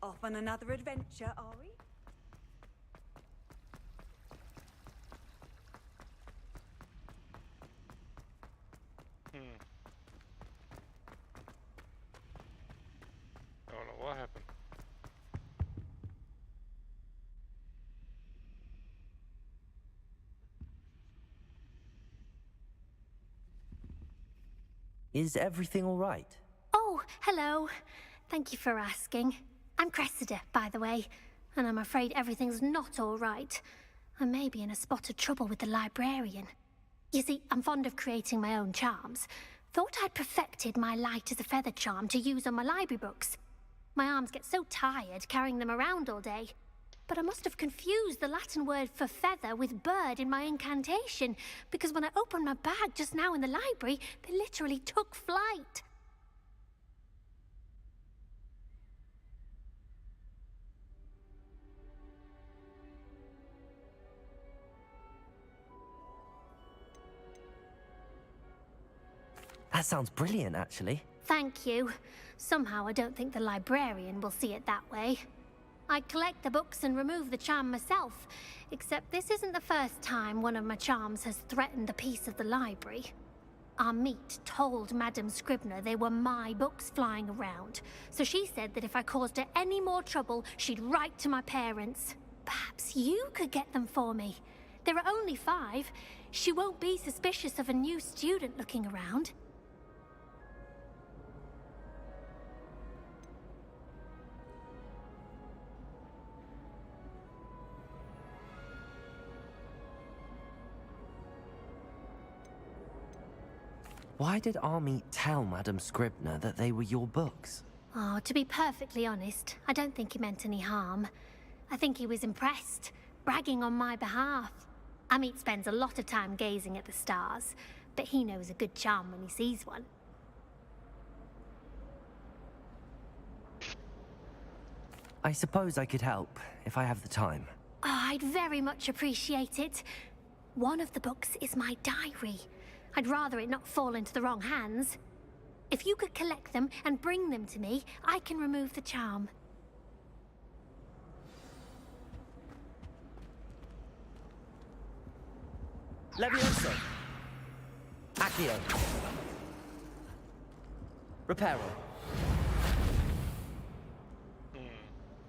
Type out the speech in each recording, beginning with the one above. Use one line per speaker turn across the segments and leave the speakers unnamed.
Off on another adventure, are we?
I don't know what happened.
Is everything all right?
Oh, hello. Thank you for asking. I'm Cressida, by the way, and I'm afraid everything's not all right. I may be in a spot of trouble with the librarian. You see, I'm fond of creating my own charms. Thought I'd perfected my light as a feather charm to use on my library books. My arms get so tired carrying them around all day. But I must have confused the Latin word for feather with bird in my incantation, because when I opened my bag just now in the library, they literally took flight.
That sounds brilliant, actually.
Thank you. Somehow I don't think the librarian will see it that way. I collect the books and remove the charm myself, except this isn't the first time one of my charms has threatened the peace of the library. Amit told Madame Scribner they were my books flying around, so she said that if I caused her any more trouble, she'd write to my parents. Perhaps you could get them for me. There are only 5. She won't be suspicious of a new student looking around.
Why did Army tell Madame Scribner that they were your books?
Oh, to be perfectly honest, I don't think he meant any harm. I think he was impressed, bragging on my behalf. Amit spends a lot of time gazing at the stars, but he knows a good charm when he sees one.
I suppose I could help, if I have the time.
Oh, I'd very much appreciate it. One of the books is my diary. I'd rather it not fall into the wrong hands. If you could collect them and bring them to me, I can remove the charm.
Levioso! Accio! Reparo!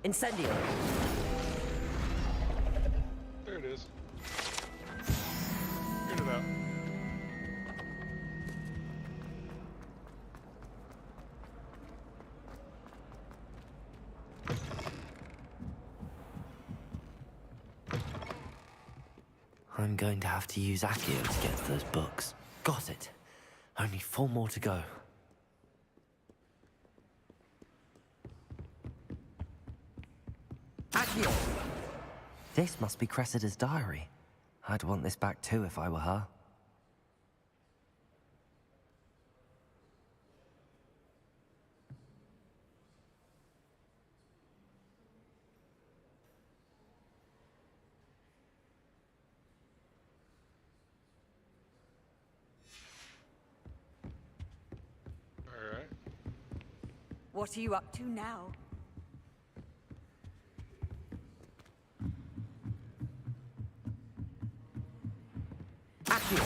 Incendio!
There it is. Get it out.
I'm going to have to use Accio to get to those books. Got it. Only 4 more to go. Accio! This must be Cressida's diary. I'd want this back too if I were her.
Alright.
What are you up to now?
Accio!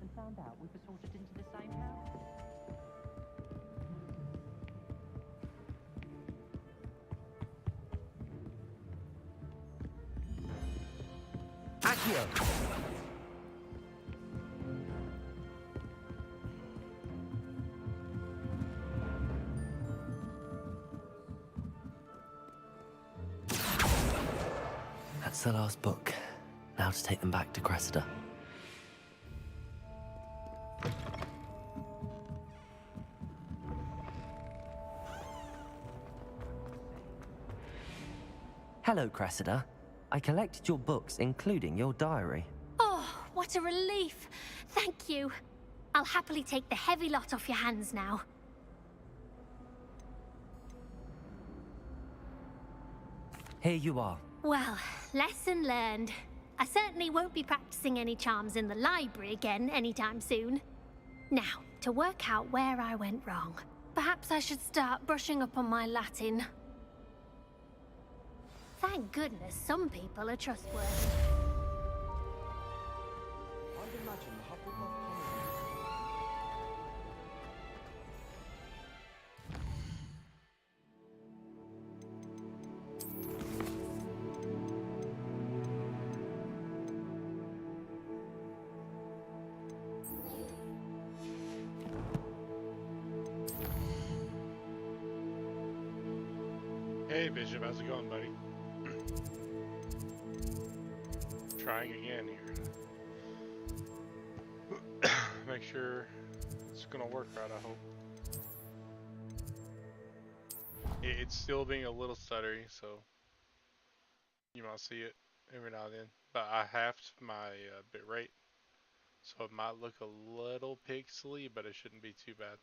And found out we were sorted into the same house.
Accio! That's the last book. Now to take them back to Cressida. Hello, Cressida. I collected your books, including your diary.
Oh, what a relief. Thank you. I'll happily take the heavy lot off your hands now.
Here you are.
Well, lesson learned. I certainly won't be practicing any charms in the library again anytime soon. Now, to work out where I went wrong. Perhaps I should start brushing up on my Latin. Thank goodness some people are trustworthy.
I'd imagine Hufflepuff Commons.
Hey Bishop, how's it going, buddy? Trying again here. Make sure it's gonna work right, I hope. It's still being a little stuttery, so you might see it every now and then. But I halved my bit rate, so it might look a little pixely, but it shouldn't be too bad.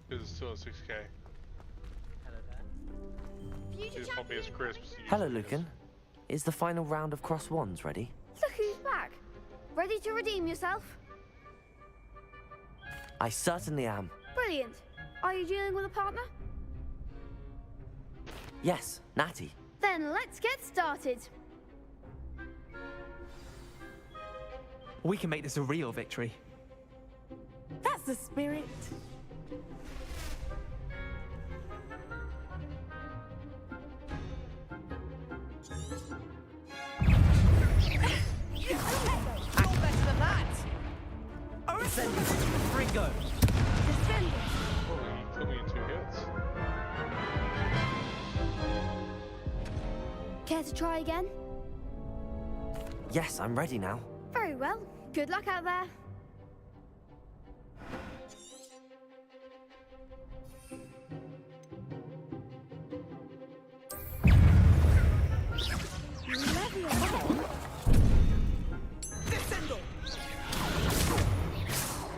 Because it's still at 6K.
Hello there.
It just won't be as crisp as it
Hello,
usually is.
Lucan. Is the final round of cross wands ready?
Look who's back. Ready to redeem yourself?
I certainly am.
Brilliant. Are you dealing with a partner?
Yes, Natty.
Then let's get started.
We can make this a real victory.
That's the spirit. You're better than that.
Fringo!
Defend.
Oh, you put me in 2 hits.
Care to try again?
Yes, I'm ready now.
Very well. Good luck out there.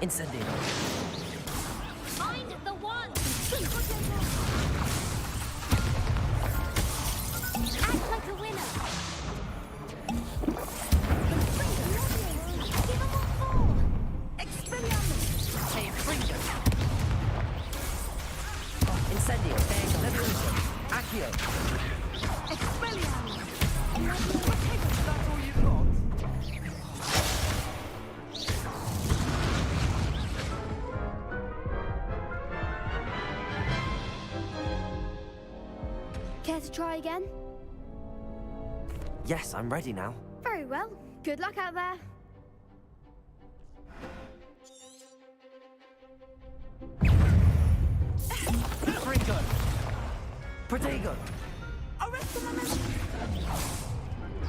Incendio.
Find the one! Act like a winner! Give 'em a fall!
Hey, Fringo.
Incendio. Levioso. Accio.
That's all you've got?
Care to try again?
Yes, I'm ready now.
Very well. Good luck out there.
Fringo!
Protego.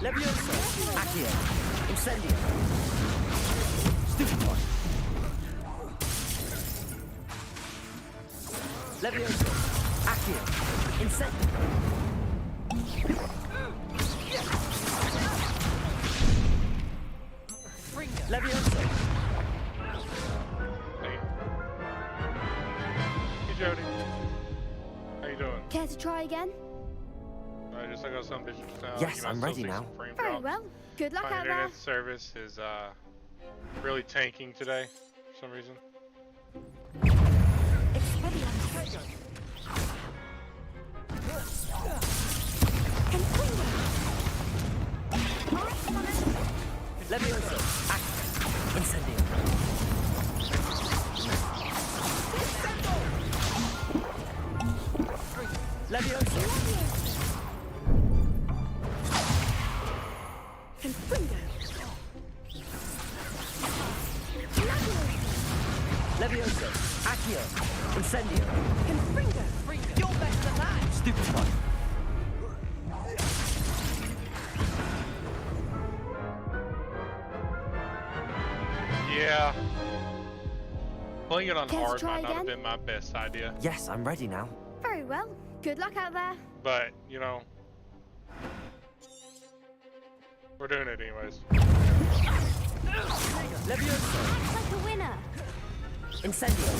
Levioso. Accio. Incendio. Stupid one. Levioso. Accio. Incendio. Levioso.
Hey. Hey Jody. How you doing?
Care to try again?
I just got some bishops now.
Yes,
You might
I'm
still
ready
see
now.
some frame
Very
drops.
well. Good luck
My
out there.
internet service is really tanking today for some reason.
Levioso. Accio. Incendio. Levioso. Levioso. Accio. Incendio.
You're better than that.
Stupid one.
Yeah. Playing it on
Care to
hard
try
might not have
again?
been my best idea,
Yes, I'm ready now.
Very well. Good luck out there.
but you know, We're doing it anyways.
Levioso.
Act like a winner.
Incendio.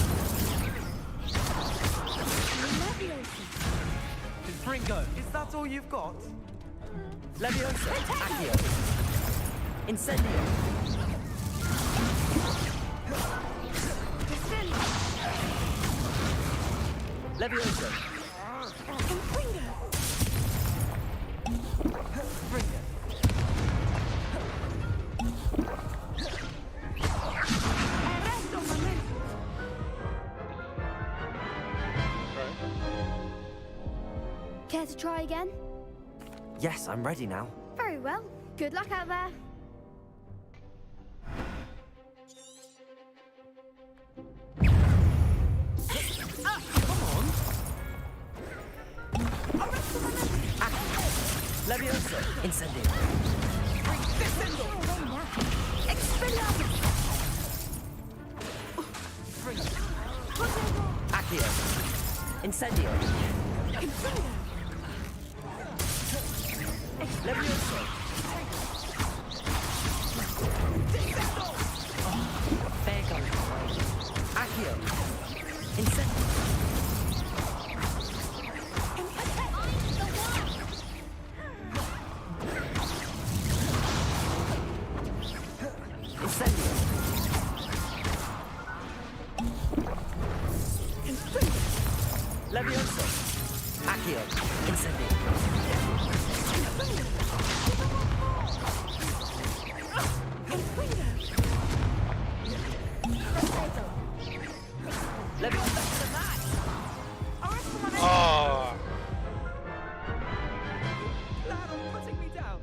Leviosa.
Confringo.
Is that all you've got?
Levioso. Accio. Incendio. Levioso.
Confringo. Arresto momento.
Right.
Care to try again?
Yes, I'm ready now.
Very well. Good luck out there.
Levioso.
Incendio.
Accio. Incendio. Levioso. There goes. Accio. Incendio. Incendio. Levioso. Accio. Incendio. Levioso.
Oh,
Lad, putting me down.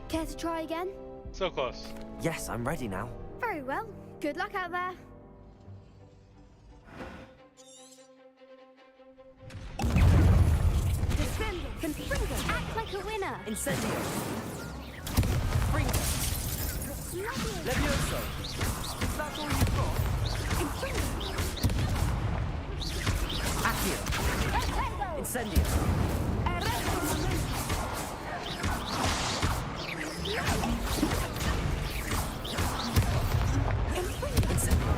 Care to try again?
so close.
Yes, I'm ready now.
Very well. Good luck out there. Defender. Confringo. Act like a winner.
Incendio.
Leviosa.
Levioso.
Is that all you've got?
Accio. Incendio.
Arresto momento.
Incendio.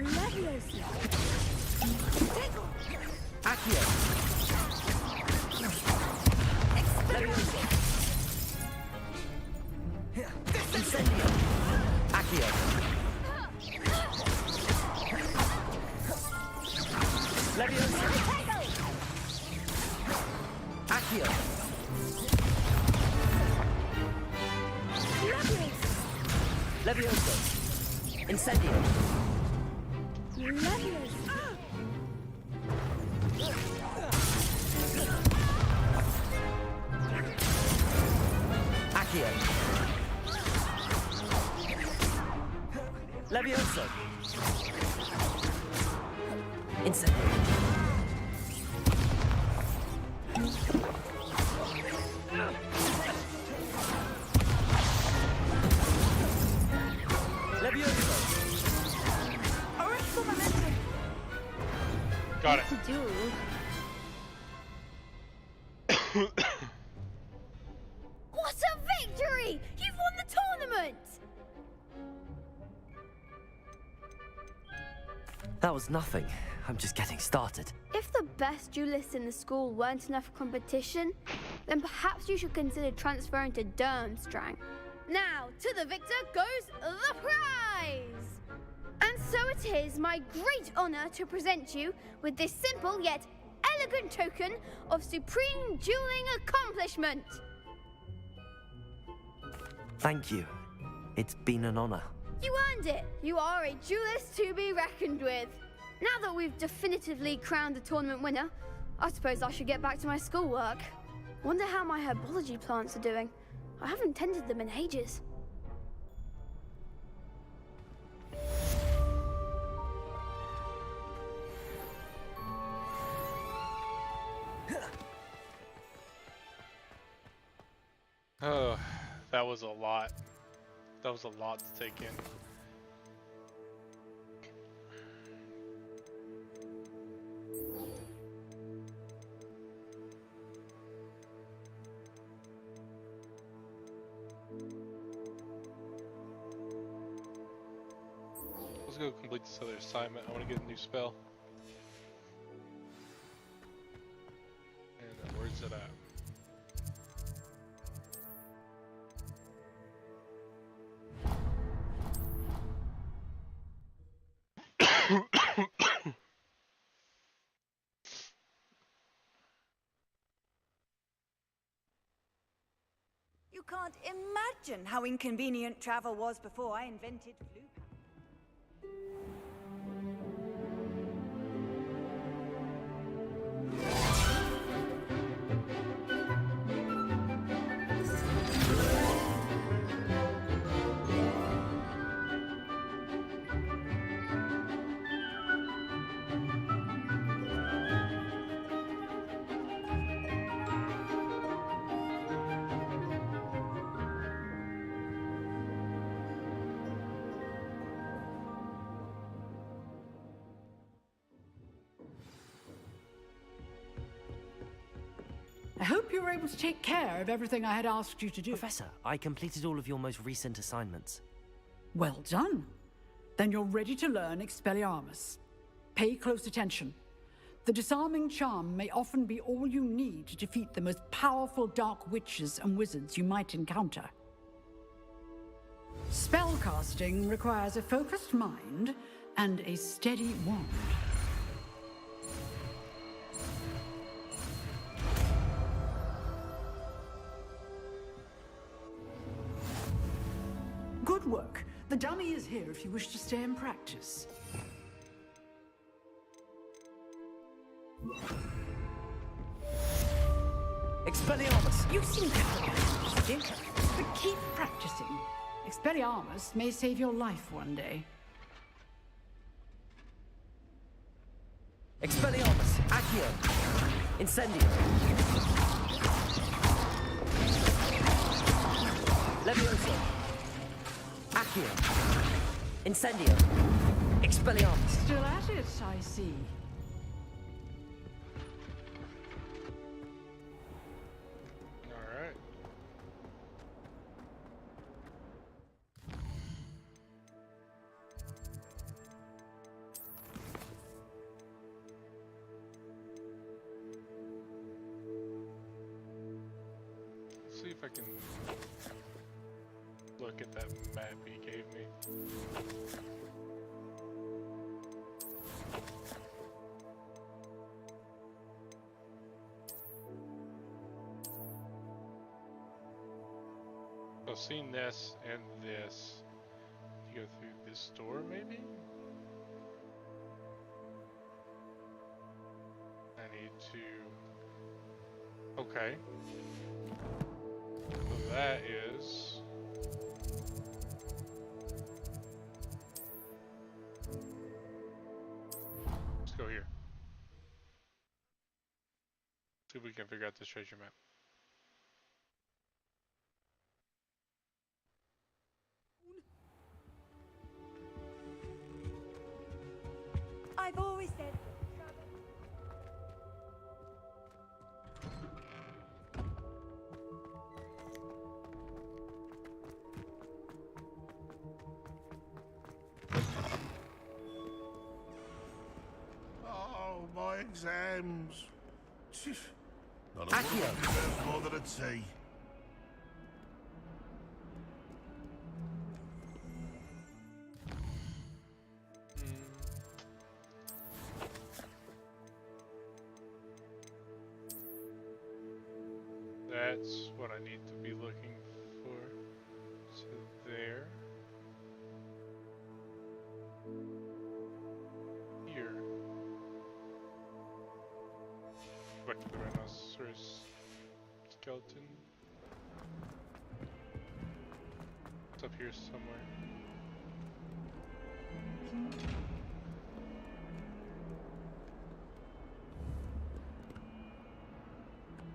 Leviosa.
Accio. Levioso. Incendio. Accio. Levioso. Accio. Levioso. Incendio.
Leviosa.
Accio. Levioso. Incendio. Levioso.
Arresto momento.
Got it.
To do. What a victory! You've won the tournament!
That was nothing. I'm just getting started.
If the best duelists in the school weren't enough for competition, then perhaps you should consider transferring to Durmstrang. Now, to the victor goes the prize! And so it is my great honor to present you with this simple yet elegant token of supreme dueling accomplishment.
Thank you. It's been an honor.
You earned it. You are a duelist to be reckoned with. Now that we've definitively crowned the tournament winner, I suppose I should get back to my schoolwork. Wonder how my herbology plants are doing. I haven't tended them in ages.
Oh, that was a lot. That was a lot to take in. let's go complete this other assignment. I want to get a new spell. And where's it at?
You can't imagine how inconvenient travel was before I invented flu.
I hope you were able to take care of everything I had asked you to do.
Professor, I completed all of your most recent assignments.
Well done. Then you're ready to learn Expelliarmus. Pay close attention. The disarming charm may often be all you need to defeat the most powerful dark witches and wizards you might encounter. Spellcasting requires a focused mind and a steady wand. Good work. The dummy is here if you wish to stay and practice.
Expelliarmus!
You seem to have it, but keep practicing. Expelliarmus may save your life one day.
Expelliarmus! Accio! Incendio! Levioso! Accio! Incendio! Expelliarmus!
Still at it, I see.
Alright. Let's see if I can look at that map he gave me. I've seen this and this. You go through this door, maybe? I need to... Okay. So that is... Let's go here. See if we can figure out this treasure map.
I've always said.
Oh, my exams. Not a
Accio.
woman deserves more than a tea.
That's what I need to be looking for. So there. Here. Back to the rhinoceros skeleton. It's up here somewhere.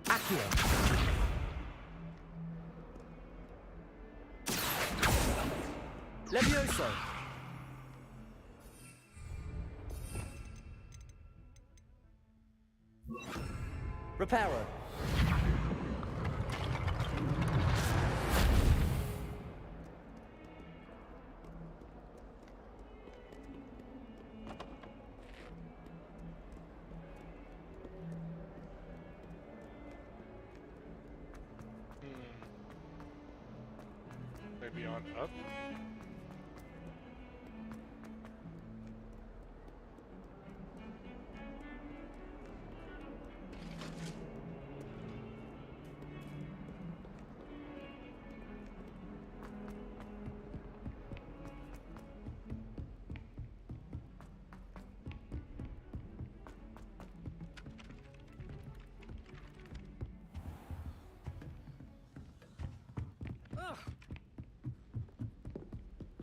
Accio! Levioso! Reparo!
maybe on up?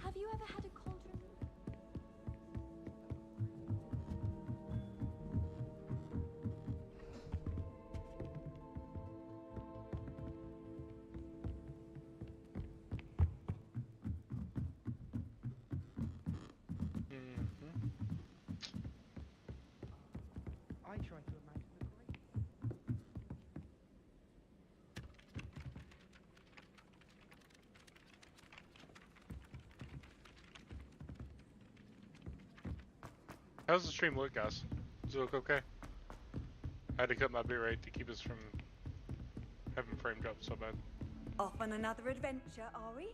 Have you ever had a cauldron?
I try to imagine the great.
How's the stream look, guys? Does it look okay? I had to cut my bitrate to keep us from having frame drop so bad.
Off on another adventure, are we?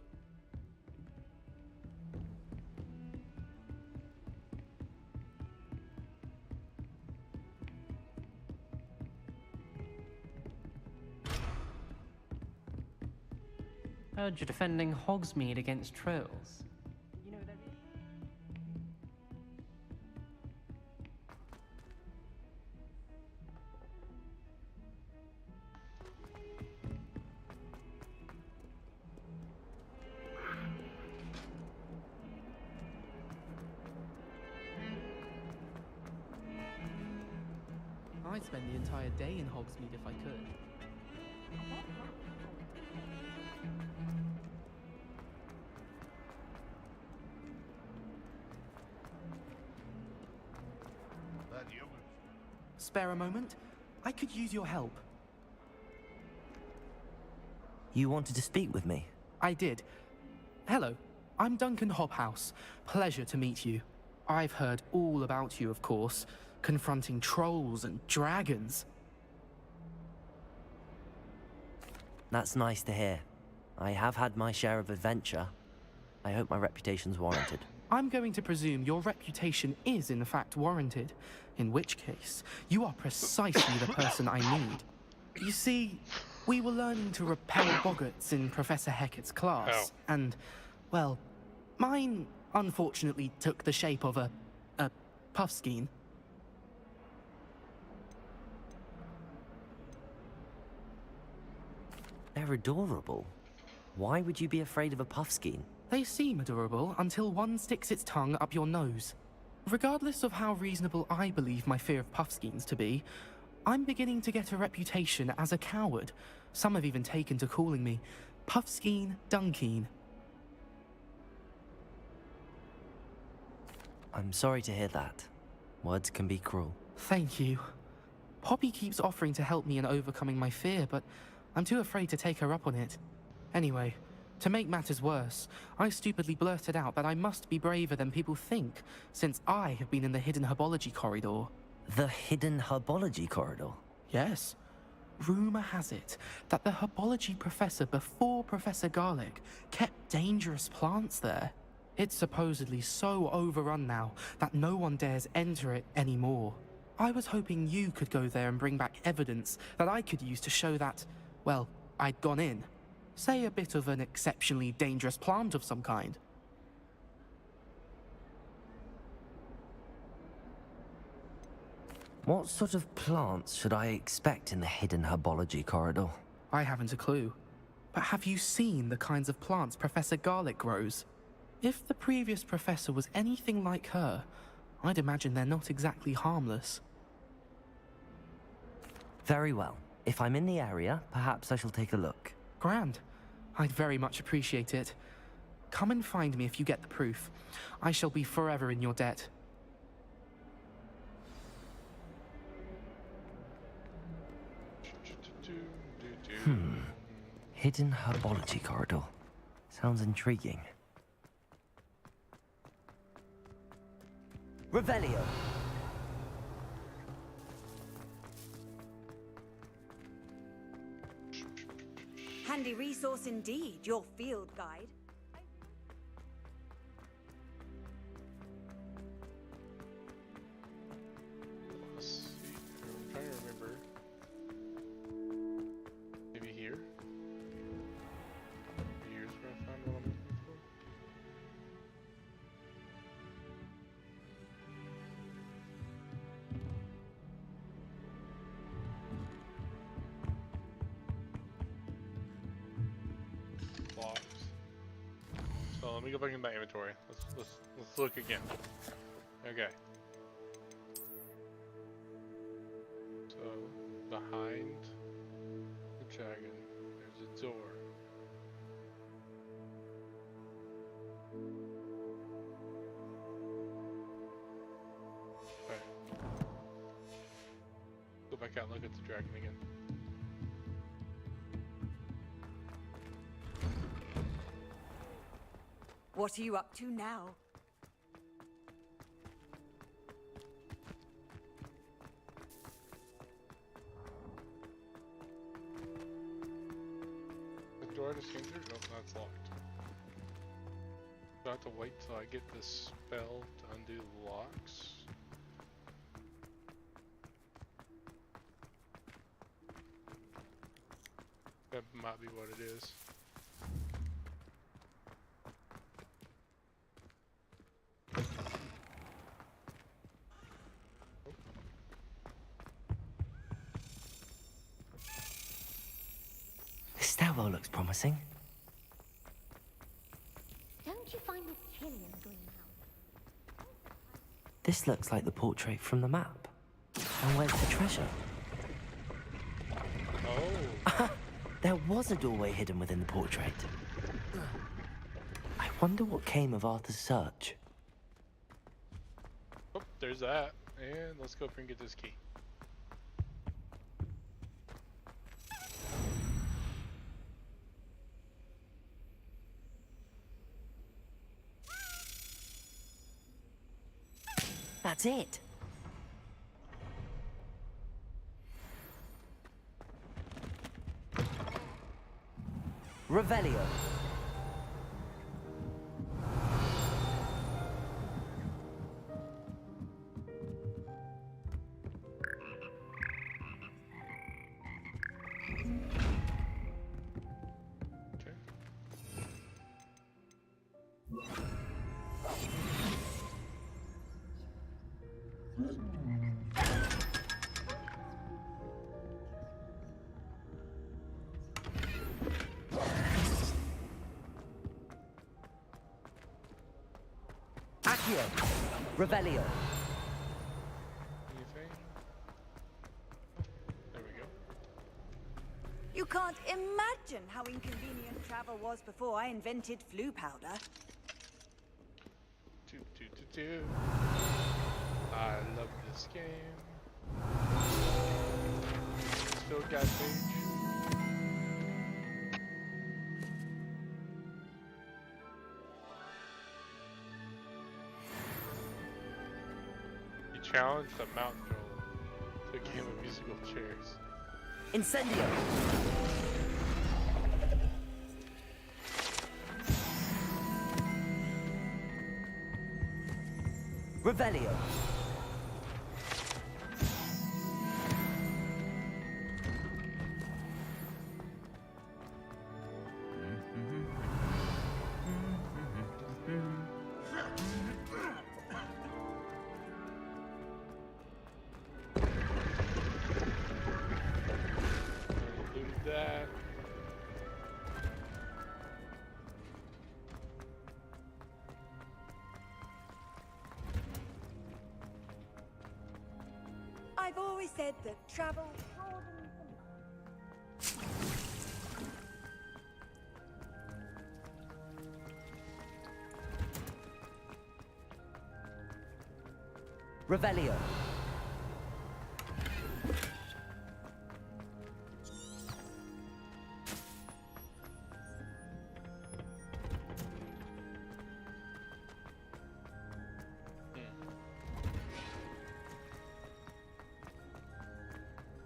Heard you're defending Hogsmeade against trolls. You know what that is?
I'd spend the entire day in Hogsmeade if I could.
That human.
Spare a moment? I could use your help.
You wanted to speak with me?
I did. Hello, I'm Duncan Hobhouse. Pleasure to meet you. I've heard all about you, of course, confronting trolls and dragons.
That's nice to hear. I have had my share of adventure. I hope my reputation's warranted.
I'm going to presume your reputation is in fact warranted, in which case, you are precisely the person I need. You see, we were learning to repel boggarts in Professor Hecat's class, and, well, mine unfortunately took the shape of a puffskein.
They're adorable. Why would you be afraid of a puffskein?
They seem adorable until one sticks its tongue up your nose. Regardless of how reasonable I believe my fear of puffskeins to be, I'm beginning to get a reputation as a coward. Some have even taken to calling me Puffskein Dunkeen.
I'm sorry to hear that. Words can be cruel.
Thank you. Poppy keeps offering to help me in overcoming my fear, but I'm too afraid to take her up on it. Anyway, to make matters worse, I stupidly blurted out that I must be braver than people think, since I have been in the Hidden Herbology Corridor.
The Hidden Herbology Corridor?
Yes. Rumour has it that the herbology professor before Professor Garlic kept dangerous plants there. It's supposedly so overrun now that no one dares enter it anymore. I was hoping you could go there and bring back evidence that I could use to show that, well, I'd gone in. Say a bit of an exceptionally dangerous plant of some kind.
What sort of plants should I expect in the Hidden Herbology Corridor?
I haven't a clue. But have you seen the kinds of plants Professor Garlic grows? If the previous professor was anything like her, I'd imagine they're not exactly harmless.
Very well. If I'm in the area, perhaps I shall take a look.
Grand. I'd very much appreciate it. Come and find me if you get the proof. I shall be forever in your debt.
Hidden Herbology Corridor. Sounds intriguing. Revelio!
Handy resource indeed, your field guide.
let me go back in my inventory. Let's look again. Okay. So behind the dragon, there's a door. Okay. Go back out and look at the dragon again.
What are you up to now?
The door to Cinder? Nope, that's locked. Do I have to wait till I get this spell to undo the locks? That might be what it is.
This stairwell looks promising.
Don't you find this chilly in the greenhouse?
This looks like the portrait from the map. And where's the treasure?
Oh.
There was a doorway hidden within the portrait. I wonder what came of Arthur's search.
Oh, there's that. And let's go up here and get this key.
That's it. Revelio. Accio. Revelio.
Anything? There we go.
You can't imagine how inconvenient travel was before I invented flu powder.
I love this game. Still got page. You challenged the mountain troll to a game of musical chairs.
Incendio. Revelio.
Loot that.
I've always said that travel broadens the
Revelio.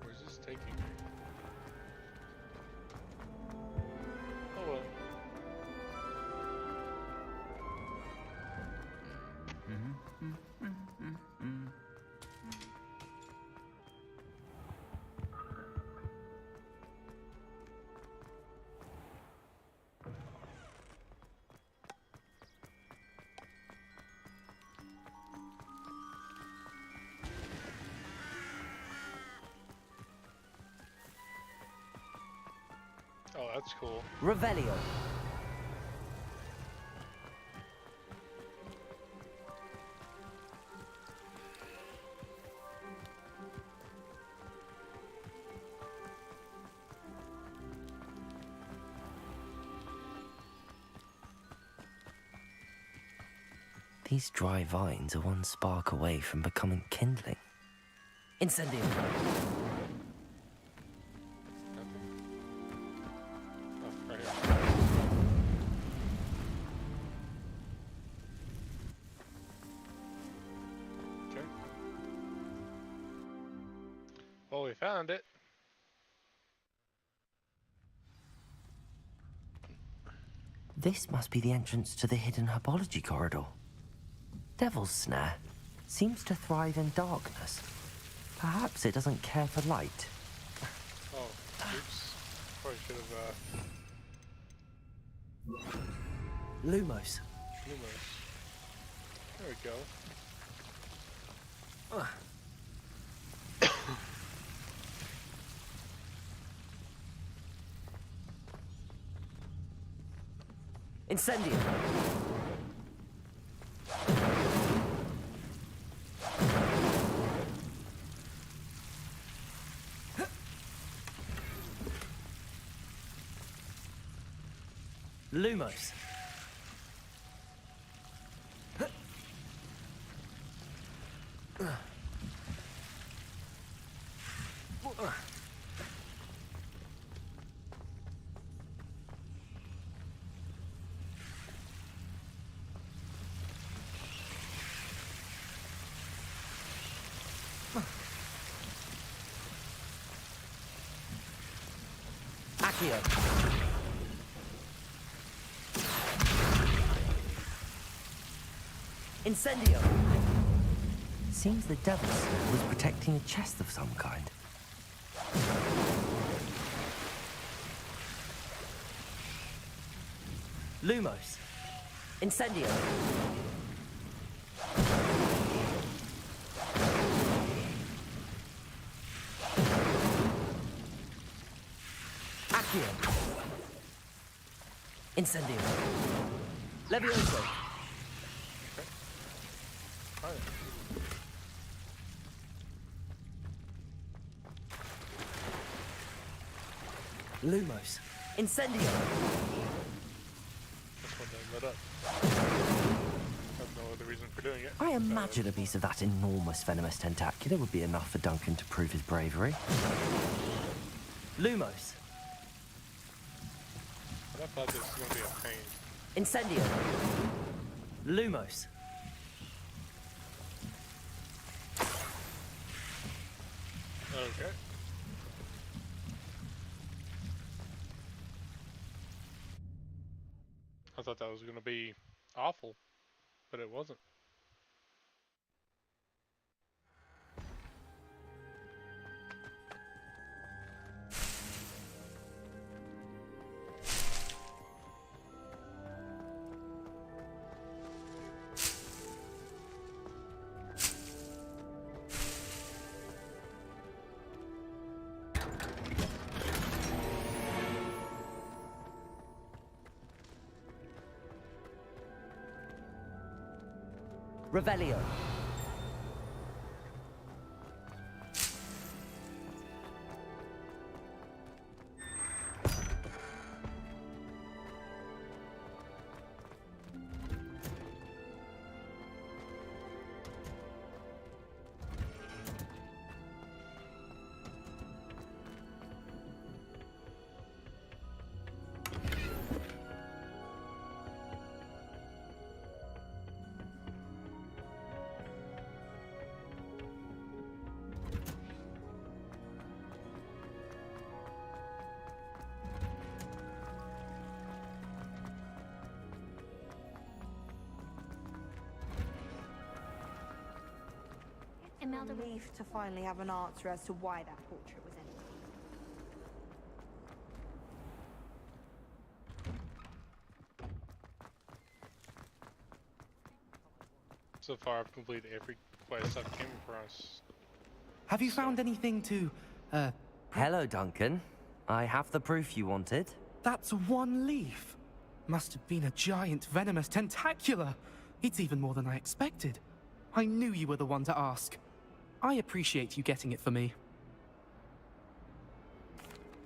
Where's this taking me? Oh well. Oh, that's cool.
Revelio. These dry vines are one spark away from becoming kindling. Incendium!
Oh, right here. Okay. Well, we found it.
This must be the entrance to the hidden herbology corridor. Devil's Snare seems to thrive in darkness. Perhaps it doesn't care for light.
Oh, oops. Probably should have,
Lumos.
Lumos. There we go.
Incendium! Lumos. Accio. Incendio! Seems the Devil's Snare was protecting a chest of some kind. Lumos. Incendio. Accio. Incendio. Levioso. Lumos. Incendio.
That's what they lit up. Have no other reason for doing it.
I imagine a piece of that enormous venomous tentacular would be enough for Duncan to prove his bravery. Lumos.
But I thought this was gonna be a pain.
Incendio. Lumos.
Okay. I thought that was gonna be awful, but it wasn't.
Revelio.
A relief to finally have an answer as to why that portrait was empty.
So far, I've completed every quest I've came across.
Have you found anything to,
Hello, Duncan. I have the proof you wanted.
That's one leaf. Must have been a giant venomous tentacula. It's even more than I expected. I knew you were the one to ask. I appreciate you getting it for me.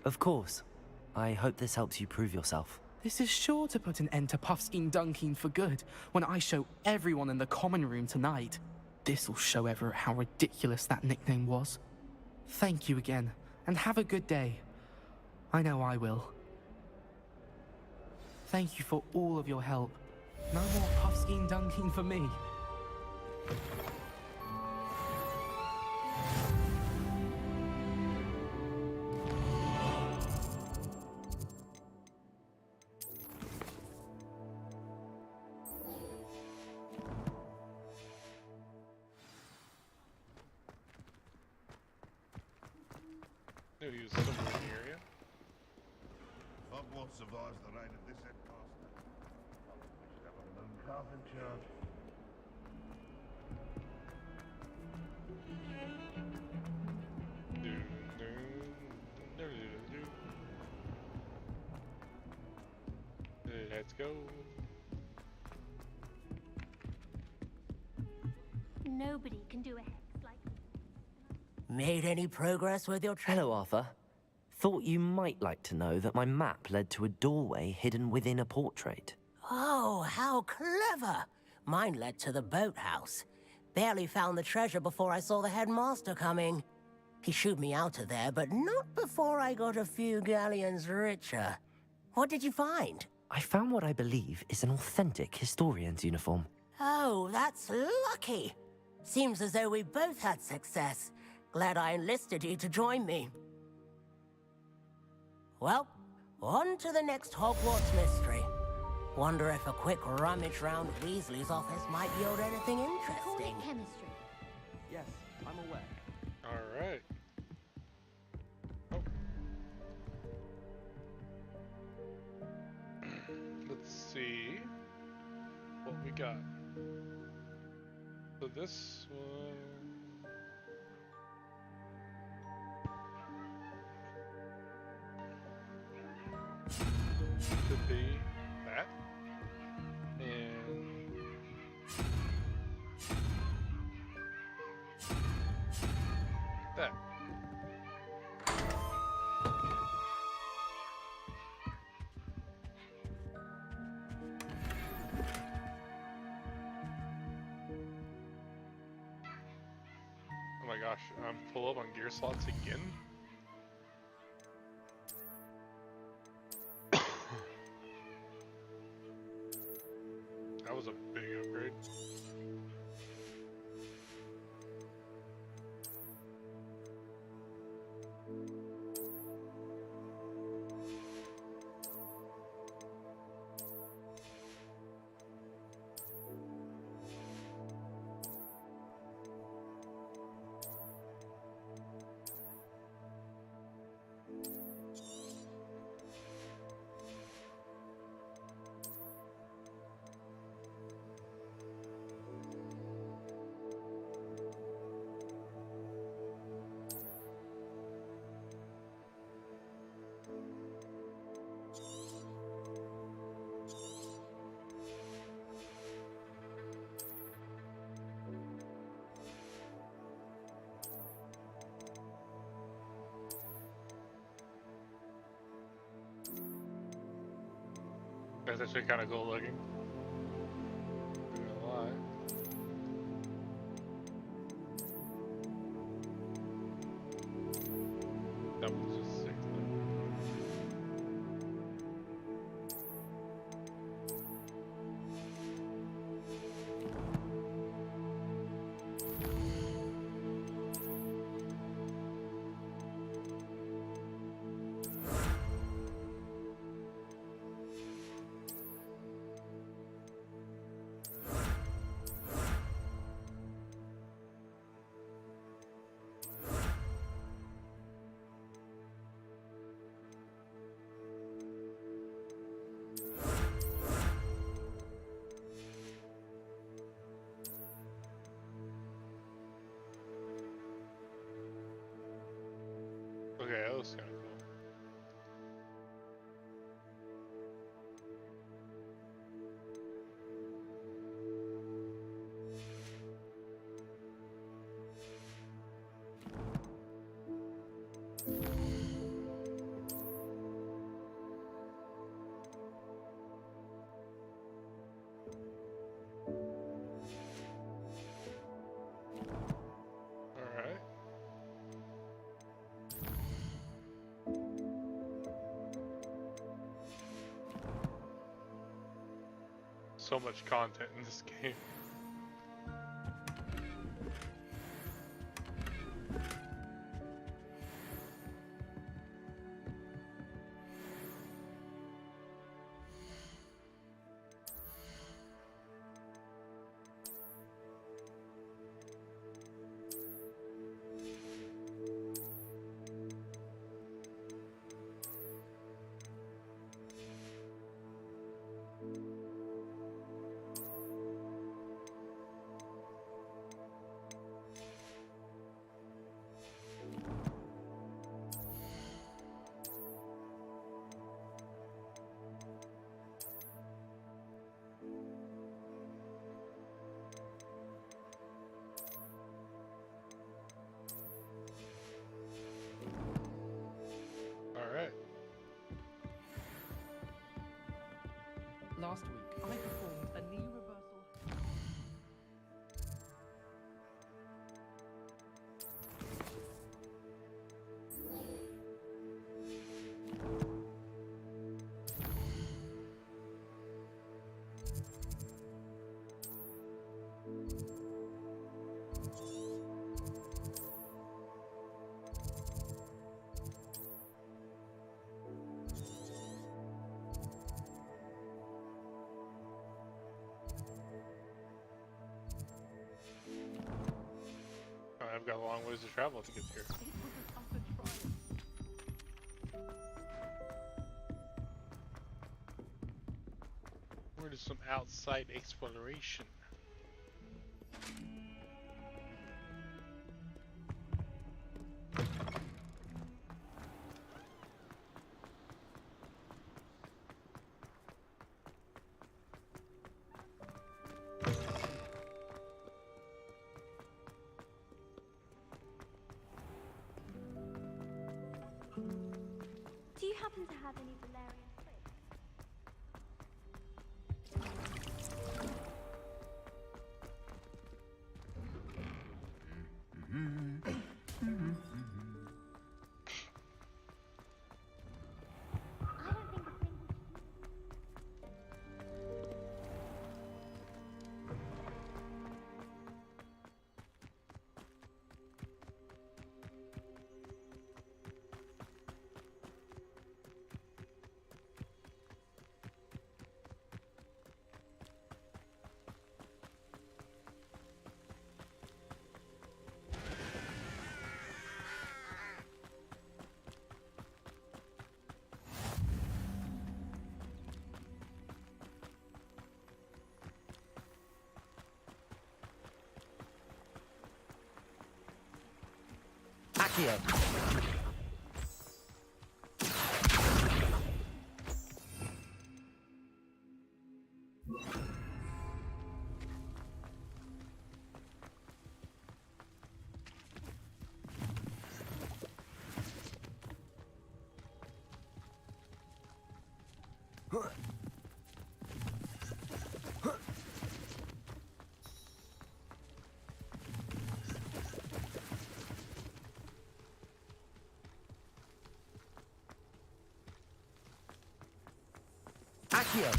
Of course. I hope this helps you prove yourself.
This is sure to put an end to Puffskein Dunkeen for good when I show everyone in the common room tonight. This'll show Everett how ridiculous that nickname was. Thank you again, and have a good day. I know I will. Thank you for all of your help. No more Puffskein Dunkeen for me.
Knew he was somewhere in the area.
Hogwarts survives the reign of this headmaster. We should have a moon calf in charge.
Let's go.
Nobody can do a hex like
Made any progress with your
Hello, Arthur. Thought you might like to know that my map led to a doorway hidden within a portrait.
Oh, how clever! Mine led to the boathouse. Barely found the treasure before I saw the headmaster coming. He shooed me out of there, but not before I got a few galleons richer. What did you find?
I found what I believe is an authentic historian's uniform.
Oh, that's lucky. Seems as though we both had success. Glad I enlisted you to join me. Well, on to the next Hogwarts mystery. Wonder if a quick rummage round Weasley's office might yield anything interesting.
Chemistry.
Yes, I'm aware.
Alright. Let's see what we got. So this one. Could be that. And that. Oh my gosh, I'm full up on gear slots again. That was a big upgrade. That's actually kind of cool looking. Not gonna lie. That was just sick. So much content in this game.
Last week, I performed a knee reversal.
I've got a long ways to travel to get here. We're doing some outside exploration.
Do you happen to have any valerian twigs? I don't think a single...
Accio. Accio.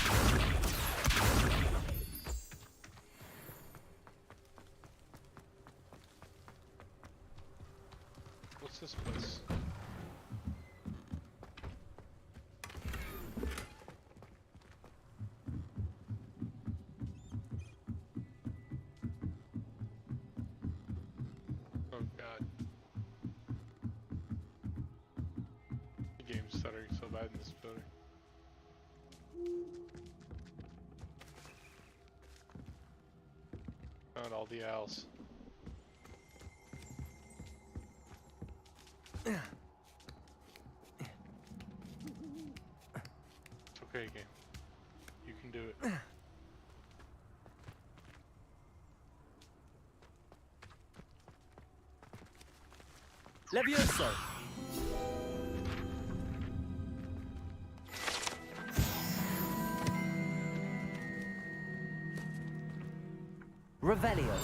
What's this place? Oh god. The game's stuttering so bad in this building. Found all the owls. It's okay, game. You can do it.
Levioso. Revelio.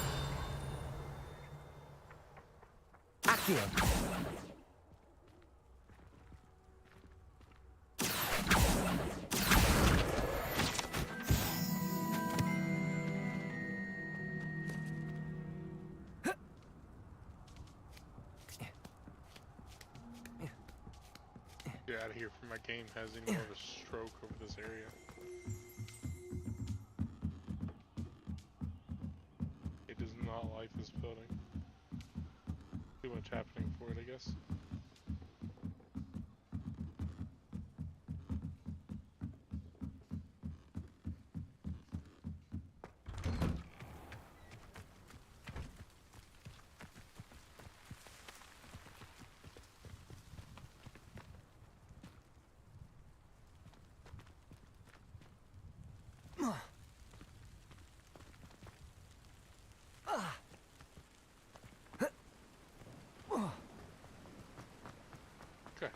Accio.
out of here before my game has any more of a stroke over this area. It does not like this building. Too much happening for it, I guess. Okay.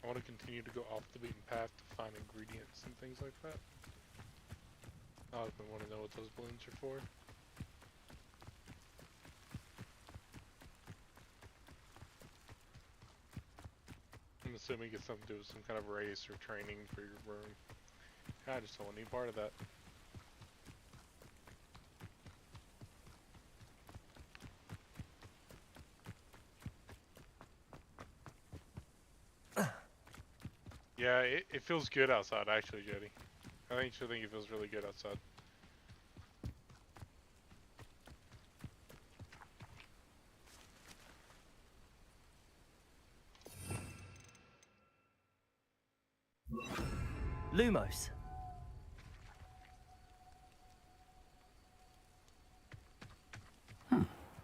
I want to continue to go off the beaten path to find ingredients and things like that. I want to know what those balloons are for. I'm assuming it's something to do with some kind of race or training for your room. I just don't want any part of that. Yeah, it feels good outside, actually, Jody. I actually think it feels really good outside.
Lumos.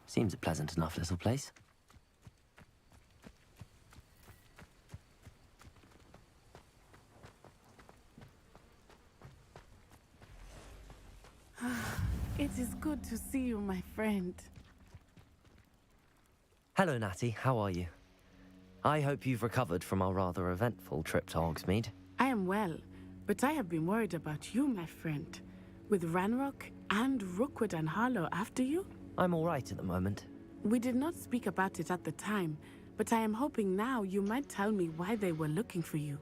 Seems a pleasant enough little place.
It is good to see you, my friend.
Hello, Natty. How are you? I hope you've recovered from our rather eventful trip to Hogsmeade.
I am well, but I have been worried about you, my friend. With Ranrock and Rookwood and Harlow after you?
I'm all right at the moment.
We did not speak about it at the time, but I am hoping now you might tell me why they were looking for you.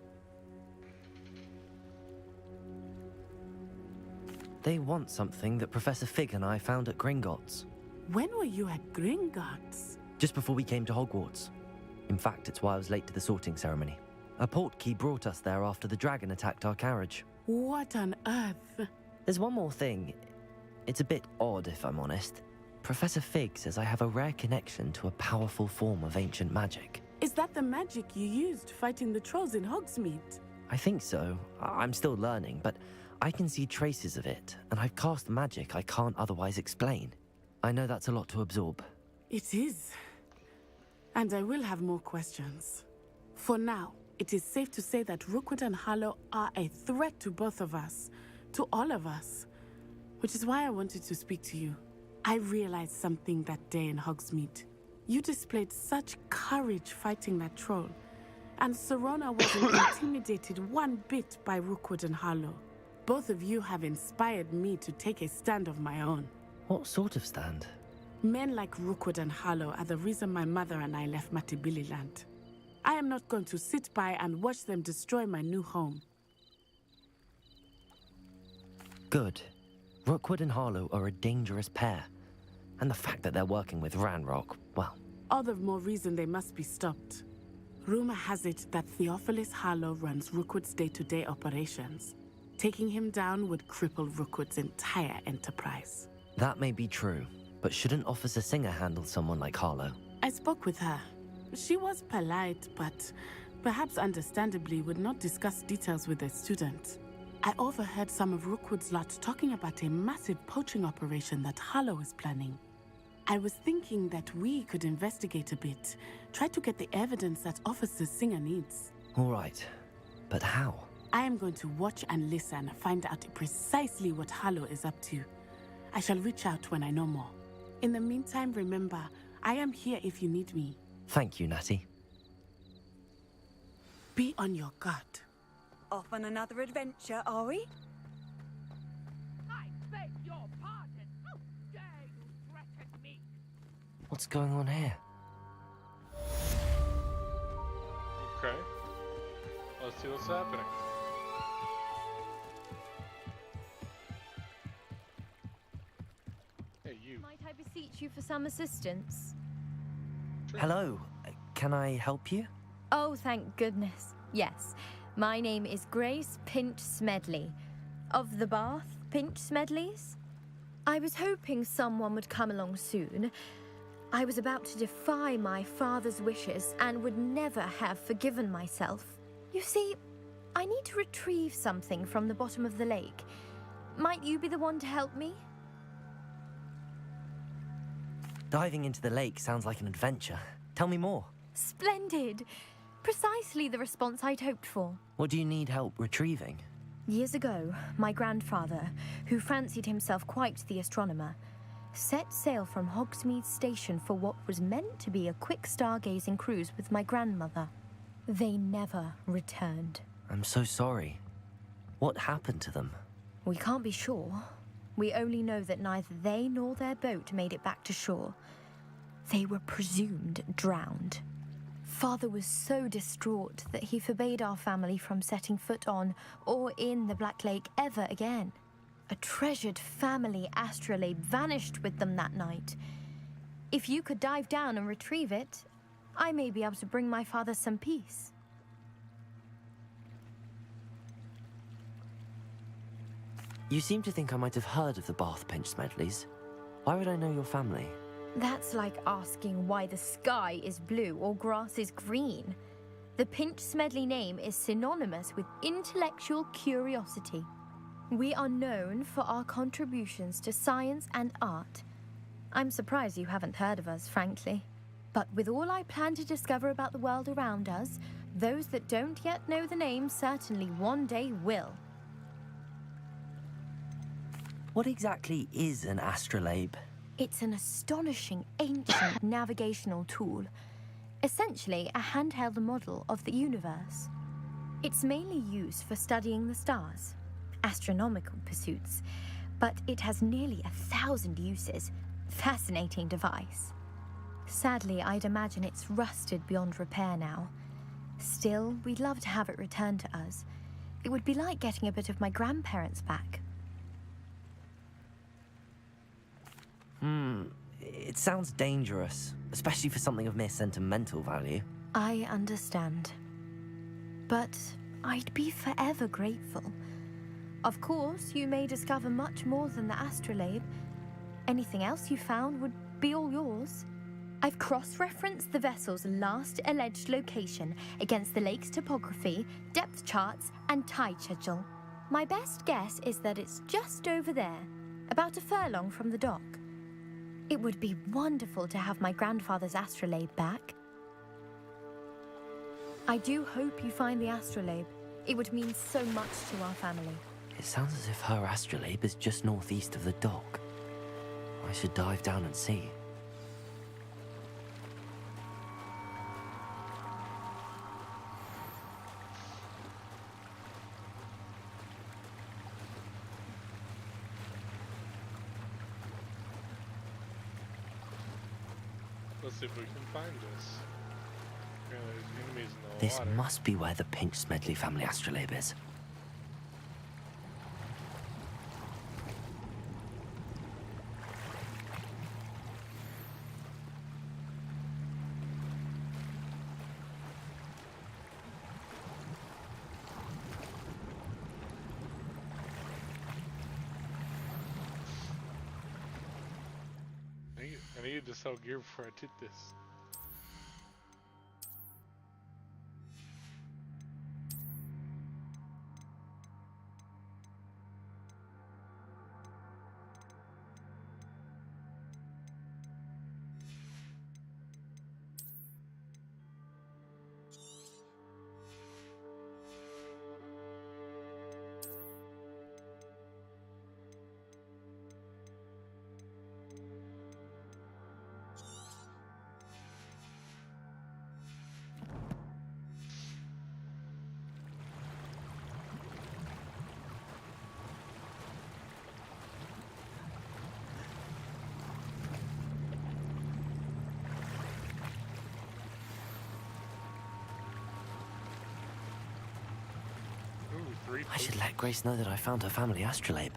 They want something that Professor Fig and I found at Gringotts.
When were you at Gringotts?
Just before we came to Hogwarts. In fact, it's why I was late to the sorting ceremony. A portkey brought us there after the dragon attacked our carriage.
What on earth?
There's one more thing. It's a bit odd, if I'm honest. Professor Fig says I have a rare connection to a powerful form of ancient magic.
Is that the magic you used fighting the trolls in Hogsmeade?
I think so. I'm still learning, but I can see traces of it, and I've cast magic I can't otherwise explain. I know that's a lot to absorb.
It is. And I will have more questions. For now, it is safe to say that Rookwood and Harlow are a threat to both of us, to all of us. Which is why I wanted to speak to you. I realized something that day in Hogsmeade. You displayed such courage fighting that troll, and Sirona wasn't intimidated one bit by Rookwood and Harlow. Both of you have inspired me to take a stand of my own.
What sort of stand?
Men like Rookwood and Harlow are the reason my mother and I left Matabeleland. I am not going to sit by and watch them destroy my new home.
Good. Rookwood and Harlow are a dangerous pair. And the fact that they're working with Ranrock, well...
All the more reason they must be stopped. Rumor has it that Theophilus Harlow runs Rookwood's day-to-day operations. Taking him down would cripple Rookwood's entire enterprise.
That may be true, but shouldn't Officer Singer handle someone like Harlow?
I spoke with her. She was polite, but perhaps understandably would not discuss details with a student. I overheard some of Rookwood's lot talking about a massive poaching operation that Harlow is planning. I was thinking that we could investigate a bit, try to get the evidence that Officer Singer needs.
All right, but how?
I am going to watch and listen, find out precisely what Harlow is up to. I shall reach out when I know more. In the meantime, remember, I am here if you need me.
Thank you, Natty.
Be on your guard.
Off on another adventure, are we?
I beg your pardon. How dare you threaten me?
What's going on here?
Okay. Let's see what's happening.
some assistance?
Hello. Can I help you?
Oh, thank goodness. Yes. My name is Grace Pinch Smedley. Of the Bath Pinch Smedleys? I was hoping someone would come along soon. I was about to defy my father's wishes and would never have forgiven myself. You see, I need to retrieve something from the bottom of the lake. Might you be the one to help me?
Diving into the lake sounds like an adventure. Tell me more.
Splendid! Precisely the response I'd hoped for.
What do you need help retrieving?
Years ago, my grandfather, who fancied himself quite the astronomer, set sail from Hogsmeade Station for what was meant to be a quick stargazing cruise with my grandmother. They never returned.
I'm so sorry. What happened to them?
We can't be sure. We only know that neither they nor their boat made it back to shore. They were presumed drowned. Father was so distraught that he forbade our family from setting foot on or in the Black Lake ever again. A treasured family astrolabe vanished with them that night. If you could dive down and retrieve it, I may be able to bring my father some peace.
You seem to think I might have heard of the Bath Pinch Smedleys. Why would I know your family?
That's like asking why the sky is blue or grass is green. The Pinch Smedley name is synonymous with intellectual curiosity. We are known for our contributions to science and art. I'm surprised you haven't heard of us, frankly. But with all I plan to discover about the world around us, those that don't yet know the name certainly one day will.
What exactly is an astrolabe?
It's an astonishing ancient navigational tool, essentially a handheld model of the universe. It's mainly used for studying the stars, astronomical pursuits, but it has nearly 1,000 uses. Fascinating device. Sadly, I'd imagine it's rusted beyond repair now. Still, we'd love to have it returned to us. It would be like getting a bit of my grandparents back.
It sounds dangerous, especially for something of mere sentimental value.
I understand. But I'd be forever grateful. Of course, you may discover much more than the astrolabe. Anything else you found would be all yours. I've cross-referenced the vessel's last alleged location against the lake's topography, depth charts, and tide schedule. My best guess is that it's just over there, about a furlong from the dock. It would be wonderful to have my grandfather's astrolabe back. I do hope you find the astrolabe. It would mean so much to our family.
It sounds as if her astrolabe is just northeast of the dock. I should dive down and see.
Let's see if we can find this. Yeah, there's enemies in the
This
water.
must be where the Pinch Smedley family astrolabe is.
I needed to sell gear before I did this.
I should let Grace know that I found her family astrolabe.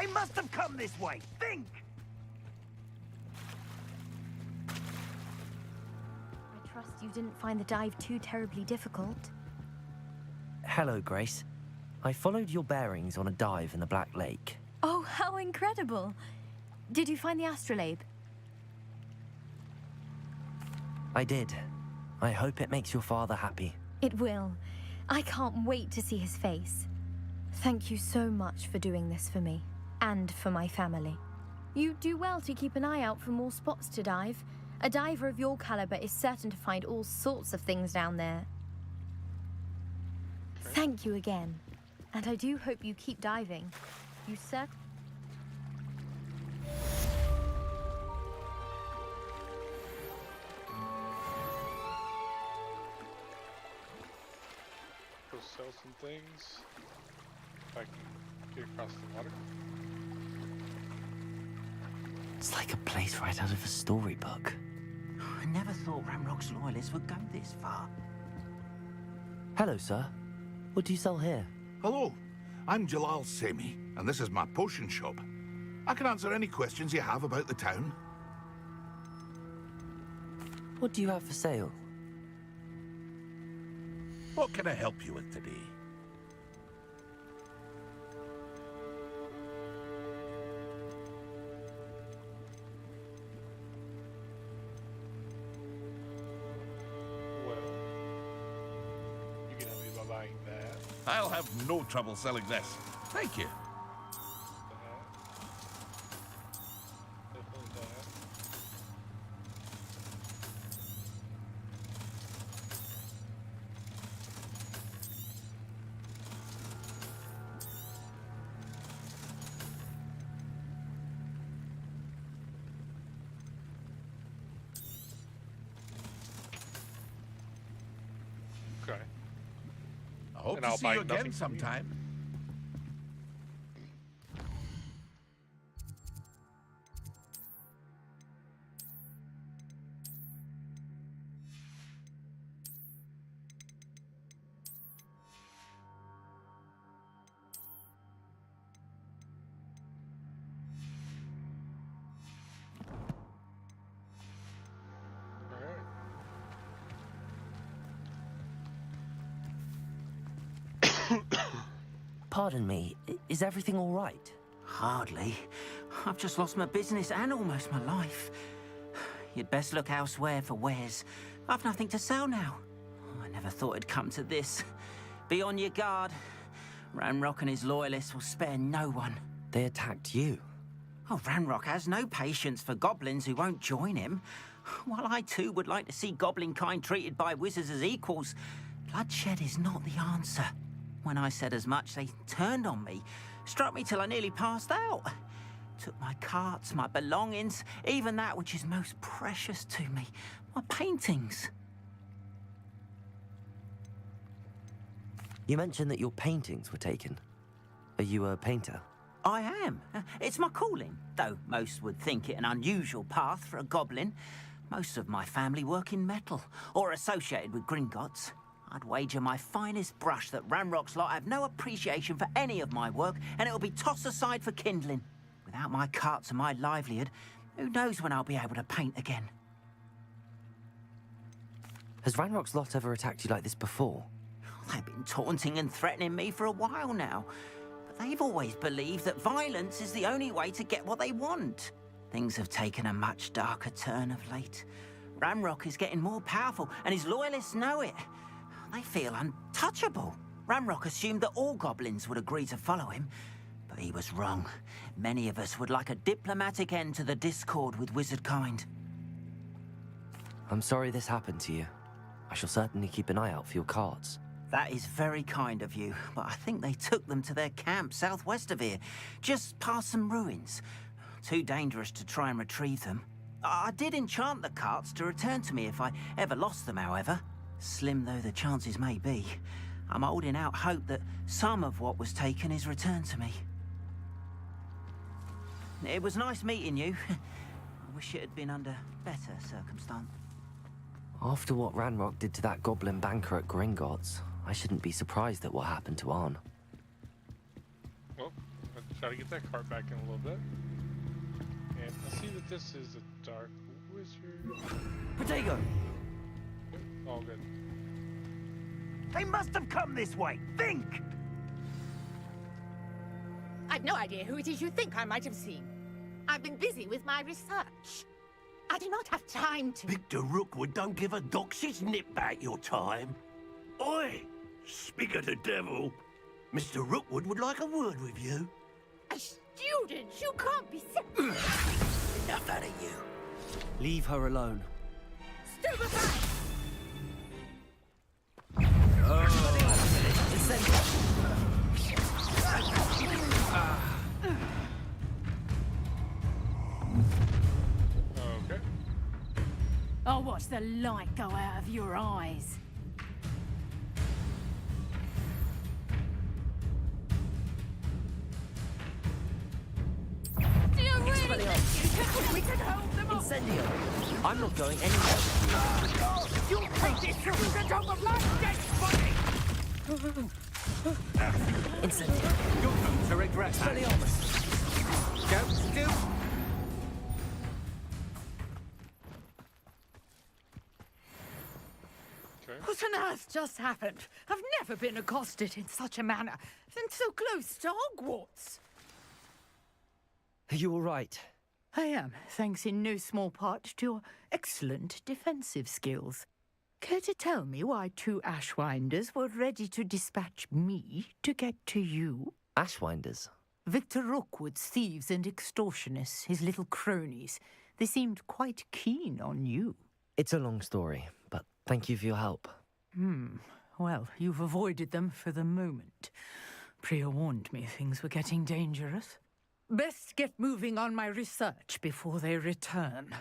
They must have come this way. Think!
I trust you didn't find the dive too terribly difficult.
Hello, Grace. I followed your bearings on a dive in the Black Lake.
Oh, how incredible! Did you find the astrolabe?
I did. I hope it makes your father happy.
It will. I can't wait to see his face. Thank you so much for doing this for me, and for my family. You do well to keep an eye out for more spots to dive. A diver of your caliber is certain to find all sorts of things down there. Thank you again. And I do hope you keep diving. You certainly...
Go sell some things. If I can get across the water.
It's like a place right out of a storybook.
I never thought Ranrock's loyalists would go this far.
Hello, sir. What do you sell here?
Hello, I'm Jalal Semi, and this is my potion shop. I can answer any questions you have about the town.
What do you have for sale?
What can I help you with today?
Well, you can help me by buying that.
I'll have no trouble selling this. Thank you.
Definitely that. Okay.
I hope
And
to
I'll
see
buy
you again
nothing from you.
sometime.
Pardon me, is everything all right?
Hardly. I've just lost my business and almost my life. You'd best look elsewhere for wares. I've nothing to sell now. I never thought it'd come to this. Be on your guard. Ranrock and his loyalists will spare no one.
They attacked you.
Oh, Ranrock has no patience for goblins who won't join him. While I too would like to see goblin kind treated by wizards as equals, bloodshed is not the answer. When I said as much, they turned on me, struck me till I nearly passed out. Took my carts, my belongings, even that which is most precious to me, my paintings.
You mentioned that your paintings were taken. Are you a painter?
I am. It's my calling, though most would think it an unusual path for a goblin. Most of my family work in metal, or associated with Gringotts. I'd wager my finest brush that Ranrock's lot have no appreciation for any of my work, and it'll be tossed aside for kindling. Without my carts and my livelihood, who knows when I'll be able to paint again?
Has Ranrock's lot ever attacked you like this before?
They've been taunting and threatening me for a while now, but they've always believed that violence is the only way to get what they want. Things have taken a much darker turn of late. Ranrock is getting more powerful, and his loyalists know it. They feel untouchable. Ranrock assumed that all goblins would agree to follow him, but he was wrong. Many of us would like a diplomatic end to the discord with wizard kind.
I'm sorry this happened to you. I shall certainly keep an eye out for your carts.
That is very kind of you, but I think they took them to their camp southwest of here, just past some ruins. Too dangerous to try and retrieve them. I did enchant the carts to return to me if I ever lost them, however. Slim though the chances may be, I'm holding out hope that some of what was taken is returned to me. It was nice meeting you. I wish it had been under better circumstance.
After what Ranrock did to that goblin banker at Gringotts, I shouldn't be surprised at what happened to Arn.
Well, Try to get that cart back in a little bit. And I see that this is a dark wizard.
Potato!
All good.
They must have come this way. Think!
I've no idea who it is you think I might have seen. I've been busy with my research. I do not have time to...
Victor Rookwood don't give a doxy's nip back your time. Oi! Speak of the devil. Mr. Rookwood would like a word with you.
A student? You can't be...
Enough out of you.
Leave her alone.
Stupefy!
Okay.
I'll watch the light go out of your eyes.
Do you really think we can hold them off?
Incendio! I'm not going anywhere with you.
You'll take this through the dome of light, dead body!
Incendio!
Your boots are regret. Go, still.
Okay.
What on earth just happened? I've never been accosted in such a manner, and so close to Hogwarts.
Are you all right?
I am, thanks in no small part to your excellent defensive skills. Care to tell me why two Ashwinders were ready to dispatch me to get to you?
Ashwinders?
Victor Rookwood's thieves and extortionists, his little cronies. They seemed quite keen on you.
It's a long story, but thank you for your help.
Well, you've avoided them for the moment. Priya warned me things were getting dangerous. Best get moving on my research before they return.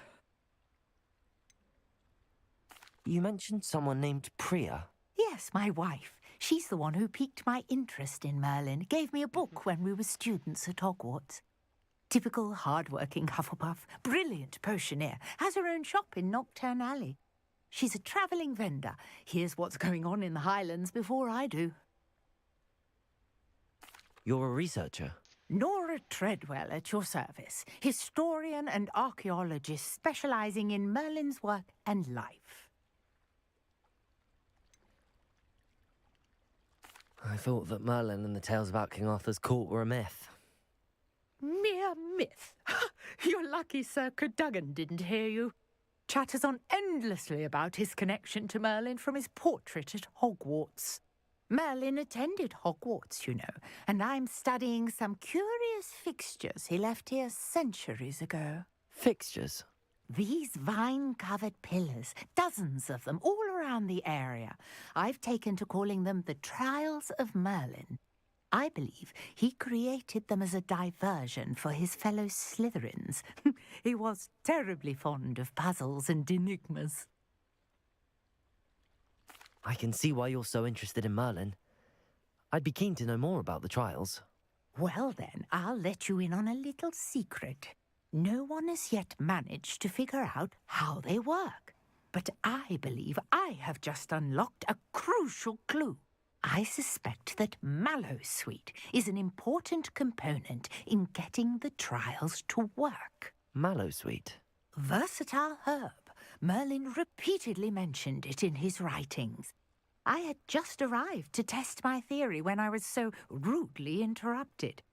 You mentioned someone named Priya.
Yes, my wife. She's the one who piqued my interest in Merlin, gave me a book when we were students at Hogwarts. Typical hard-working Hufflepuff, brilliant potioneer, has her own shop in Knockturn Alley. She's a travelling vendor, hears what's going on in the Highlands before I do.
You're a researcher?
Nora Treadwell at your service, historian and archaeologist specialising in Merlin's work and life.
I thought that Merlin and the tales about King Arthur's court were a myth.
Mere myth. You're lucky Sir Cadogan didn't hear you. Chatters on endlessly about his connection to Merlin from his portrait at Hogwarts. Merlin attended Hogwarts, you know, and I'm studying some curious fixtures he left here centuries ago.
Fixtures?
These vine-covered pillars, dozens of them, all around the area. I've taken to calling them the Trials of Merlin. I believe he created them as a diversion for his fellow Slytherins. He was terribly fond of puzzles and enigmas.
I can see why you're so interested in Merlin. I'd be keen to know more about the trials.
Well then, I'll let you in on a little secret. No one has yet managed to figure out how they work. But I believe I have just unlocked a crucial clue. I suspect that Mallowsweet is an important component in getting the trials to work.
Mallowsweet?
Versatile herb. Merlin repeatedly mentioned it in his writings. I had just arrived to test my theory when I was so rudely interrupted.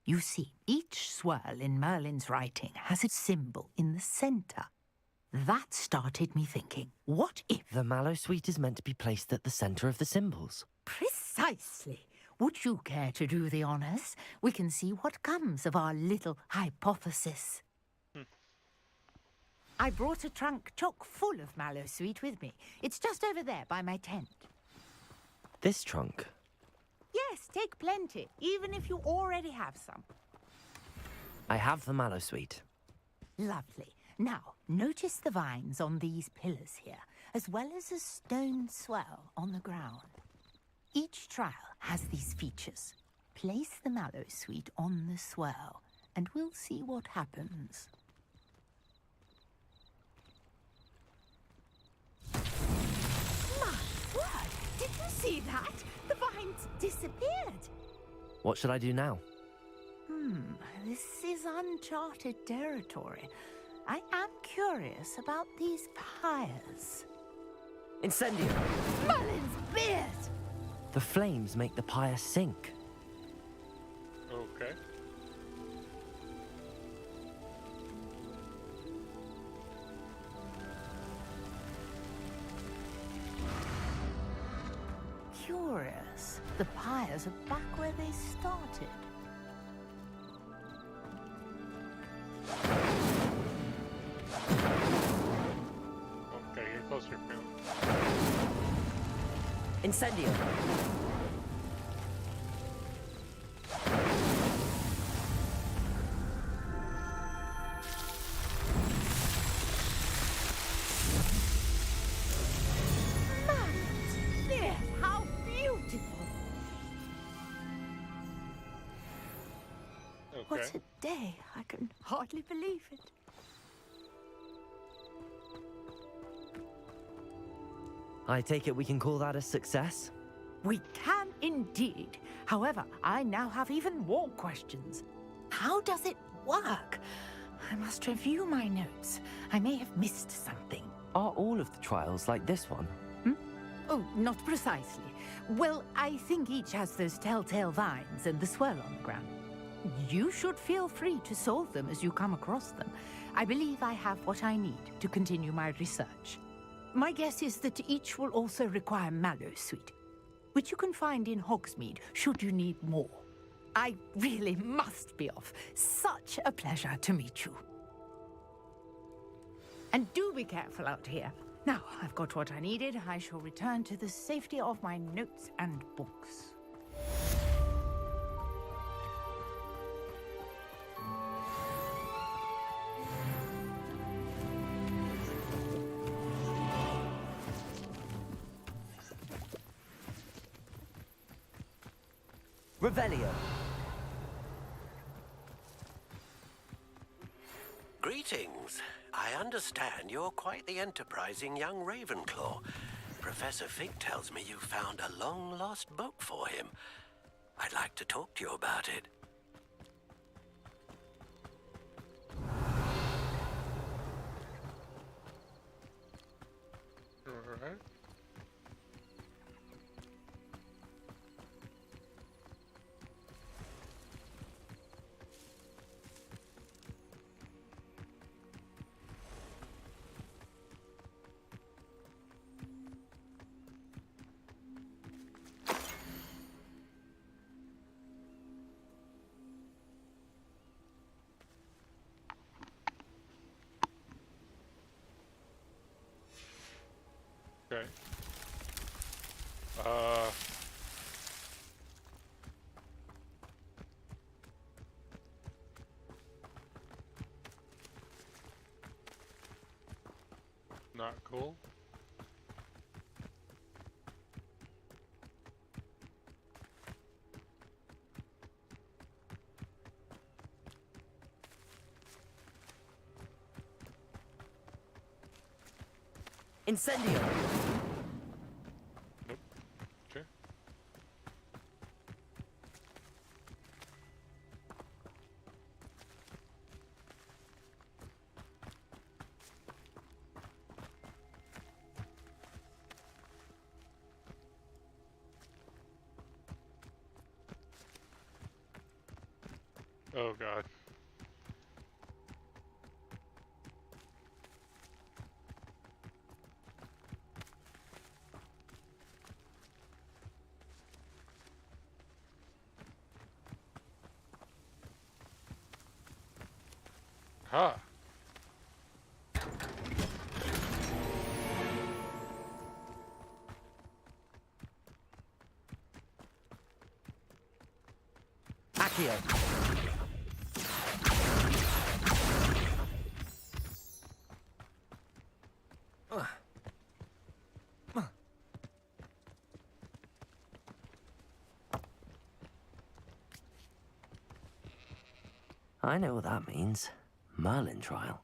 You see, each swirl in Merlin's writing has a symbol in the centre. That started me thinking, what if...
The Mallowsweet is meant to be placed at the centre of the symbols.
Precisely. Would you care to do the honours? We can see what comes of our little hypothesis. I brought a trunk chock full of Mallowsweet with me. It's just over there by my tent.
This trunk?
Yes, take plenty, even if you already have some.
I have the Mallowsweet.
Lovely. Now, notice the vines on these pillars here, as well as a stone swell on the ground. Each trial has these features. Place the Mallowsweet on the swell, and we'll see what happens. My word! Did you see that? The vines disappeared.
What should I do now?
This is uncharted territory. I am curious about these pyres.
Incendio!
Merlin's beard!
The flames make the pyre sink.
Okay.
Curious. The pyres are back where they started.
Okay, get closer, Phil.
Incendio!
Merlin's beard! How beautiful!
Okay.
What a day. I can hardly believe it.
I take it we can call that a success?
We can indeed. However, I now have even more questions. How does it work? I must review my notes. I may have missed something.
Are all of the trials like this one?
Oh, not precisely. Well, I think each has those telltale vines and the swirl on the ground. You should feel free to solve them as you come across them. I believe I have what I need to continue my research. My guess is that each will also require Mallowsweet, which you can find in Hogsmeade should you need more. I really must be off. Such a pleasure to meet you. And do be careful out here. Now, I've got what I needed. I shall return to the safety of my notes and books.
Revelio!
Greetings. I understand you're quite the enterprising young Ravenclaw. Professor Fig tells me you found a long-lost book for him. I'd like to talk to you about it.
Alright. Okay. Not cool.
Incendio!
Nope. Okay. Oh God. Huh.
Accio! I know what that means. Merlin trial.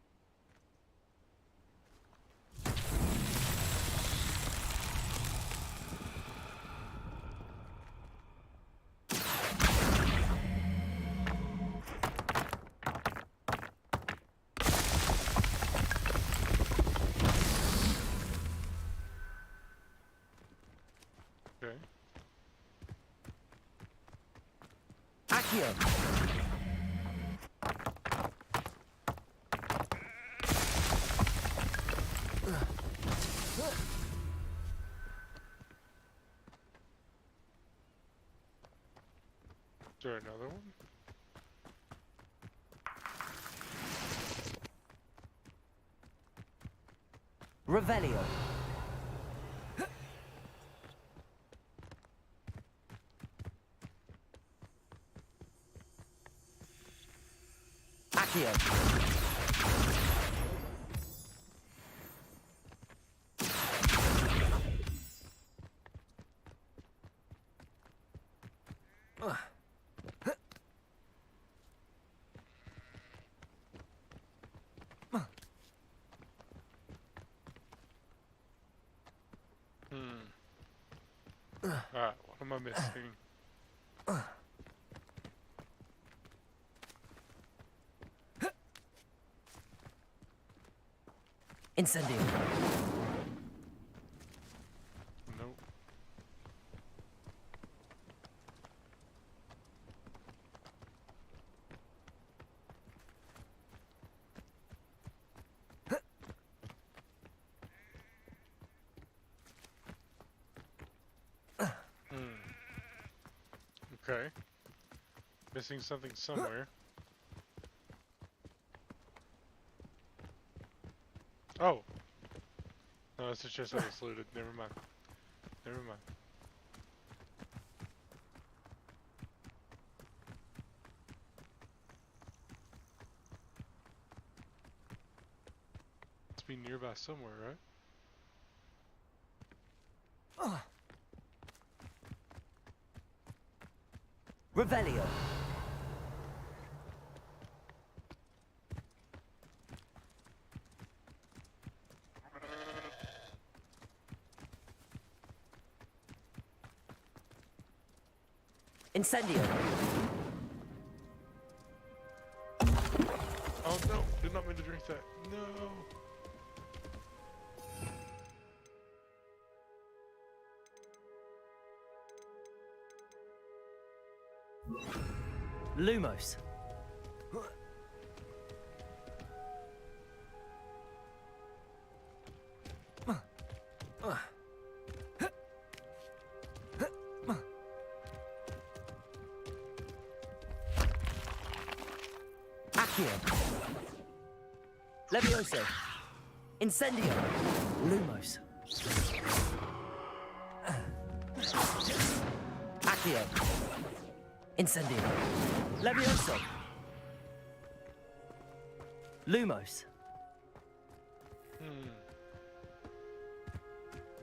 Accio.
Is there another one?
Revelio. Accio.
Alright, what am I missing?
Incendio.
Nope. Okay. Missing something somewhere. Oh! No, it's just that it's looted. Never mind. Never mind. Must be nearby somewhere, right?
Revelio. Incendio.
Oh no! Did not mean to drink that. No!
Lumos. Accio. Levioso. Incendio. Lumos. Accio. Incendio. Levioso. Lumos.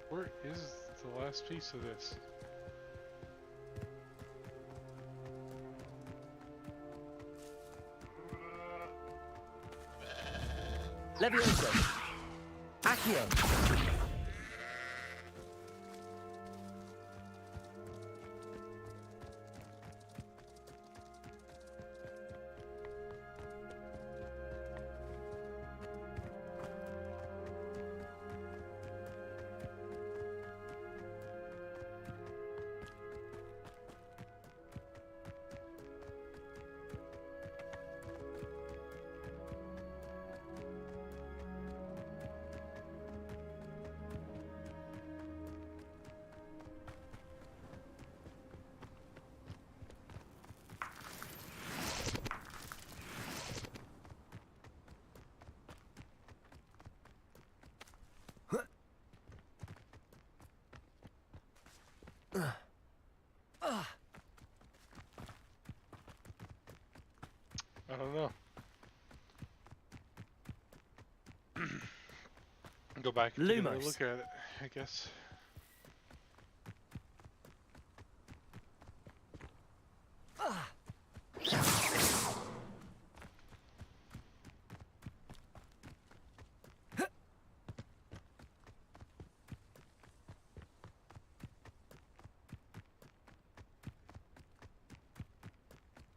Where is the last piece of this?
Levioso. Accio.
I don't know. Go back and take a
Lumos.
look at it, I guess.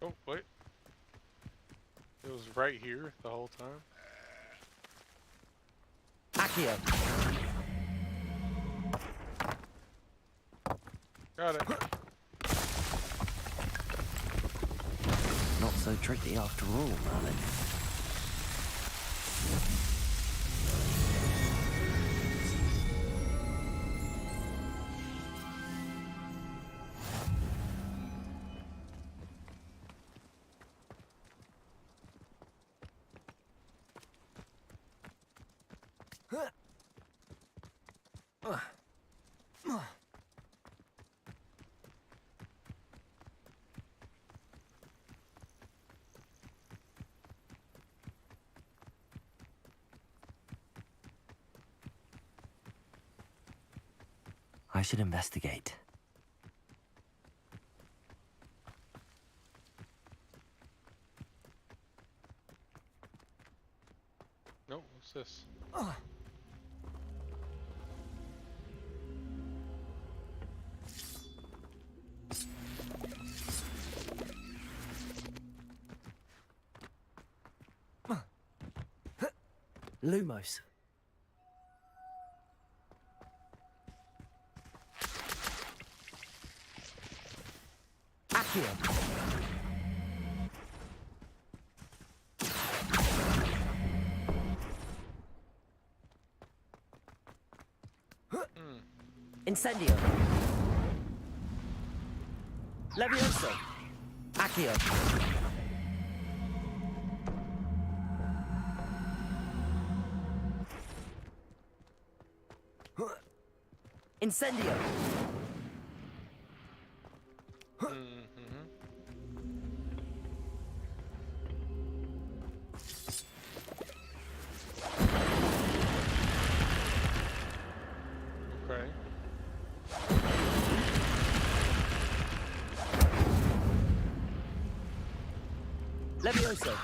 Oh, wait. It was right here the whole time.
Accio.
Got it.
so tricky after all, Merlin. I should investigate.
No, what's this?
Lumos. Accio. Incendio. Levioso. Accio. Incendio.
Okay.
Levioso.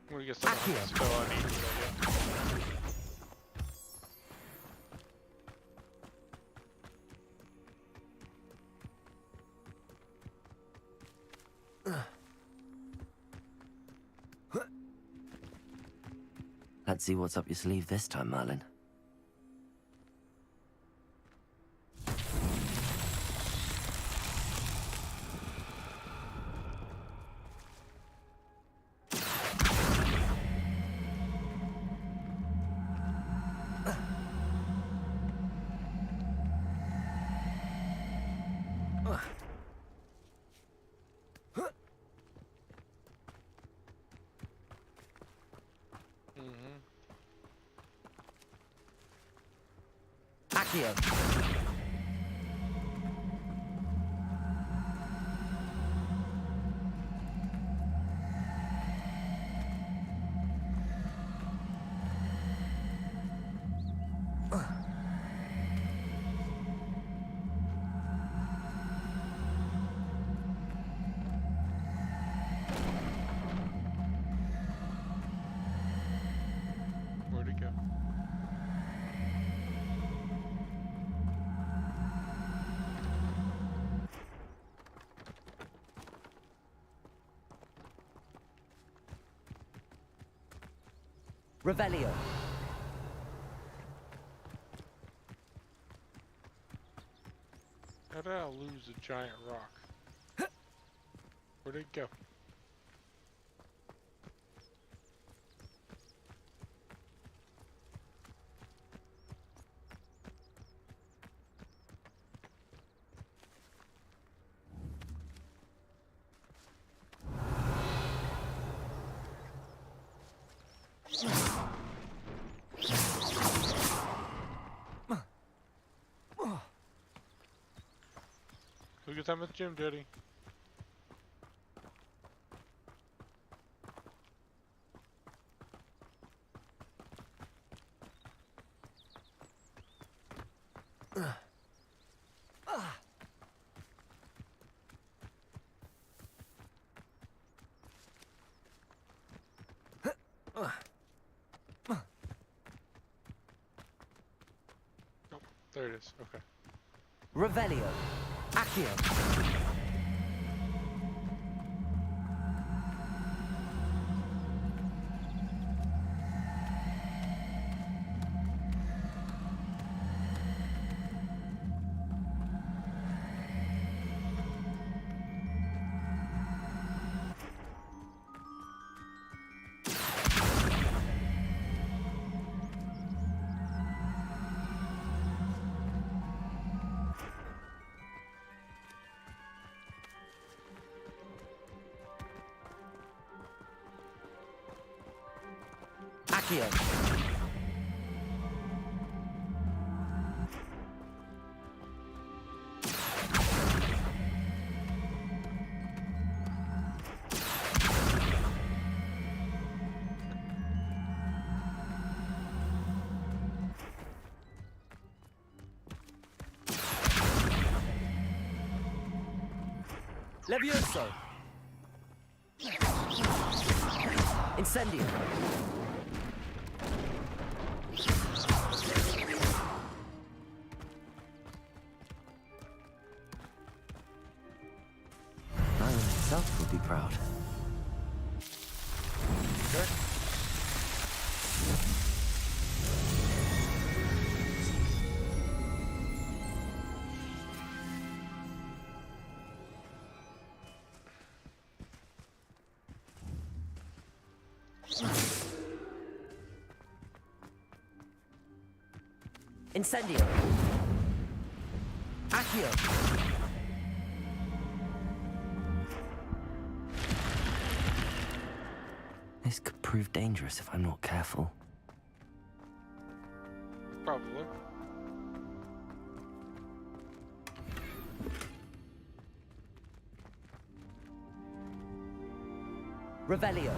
I'm gonna get some spell I need to go get.
Let's see what's up your sleeve this time, Merlin. Accio.
Where'd it go?
Revelio.
How did I lose a giant rock? Where'd it go? Who gets time at the gym, Jody? Oh, there it is. Okay.
Revelio. Accio. Accio.
Levioso. Incendio.
Iron itself would be proud.
Sure. Incendio. Accio.
This could prove dangerous if I'm not careful.
Probably.
Revelio.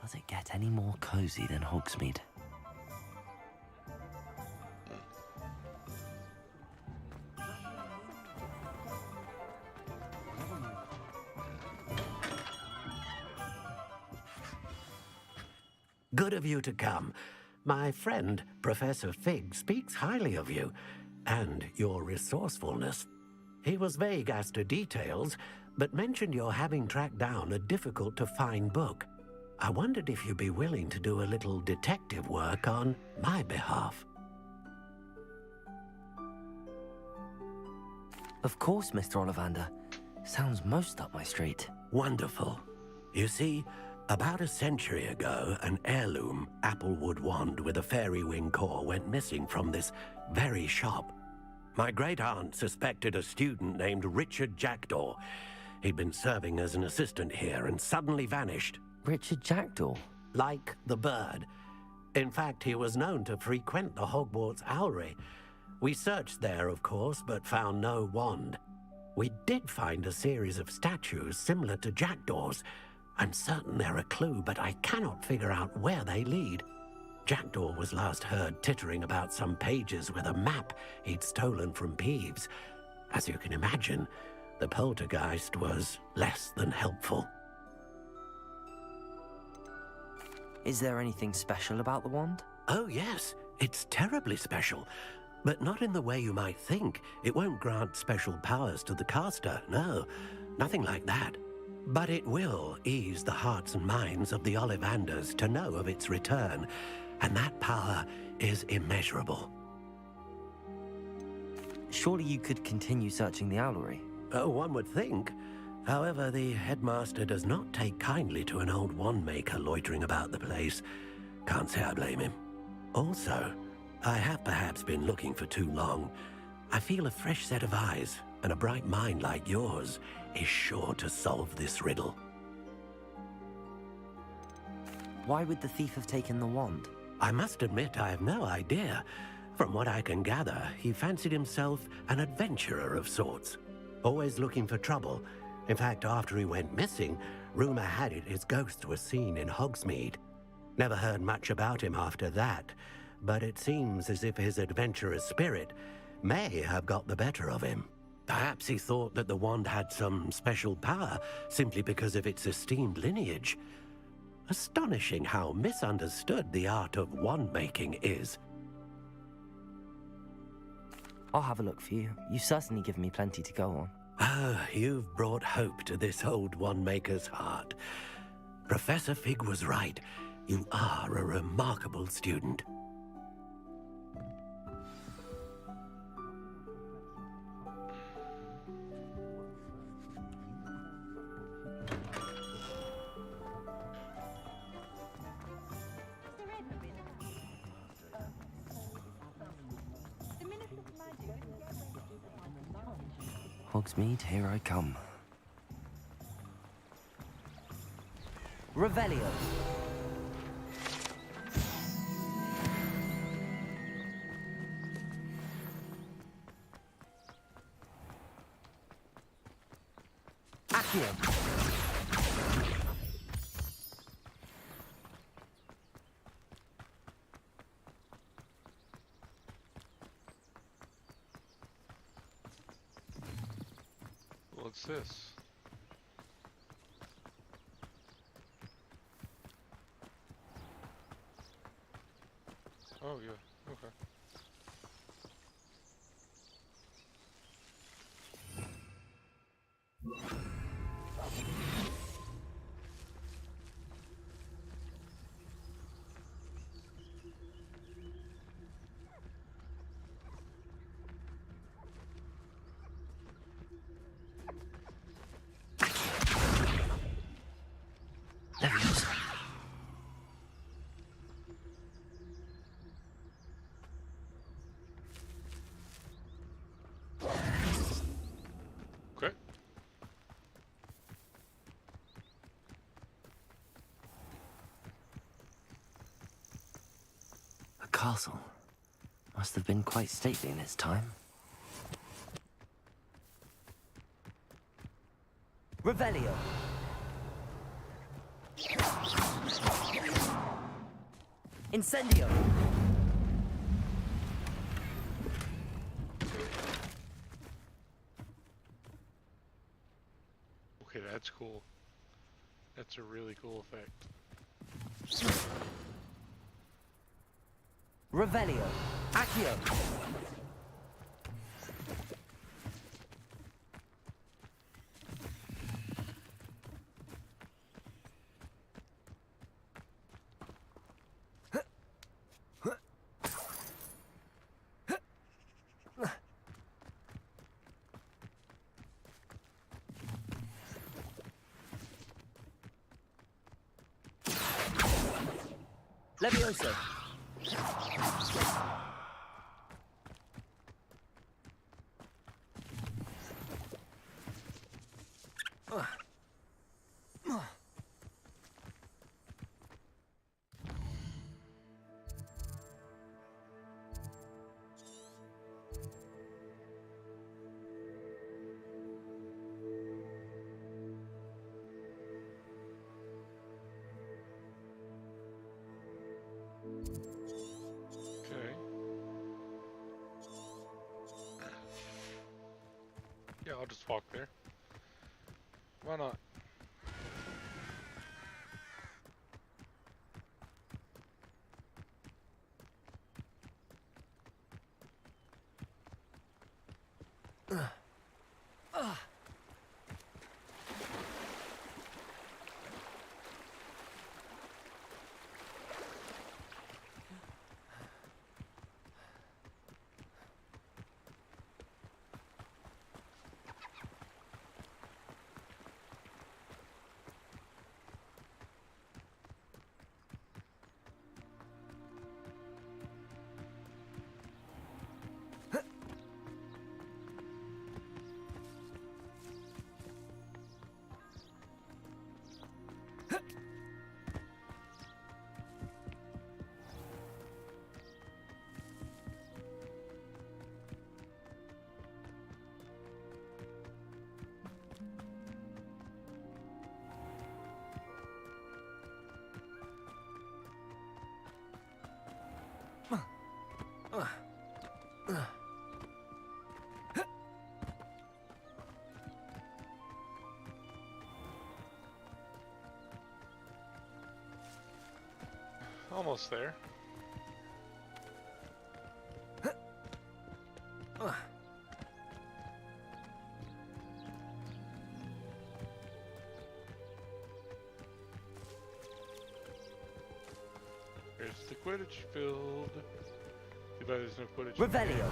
Does it get any more cozy than Hogsmeade?
Good of you to come. My friend, Professor Fig, speaks highly of you and your resourcefulness. He was vague as to details, but mentioned your having tracked down a difficult-to-find book. I wondered if you'd be willing to do a little detective work on my behalf.
Of course, Mr. Ollivander. Sounds most up my street.
Wonderful. You see, about a century ago, an heirloom applewood wand with a fairy wing core went missing from this very shop. My great-aunt suspected a student named Richard Jackdaw. He'd been serving as an assistant here and suddenly vanished.
Richard Jackdaw?
Like the bird. In fact, he was known to frequent the Hogwarts Owlery. We searched there, of course, but found no wand. We did find a series of statues similar to Jackdaw's. I'm certain they're a clue, but I cannot figure out where they lead. Jackdaw was last heard tittering about some pages with a map he'd stolen from Peeves. As you can imagine, the poltergeist was less than helpful.
Is there anything special about the wand?
Oh, yes. It's terribly special. But not in the way you might think. It won't grant special powers to the caster, no. Nothing like that. But it will ease the hearts and minds of the Ollivanders to know of its return. And that power is immeasurable.
Surely you could continue searching the Owlery?
Oh, one would think. However, the headmaster does not take kindly to an old wand-maker loitering about the place. Can't say I blame him. Also, I have perhaps been looking for too long. I feel a fresh set of eyes, and a bright mind like yours is sure to solve this riddle.
Why would the thief have taken the wand?
I must admit I have no idea. From what I can gather, he fancied himself an adventurer of sorts. Always looking for trouble, In fact, after he went missing, rumor had it his ghost was seen in Hogsmeade. Never heard much about him after that, but it seems as if his adventurous spirit may have got the better of him. Perhaps he thought that the wand had some special power simply because of its esteemed lineage. Astonishing how misunderstood the art of wand-making is.
I'll have a look for you. You've certainly given me plenty to go on.
Ah, you've brought hope to this old wand-maker's heart. Professor Fig was right. You are a remarkable student.
Hogsmeade, here I come. Revelio. Accio.
What's this? Oh yeah, okay. Okay.
A castle. Must have been quite stately in its time. Revelio. Incendio.
Okay, that's cool. That's a really cool effect.
Revelio. Accio. Levioso.
Okay. Yeah, I'll just walk there. Why not? Almost there. Here's the Quidditch field. Too bad there's no Quidditch.
Revelio.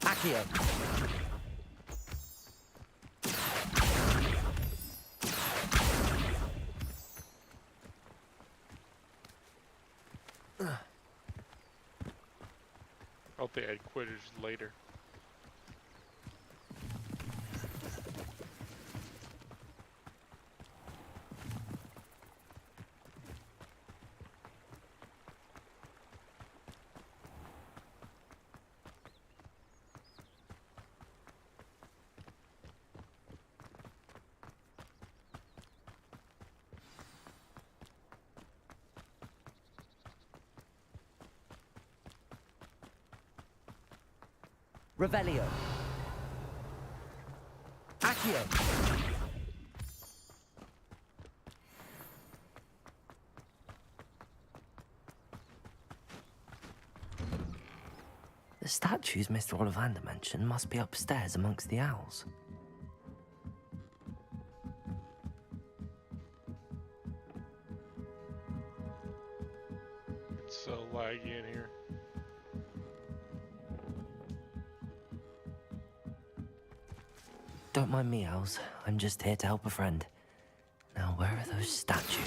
Accio.
I'll think I'd Quidditch later.
Revelio. Accio. The statues Mr. Ollivander mentioned must be upstairs amongst the owls.
It's so laggy in here.
Don't mind me, owls. I'm just here to help a friend. Now, where are those statues?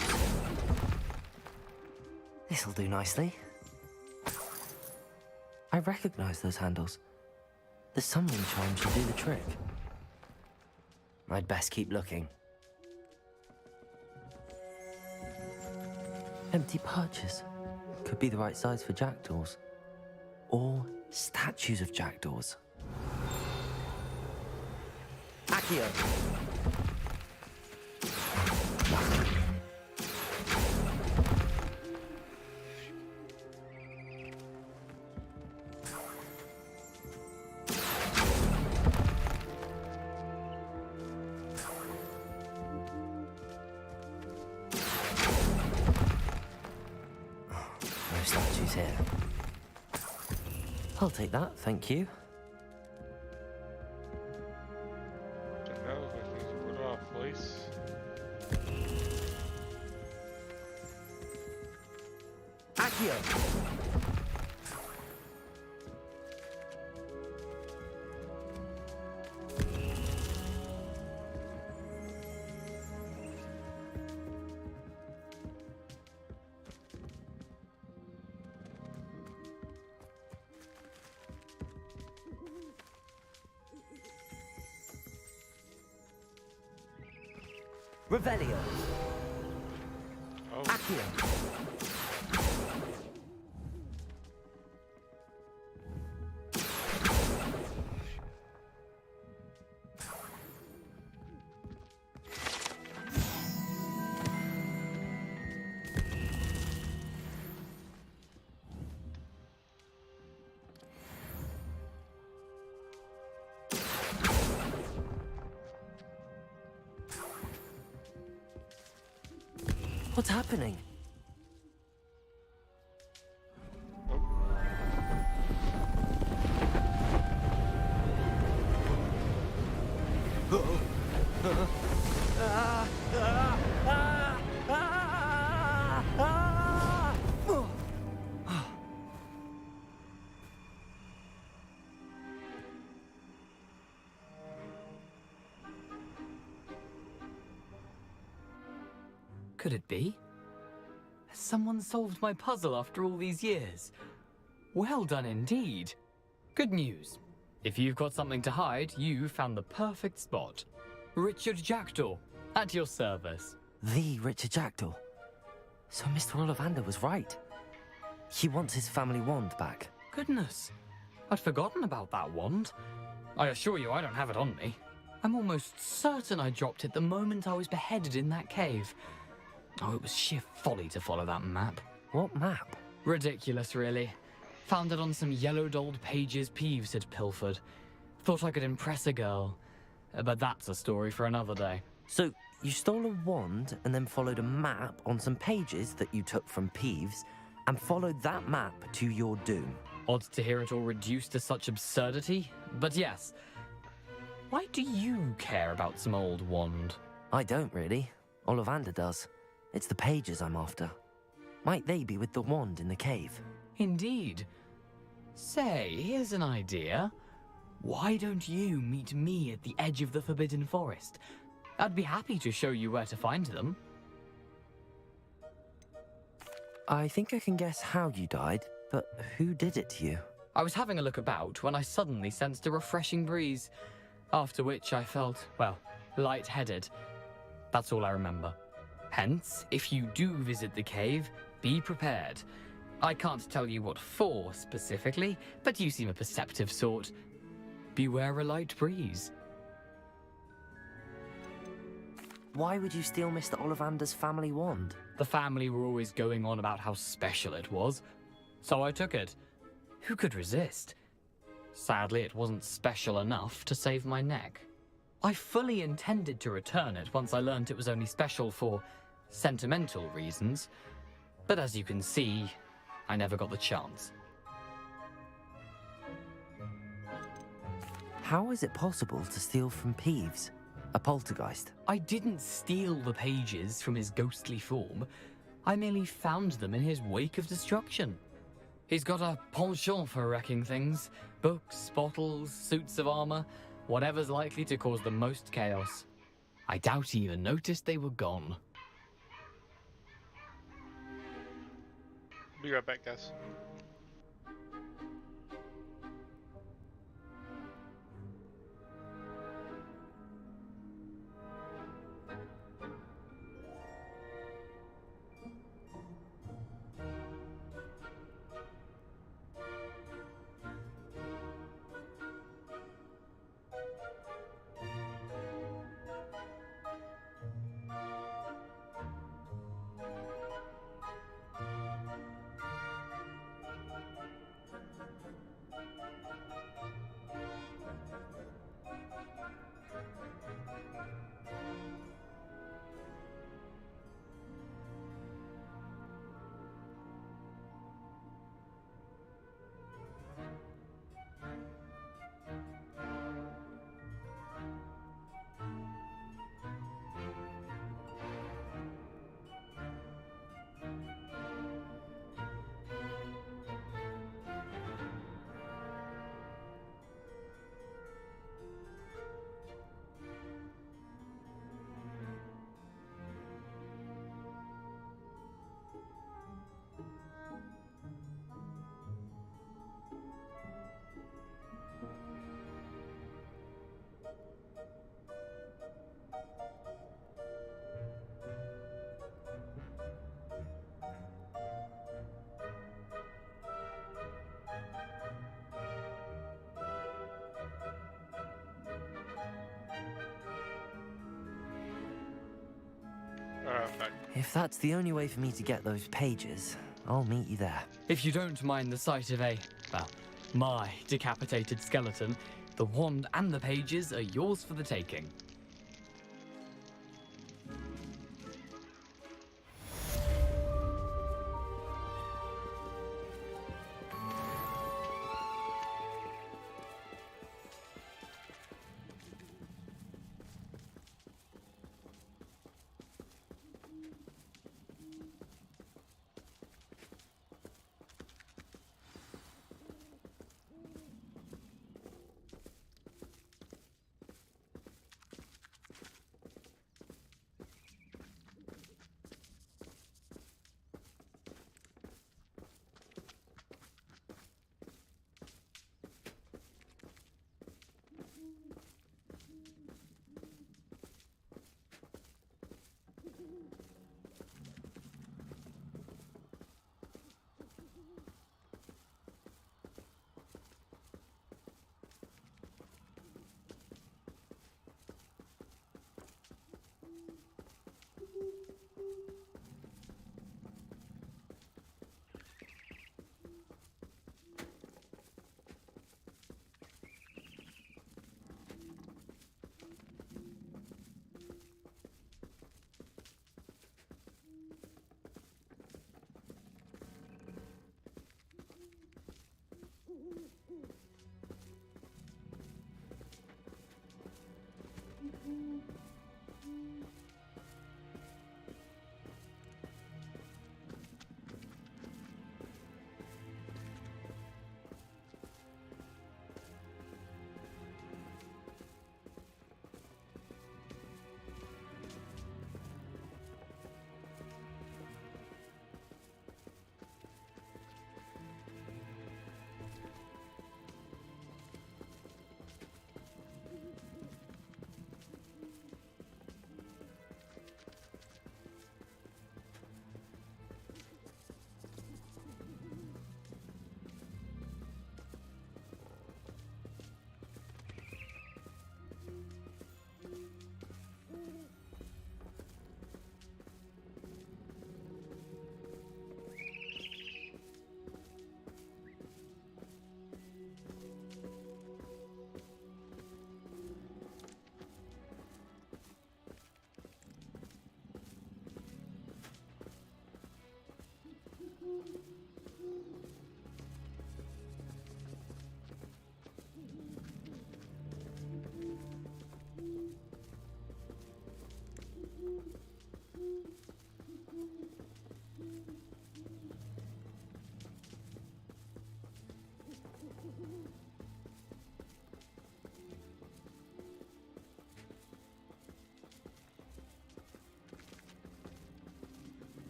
This'll do nicely. I recognize those handles. The summoning charm should do the trick. I'd best keep looking. Empty perches. Could be the right size for jackdaws. Or statues of jackdaws. Accio. No statues here. I'll take that, thank you. Accio. Revelio.
Oh.
Accio. What's happening?
Could it be? Has someone solved my puzzle after all these years? Well done indeed. Good news. If you've got something to hide, you found the perfect spot. Richard Jackdaw, at your service.
The Richard Jackdaw. So Mr. Ollivander was right. He wants his family wand back.
Goodness, I'd forgotten about that wand. I assure you I don't have it on me. I'm almost certain I dropped it the moment I was beheaded in that cave. Oh, it was sheer folly to follow that map.
What map?
Ridiculous, really. Found it on some yellowed old pages Peeves had pilfered. Thought I could impress a girl. But that's a story for another day.
So, you stole a wand and then followed a map on some pages that you took from Peeves and followed that map to your doom.
Odd to hear it all reduced to such absurdity, but yes. Why do you care about some old wand?
I don't really. Ollivander does. It's the pages I'm after. Might they be with the wand in the cave?
Indeed. Say, here's an idea. Why don't you meet me at the edge of the Forbidden Forest? I'd be happy to show you where to find them.
I think I can guess how you died, but who did it to you?
I was having a look about when I suddenly sensed a refreshing breeze, after which I felt, well, lightheaded. That's all I remember. Hence, if you do visit the cave, be prepared. I can't tell you what for specifically, but you seem a perceptive sort. Beware a light breeze.
Why would you steal Mr. Ollivander's family wand?
The family were always going on about how special it was, so I took it. Who could resist? Sadly, it wasn't special enough to save my neck. I fully intended to return it once I learned it was only special for sentimental reasons, but as you can see, I never got the chance.
How is it possible to steal from Peeves, a poltergeist?
I didn't steal the pages from his ghostly form. I merely found them in his wake of destruction. He's got a penchant for wrecking things. Books, bottles, suits of armor, whatever's likely to cause the most chaos. I doubt he even noticed they were gone.
Be right back, guys.
If that's the only way for me to get those pages, I'll meet you there.
If you don't mind the sight of my decapitated skeleton, the wand and the pages are yours for the taking.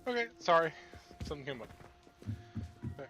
Okay, sorry. Something came up. Okay.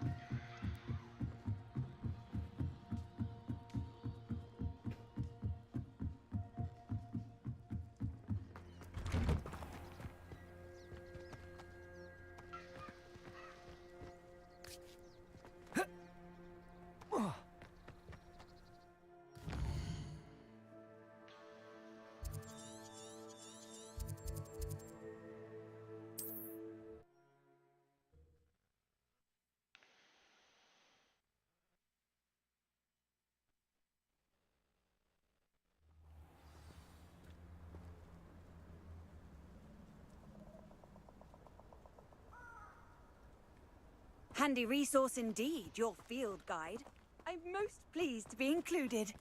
Handy resource indeed, your field guide. I'm most pleased to be included.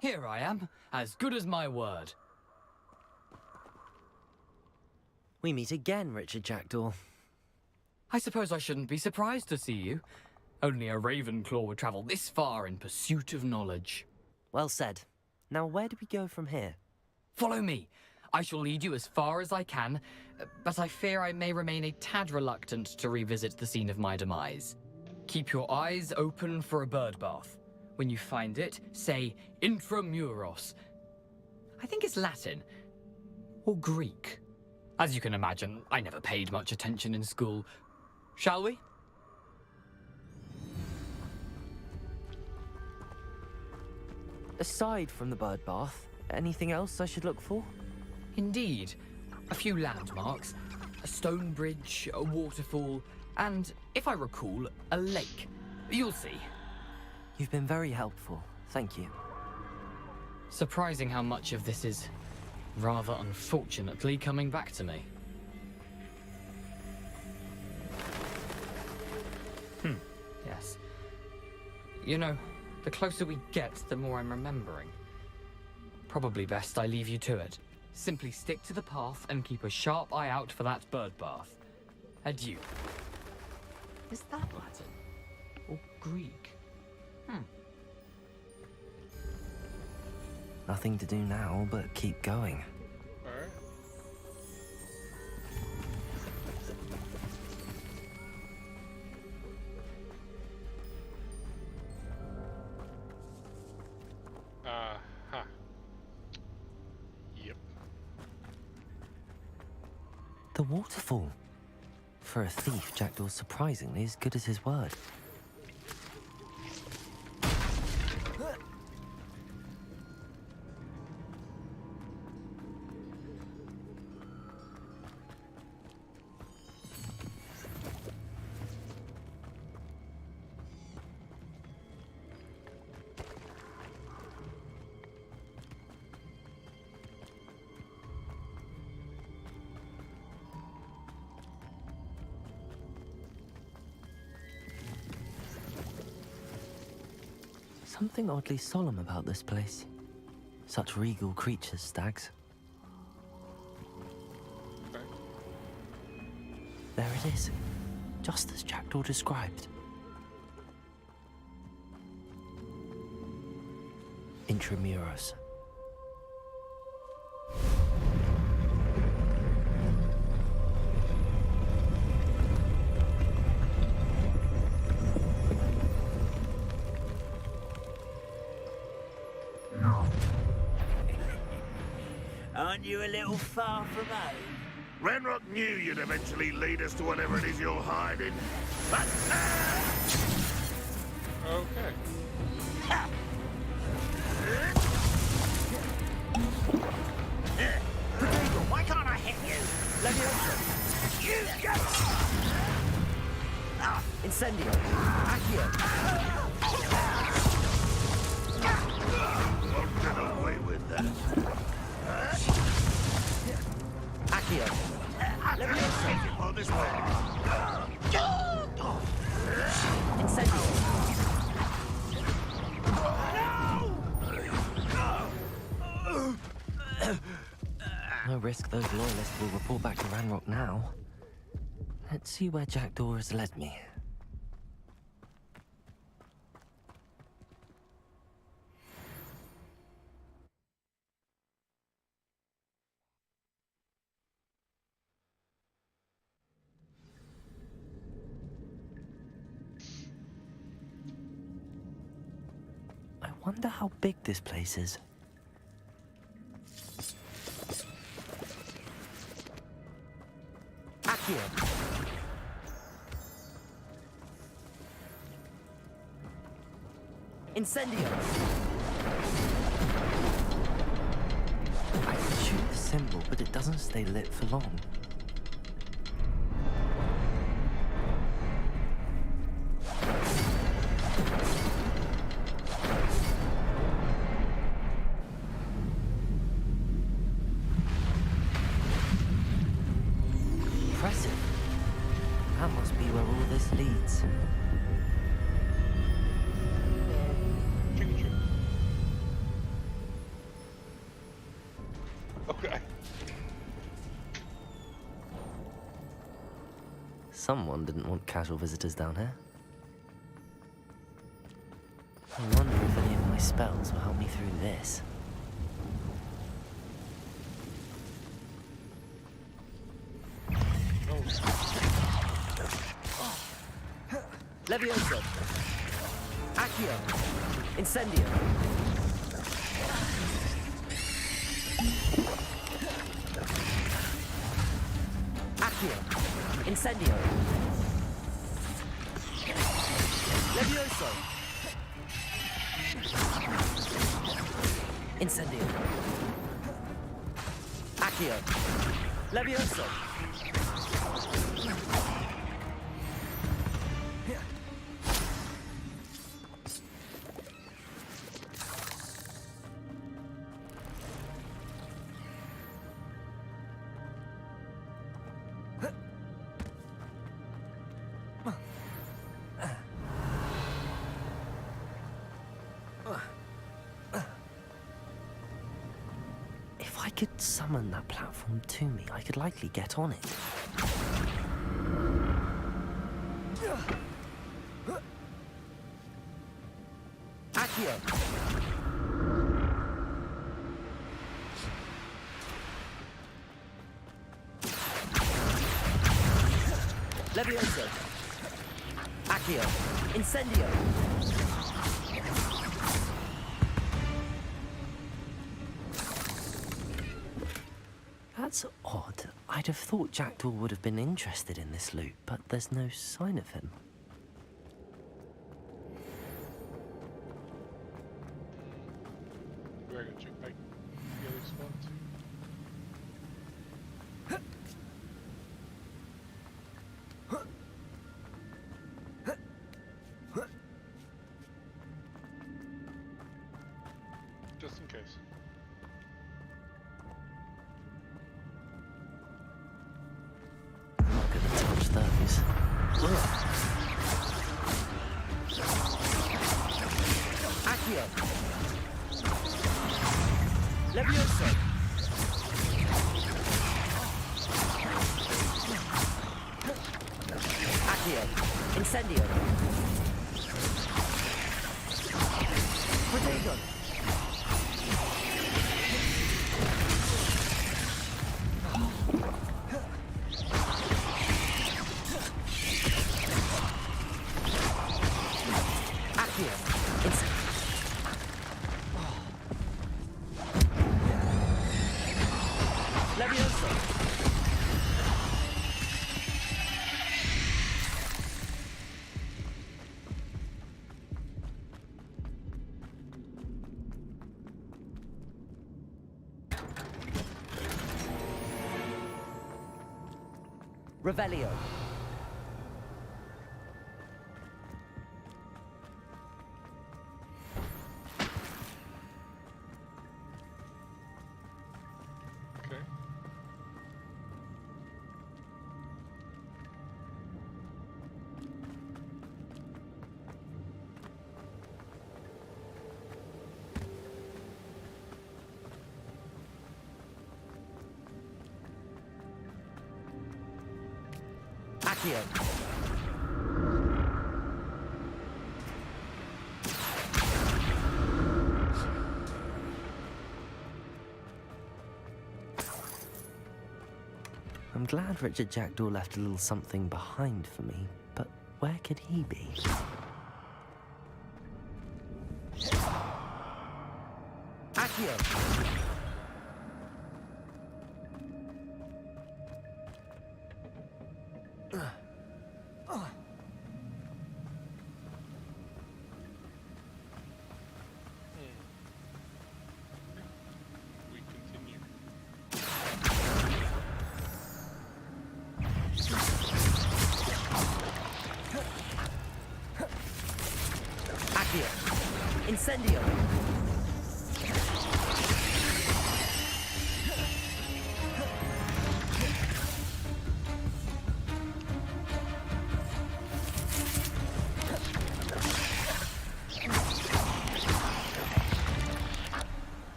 Here I am, as good as my word.
We meet again, Richard Jackdaw.
I suppose I shouldn't be surprised to see you. Only a Ravenclaw would travel this far in pursuit of knowledge.
Well said. Now where do we go from here?
Follow me. I shall lead you as far as I can, but I fear I may remain a tad reluctant to revisit the scene of my demise. Keep your eyes open for a bird bath. When you find it, say Intramuros. I think it's Latin. Or Greek. As you can imagine, I never paid much attention in school. Shall we?
Aside from the bird bath, anything else I should look for?
Indeed. A few landmarks, a stone bridge, a waterfall, and, if I recall, a lake. You'll see.
You've been very helpful. Thank you.
Surprising how much of this is, rather unfortunately, coming back to me. Yes. You know, the closer we get, the more I'm remembering. Probably best I leave you to it. Simply stick to the path and keep a sharp eye out for that bird bath. Adieu. Is that Latin? Or Greek?
Nothing to do now but keep going.
Alright. Huh. Yep.
The waterfall. For a thief, Jackdaw's surprisingly as good as his word. Something oddly solemn about this place. Such regal creatures, stags.
Okay.
There it is, just as Jackdaw described. Intramuros.
Aren't you a little far from home?
Renrock knew you'd eventually lead us to whatever it is you're hiding.
Okay.
Why can't I hit you?
Leviosa!
You get...
Incendio! Accio!
Won't get away with that.
Accio!
Leviosa! On this way.
Incendio! No risk those loyalists will report back to Ranrock now. Let's see where Jackdaw has led me. I wonder how big this place is. Accio! Incendio! I can shoot the symbol, but it doesn't stay lit for long. Impressive. That must be where all this leads.
Okay.
Someone didn't want casual visitors down here. I wonder if any of my spells will help me through this. Levioso! Accio! Incendio! Accio! Incendio! Levioso! Incendio! Accio! Levioso! If I could summon that platform to me, I could likely get on it. Accio! Levioso! Accio! Incendio! That's odd. I'd have thought Jackdaw would have been interested in this loot, but there's no sign of him.
We're gonna check back the other spot too. Just in case.
I'm not gonna touch those. Accio! Levioso! Accio! Incendio! Protego! Accio! Levioso! Revelio.
Okay.
Accio. I'm glad Richard Jackdaw left a little something behind for me, but where could he be? Accio!
We continue.
Accio! Incendio!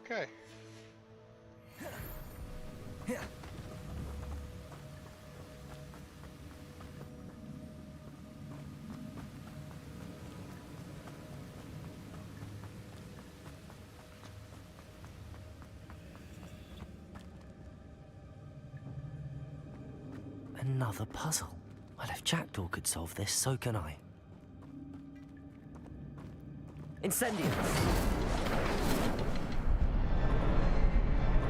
Okay.
Another puzzle. Well, if Jackdaw could solve this, so can I. Incendio!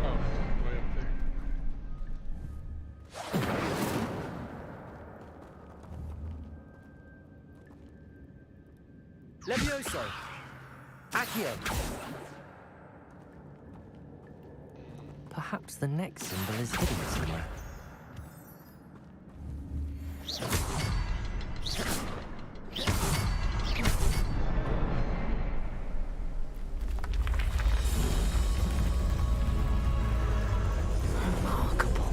Oh, way up there.
Levioso! Accio! Perhaps the next symbol is hidden somewhere. Remarkable.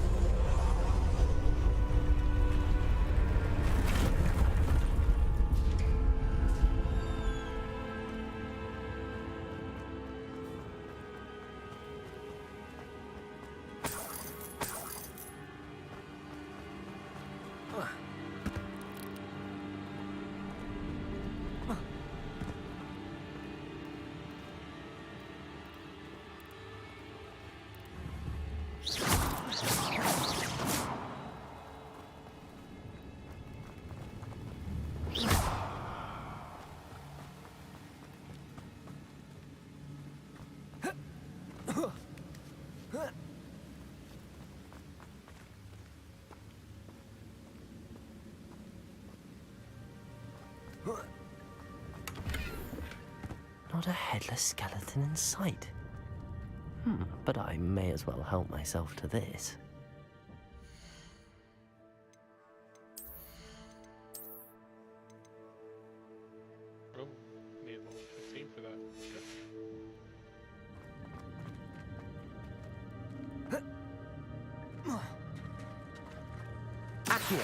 Not a headless skeleton in sight. But I may as well help myself to this. Accio.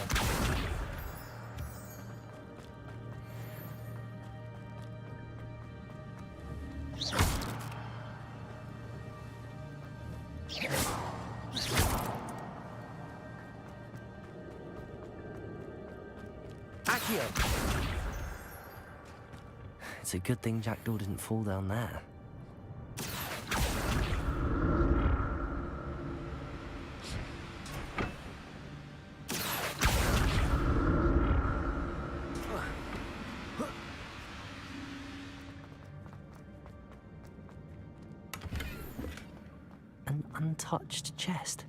Accio. It's a good thing Jackdaw didn't fall down there. An untouched chest.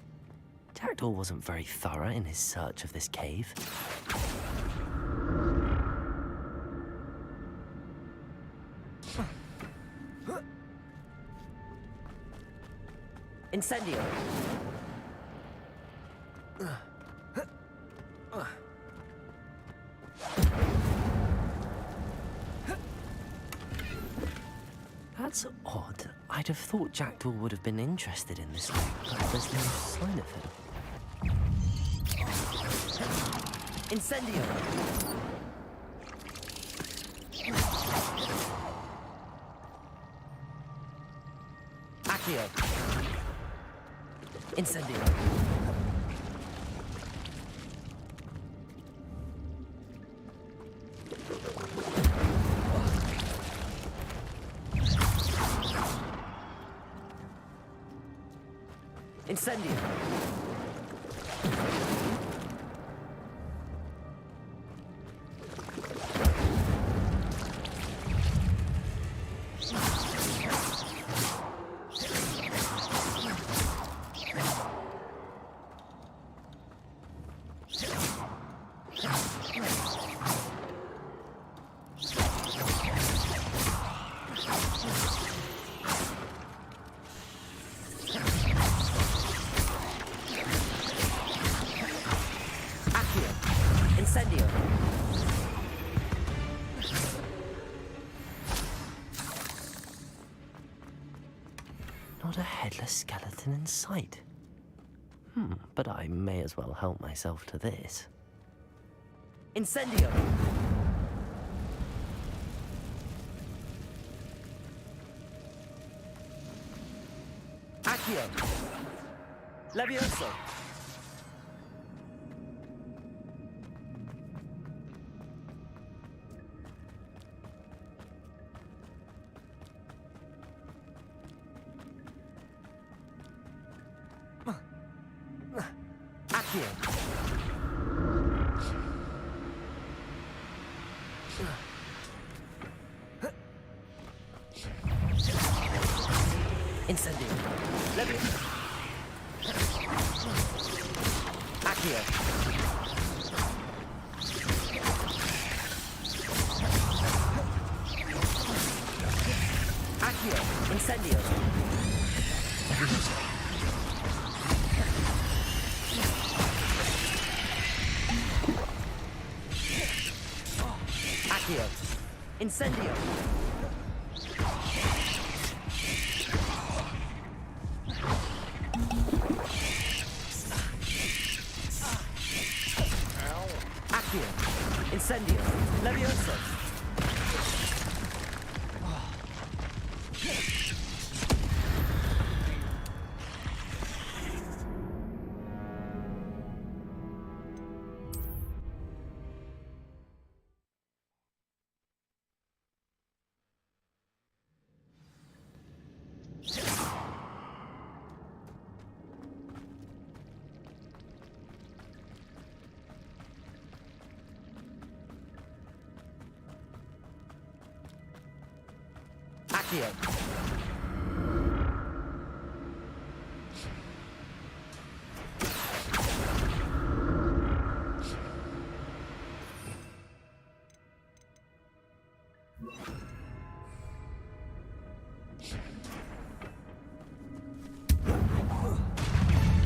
Jackdaw wasn't very thorough in his search of this cave. Incendio! That's odd. I'd have thought Jackdaw would have been interested in this thing, but there's no sign of him. Incendio! Accio! Incendio! Incendio! Incendio! Not a headless skeleton in sight. But I may as well help myself to this. Incendio! Accio! Levioso! Accio! Incendio! Levioso! Accio! Accio! Incendio! Accio! Incendio! Accio! Incendio! Levioso! Accio!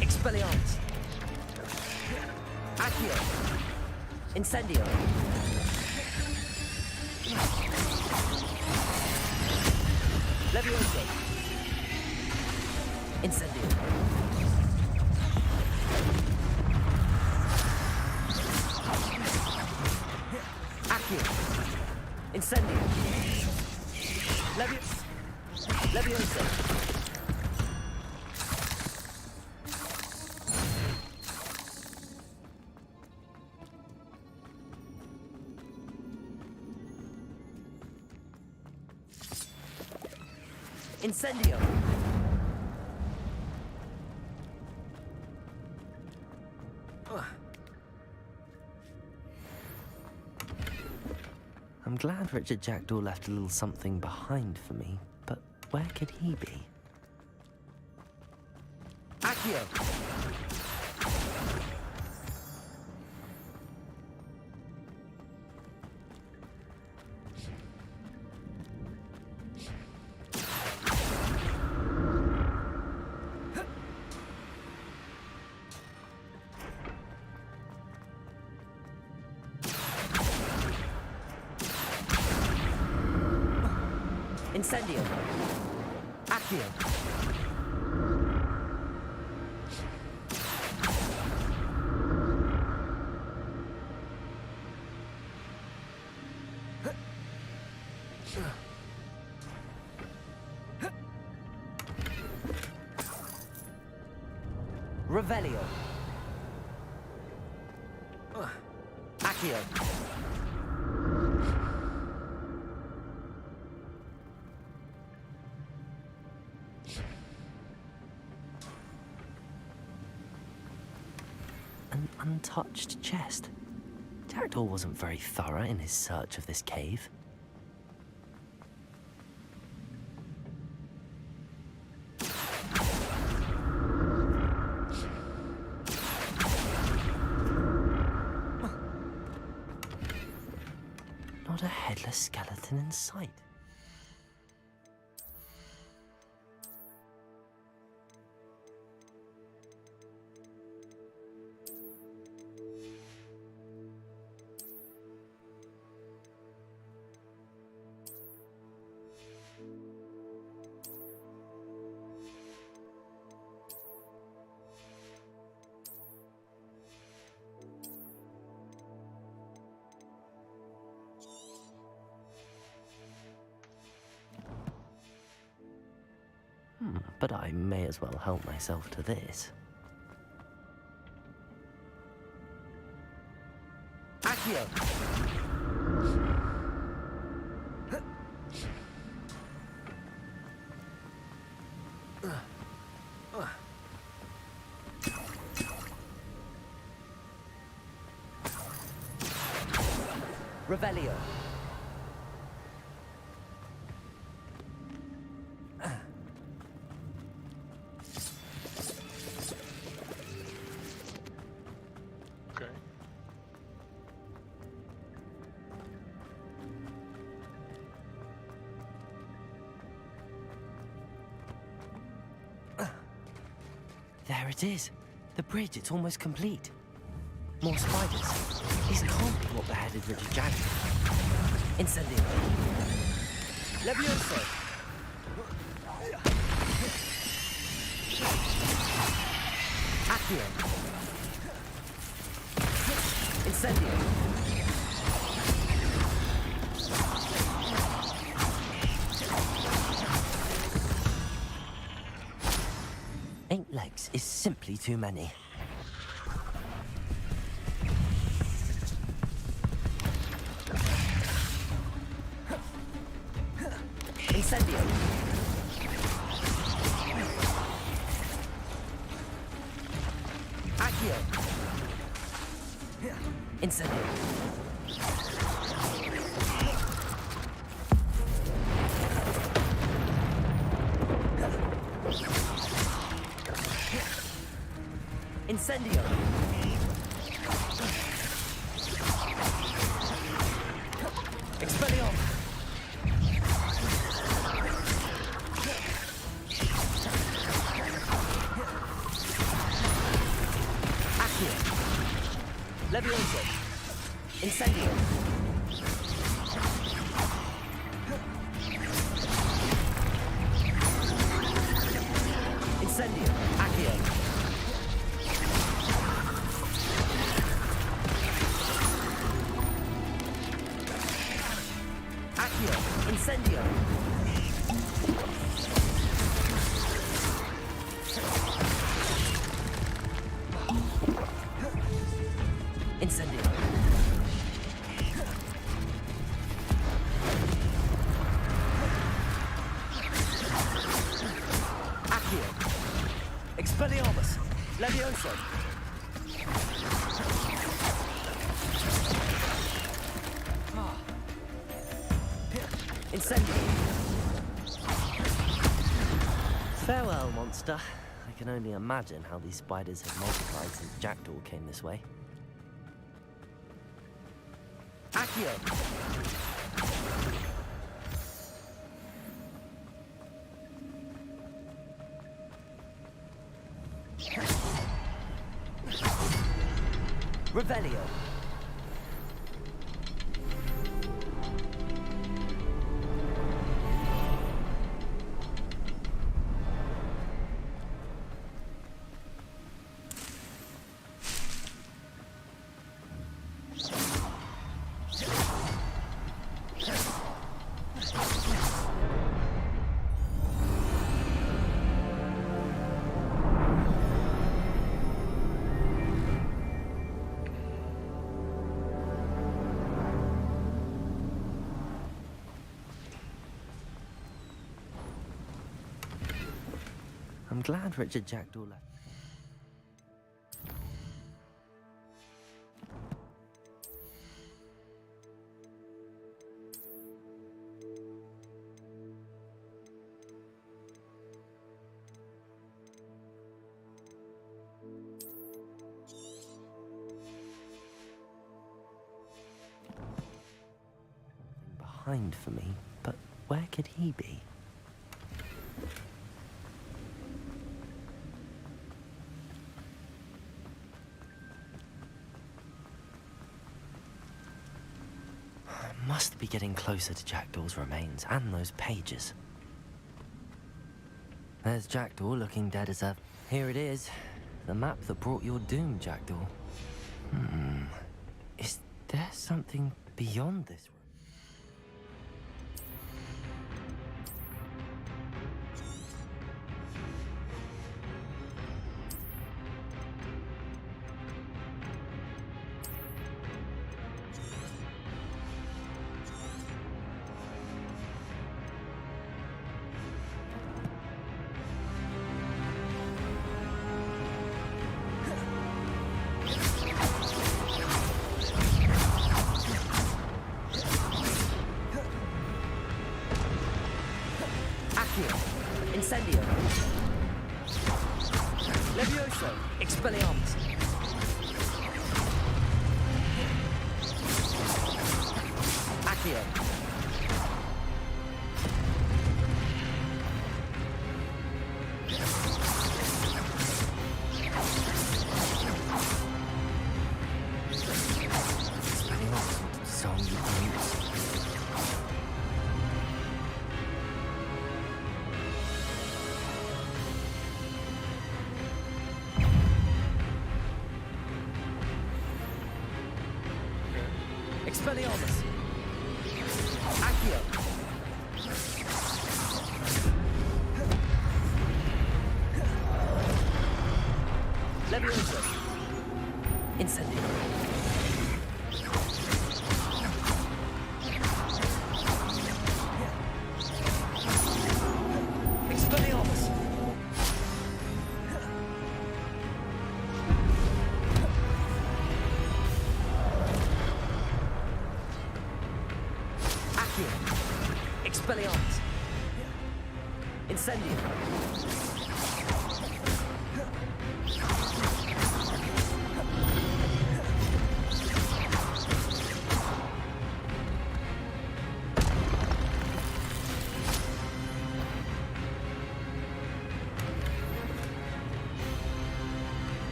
Expelliarmus! Accio! Incendio! Levioso! Incendio! Accio. Incendio. Leviosa. Incendio. I'm glad Richard Jackdaw left a little something behind for me, but where could he be? Accio! Incendio. Accio. Revelio. Accio. An untouched chest. Jackdaw wasn't very thorough in his search of this cave. Not a headless skeleton in sight. But I may as well help myself to this. Accio! Revelio. There it is. The bridge, it's almost complete. More spiders. These can't be what beheaded Richard Jackdaw. Incendio. Levioso. Accio. Incendio. Eight legs is simply too many. Incendio. Accio. Incendio. Incendio. Expelliarmus. Accio. Levioso. Incendio. Incendio. Accio. Accio. Expelliarmus. Levioso. Incendio. Farewell, monster. I can only imagine how these spiders have multiplied since Jackdaw came this way. Accio. Revelio. I'm glad Richard Jackdaw left. Behind for me, but where could he be? Must be getting closer to Jackdaw's remains and those pages. There's Jackdaw looking dead as a... Here it is. The map that brought your doom, Jackdaw. Is there something beyond this room? Incendio. Levioso. Expelliarmus. Accio. Expelliarmus. So Expelliarmus. Accio. Levioso. Incendio. Expelliarmus. Expelliarmus. Incendio.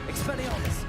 Expelliarmus.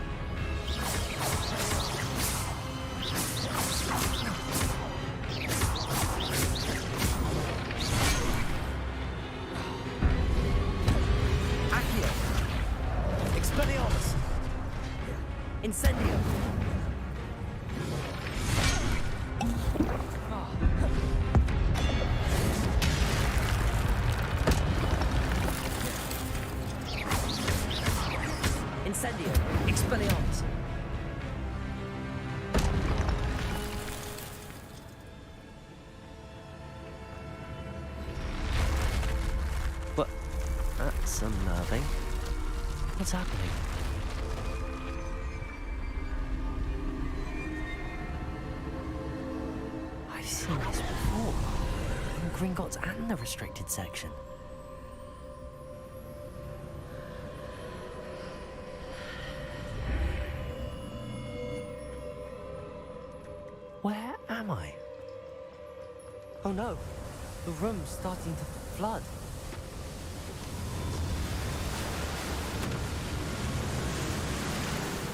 That's unnerving. What's happening? I've seen this before. In Gringotts and the restricted section. Where am I? Oh no, the room's starting to flood.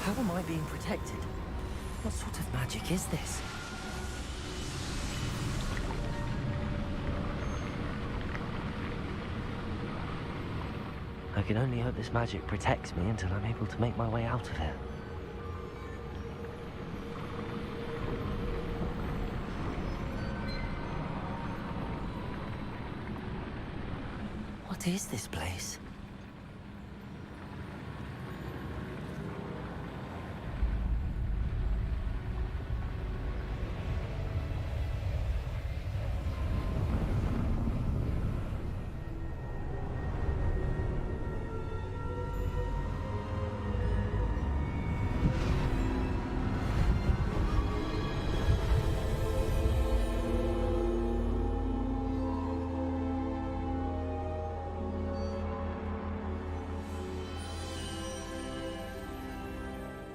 How am I being protected? What sort of magic is this? I can only hope this magic protects me until I'm able to make my way out of here. What is this place?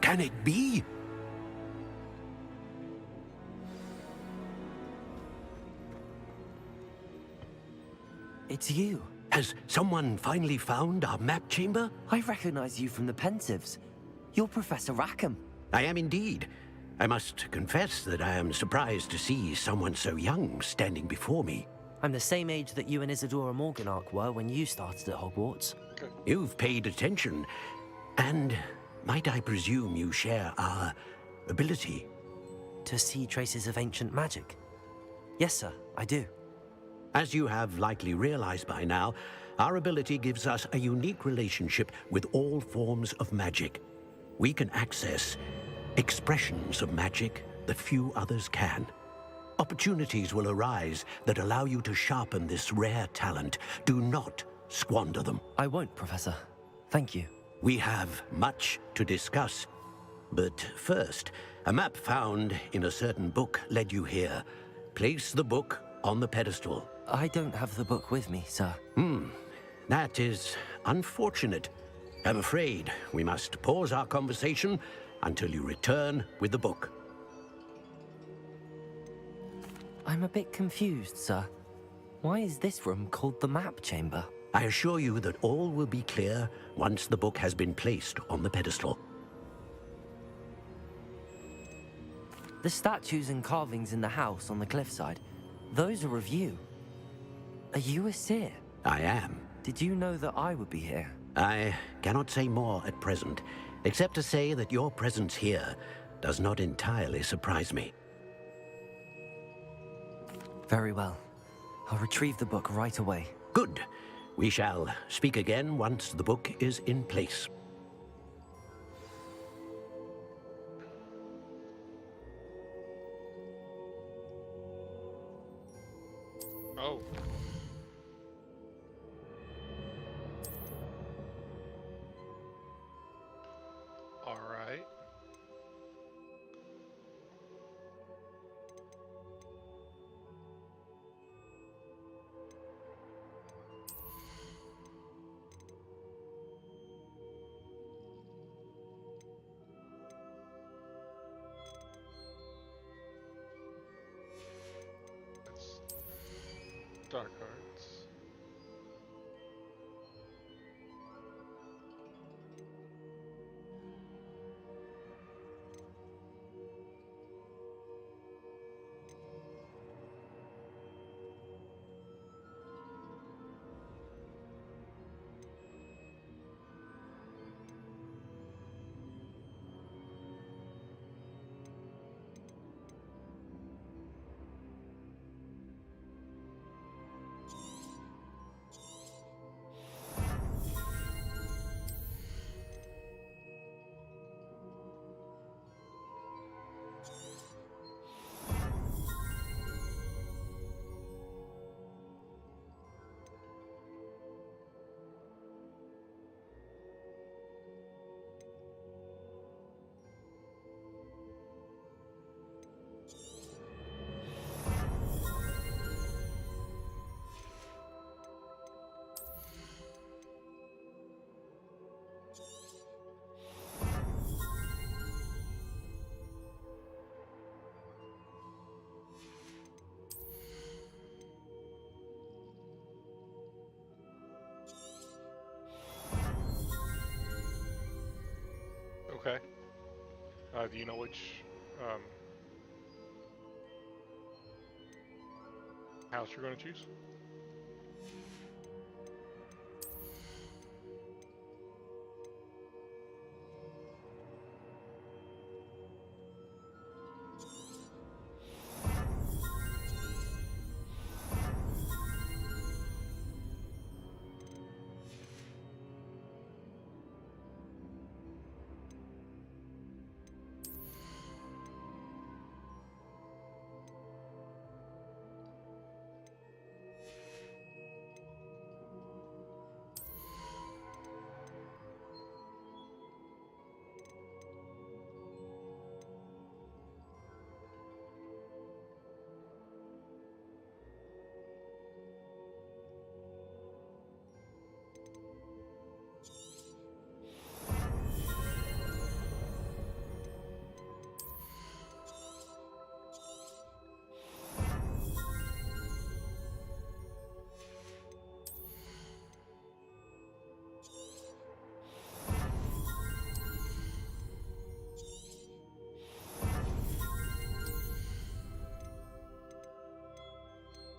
Can it be?
It's you.
Has someone finally found our map chamber?
I recognize you from the Pensieves. You're Professor Rackham.
I am indeed. I must confess that I am surprised to see someone so young standing before me.
I'm the same age that you and Isadora Morganach were when you started at Hogwarts.
You've paid attention, and might I presume you share our ability?
To see traces of ancient magic? Yes, sir, I do.
As you have likely realized by now, our ability gives us a unique relationship with all forms of magic. We can access expressions of magic that few others can. Opportunities will arise that allow you to sharpen this rare talent. Do not squander them.
I won't, Professor. Thank you.
We have much to discuss. But first, a map found in a certain book led you here. Place the book on the pedestal.
I don't have the book with me, sir.
That is unfortunate. I'm afraid we must pause our conversation until you return with the book.
I'm a bit confused, sir. Why is this room called the map chamber?
I assure you that all will be clear once the book has been placed on the pedestal.
The statues and carvings in the house on the cliffside, those are of you. Are you a seer?
I am.
Did you know that I would be here?
I cannot say more at present, except to say that your presence here does not entirely surprise me.
Very well. I'll retrieve the book right away.
Good. We shall speak again once the book is in place.
Oh. All right. Dark Arts. Do you know which house you're going to choose?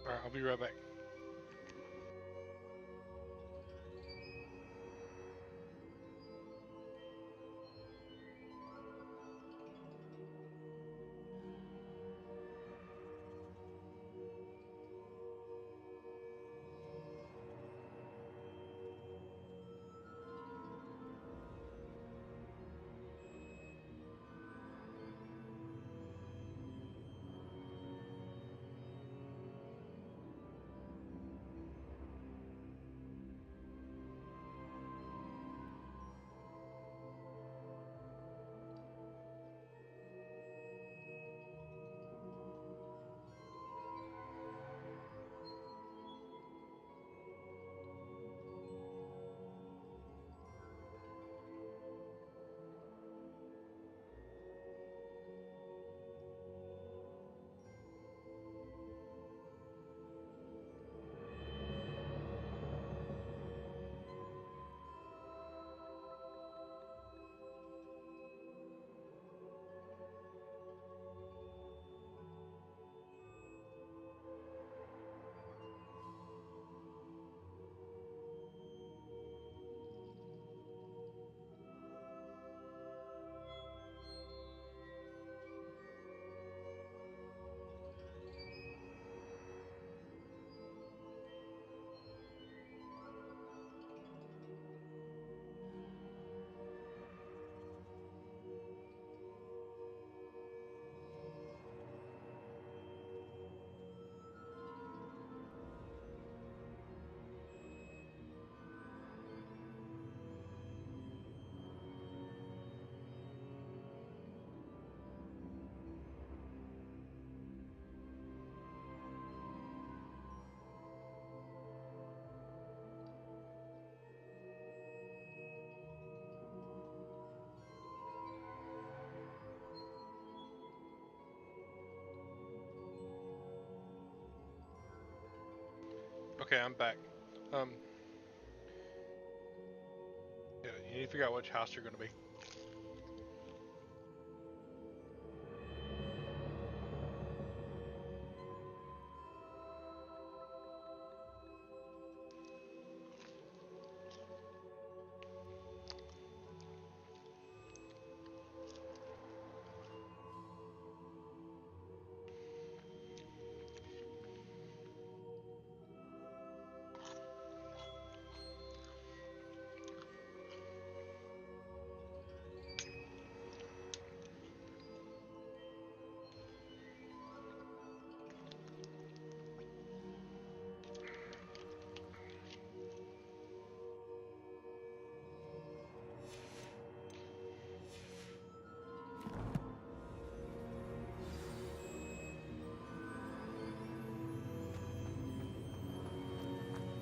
Alright, I'll be right back. Okay, I'm back. Yeah, you need to figure out which house you're going to be.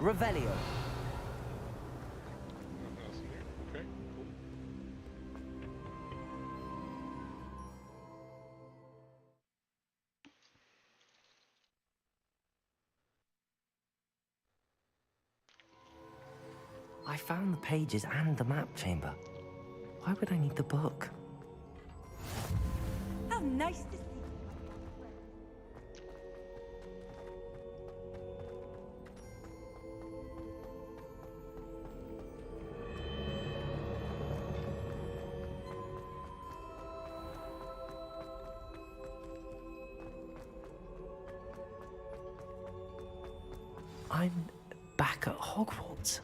Revelio.
Nothing else in here? Okay, cool.
I found the pages and the map chamber. Why would I need the book?
How nice to see you.
I'm back at Hogwarts.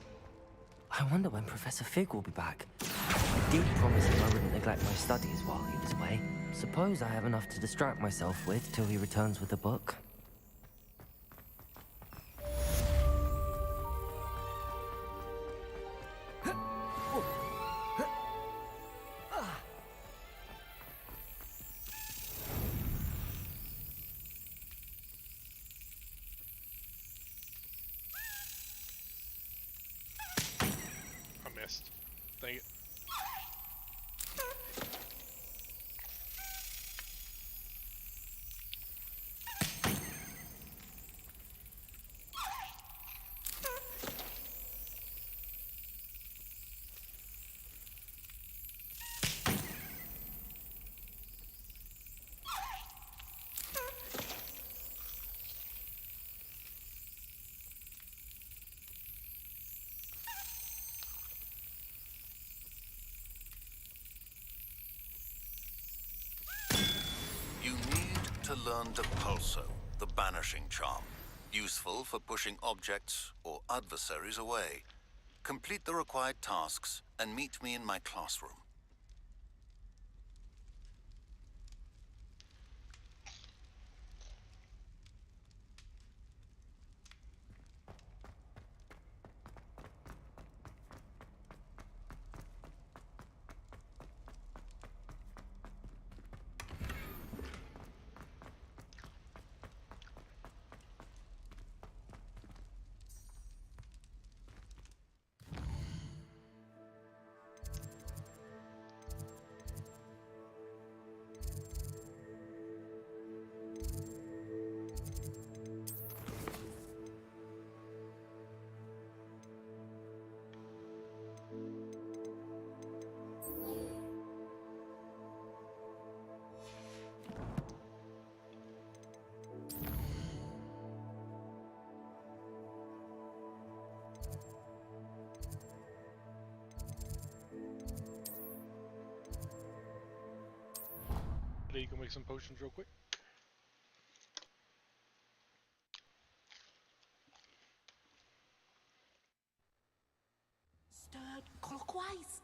I wonder when Professor Fig will be back. I did promise him I wouldn't neglect my studies while he was away. Suppose I have enough to distract myself with till he returns with a book.
I missed. Dang it.
You need to learn Depulso, the banishing charm. Useful for pushing objects or adversaries away. Complete the required tasks and meet me in my classroom.
You can make some potions real quick.
Stirred clockwise.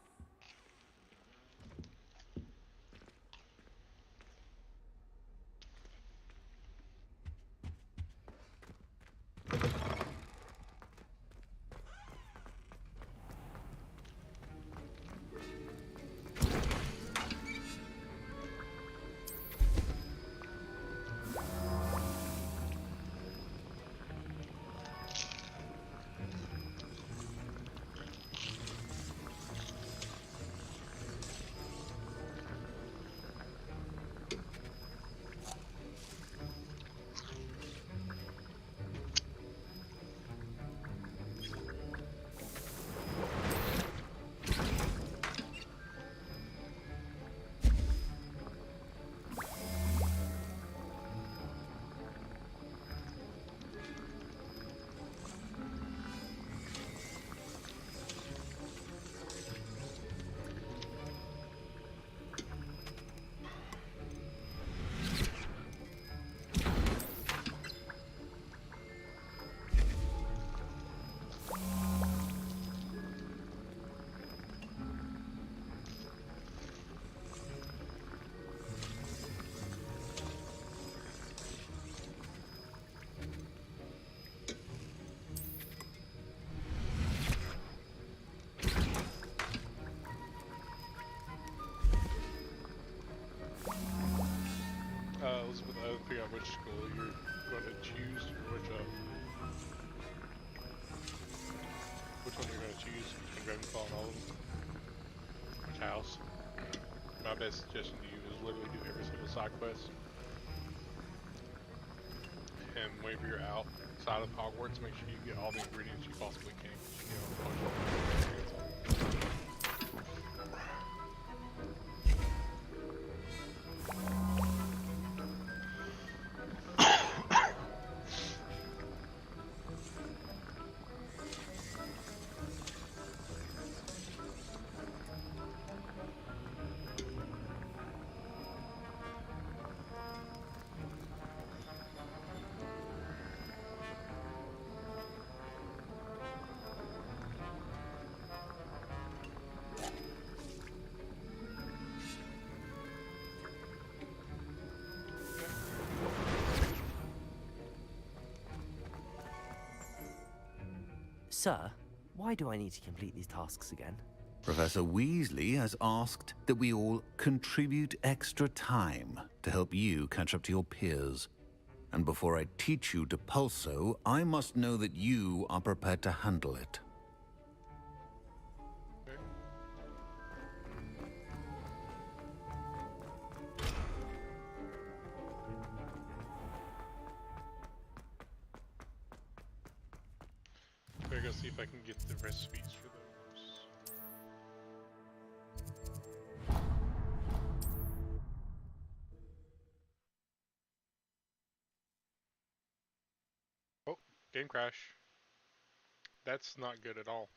Elizabeth, I would figure out which school you're going to choose, or which one you're going to choose between Ravenclaw and all of them. Which house? My best suggestion to you is literally do every single side quest. And whenever you're outside of Hogwarts, make sure you get all the ingredients you possibly can. You know,
Sir, why do I need to complete these tasks again?
Professor Weasley has asked that we all contribute extra time to help you catch up to your peers. And before I teach you Depulso, I must know that you are prepared to handle it.
Better go see if I can get the recipes for those. Oh, game crash. That's not good at all.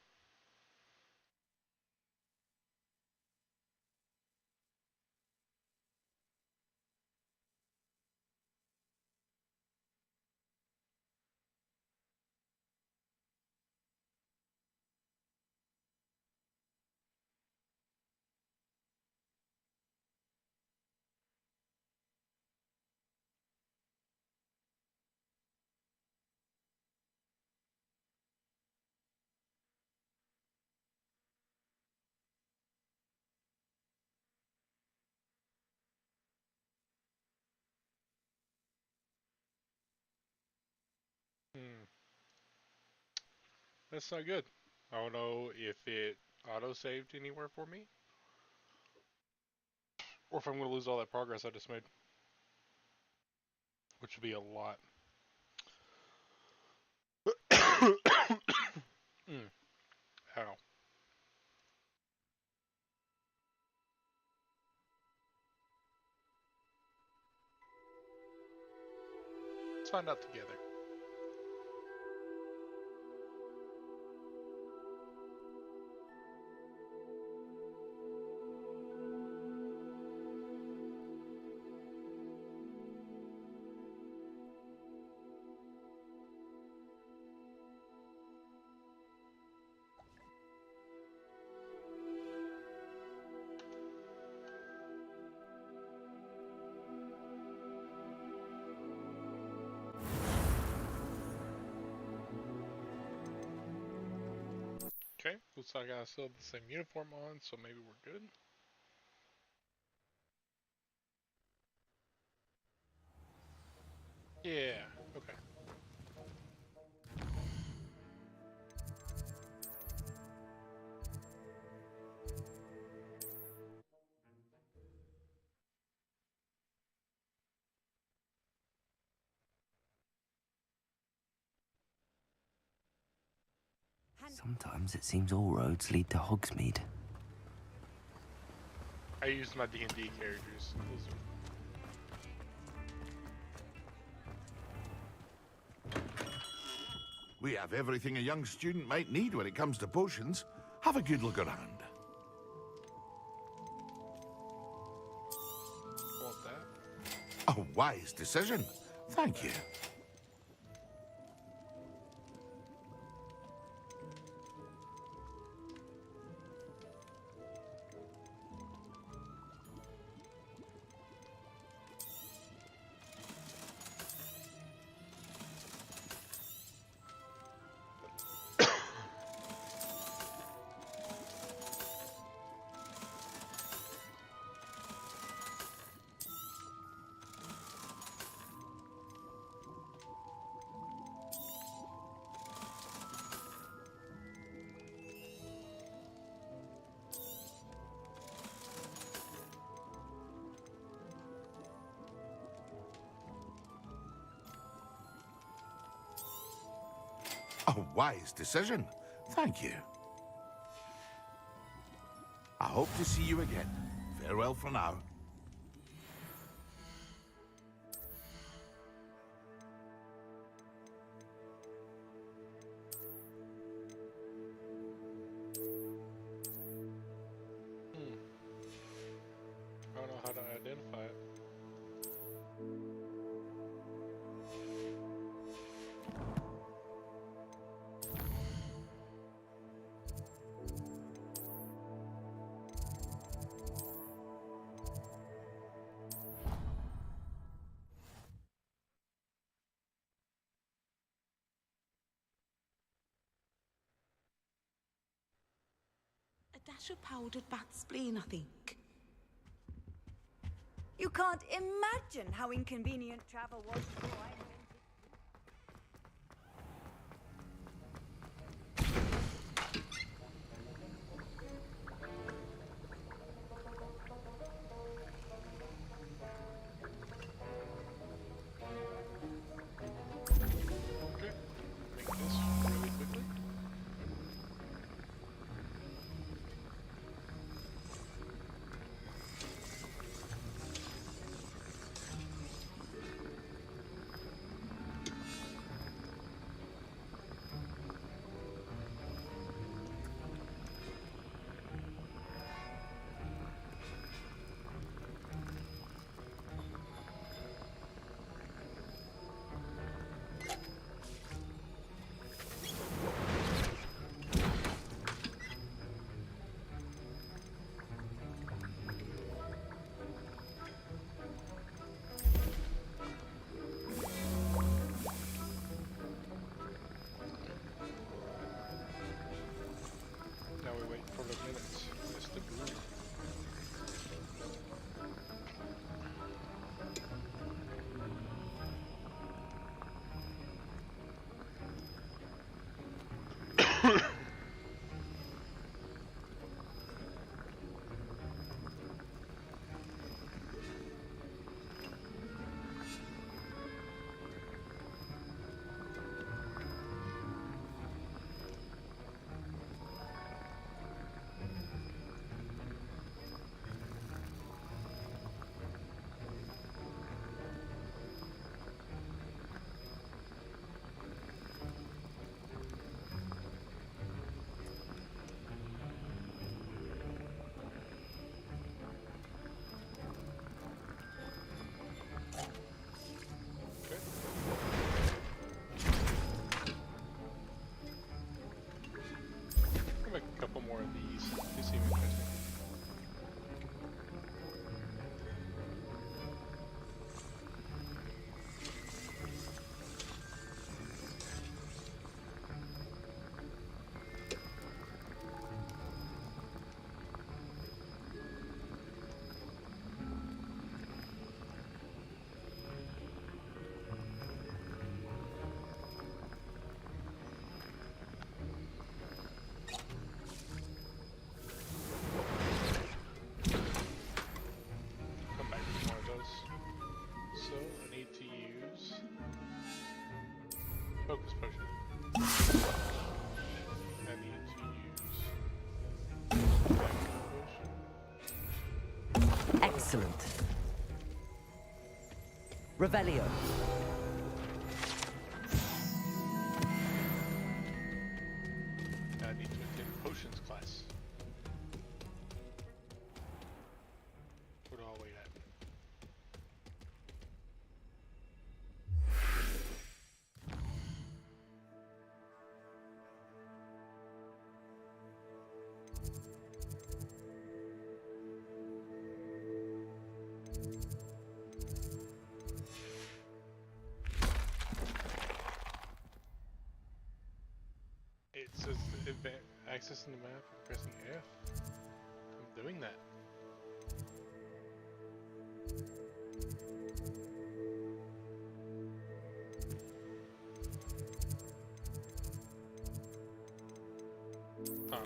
That's not good. I don't know if it auto-saved anywhere for me, or if I'm going to lose all that progress I just made, which would be a lot. How? Let's find out together. Okay, looks like I still have the same uniform on, so maybe we're good. Yeah, okay.
Sometimes it seems all roads lead to Hogsmeade.
I used my D&D characters.
We have everything a young student might need when it comes to potions. Have a good look around.
Want that?
A wise decision. Thank you. A wise decision. Thank you. I hope to see you again. Farewell for now.
I don't know how to identify it.
dash of powdered bat spleen, I think.
You can't imagine how inconvenient travel was before I invented.
Okay, make this really quickly. Now we wait for the minutes. It's the brew. I'll make a couple more of these. They seem interesting. Come back with more of those. So I need to use focus potion. I need to use backup potion.
Excellent. Revelio.
I need to attend potions class. Where do I wait at? It says accessing the map and pressing F. I'm doing that. Huh.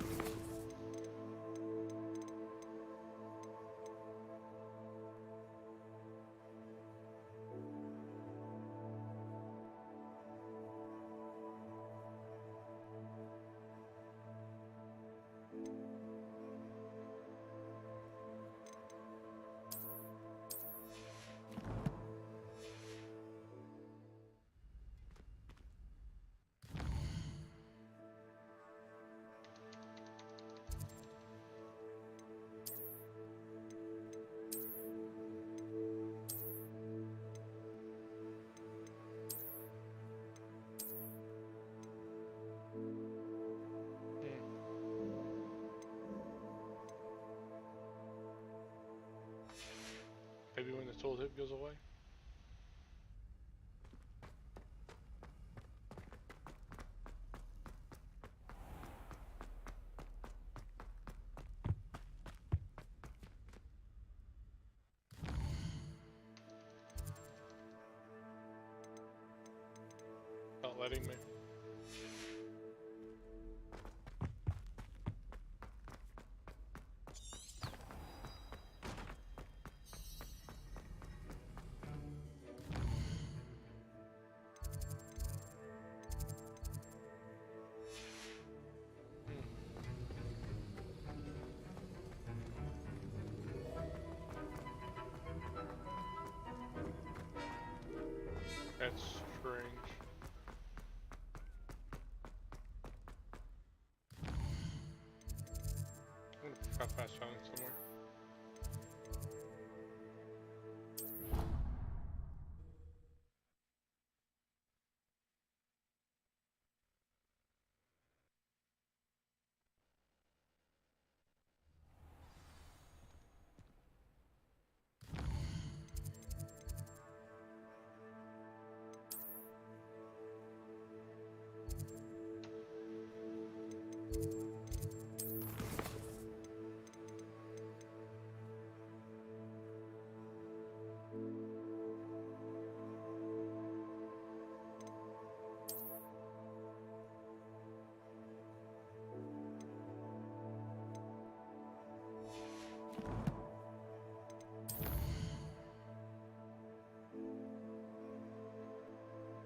Maybe when the tooltip goes away? not letting me. That's strange. I'm gonna pick up fast traveling somewhere.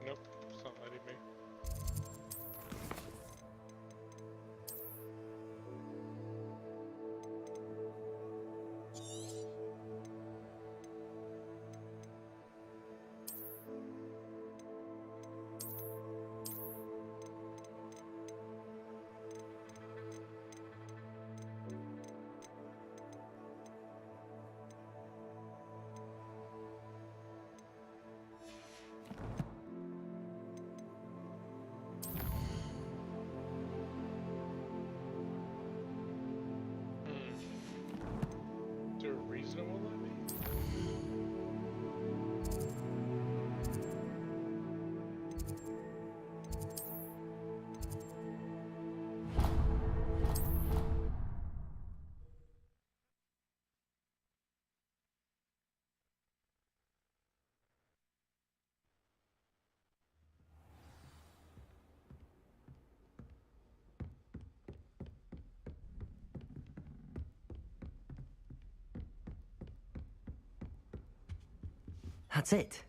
Nope, it's not letting me. Is there a reason it won't let me?
That's it.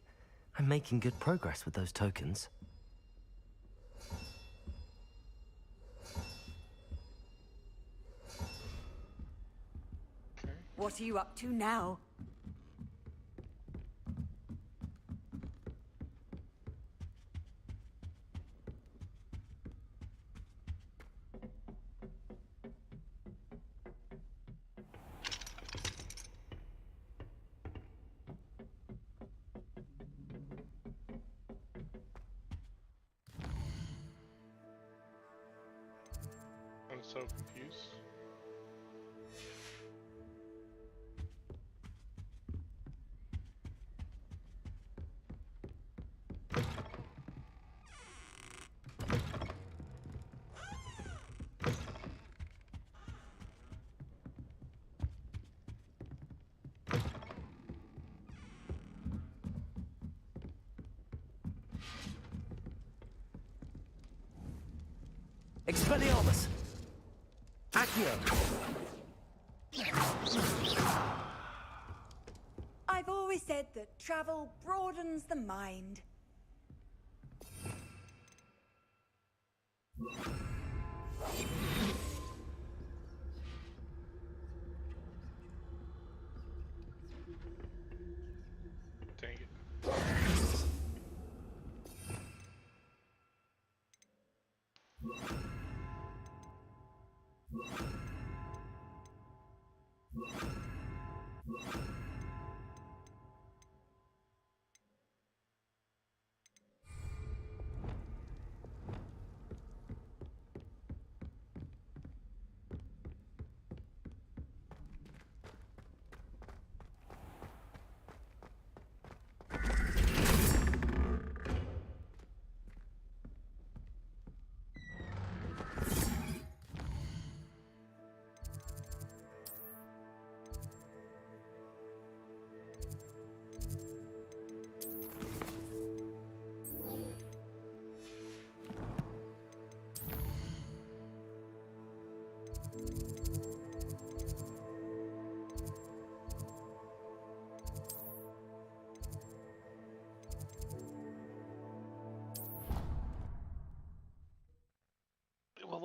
I'm making good progress with those tokens.
What are you up to now?
I'm so confused.
Expelliarmus! Accio!
I've always said that travel broadens the mind.
Dang it.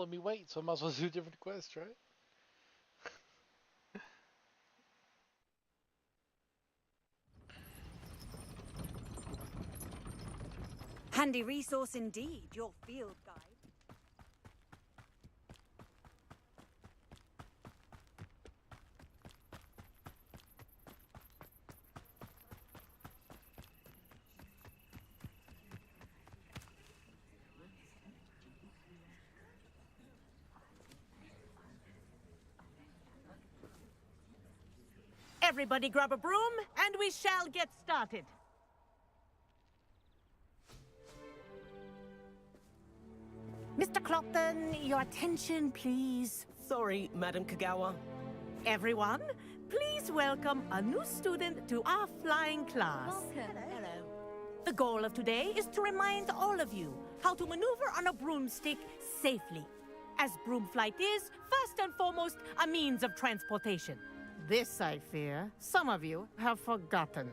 let me wait, so I might as well do a different quest, right?
Handy resource indeed, your field guide.
Everybody grab a broom, and we shall get started. Mr. Clopton, your attention, please.
Sorry, Madam Kagawa.
Everyone, please welcome a new student to our flying class.
Welcome. Hello.
The goal of today is to remind all of you how to maneuver on a broomstick safely, as broom flight is, first and foremost, a means of transportation. This, I fear, some of you have forgotten.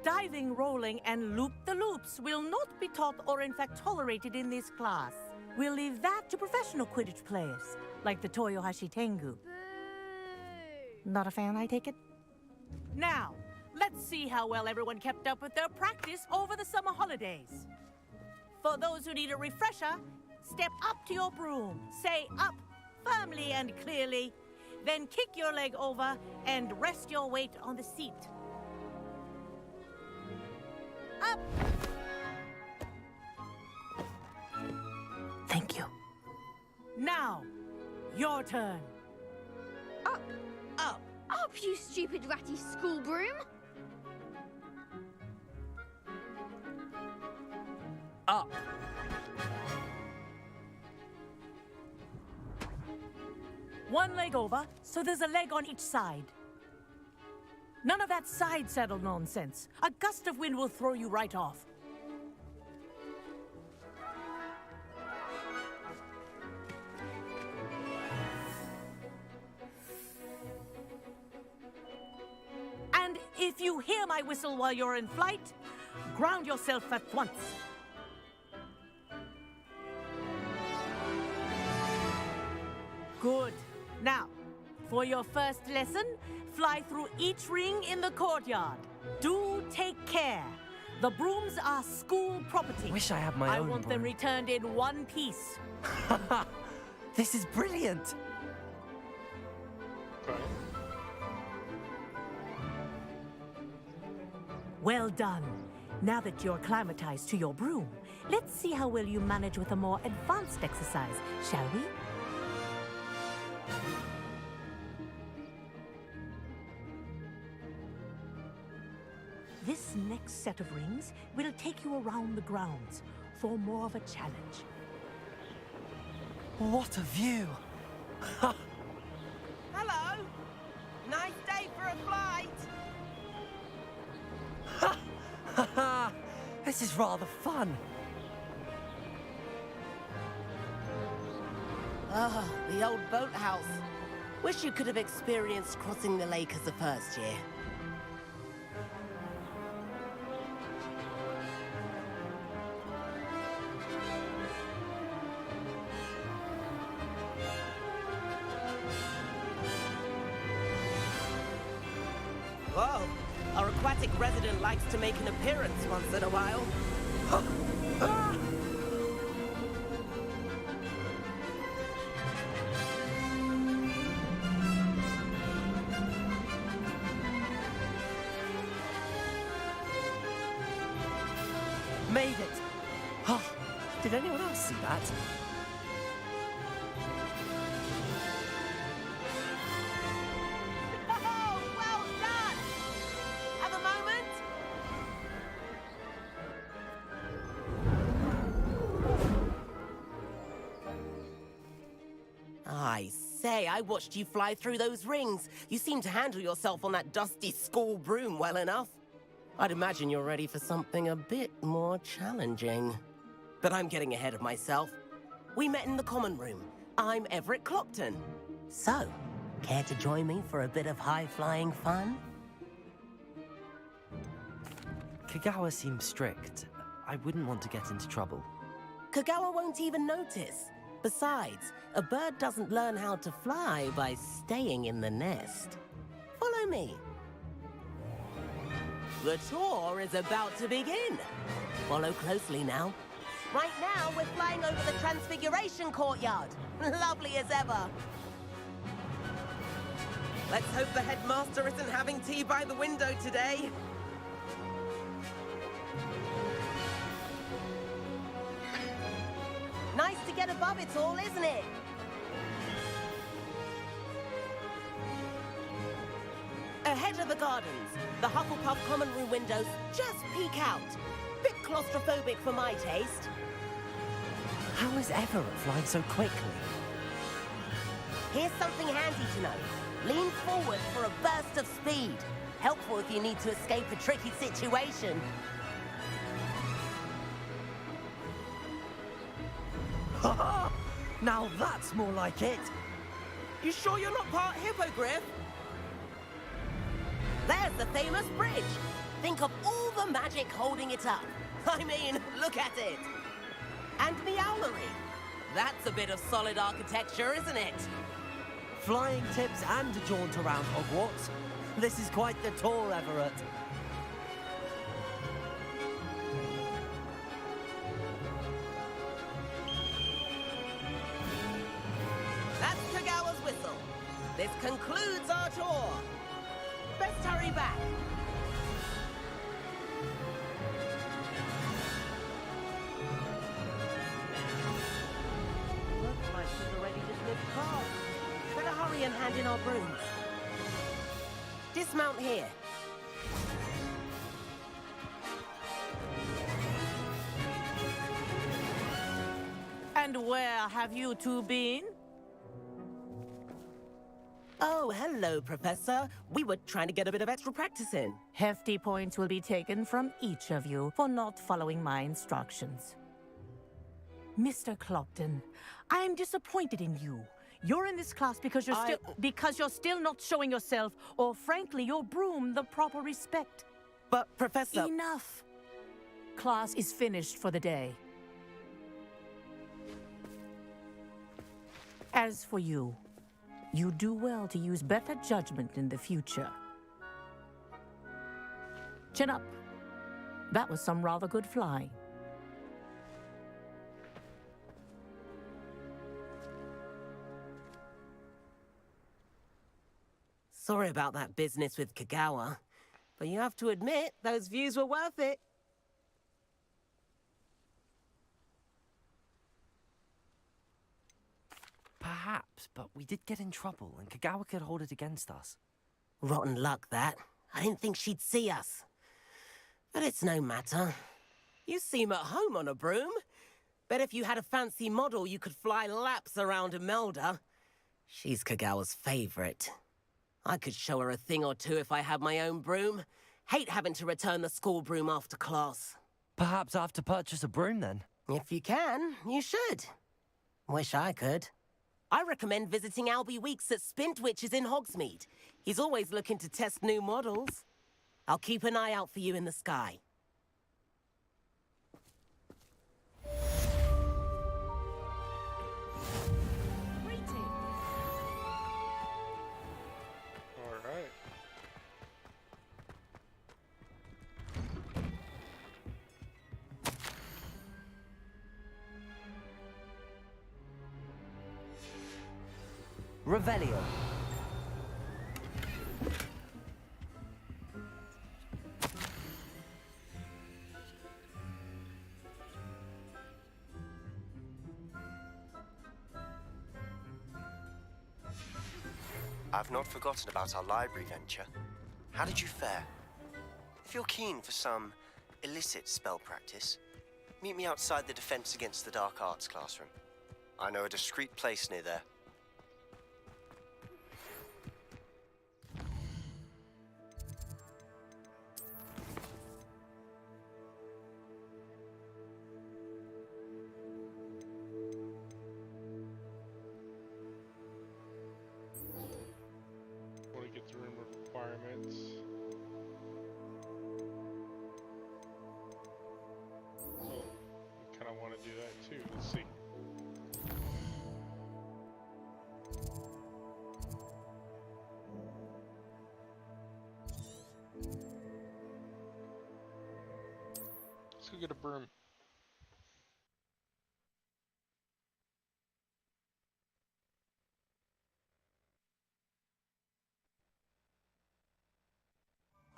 Diving, rolling, and loop-the-loops will not be taught or in fact tolerated in this class. We'll leave that to professional Quidditch players, like the Toyohashi Tengu. Not a fan, I take it? Now, let's see how well everyone kept up with their practice over the summer holidays. For those who need a refresher, step up to your broom, say up firmly and clearly, then kick your leg over and rest your weight on the seat. Up!
Thank you.
Now, your turn.
Up! Up! Up, you stupid ratty school broom!
Up. One leg over, so there's a leg on each side. None of that side saddle nonsense. A gust of wind will throw you right off. And if you hear my whistle while you're in flight, ground yourself at once. Good. Now, for your first lesson, fly through each ring in the courtyard. Do take care. The brooms are school property.
Wish I had my own
I want them
broom.
returned in one piece.
This is brilliant.
Well done. Now that you're acclimatized to your broom, let's see how well you manage with a more advanced exercise, shall we? This next set of rings will take you around the grounds for more of a challenge.
What a view.
Hello. Nice day for a flight.
This is rather fun.
Ah, the old boathouse. Wish you could have experienced crossing the lake as a first year. Whoa, our aquatic resident likes to make an appearance once in a while.
Made it. Oh, did anyone else see that?
Oh, well done! Have a moment? I say, I watched you fly through those rings. You seem to handle yourself on that dusty school broom well enough. I'd imagine you're ready for something a bit more challenging. But I'm getting ahead of myself. We met in the common room. I'm Everett Clopton. So, care to join me for a bit of high-flying fun?
Kagawa seems strict. I wouldn't want to get into trouble.
Kagawa won't even notice. Besides, a bird doesn't learn how to fly by staying in the nest. Follow me. The tour is about to begin. Follow closely now. Right now, we're flying over the Transfiguration Courtyard. Lovely as ever. Let's hope the headmaster isn't having tea by the window today. Nice to get above it all, isn't it? Ahead of the gardens, the Hufflepuff common room windows just peek out. Bit claustrophobic for my taste.
How is Everett flying so quickly?
Here's something handy to know. Lean forward for a burst of speed. Helpful if you need to escape a tricky situation.
Now that's more like it.
You sure you're not part Hippogriff? There's the famous bridge. Think of all the magic holding it up. I mean, look at it. And Meowlery. That's a bit of solid architecture, isn't it?
Flying tips and a jaunt around Hogwarts. This is quite the tour, Everett.
That's Kagawa's whistle. This concludes our tour. Best hurry back. Looks like she's already dismissed cars. Better hurry and hand in our brooms. Dismount here.
And where have you two been?
Oh, hello, Professor. We were trying to get a bit of extra practice in.
Hefty points will be taken from each of you for not following my instructions. Mr. Clopton, I am disappointed in you. You're in this class because you're still not showing yourself, or frankly, your broom, the proper respect.
But, Professor...
Enough. Class is finished for the day. As for you, you do well to use better judgment in the future. Chin up. That was some rather good flying.
Sorry about that business with Kagawa, but you have to admit, those views were worth it.
Perhaps, but we did get in trouble, and Kagawa could hold it against us.
Rotten luck, that. I didn't think she'd see us. But it's no matter. You seem at home on a broom. Bet if you had a fancy model, you could fly laps around Imelda. She's Kagawa's favorite. I could show her a thing or two if I had my own broom. Hate having to return the school broom after class.
Perhaps I have to purchase a broom, then?
If you can, you should. Wish I could. I recommend visiting Albie Weeks at Spintwitches in Hogsmeade. He's always looking to test new models. I'll keep an eye out for you in the sky.
Alright.
Revelio.
I've not forgotten about our library venture. How did you fare? If you're keen for some illicit spell practice, meet me outside the Defense Against the Dark Arts classroom. I know a discreet place near there.
Want to get the room requirements. Oh, I kind of want to do that too. Let's see. Let's go get a broom.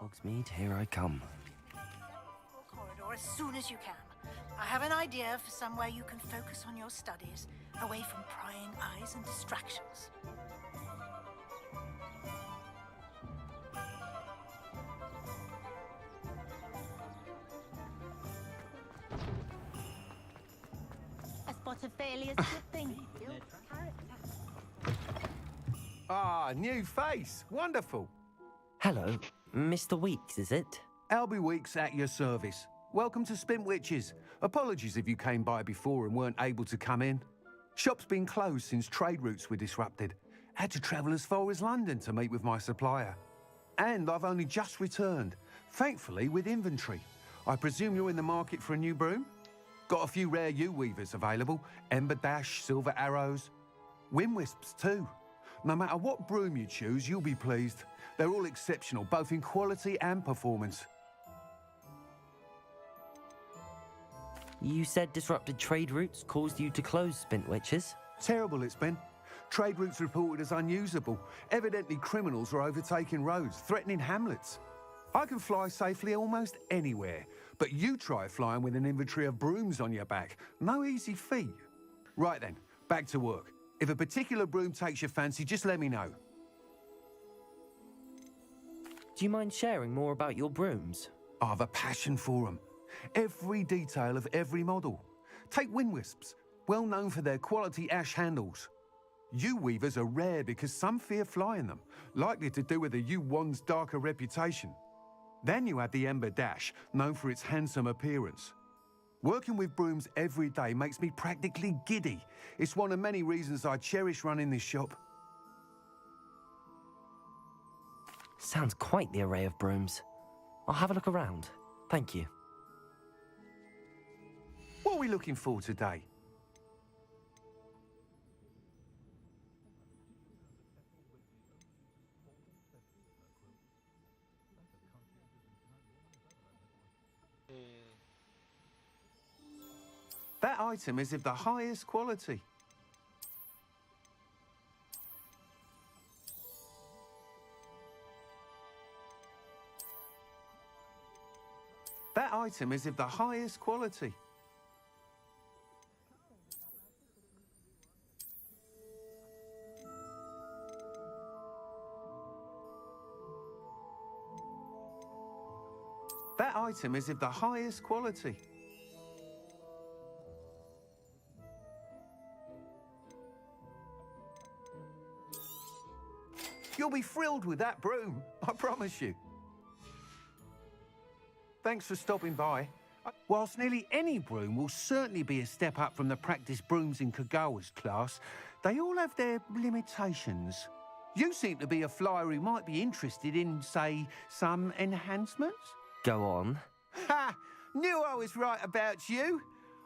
Hogsmeade, here I come.
Corridor as soon as you can. I have an idea for somewhere you can focus on your studies, away from prying eyes and distractions.
A spot of failure is a good thing.
Ah, new face. Wonderful.
Hello, Mr. Weeks, is it?
Albie Weeks at your service. Welcome to Spintwitches. Apologies if you came by before and weren't able to come in. Shop's been closed since trade routes were disrupted. Had to travel as far as London to meet with my supplier. And I've only just returned, thankfully with inventory. I presume you're in the market for a new broom? Got a few rare U-weavers available. Ember Dash, Silver Arrows. Wind Wisps too. No matter what broom you choose, you'll be pleased. They're all exceptional, both in quality and performance.
You said disrupted trade routes caused you to close Spintwitches?
Terrible it's been. Trade routes reported as unusable. Evidently criminals are overtaking roads, threatening hamlets. I can fly safely almost anywhere, but you try flying with an inventory of brooms on your back. No easy feat. Right then, back to work. If a particular broom takes your fancy, just let me know.
Do you mind sharing more about your brooms?
I have a passion for them. Every detail of every model. Take Wind Wisps, well known for their quality ash handles. U-weavers are rare because some fear flying them, likely to do with the U-Wand's darker reputation. Then you have the Ember Dash, known for its handsome appearance. Working with brooms every day makes me practically giddy. It's one of many reasons I cherish running this shop.
Sounds quite the array of brooms. I'll have a look around. Thank you.
What are we looking for today? That item is of the highest quality. That item is of the highest quality. That item is of the highest quality. You'll be thrilled with that broom, I promise you. Thanks for stopping by. Whilst nearly any broom will certainly be a step up from the practice brooms in Kagawa's class, they all have their limitations. You seem to be a flyer who might be interested in, say, some enhancements?
Go on.
Ha! Knew I was right about you.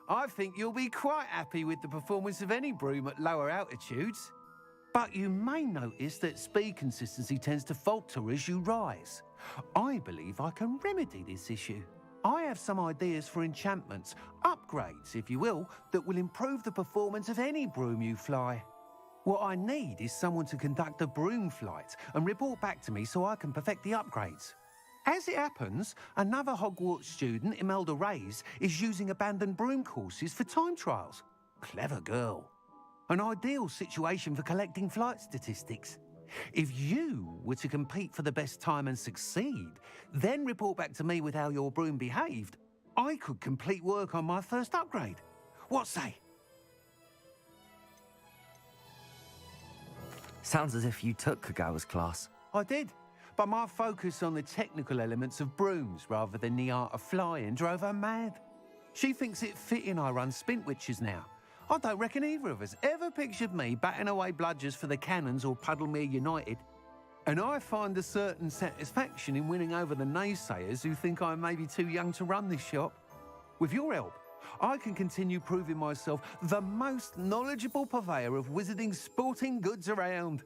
I think you'll be quite happy with the performance of any broom at lower altitudes. But you may notice that speed consistency tends to falter as you rise. I believe I can remedy this issue. I have some ideas for enchantments, upgrades, if you will, that will improve the performance of any broom you fly. What I need is someone to conduct a broom flight and report back to me so I can perfect the upgrades. As it happens, another Hogwarts student, Imelda Reyes, is using abandoned broom courses for time trials. Clever girl. An ideal situation for collecting flight statistics. If you were to compete for the best time and succeed, then report back to me with how your broom behaved, I could complete work on my first upgrade. What say?
Sounds as if you took Kagawa's class.
I did, but my focus on the technical elements of brooms rather than the art of flying drove her mad. She thinks it fitting I run Spintwitches now. I don't reckon either of us ever pictured me batting away bludgers for the Cannons or Puddlemere United. And I find a certain satisfaction in winning over the naysayers who think I may be too young to run this shop. With your help, I can continue proving myself the most knowledgeable purveyor of wizarding sporting goods around.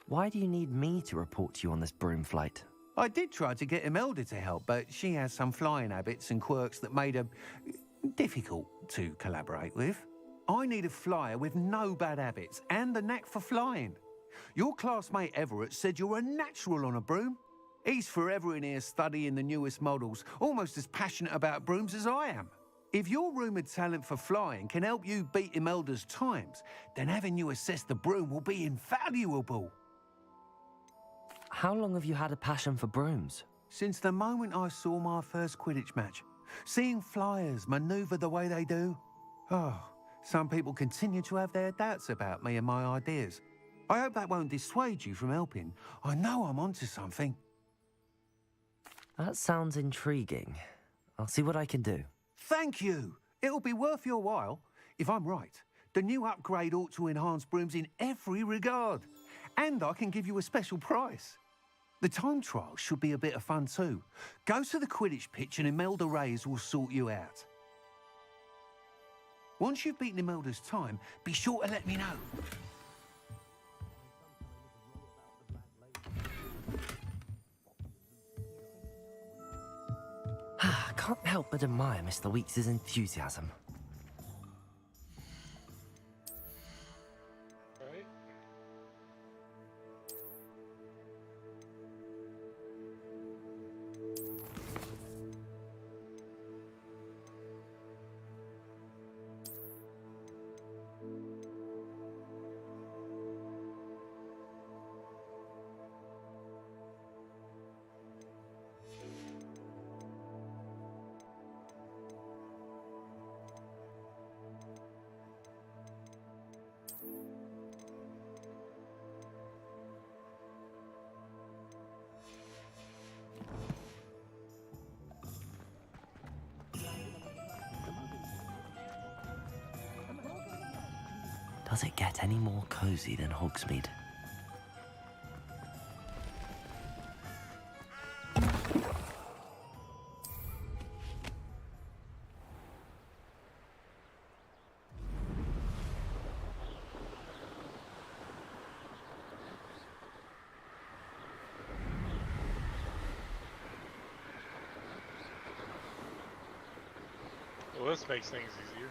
Why do you need me to report to you on this broom flight?
I did try to get Imelda to help, but she has some flying habits and quirks that made her difficult to collaborate with. I need a flyer with no bad habits and the knack for flying. Your classmate Everett said you're a natural on a broom. He's forever in here studying the newest models, almost as passionate about brooms as I am. If your rumoured talent for flying can help you beat Imelda's times, then having you assess the broom will be invaluable.
How long have you had a passion for brooms?
Since the moment I saw my first Quidditch match. Seeing flyers manoeuvre the way they do. Oh, some people continue to have their doubts about me and my ideas. I hope that won't dissuade you from helping. I know I'm onto something.
That sounds intriguing. I'll see what I can do.
Thank you. It'll be worth your while. If I'm right, the new upgrade ought to enhance brooms in every regard. And I can give you a special price. The time trial should be a bit of fun too. Go to the Quidditch pitch and Imelda Reyes will sort you out. Once you've beaten Imelda's time, be sure to let me know.
I can't help but admire Mr. Weeks' enthusiasm.
Right.
Does it get any more cozy than Hogsmeade?
Well, this makes things easier.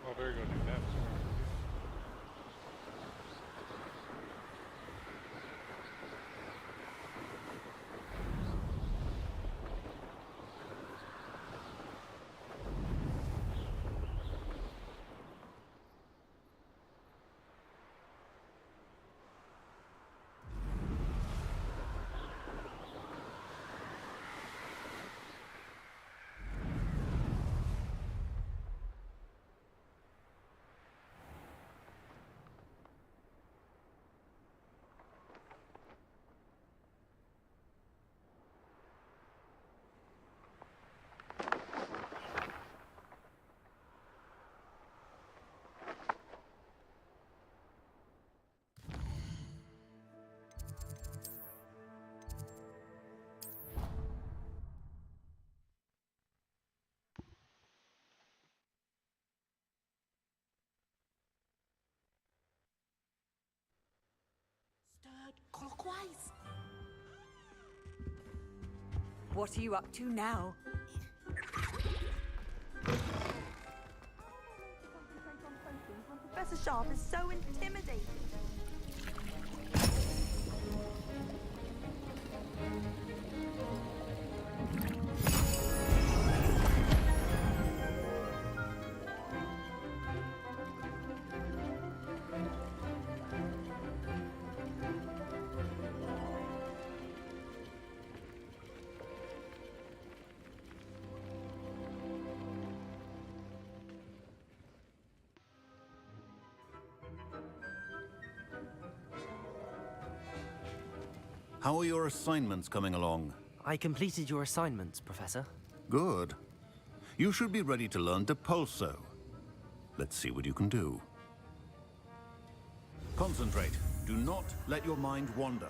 Oh, there you go, do that.
Clockwise. What are you up to now? Professor Sharp is so intimidating.
How are your assignments coming along?
I completed your assignments, Professor.
Good. You should be ready to learn Depulso. Let's see what you can do. Concentrate. Do not let your mind wander.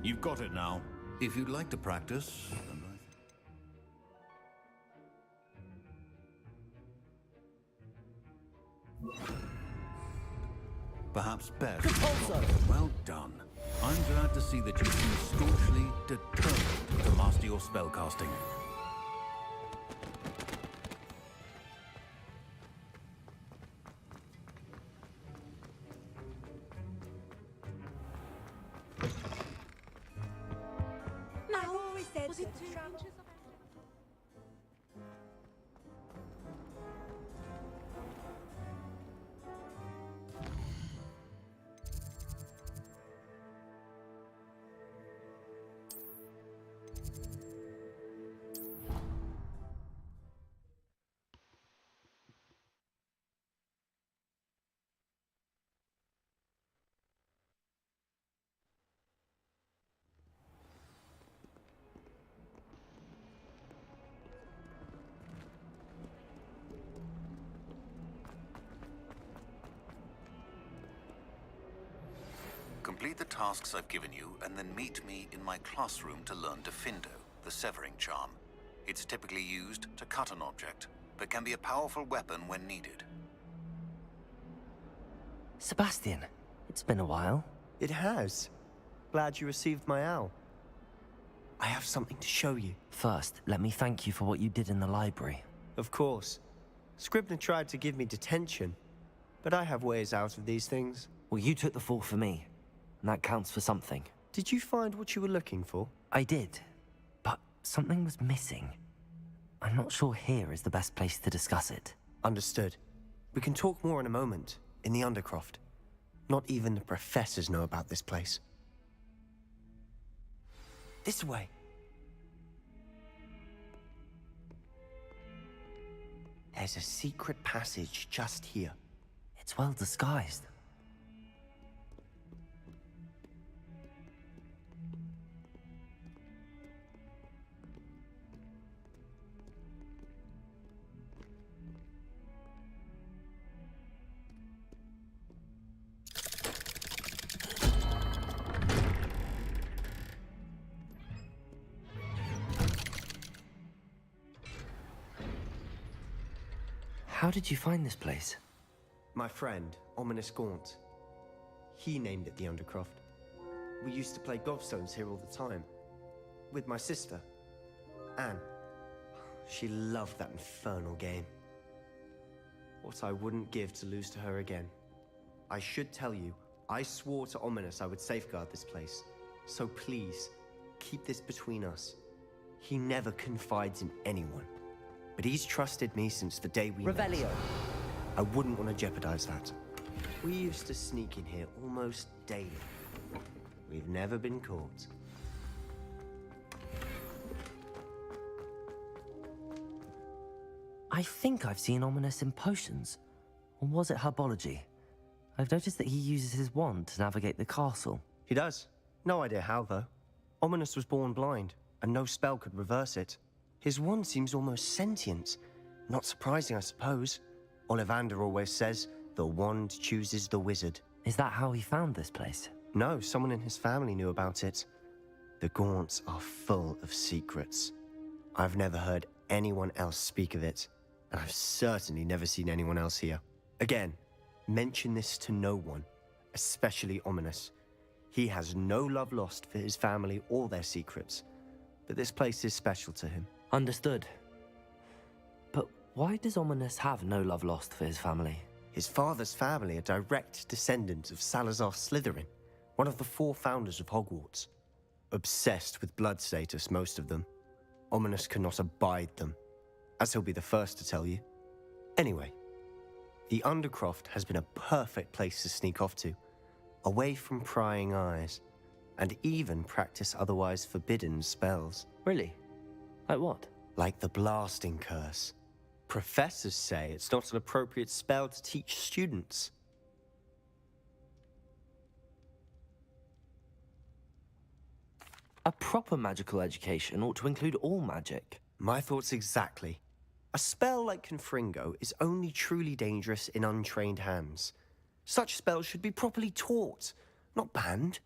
You've got it now. If you'd like to practice... Perhaps best. Well done. I'm glad to see that you seem staunchly determined to master your spellcasting.
I always said was it
Complete the tasks I've given you, and then meet me in my classroom to learn Defindo, the Severing Charm. It's typically used to cut an object, but can be a powerful weapon when needed.
Sebastian, it's been a while.
It has. Glad you received my owl. I have something to show you.
First, let me thank you for what you did in the library.
Of course. Scribner tried to give me detention, but I have ways out of these things.
Well, you took the fall for me, and that counts for something.
Did you find what you were looking for?
I did, but something was missing. I'm not sure here is the best place to discuss it.
Understood. We can talk more in a moment, in the Undercroft. Not even the professors know about this place. This way. There's a secret passage just here.
It's well disguised. How did you find this place?
My friend, Ominous Gaunt. He named it the Undercroft. We used to play gobstones here all the time. With my sister, Anne. She loved that infernal game. What I wouldn't give to lose to her again. I should tell you, I swore to Ominous I would safeguard this place. So please, keep this between us. He never confides in anyone. But he's trusted me since the day we met.
Revelio.
I wouldn't want to jeopardize that. We used to sneak in here almost daily. We've never been caught.
I think I've seen Ominous in potions. Or was it herbology? I've noticed that he uses his wand to navigate the castle.
He does. No idea how, though. Ominous was born blind, and no spell could reverse it. His wand seems almost sentient. Not surprising, I suppose. Ollivander always says, the wand chooses the wizard.
Is that how he found this place?
No, someone in his family knew about it. The Gaunts are full of secrets. I've never heard anyone else speak of it, and I've certainly never seen anyone else here. Again, mention this to no one, especially Ominous. He has no love lost for his family or their secrets, but this place is special to him.
Understood. But why does Ominous have no love lost for his family?
His father's family are direct descendants of Salazar Slytherin, one of the 4 founders of Hogwarts. Obsessed with blood status, most of them. Ominous cannot abide them, as he'll be the first to tell you. Anyway, the Undercroft has been a perfect place to sneak off to, away from prying eyes, and even practice otherwise forbidden spells.
Really? Like what?
Like the blasting curse. Professors say it's not an appropriate spell to teach students.
A proper magical education ought to include all magic.
My thoughts exactly. A spell like Confringo is only truly dangerous in untrained hands. Such spells should be properly taught, not banned.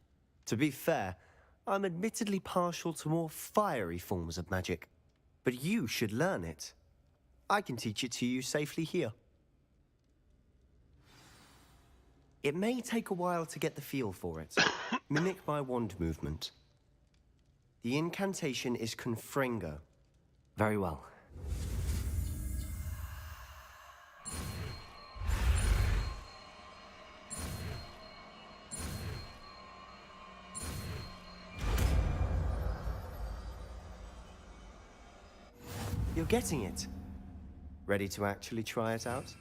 To be fair, I'm admittedly partial to more fiery forms of magic. But you should learn it. I can teach it to you safely here. It may take a while to get the feel for it. Mimic my wand movement. The incantation is Confringo.
Very well.
You're getting it. Ready to actually try it out?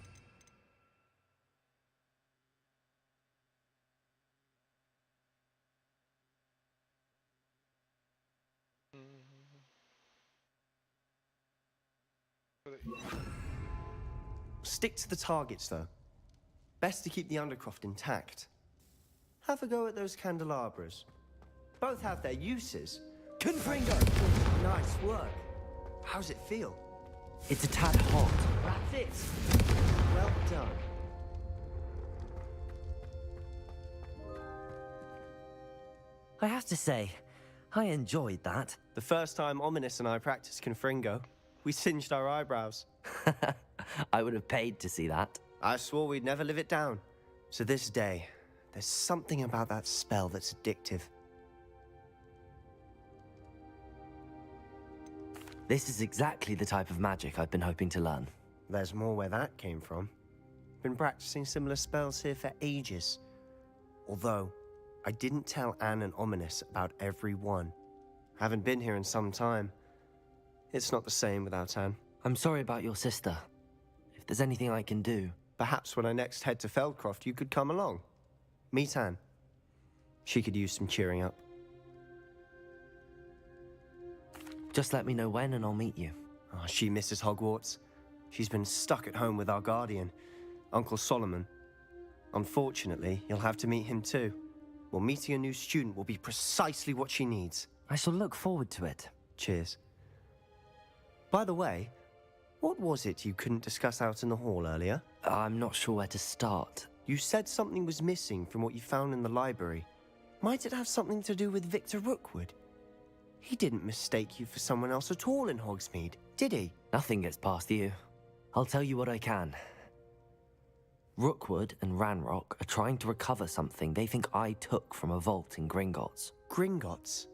Stick to the targets, though. Best to keep the Undercroft intact. Have a go at those candelabras. Both have their uses. Confringo! Nice work. How's it feel?
It's a tad hot.
That's it. Well done.
I have to say, I enjoyed that.
The first time Ominous and I practiced Confringo, we singed our eyebrows.
I would have paid to see that.
I swore we'd never live it down. To this day, there's something about that spell that's addictive.
This is exactly the type of magic I've been hoping to learn.
There's more where that came from. Been practicing similar spells here for ages. Although, I didn't tell Anne and Ominous about every one. Haven't been here in some time. It's not the same without Anne.
I'm sorry about your sister. If there's anything I can do...
Perhaps when I next head to Feldcroft, you could come along. Meet Anne. She could use some cheering up.
Just let me know when and I'll meet you.
Oh, she misses Hogwarts. She's been stuck at home with our guardian, Uncle Solomon. Unfortunately, you'll have to meet him too. Well, meeting a new student will be precisely what she needs.
I shall look forward to it.
Cheers. By the way, what was it you couldn't discuss out in the hall earlier?
I'm not sure where to start.
You said something was missing from what you found in the library. Might it have something to do with Victor Rookwood? He didn't mistake you for someone else at all in Hogsmeade, did he?
Nothing gets past you. I'll tell you what I can. Rookwood and Ranrock are trying to recover something they think I took from a vault in Gringotts.
Gringotts?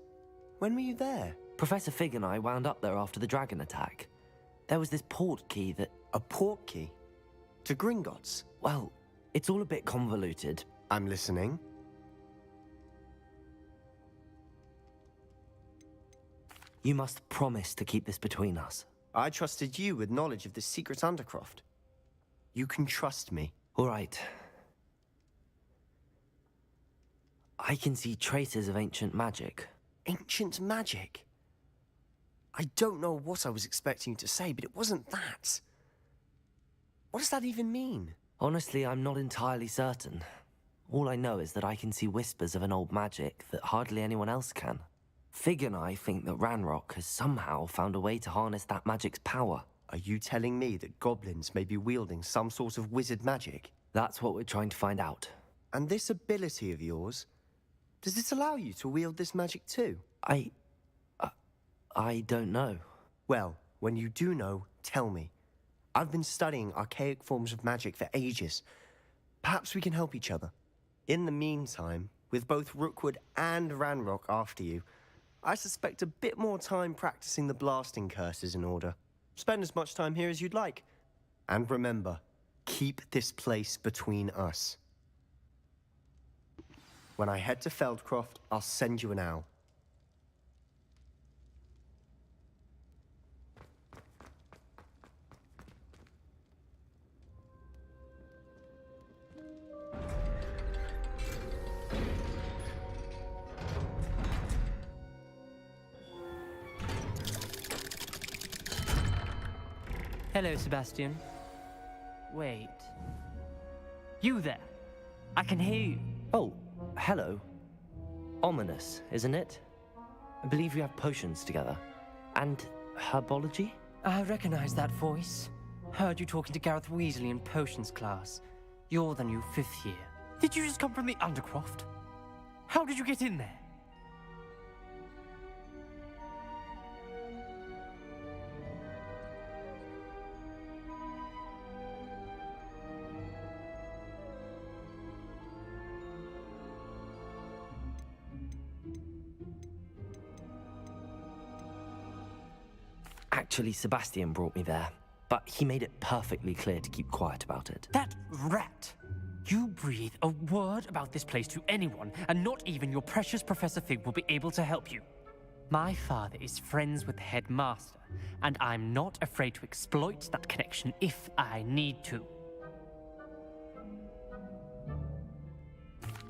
When were you there?
Professor Fig and I wound up there after the dragon attack. There was this port key that...
A port key? To Gringotts?
Well, it's all a bit convoluted.
I'm listening.
You must promise to keep this between us.
I trusted you with knowledge of the secret Undercroft. You can trust me.
All right. I can see traces of ancient magic.
Ancient magic? I don't know what I was expecting you to say, but it wasn't that. What does that even mean?
Honestly, I'm not entirely certain. All I know is that I can see whispers of an old magic that hardly anyone else can. Fig and I think that Ranrock has somehow found a way to harness that magic's power.
Are you telling me that goblins may be wielding some sort of wizard magic?
That's what we're trying to find out.
And this ability of yours, does it allow you to wield this magic too?
I don't know.
Well, when you do know, tell me. I've been studying archaic forms of magic for ages. Perhaps we can help each other. In the meantime, with both Rookwood and Ranrock after you, I suspect a bit more time practicing the blasting curse is in order. Spend as much time here as you'd like. And remember, keep this place between us. When I head to Feldcroft, I'll send you an owl.
Hello, Sebastian. Wait. You there? I can hear you. Oh, hello. Ominous, isn't it? I believe we have potions together. And herbology?
I recognize that voice. Heard you talking to Gareth Weasley in potions class. You're the new 5th year.
Did you just come from the Undercroft? How did you get in there? Actually, Sebastian brought me there, but he made it perfectly clear to keep quiet about it.
That rat! You breathe a word about this place to anyone, and not even your precious Professor Fig will be able to help you. My father is friends with the headmaster, and I'm not afraid to exploit that connection if I need to.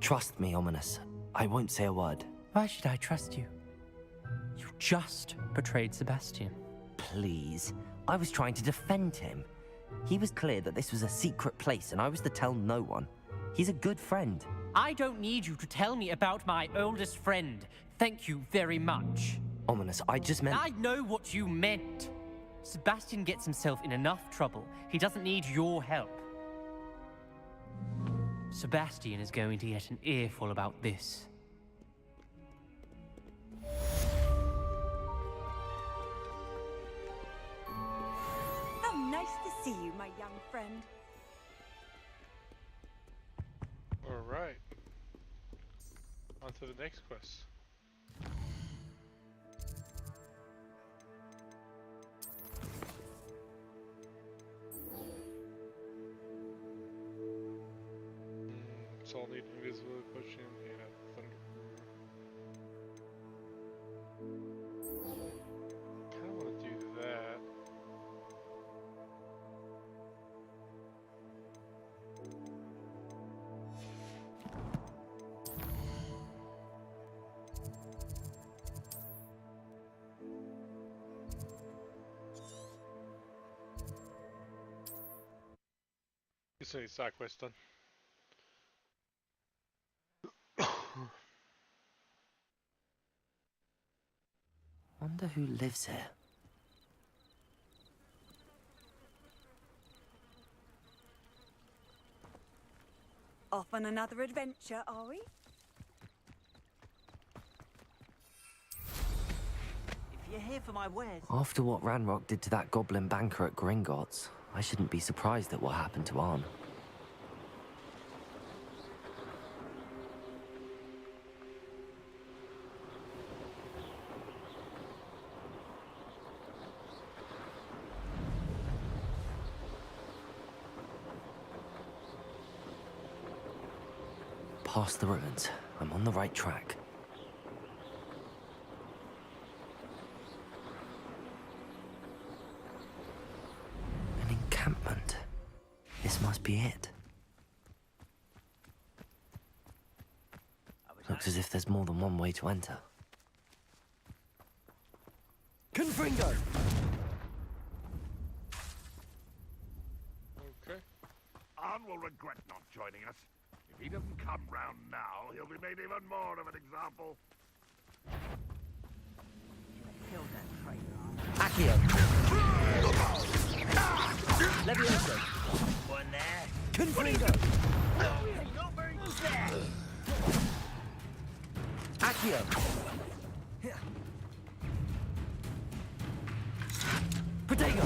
Trust me, Ominous. I won't say a word.
Why should I trust you? You just betrayed Sebastian.
Please. I was trying to defend him. He was clear that this was a secret place and I was to tell no one. He's a good friend.
I don't need you to tell me about my oldest friend. Thank you very much.
Ominous, I just meant...
I know what you meant. Sebastian gets himself in enough trouble. He doesn't need your help. Sebastian is going to get an earful about this.
How nice to see you, my young friend.
Alright. On to the next quest. Soul need invisibility potion and a thunder. Kinda wanna do that. Just need side quest done.
Wonder who lives here.
Off on another adventure, are we?
If you're here for my wares...
After what Ranrock did to that goblin banker at Gringotts, I shouldn't be surprised at what happened to Arn. Past the ruins. I'm on the right track. An encampment. This must be it. Looks as if there's more than one way to enter. Confringo!
Okay.
Arn will regret not joining us. If he doesn't come round now, he'll be made even more of an example.
Accio! Levioso!
One there.
Confringo!
Who's there?
Accio! Protego!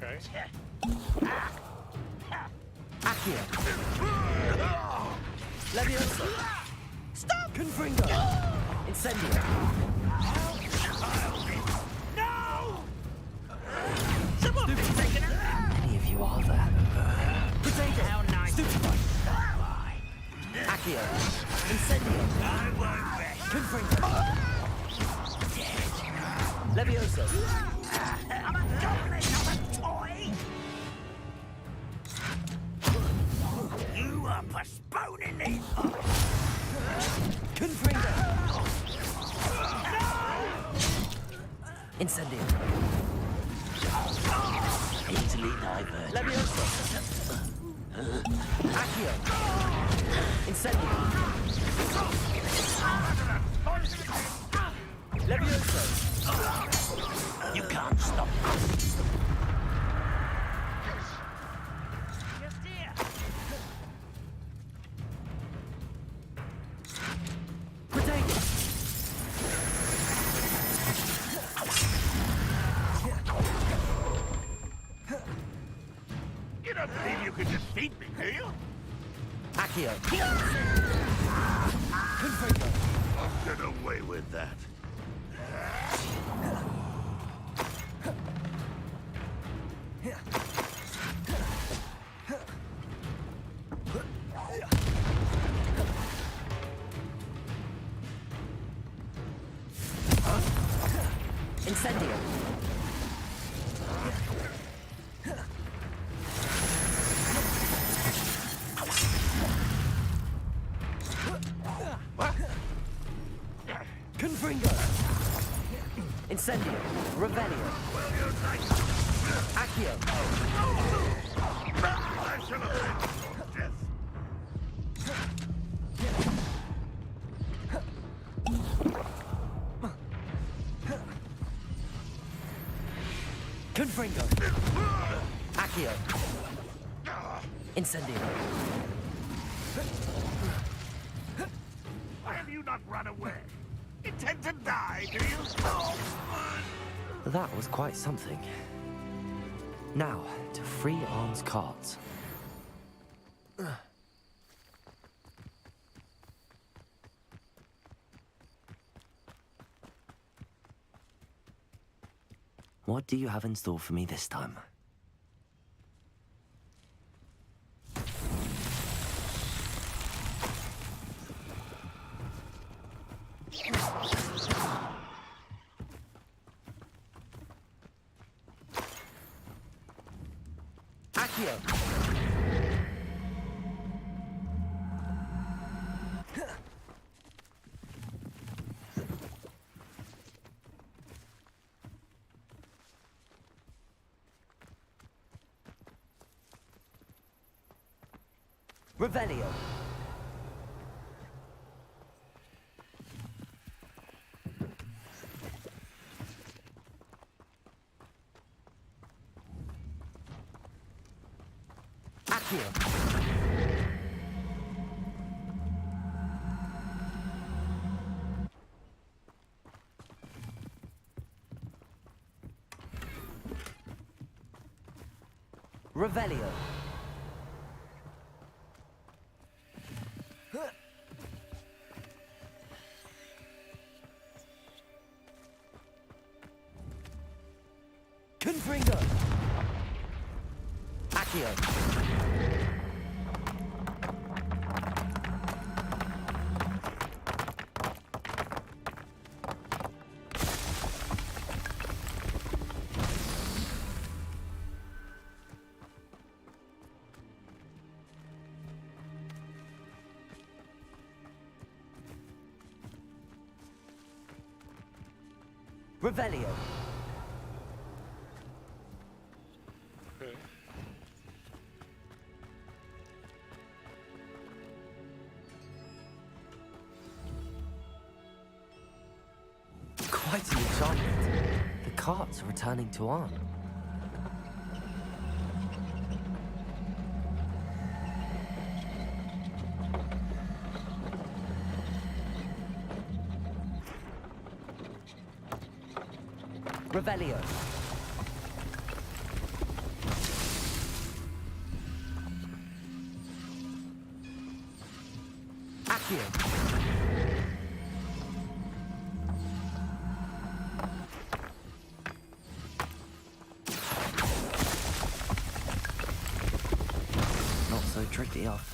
Okay.
Accio! Levioso! Stop! Confringo! Incendio!
No! Someone taken her!
Any of you are there? Potato!
How nice!
Stupefy! Accio! Incendio!
I won't rest.
Confringo! Levioso!
I'm a goblin, not a toy! You are postponing these.
Confringo!
No!
Incendio!
easily diverted.
Levioso! Accio! Incendio! Levioso!
You can't stop us.
You don't believe you can defeat me, do you?
Accio!
I'll get away with that.
Incendio! Confringo! Incendio! Revelio! Accio!
I shall avenge your death.
Confringo! Accio! Incendio!
Why have you not run away? Intend to die, do you?
That was quite something. Now, to free Arm's cards. What do you have in store for me this time? Accio! Revelio! Accio! Revelio! Confringo! Accio! Revelio!
Okay.
Quite an enchantment. The carts are returning to Arm. Revelio! Accio! Not so tricky off.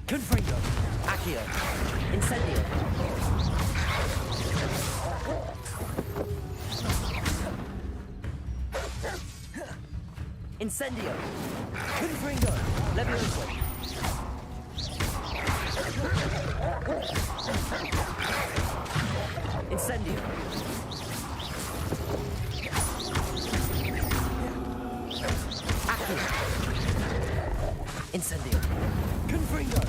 Confringo. Accio. Incendio. Incendio. Confringo. Levioso. Incendio. Accio. Incendio. Confringo.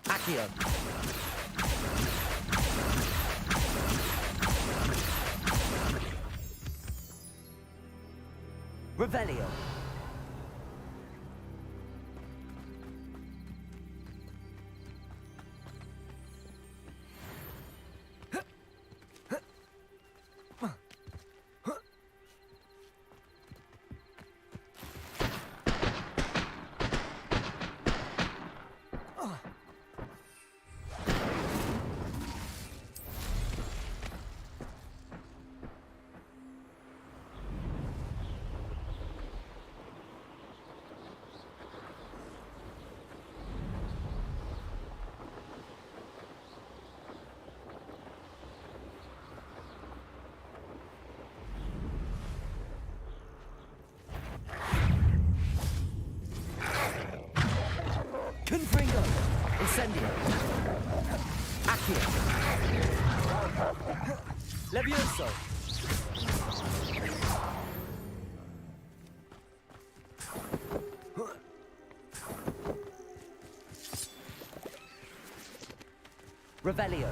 Accio. Revelio. Confringo. Incendio. Accio. Levioso. Revelio.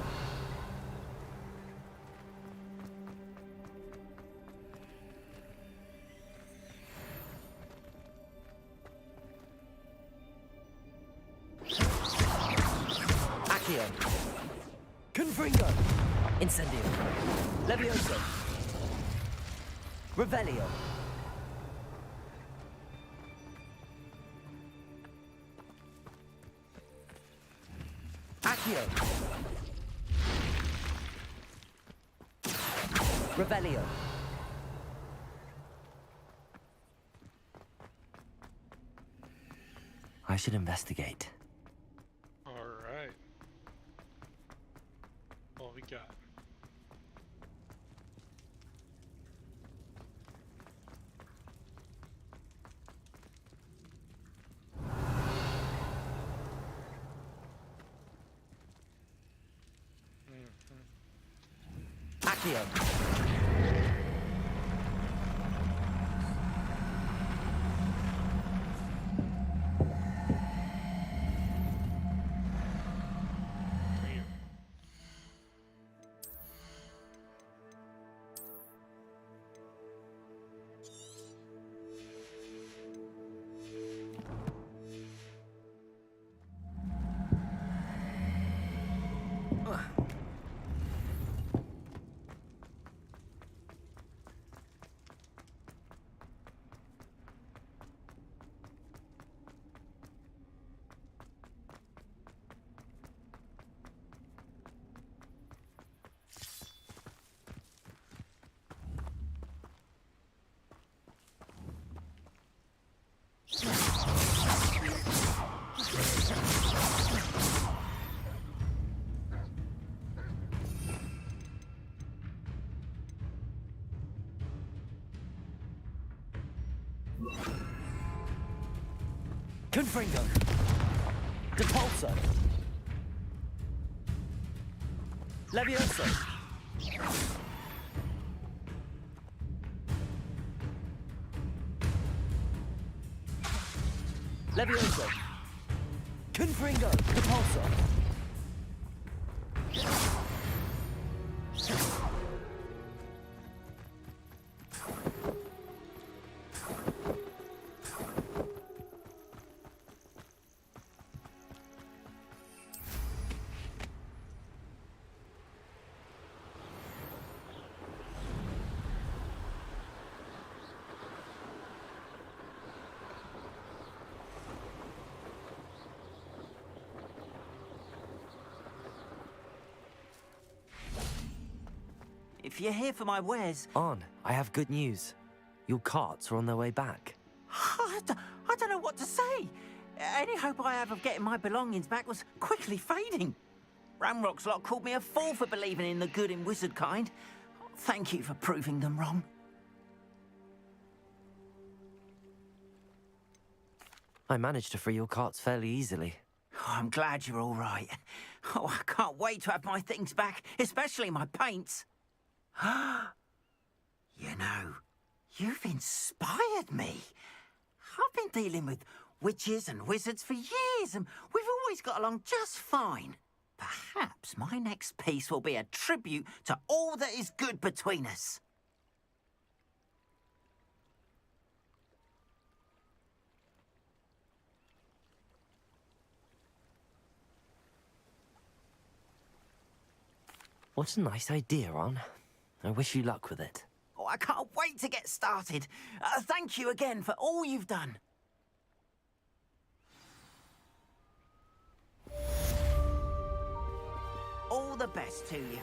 Accio. Confringo. Incendio. Levioso. Revelio. Accio. Revelio. I should investigate.
Alright. What we got?
Accio. Confringo. Depulso. Levioso. Levioso. Confringo. Depulso.
if you're here for my wares...
On, I have good news. Your carts are on their way back.
I don't know what to say. Any hope I have of getting my belongings back was quickly fading. Ramrock's lot called me a fool for believing in the good in wizard kind. Thank you for proving them wrong.
I managed to free your carts fairly easily.
Oh, I'm glad you're all right. Oh, I can't wait to have my things back, especially my paints. You know, you've inspired me. I've been dealing with witches and wizards for years, and we've always got along just fine. Perhaps my next piece will be a tribute to all that is good between us.
What a nice idea, On. I wish you luck with it.
Oh, I can't wait to get started. Thank you again for all you've done. All the best to you.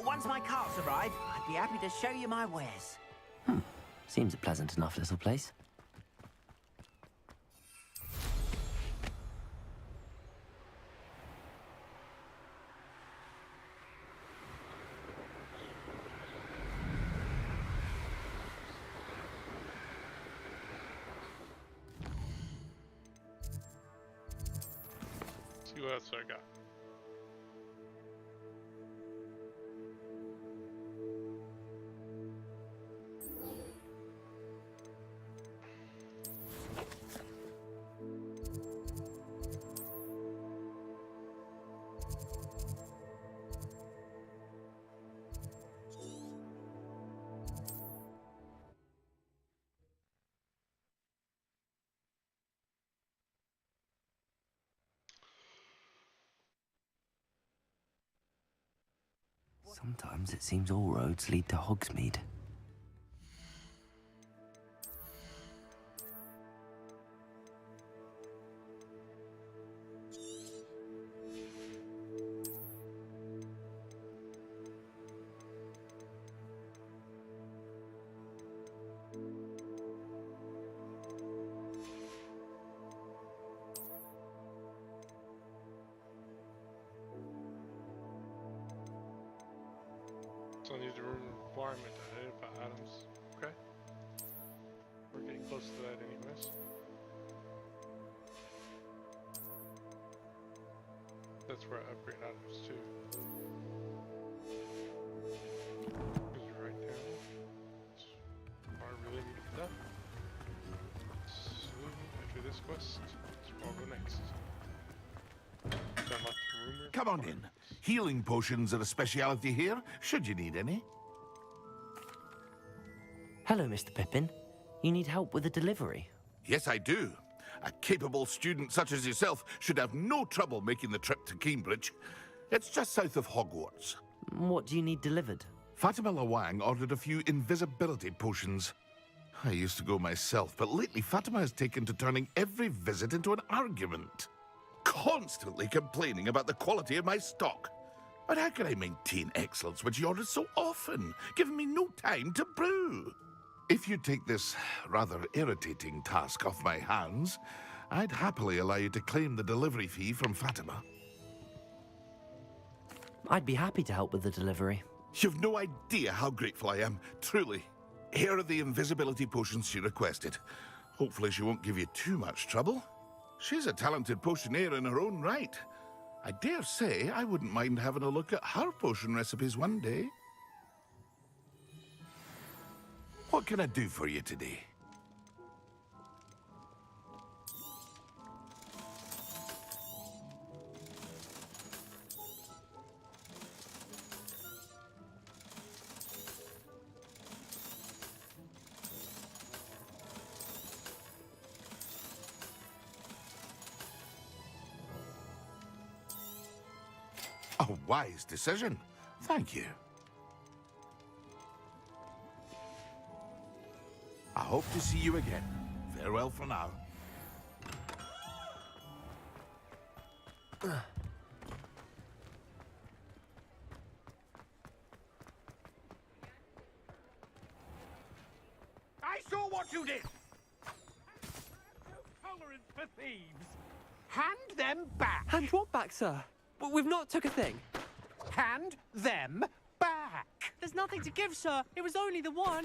Once my carts arrive, I'd be happy to show you my wares.
Seems a pleasant enough little place.
See what else I got.
Sometimes it seems all roads lead to Hogsmeade.
So I need the room requirement to identify items. Okay. We're getting close to that anyways. That's where I upgrade items too. Goes right down. I really need to get done. So after this quest, I'll go next. Unlock the room
Come on in. Healing potions are a speciality here, should you need any.
Hello, Mr. Pippin. You need help with a delivery?
Yes, I do. A capable student such as yourself should have no trouble making the trip to Cambridge. It's just south of Hogwarts.
What do you need delivered?
Fatima Lawang ordered a few invisibility potions. I used to go myself, but lately Fatima has taken to turning every visit into an argument. Constantly complaining about the quality of my stock. But how can I maintain excellence when she orders so often, giving me no time to brew? If you take this rather irritating task off my hands, I'd happily allow you to claim the delivery fee from Fatima.
I'd be happy to help with the delivery.
You've no idea how grateful I am, truly. Here are the invisibility potions she requested. Hopefully she won't give you too much trouble. She's a talented potioneer in her own right. I dare say I wouldn't mind having a look at her potion recipes one day. What can I do for you today? A wise decision. Thank you. I hope to see you again. Farewell for now.
saw what you did! Tolerance for thieves! Hand them back!
Hand what back, sir? We've not took a thing.
Hand them back!
There's nothing to give, sir. It was only the one.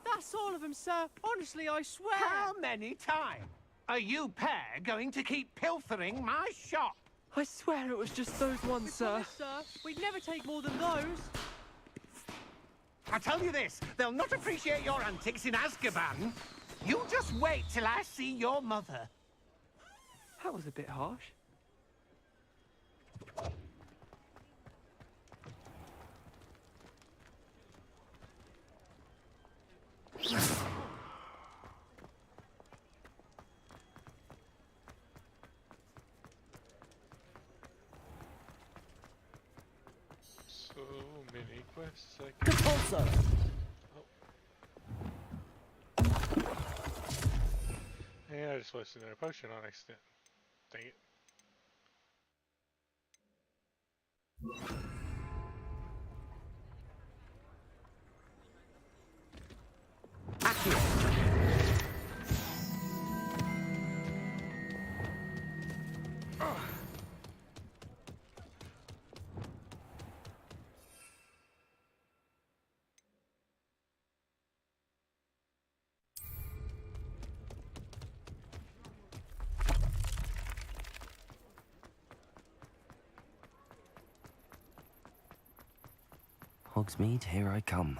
That's all of them, sir. Honestly, I swear.
How many times are you pair going to keep pilfering my shop?
I swear it was just those ones, sir.
Promise, sir. We'd never take more than those.
I tell you this, they'll not appreciate your antics in Azkaban. You just wait till I see your mother.
That was a bit harsh.
So many quests.
Compulso!
Yeah, I just wasted another potion on accident. Dang it.
Hogsmeade, here I come.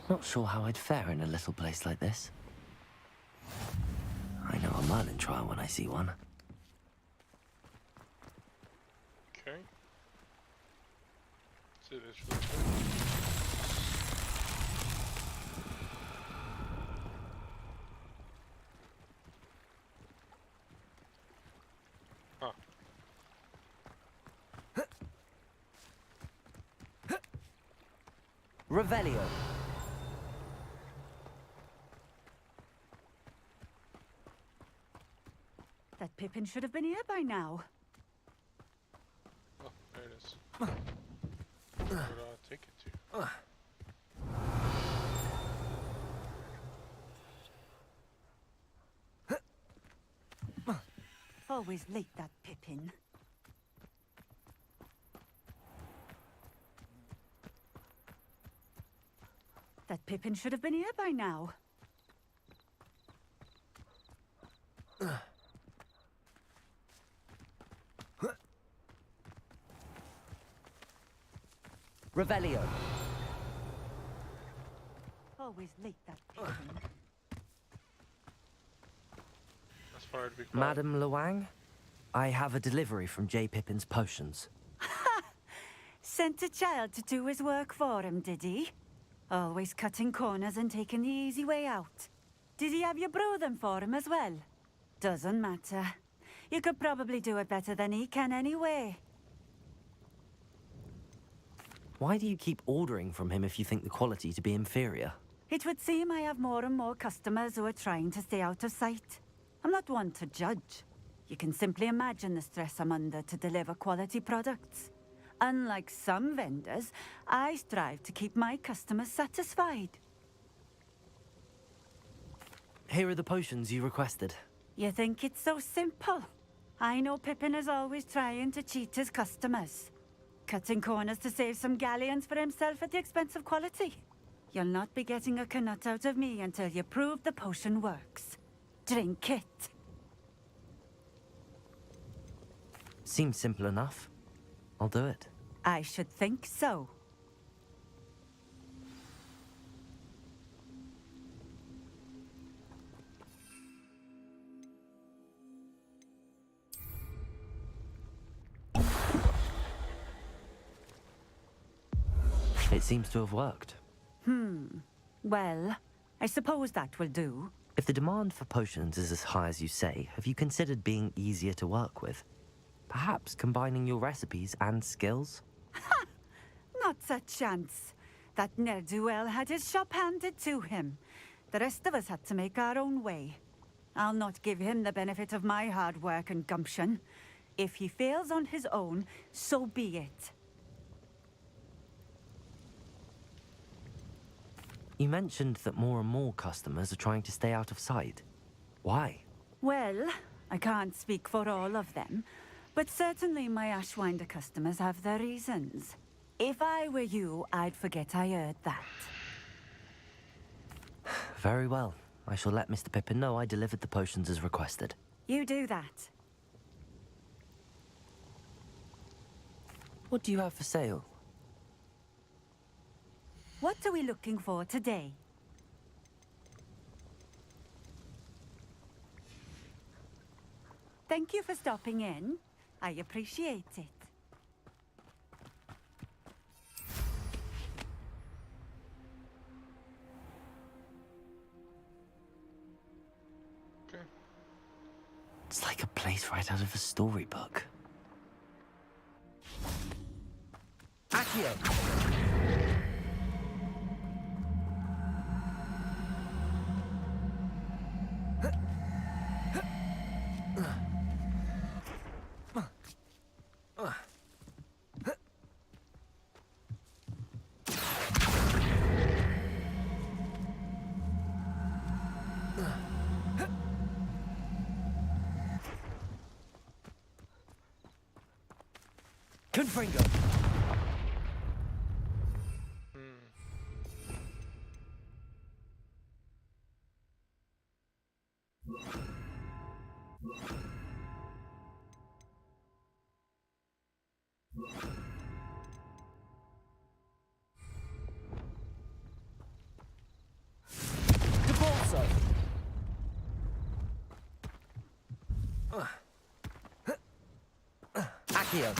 Not sure how I'd fare in a little place like this. I know a Merlin trial when I see one.
Okay. Let's do this real quick.
Revelio.
That Pippin should have been here by now.
Oh, there it is. Where do I take it to?
Always late, that Pippin. That Pippin should have been here by now.
Revelio.
Always late, that Pippin.
That's far to be quiet.
Madam Luang, I have a delivery from J. Pippin's potions.
Sent a child to do his work for him, did he? Always cutting corners and taking the easy way out. Did he have you brew them for him as well? Doesn't matter. You could probably do it better than he can anyway.
Why do you keep ordering from him if you think the quality to be inferior?
It would seem I have more and more customers who are trying to stay out of sight. I'm not one to judge. You can simply imagine the stress I'm under to deliver quality products. Unlike some vendors, I strive to keep my customers satisfied.
Here are the potions you requested.
You think it's so simple? I know Pippin is always trying to cheat his customers. Cutting corners to save some galleons for himself at the expense of quality. You'll not be getting a knut out of me until you prove the potion works. Drink it.
Seems simple enough. I'll do it.
I should think so.
It seems to have worked.
Well, I suppose that will do.
If the demand for potions is as high as you say, have you considered being easier to work with? Perhaps combining your recipes and skills?
Not a chance. That ne'er-do-well had his shop handed to him. The rest of us had to make our own way. I'll not give him the benefit of my hard work and gumption. If he fails on his own, so be it.
You mentioned that more and more customers are trying to stay out of sight. Why?
Well, I can't speak for all of them, but certainly my Ashwinder customers have their reasons. If I were you, I'd forget I heard that.
Very well. I shall let Mr. Pippin know I delivered the potions as requested.
You do that.
What do you have for sale?
What are we looking for today? Thank you for stopping in. I appreciate it.
It's like a place right out of a storybook. Accio! Confringo! Debolso! Accio!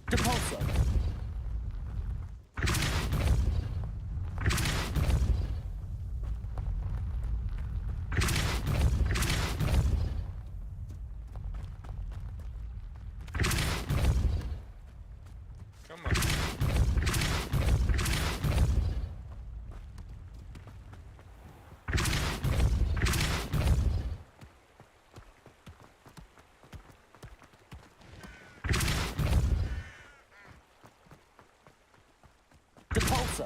Depulso.
Come on.
so.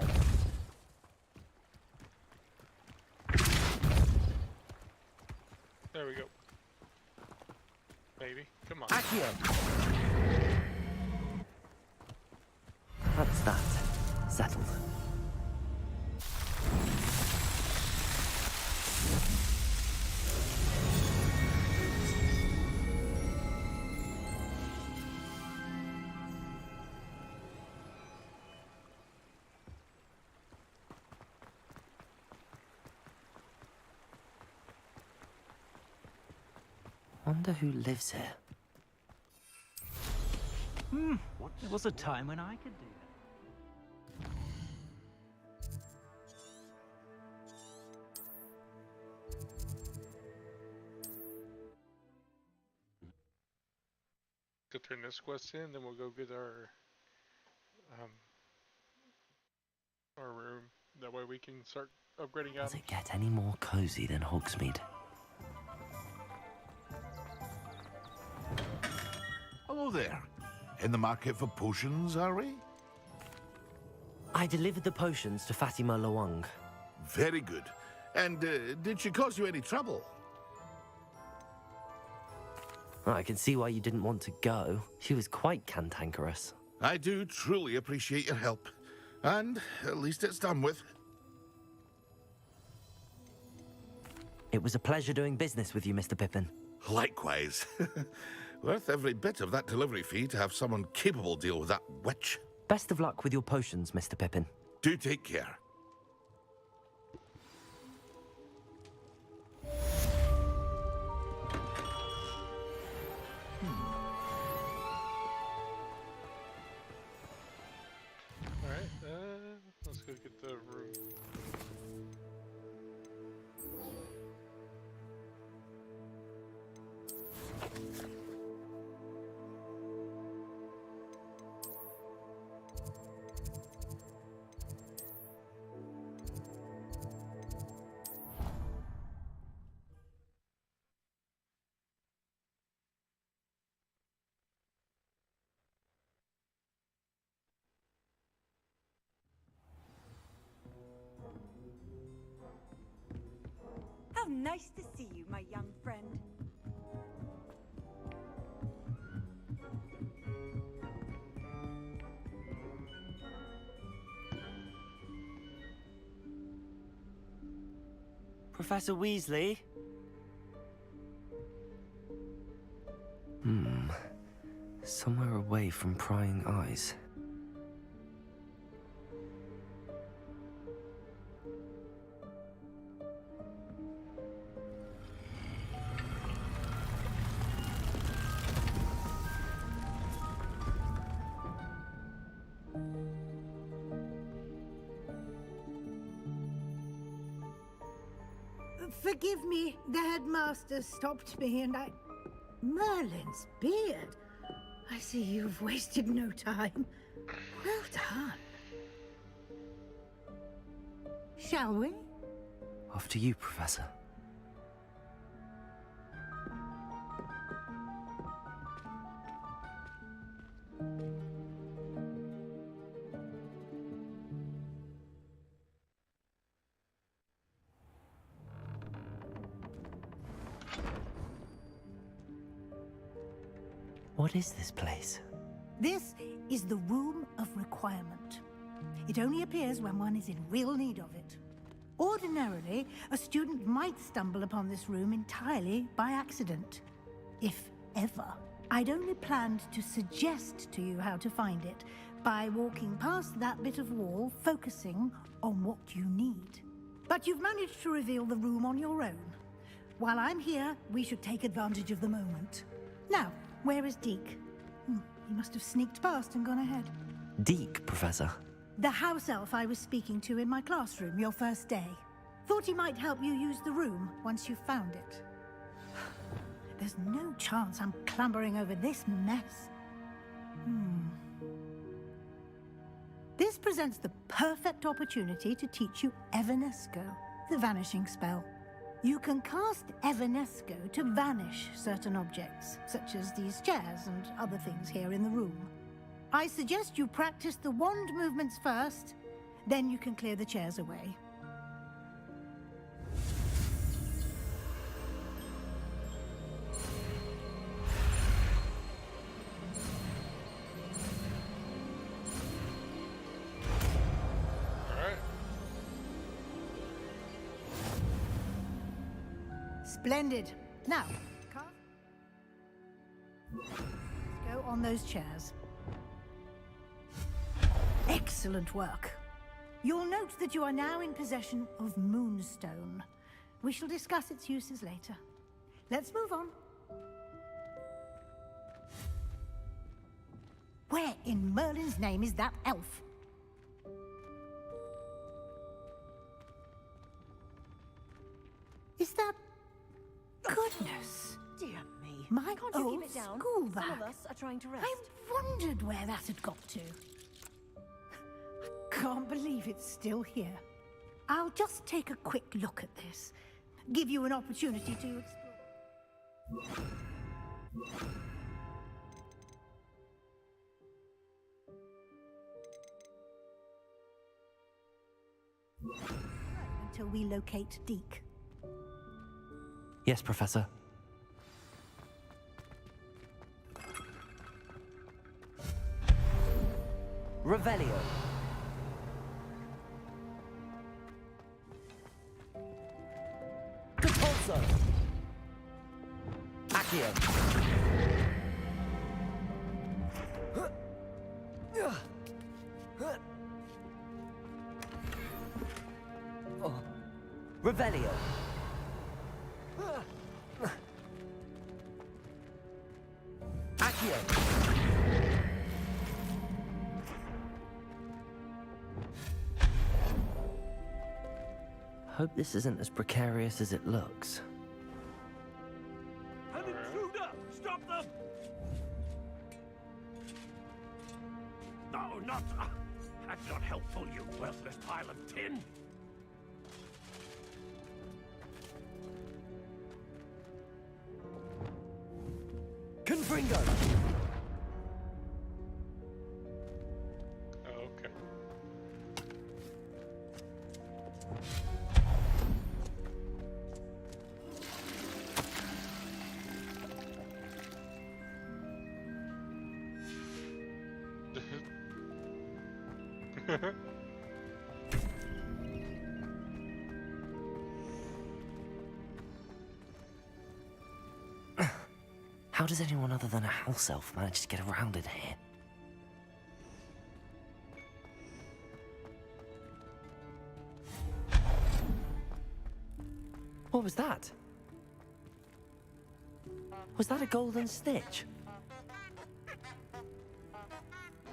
There we go. Baby, come on.
Accio! That's that. Settled. Wonder who lives here.
There was a time when I could do that.
Go turn this quest in, then we'll go get our room. That way we can start upgrading
Does
items.
it get any more cozy than Hogsmeade?
Hello there. In the market for potions, are we?
I delivered the potions to Fatima Lawang.
Very good. And did she cause you any trouble?
I can see why you didn't want to go. She was quite cantankerous.
I do truly appreciate your help. And at least it's done with.
It was a pleasure doing business with you, Mr. Pippin.
Likewise. Worth every bit of that delivery fee to have someone capable deal with that witch.
Best of luck with your potions, Mr. Pippin.
Do take care.
Alright, let's go get the room.
How nice to see you, my young friend.
Professor Weasley? Somewhere away from prying eyes.
Forgive me, the headmaster stopped me and I... Merlin's beard. I see you've wasted no time. Well done. Shall we?
Off to you, Professor. What is this place?
This is the Room of Requirement. It only appears when one is in real need of it. Ordinarily, a student might stumble upon this room entirely by accident. If ever. I'd only planned to suggest to you how to find it by walking past that bit of wall, focusing on what you need. But you've managed to reveal the room on your own. While I'm here, we should take advantage of the moment. Now, where is Deke? He must have sneaked past and gone ahead.
Deke, Professor.
The house elf I was speaking to in my classroom your first day. Thought he might help you use the room once you found it. There's no chance I'm clambering over this mess. This presents the perfect opportunity to teach you Evanesco, the vanishing spell. You can cast Evanesco to vanish certain objects, such as these chairs and other things here in the room. I suggest you practice the wand movements first, Then you can clear the chairs away. Splendid. Now, go on those chairs. Excellent work. You'll note that you are now in possession of Moonstone. We shall discuss its uses later. Let's move on. Where in Merlin's name is that elf? Is that... Goodness!
Dear me.
My
Can't you
old
keep it down?
school
Some
bag.
of us are trying to rest.
I wondered where that had got to. Can't believe it's still here. I'll just take a quick look at this. Give you an opportunity to explore. Until we locate Deke.
Yes, Professor. Revelio. Compulso. Accio. Oh. Revelio. Accio. Hope this isn't as precarious as it looks.
An intruder! Stop them! No, not... that's not helpful, you worthless pile of tin!
Confringo!
Oh, okay.
How does anyone other than a house elf manage to get around in here? What was that? Was that a golden stitch?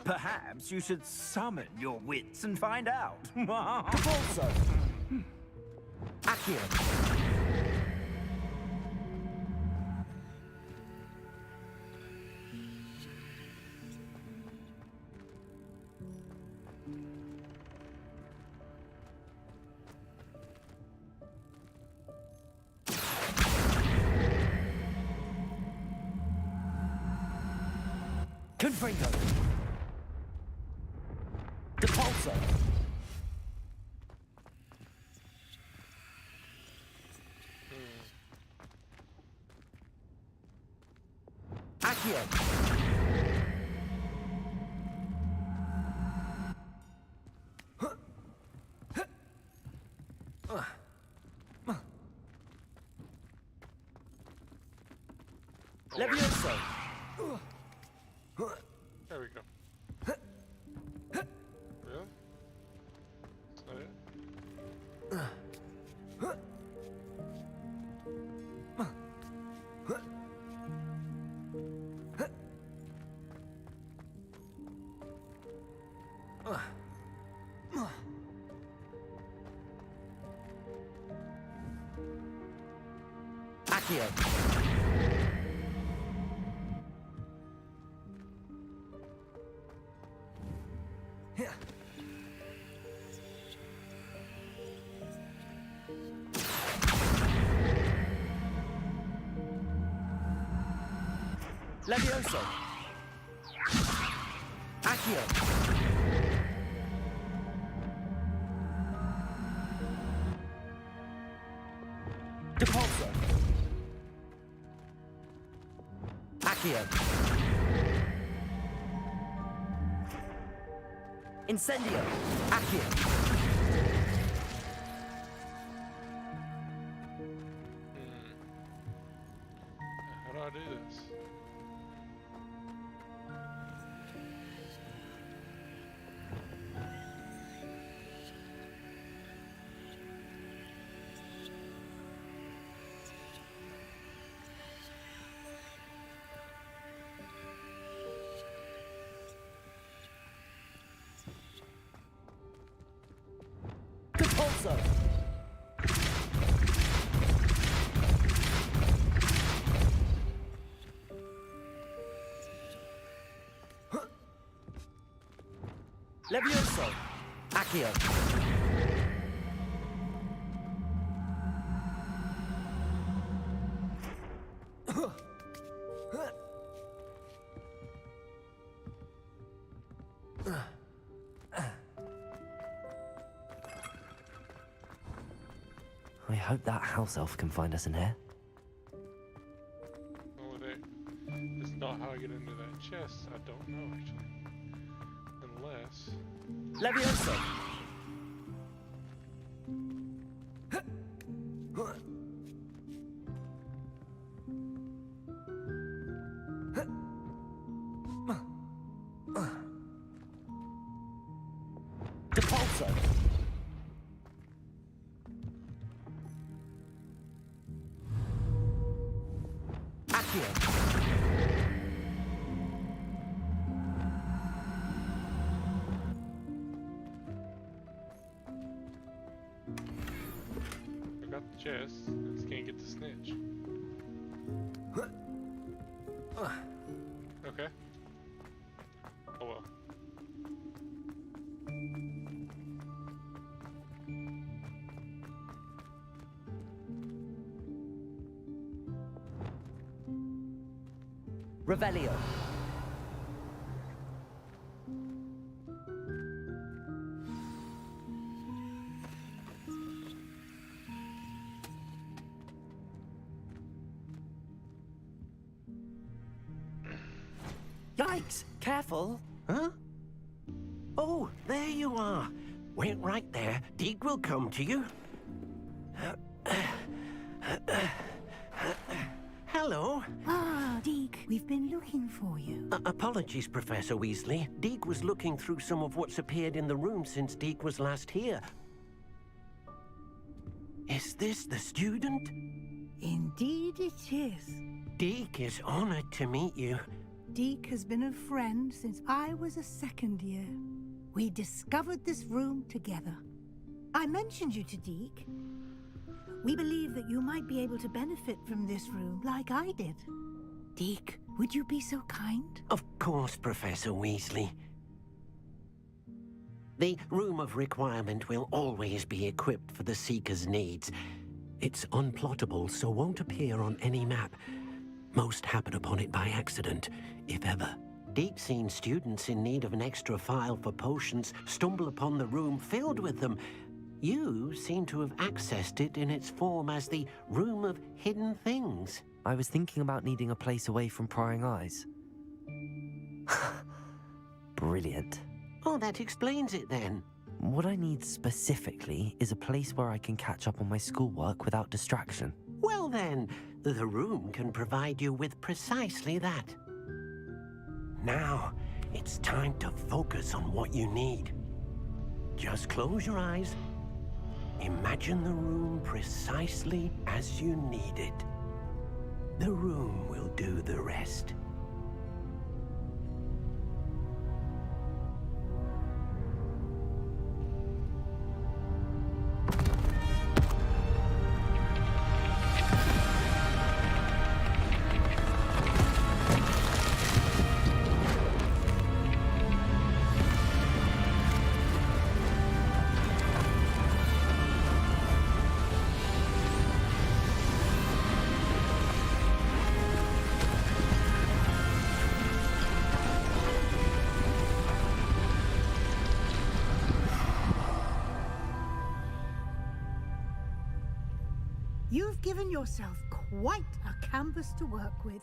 Perhaps you should summon your wits and find out.
Compulso! Accio! Confringo! Depulso! Accio! Levioso!
There we go. Really? Is that it?
Accio! Levioso! Accio! Depulso. Accio. Incendio. Accio.
How do I do this?
Depulso. Levioso. Accio. I hope that house elf can find us in here.
Oh, that's not how I get into that chest. I don't know, actually. Unless...
Levioso. Depulso. Accio.
I got the chest. I just can't get the snitch. Okay. Oh well.
Revelio.
Yikes! Careful! Huh? Oh, there you are. Wait right there. Deke will come to you. Hello.
Ah, Deke, we've been looking for you.
Apologies, Professor Weasley. Deke was looking through some of what's appeared in the room since Deke was last here. Is this the student?
Indeed it is.
Deke is honored to meet you.
Deke has been a friend since I was a second year. We discovered this room together. I mentioned you to Deke. We believe that you might be able to benefit from this room like I did. Deke, would you be so kind?
Of course, Professor Weasley. The Room of Requirement will always be equipped for the Seeker's needs. It's unplottable, so won't appear on any map. Most happen upon it by accident, if ever. Deep-seen students in need of an extra file for potions stumble upon the room filled with them. You seem to have accessed it in its form as the Room of Hidden Things.
I was thinking about needing a place away from prying eyes. Brilliant.
Oh, that explains it then.
What I need specifically is a place where I can catch up on my schoolwork without distraction.
Well then, the room can provide you with precisely that. Now, it's time to focus on what you need. Just close your eyes. Imagine the room precisely as you need it. The room will do the rest.
You've given yourself quite a canvas to work with.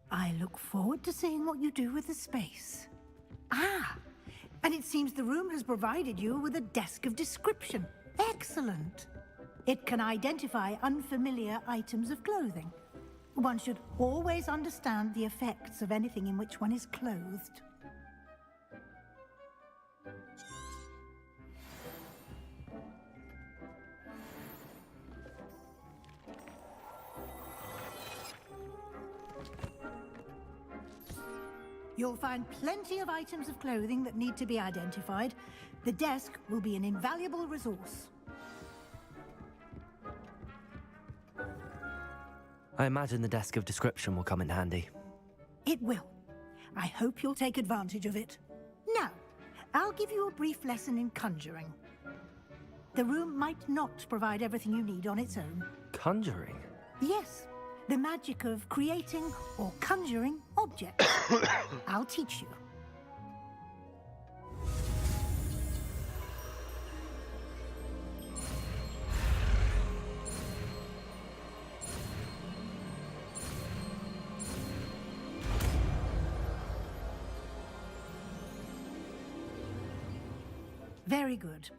I look forward to seeing what you do with the space. Ah, and it seems the room has provided you with a desk of description. Excellent. It can identify unfamiliar items of clothing. One should always understand the effects of anything in which one is clothed. You'll find plenty of items of clothing that need to be identified. The desk will be an invaluable resource.
I imagine the desk of description will come in handy.
It will. I hope you'll take advantage of it. Now, I'll give you a brief lesson in conjuring. The room might not provide everything you need on its own.
Conjuring?
Yes, the magic of creating or conjuring objects. I'll teach you. Very good.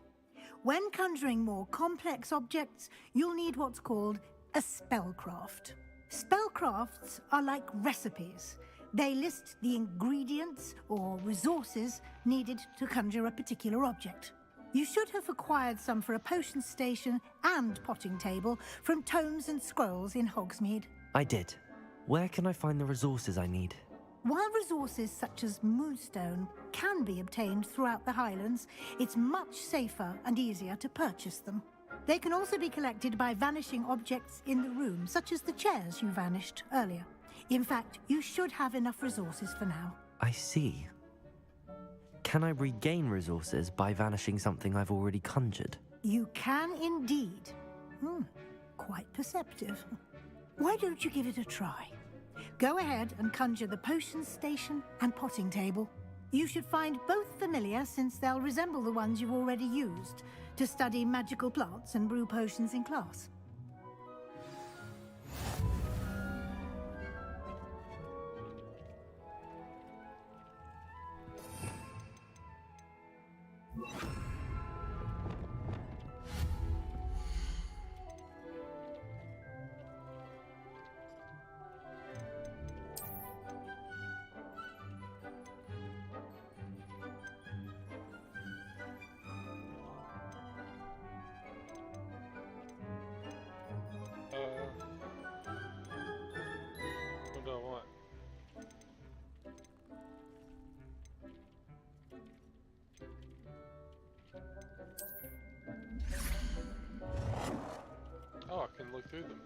When conjuring more complex objects, you'll need what's called a spellcraft. Spellcrafts are like recipes. They list the ingredients or resources needed to conjure a particular object. You should have acquired some for a potion station and potting table from tomes and scrolls in Hogsmeade.
I did. Where can I find the resources I need?
While resources such as Moonstone can be obtained throughout the Highlands, it's much safer and easier to purchase them. They can also be collected by vanishing objects in the room, such as the chairs you vanished earlier. In fact, you should have enough resources for now.
I see. Can I regain resources by vanishing something I've already conjured?
You can indeed. Quite perceptive. Why don't you give it a try? Go ahead and conjure the potion station and potting table. You should find both familiar, since they'll resemble the ones you've already used to study magical plants and brew potions in class.
What do I want? Oh, I can look through them.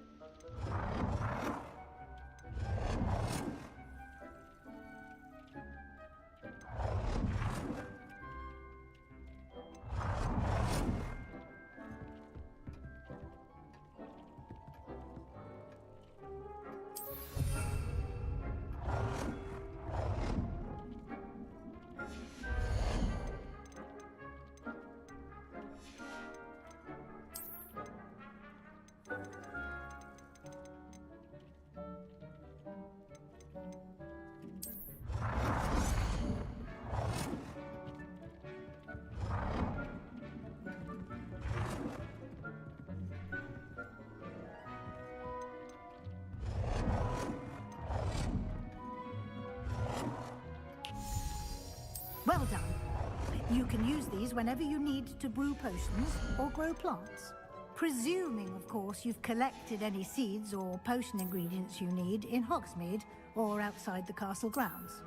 Well done. You can use these whenever you need to brew potions or grow plants. Presuming, of course, you've collected any seeds or potion ingredients you need in Hogsmeade or outside the castle grounds.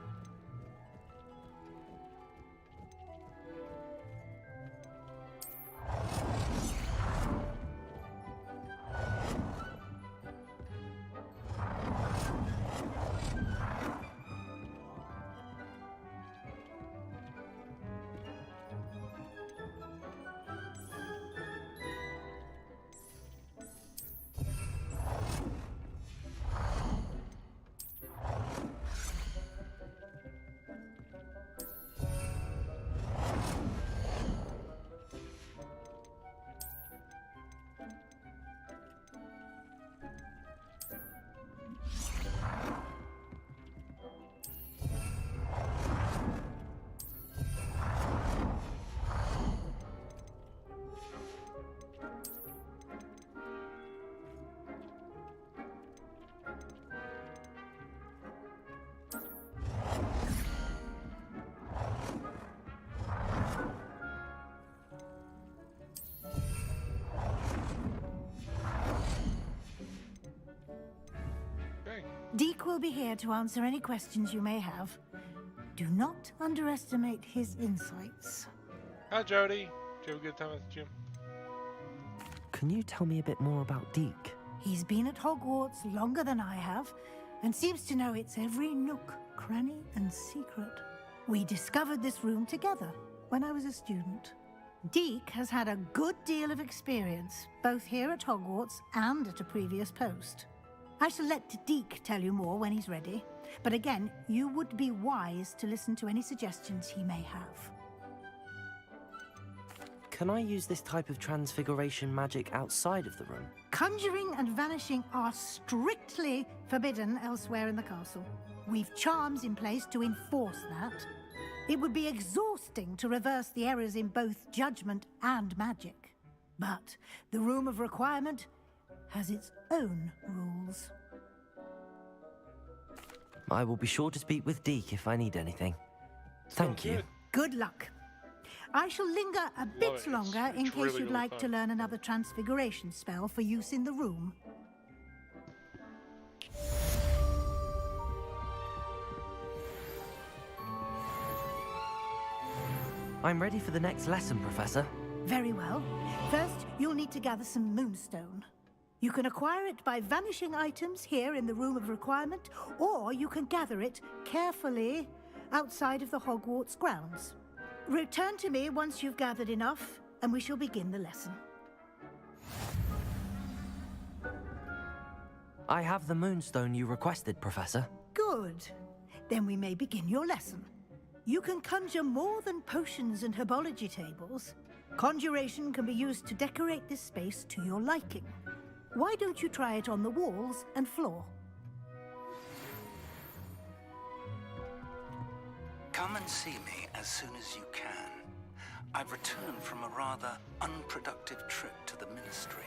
Deke will be here to answer any questions you may have. Do not underestimate his insights.
Hi, Jody. Did you have a good time at the gym?
Can you tell me a bit more about Deke?
He's been at Hogwarts longer than I have, and seems to know its every nook, cranny, and secret. We discovered this room together when I was a student. Deke has had a good deal of experience, both here at Hogwarts and at a previous post. I shall let Deke tell you more when he's ready, but again, you would be wise to listen to any suggestions he may have.
Can I use this type of transfiguration magic outside of the room?
Conjuring and vanishing are strictly forbidden elsewhere in the castle. We've charms in place to enforce that. It would be exhausting to reverse the errors in both judgment and magic. But the Room of Requirement has its own rules.
I will be sure to speak with Deke if I need anything. Thank you.
Good luck. I shall linger a bit longer in
it's
case
really
you'd
gonna be
like to
fun.
learn another transfiguration spell for use in the room.
I'm ready for the next lesson, Professor.
Very well. First, you'll need to gather some moonstone. You can acquire it by vanishing items here in the Room of Requirement, or you can gather it carefully outside of the Hogwarts grounds. Return to me once you've gathered enough, and we shall begin the lesson.
I have the moonstone you requested, Professor.
Good. Then we may begin your lesson. You can conjure more than potions and herbology tables. Conjuration can be used to decorate this space to your liking. Why don't you try it on the walls and floor?
Come and see me as soon as you can. I've returned from a rather unproductive trip to the Ministry,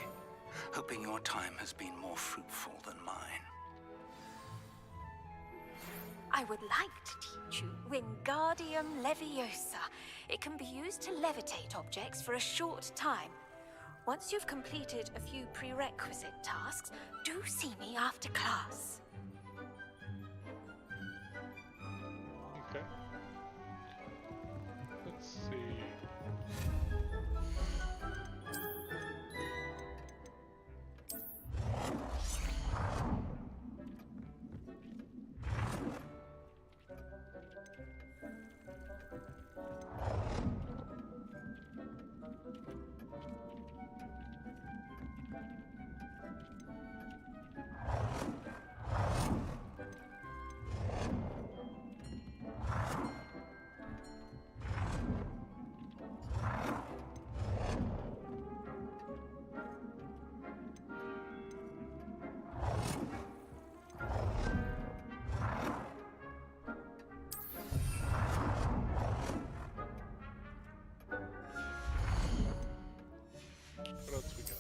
hoping your time has been more fruitful than mine.
I would like to teach you Wingardium Leviosa. It can be used to levitate objects for a short time. Once you've completed a few prerequisite tasks, do see me after class.
Okay. Let's see. What else we got?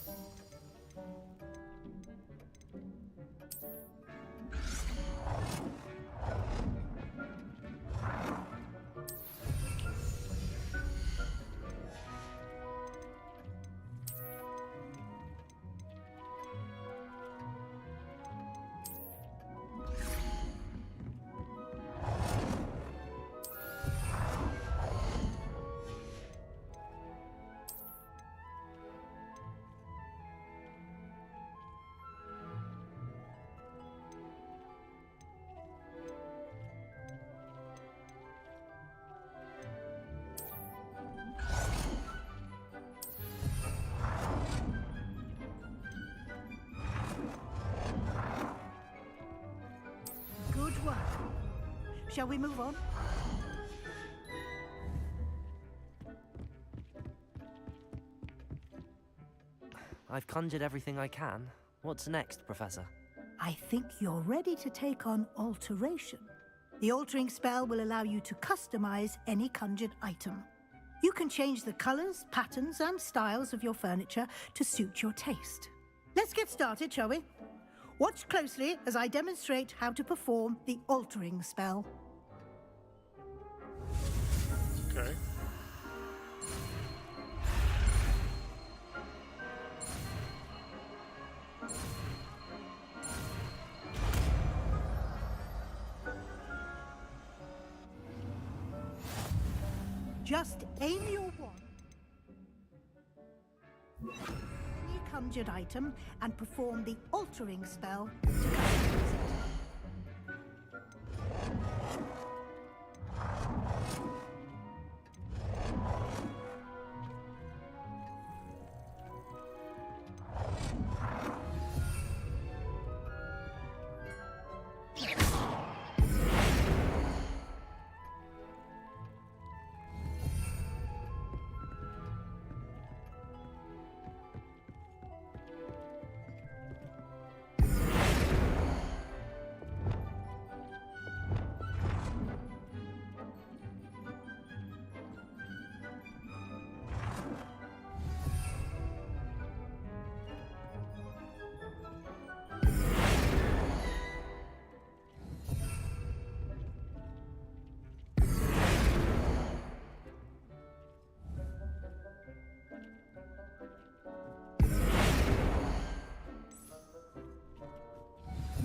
Good work. Shall we move on?
I've conjured everything I can. What's next, Professor?
I think you're ready to take on alteration. The altering spell will allow you to customize any conjured item. You can change the colors, patterns, and styles of your furniture to suit your taste. Let's get started, shall we? Watch closely as I demonstrate how to perform the altering spell.
Okay.
Just aim your wand, any conjured item, and perform the altering spell to customize it.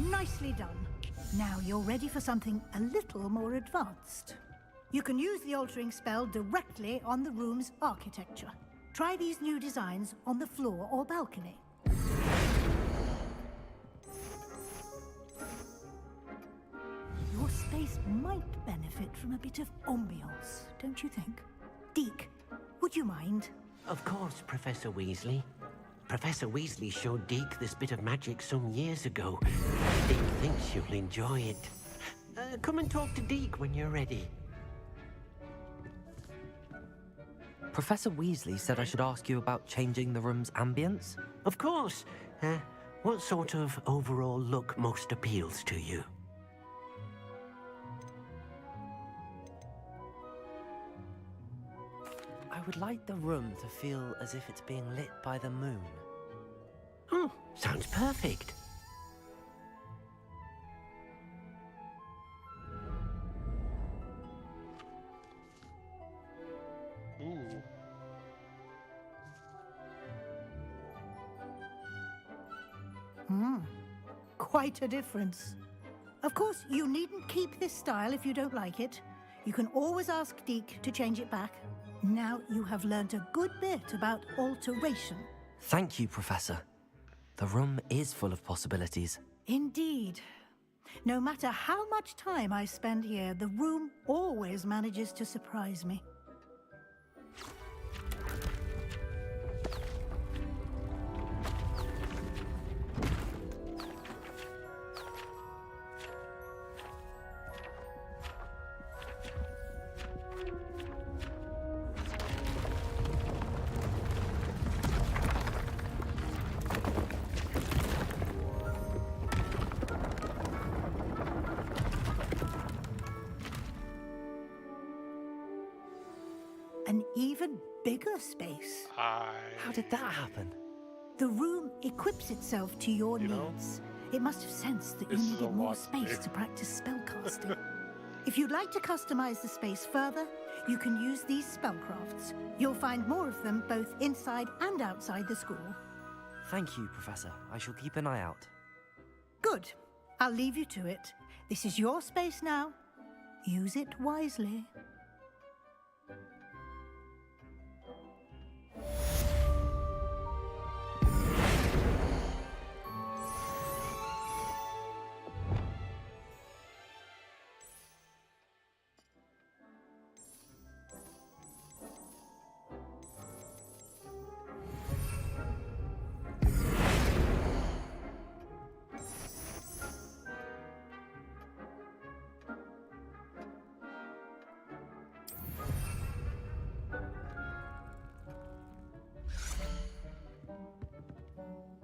Nicely done. Now you're ready for something a little more advanced. You can use the altering spell directly on the room's architecture. Try these new designs on the floor or balcony. Your space might benefit from a bit of ambiance, don't you think? Deke, would you mind?
Of course, Professor Weasley. Professor Weasley showed Deke this bit of magic some years ago. Deke thinks you'll enjoy it. Come and talk to Deke when you're ready.
Professor Weasley said I should ask you about changing the room's ambience?
Of course. What sort of overall look most appeals to you?
I would like the room to feel as if it's being lit by the moon.
Oh, sounds perfect.
Ooh.
Quite a difference. Of course, you needn't keep this style if you don't like it. You can always ask Deke to change it back. Now you have learnt a good bit about alteration.
Thank you, Professor. The room is full of possibilities.
Indeed. No matter how much time I spend here, the room always manages to surprise me. An even bigger space.
How did that happen?
The room equips itself to your needs. It must have sensed that you
this is
needed
a
more
lot
space
big.
to practice spellcasting. If you'd like to customize the space further, you can use these spellcrafts. You'll find more of them both inside and outside the school.
Thank you, Professor. I shall keep an eye out.
Good. I'll leave you to it. This is your space now. Use it wisely.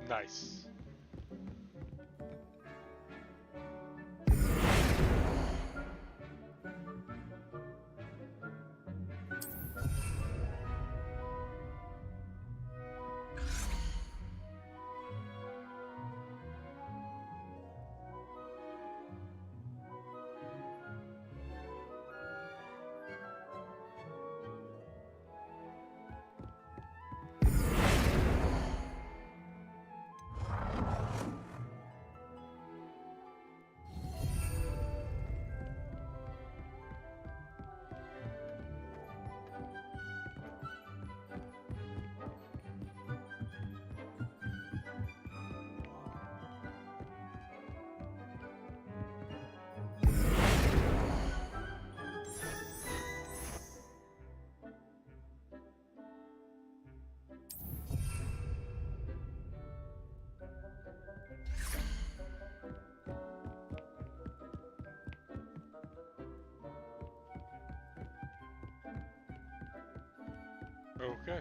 Nice. Okay.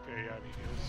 Okay, yeah, I need heals.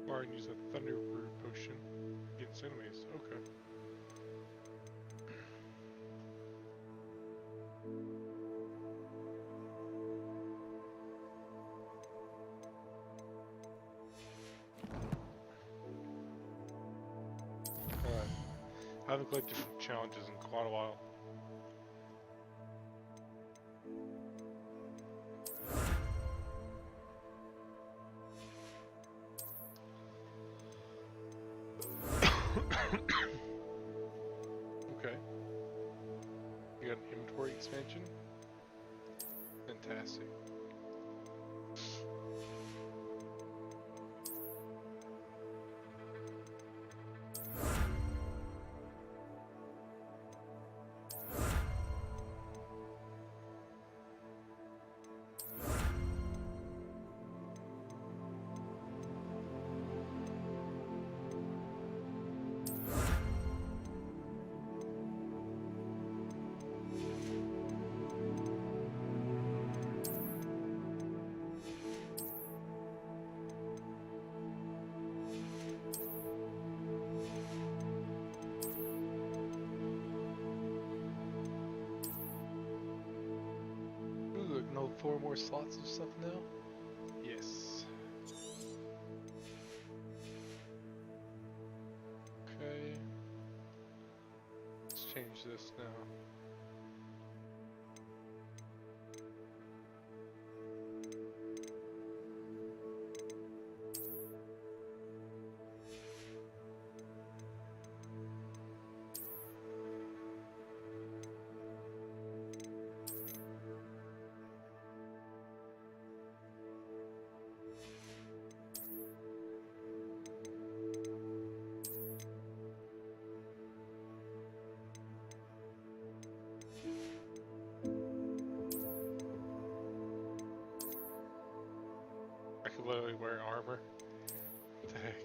Or I can use a thunder root potion against enemies. Okay. Alright. I haven't played different challenges in quite a while. Okay. You got an inventory expansion? Fantastic. No 4 more slots of stuff now? Yes. Okay. Let's change this now. I could literally wear armor. What the heck?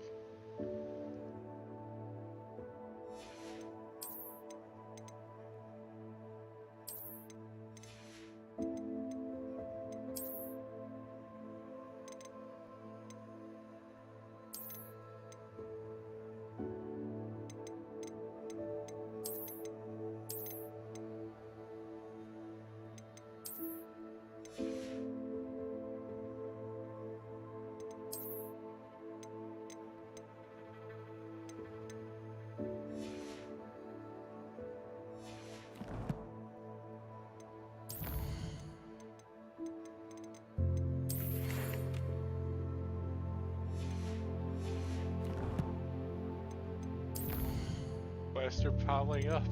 They're piling up.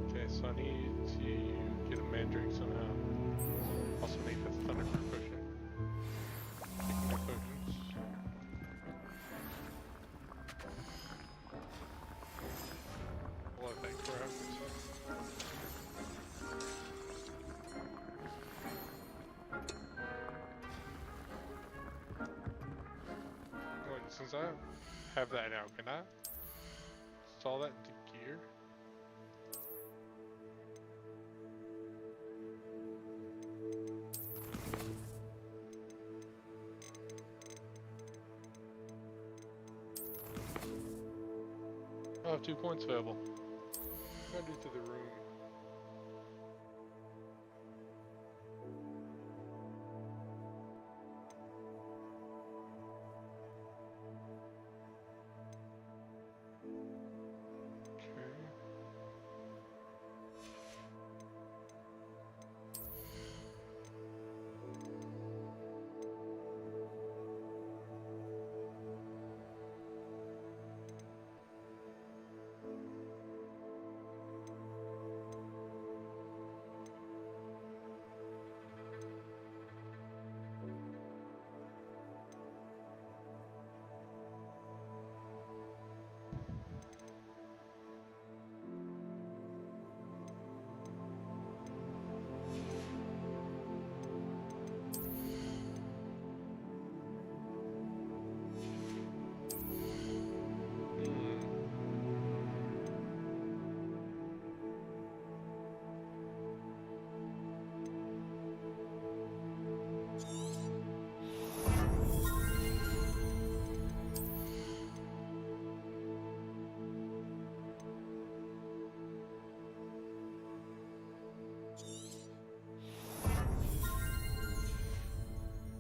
Okay, so I need to get a mandrake somehow. since I have that now, can I install that into gear? I have 2 points available. What do I do to the room?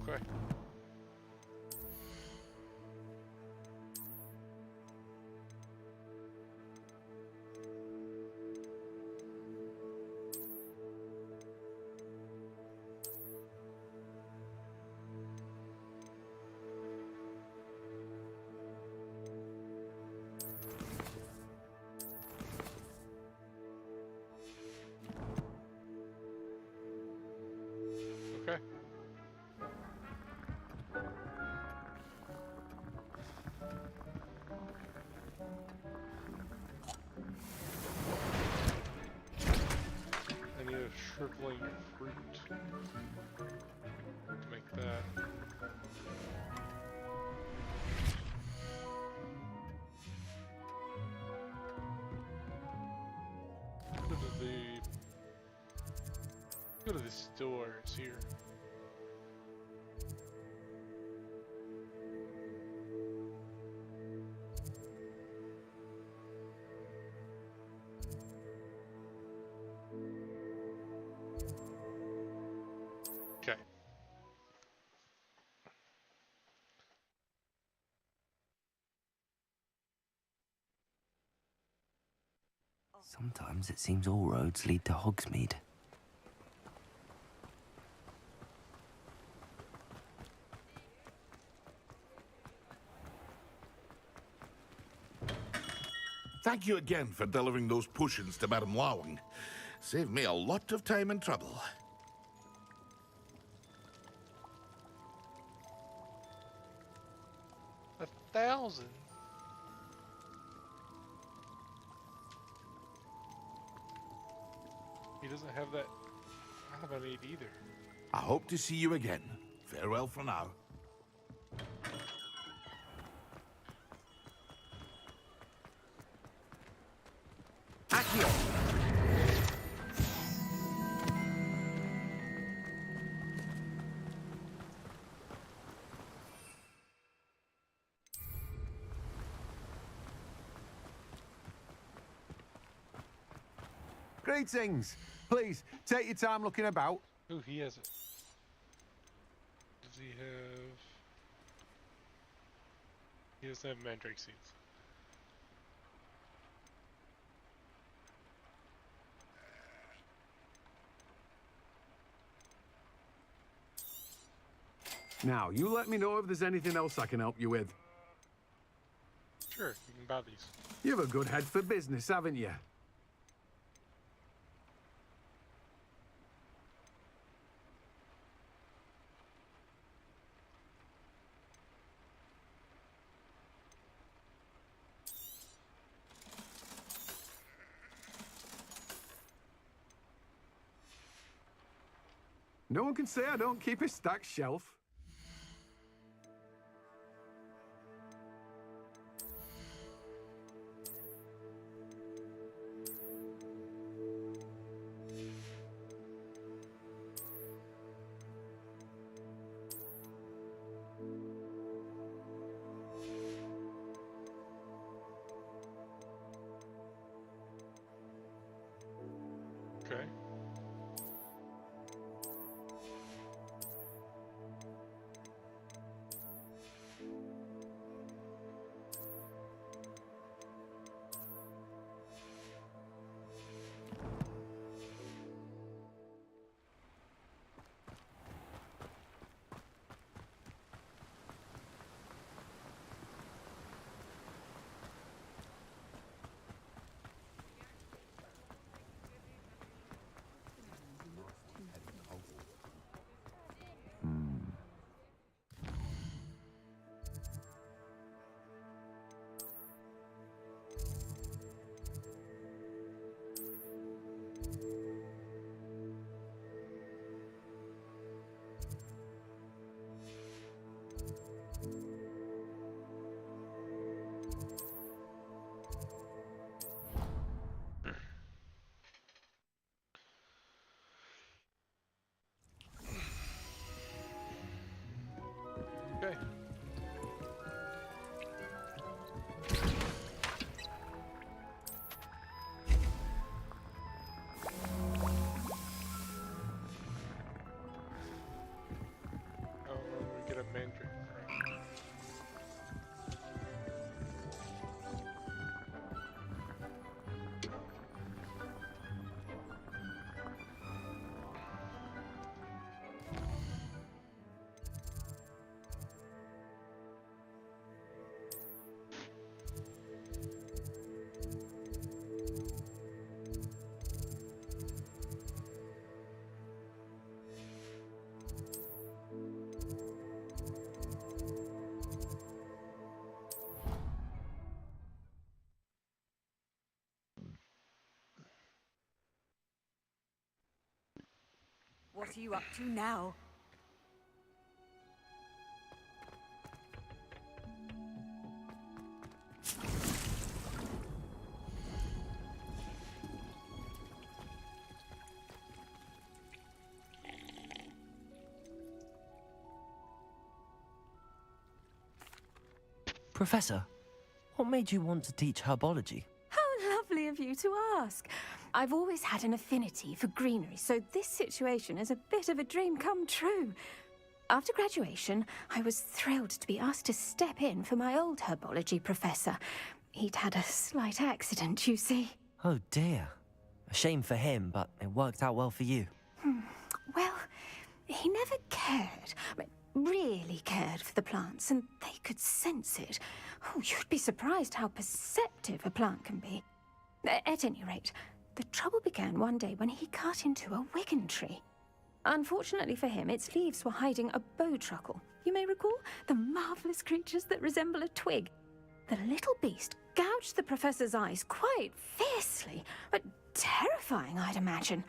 Okay. Okay. I need a shriveling fruit to make that. Go to the store. It's here. Okay.
Sometimes it seems all roads lead to Hogsmeade.
Thank you again for delivering those potions to Madame Lawing. Saved me a lot of time and trouble.
$1,000. He doesn't have that. I haven't need either.
I hope to see you again. Farewell for now.
Accio! Greetings. Please, take your time looking about.
Ooh, he has it. Does he have... He doesn't have mandrake seeds.
Now, you let me know if there's anything else I can help you with.
Sure, you can buy these.
You have a good head for business, haven't you? No one can say I don't keep a stacked shelf.
Andrew.
What are you up to now?
Professor, what made you want to teach herbology?
How lovely of you to ask. I've always had an affinity for greenery, so this situation is a bit of a dream come true. After graduation, I was thrilled to be asked to step in for my old herbology professor. He'd had a slight accident, you see.
Oh dear. A shame for him, but it worked out well for you.
Well, he never cared, really cared for the plants, and they could sense it. Oh, you'd be surprised how perceptive a plant can be. At any rate, the trouble began one day when he cut into a wigan tree. Unfortunately for him, its leaves were hiding a bowtruckle. You may recall the marvellous creatures that resemble a twig. The little beast gouged the professor's eyes quite fiercely, but terrifying, I'd imagine.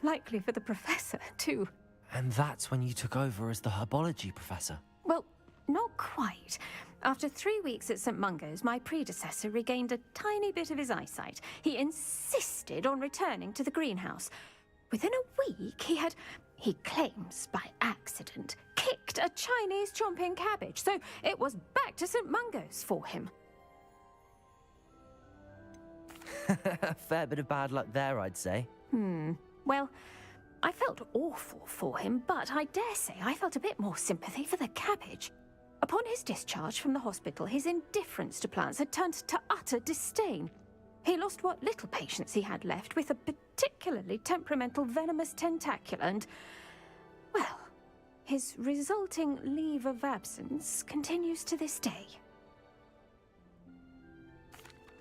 Likely for the professor, too.
And that's when you took over as the herbology professor?
Well, not quite. After 3 weeks at St. Mungo's, my predecessor regained a tiny bit of his eyesight. He insisted on returning to the greenhouse. Within a week, he claims by accident, kicked a Chinese chomping cabbage, so it was back to St. Mungo's for him.
A fair bit of bad luck there, I'd say.
Well, I felt awful for him, but I dare say I felt a bit more sympathy for the cabbage. Upon his discharge from the hospital, his indifference to plants had turned to utter disdain. He lost what little patience he had left with a particularly temperamental venomous tentacula and, well, his resulting leave of absence continues to this day.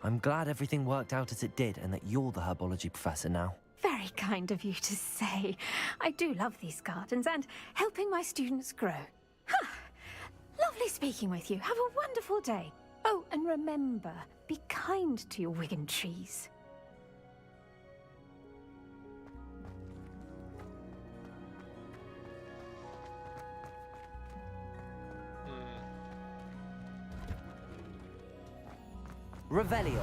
I'm glad everything worked out as it did and that you're the herbology professor now.
Very kind of you to say. I do love these gardens and helping my students grow. Lovely speaking with you. Have a wonderful day. Oh, and remember, be kind to your wigan trees.
Revelio.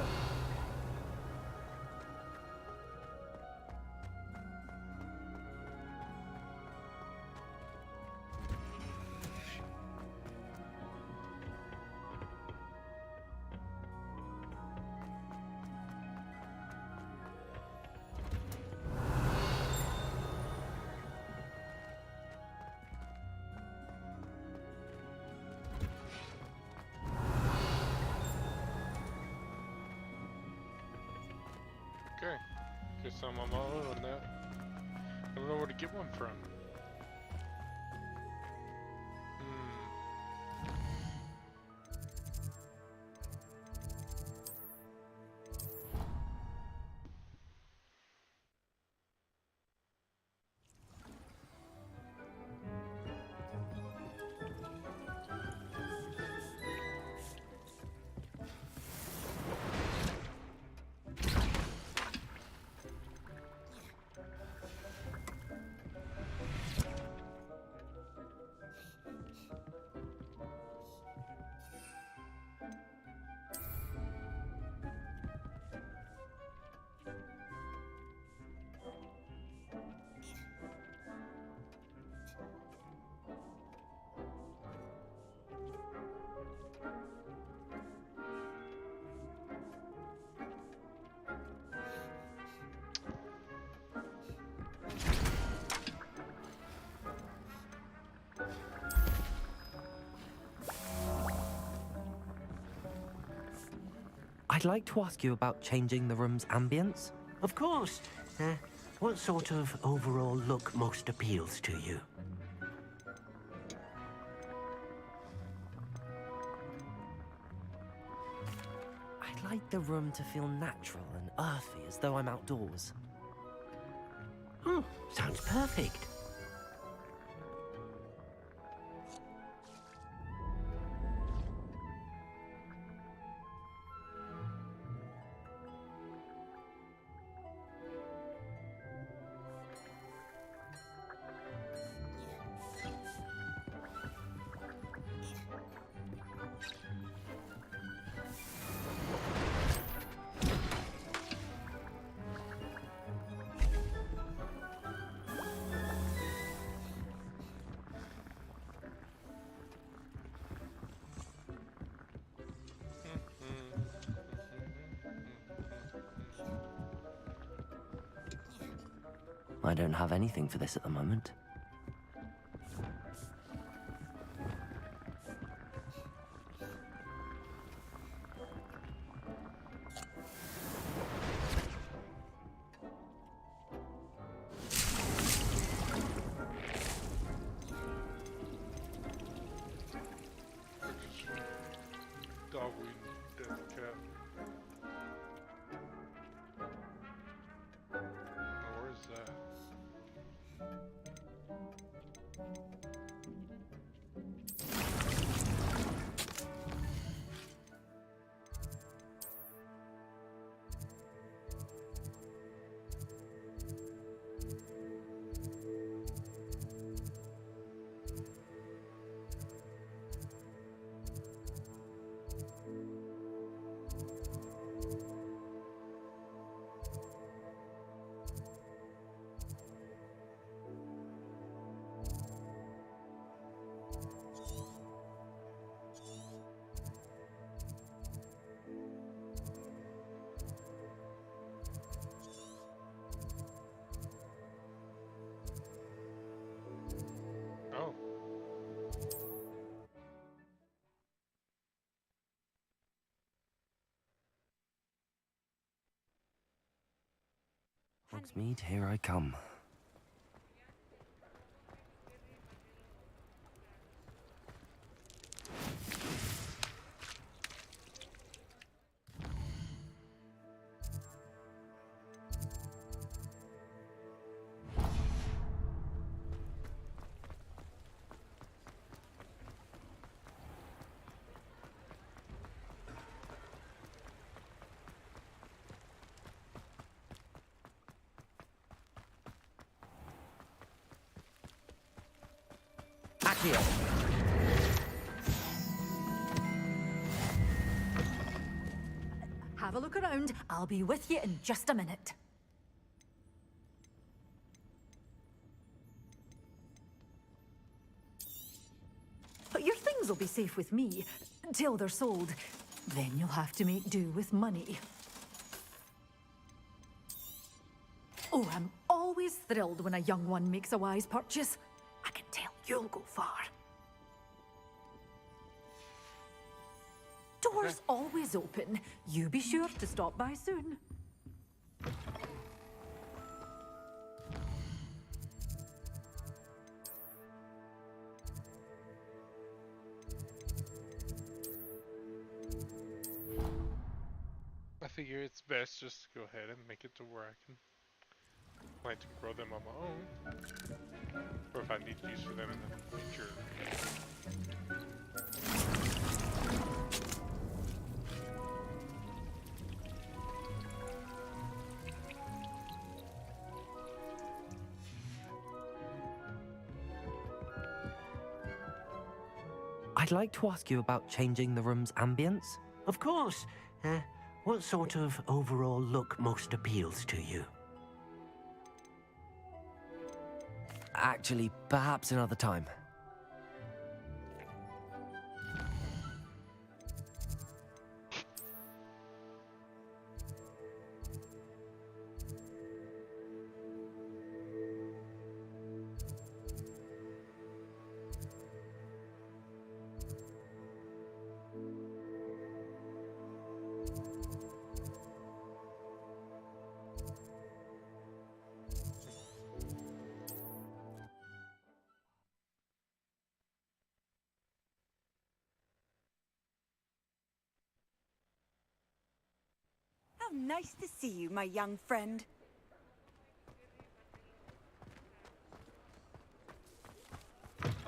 Okay, guess I'm on my own on that. I don't know where to get one from.
I'd like to ask you about changing the room's ambience.
Of course. What sort of overall look most appeals to you?
I'd like the room to feel natural and earthy, as though I'm outdoors.
Oh, sounds perfect.
I don't have anything for this at the moment.
Dogweed death cap. Oh, where's that? Oh.
Hogsmeade, here I come. Accio!
Have a look around. I'll be with you in just a minute. But your things will be safe with me, till they're sold. Then you'll have to make do with money. Oh, I'm always thrilled when a young one makes a wise purchase. I can tell you'll go far. Doors always open. You be sure to stop by soon.
I figure it's best just to go ahead and make it to where I can plan to grow them on my own, or if I need use for them in the future.
I'd like to ask you about changing the room's ambience.
Of course. What sort of overall look most appeals to you?
Actually, perhaps another time.
nice to see you, my young friend.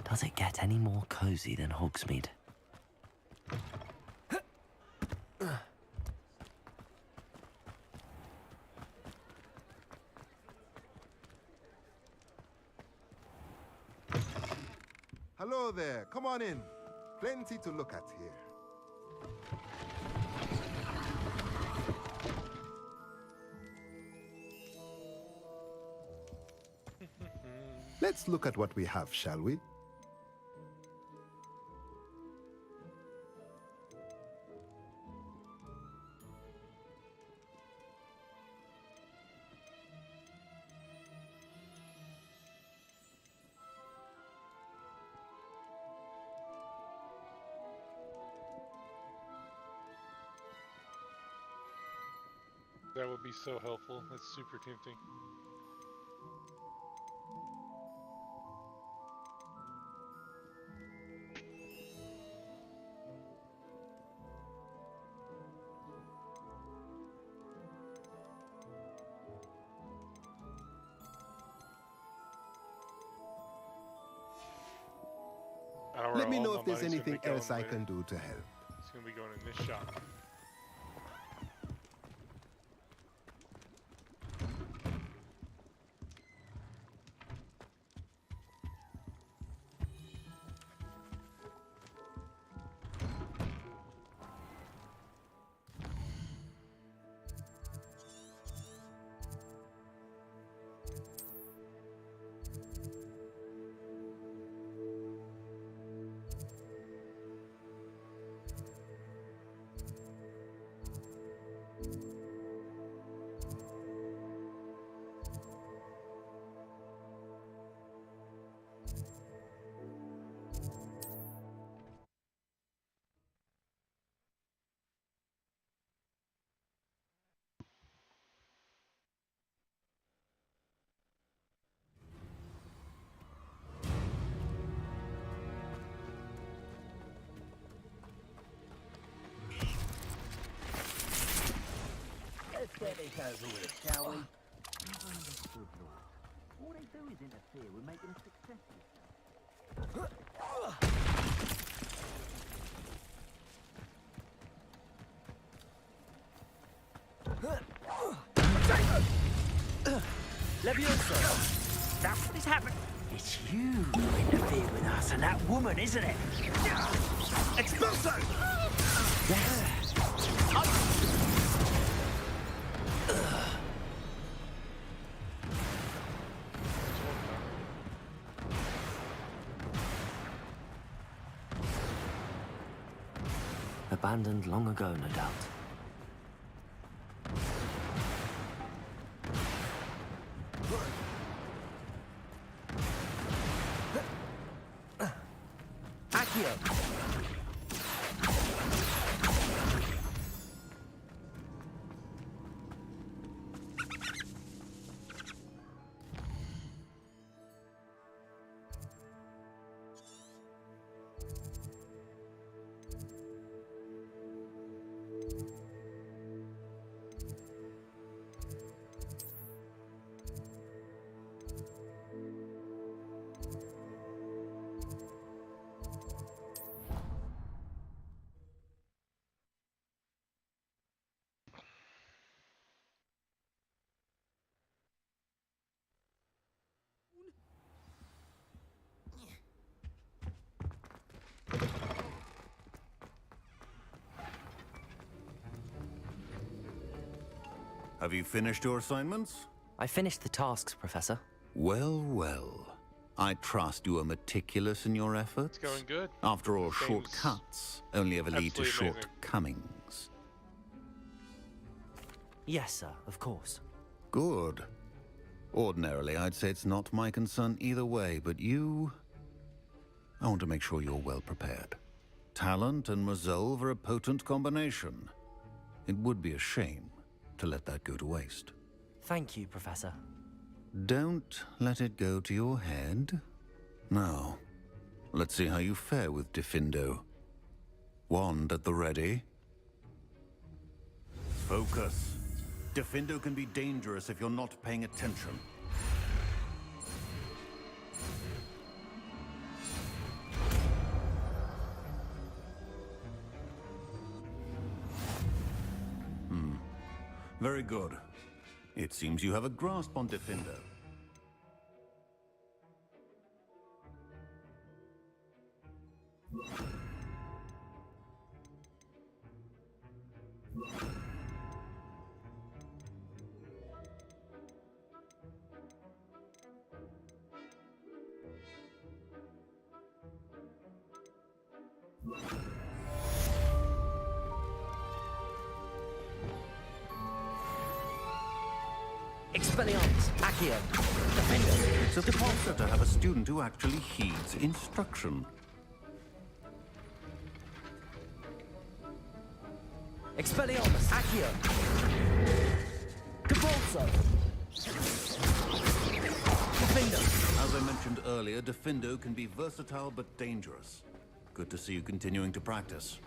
Does it get any more cozy than Hogsmeade?
Hello there. Come on in. Plenty to look at here. Let's look at what we have, shall we?
That would be so helpful. That's super tempting.
Let me know if there's anything else I can do to help.
It's gonna be going in this shop.
Let's get over with it, shall we? All they do is interfere with making a success of
Levioso! That's what is happening. It's you who interfere with us and that woman, isn't it? Expulso! Yes.
Abandoned long ago, no doubt.
Accio!
Have you finished your assignments?
I finished the tasks, Professor.
Well, well. I trust you are meticulous in your efforts.
It's going good.
After all,
Seems
shortcuts only ever lead to
absolutely amazing.
shortcomings.
Yes, sir, of course.
Good. Ordinarily, I'd say it's not my concern either way, but you... I want to make sure you're well prepared. Talent and resolve are a potent combination. It would be a shame to let that go to waste.
Thank you, Professor.
Don't let it go to your head. Now, let's see how you fare with Diffindo. Wand at the ready. Focus. Defendo can be dangerous if you're not paying attention. Very good. It seems you have a grasp on Defendo.
Expelliarmus, Accio, Defendo.
It's a pleasure to have a student who actually heeds instruction.
Expelliarmus, Accio, Cabalso, Defendo.
As I mentioned earlier, Defendo can be versatile but dangerous. Good to see you continuing to practice.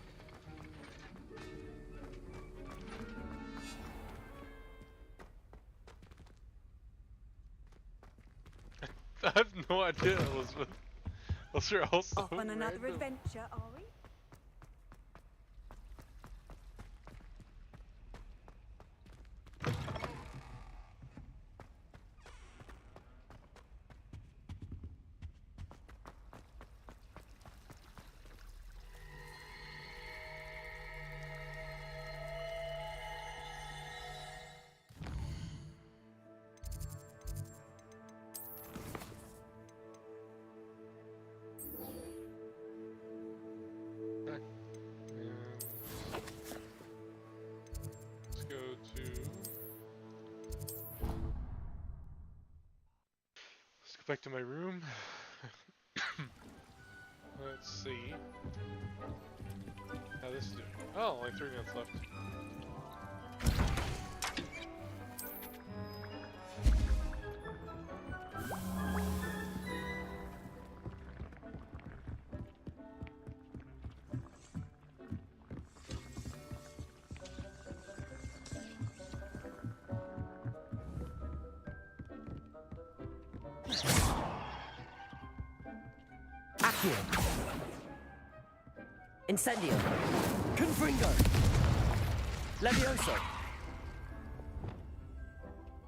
I have no idea, Elizabeth. Those are also
Off on another
random.
adventure, are we?
Let's go to. Let's go back to my room. Let's see how this is doing. Oh, only 3 minutes left.
Accio, Incendio, Confringo, Levioso,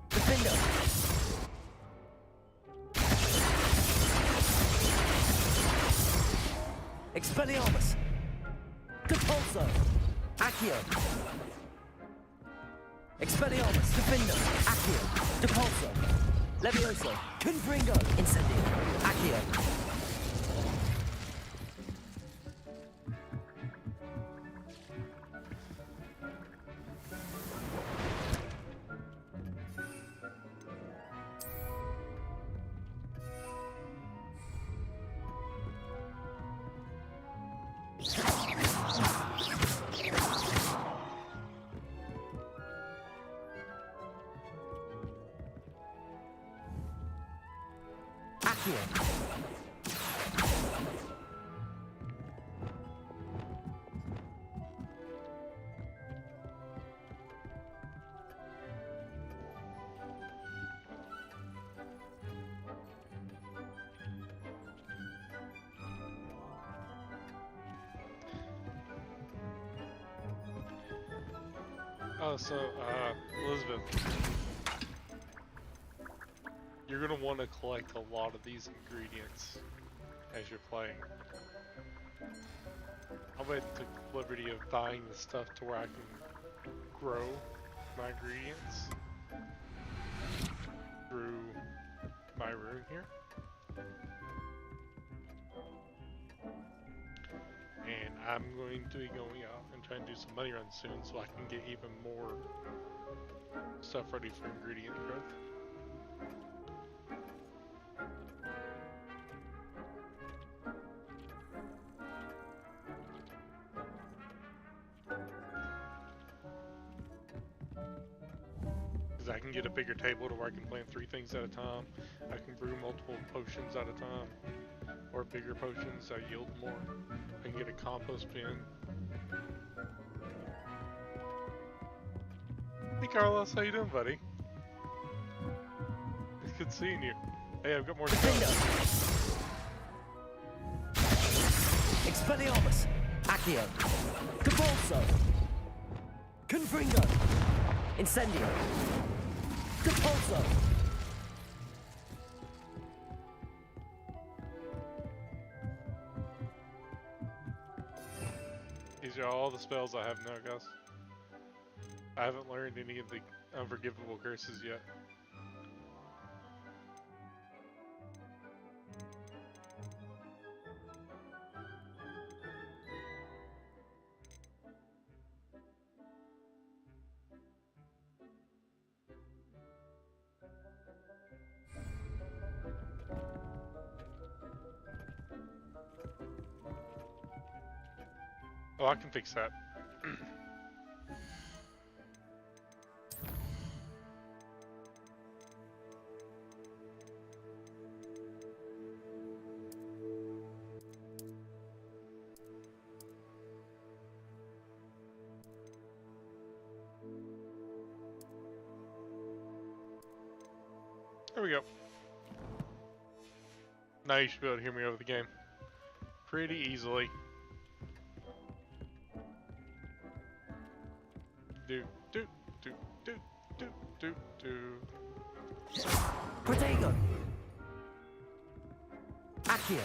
Defendo, Expelliarmus, Capulso, Accio, Expelliarmus, Defendo, Accio, Depulso, Levioso, Confringo, Incendio, Accio. Accio.
Oh, so, Elizabeth, you're gonna want to collect a lot of these ingredients as you're playing. I went to the liberty of buying the stuff to where I can grow my ingredients through my room here. And I'm going to be going out and trying to do some money runs soon so I can get even more stuff ready for ingredient growth. Because I can get a bigger table to where I can plant 3 things at a time. I can brew multiple potions at a time. Or bigger potions that yield more. I can get a compost bin. Hey Carlos, how you doing, buddy? It's good seeing you. Hey, I've got more stuff.
Expelliarmus! Accio! Capulso! Confringo! Incendio! Capulso!
These are all the spells I have now, guys. I haven't learned any of the unforgivable curses yet. Oh, I can fix that. There we go. Now you should be able to hear me over the game pretty easily. Do do do do do do do.
Protego! Accio!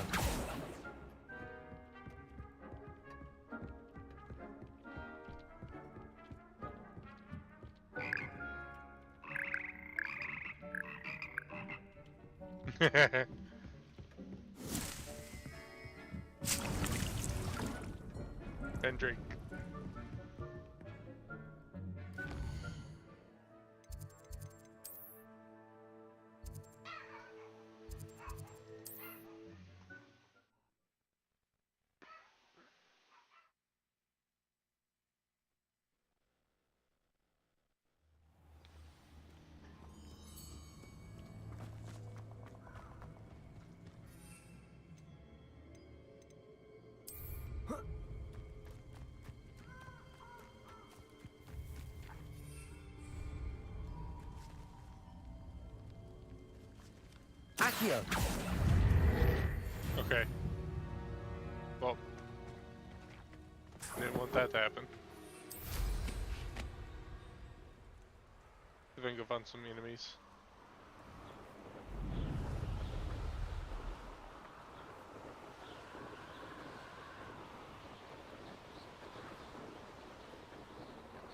Drake.
Accio!
Okay. Well, didn't want that to happen. Then go find some enemies.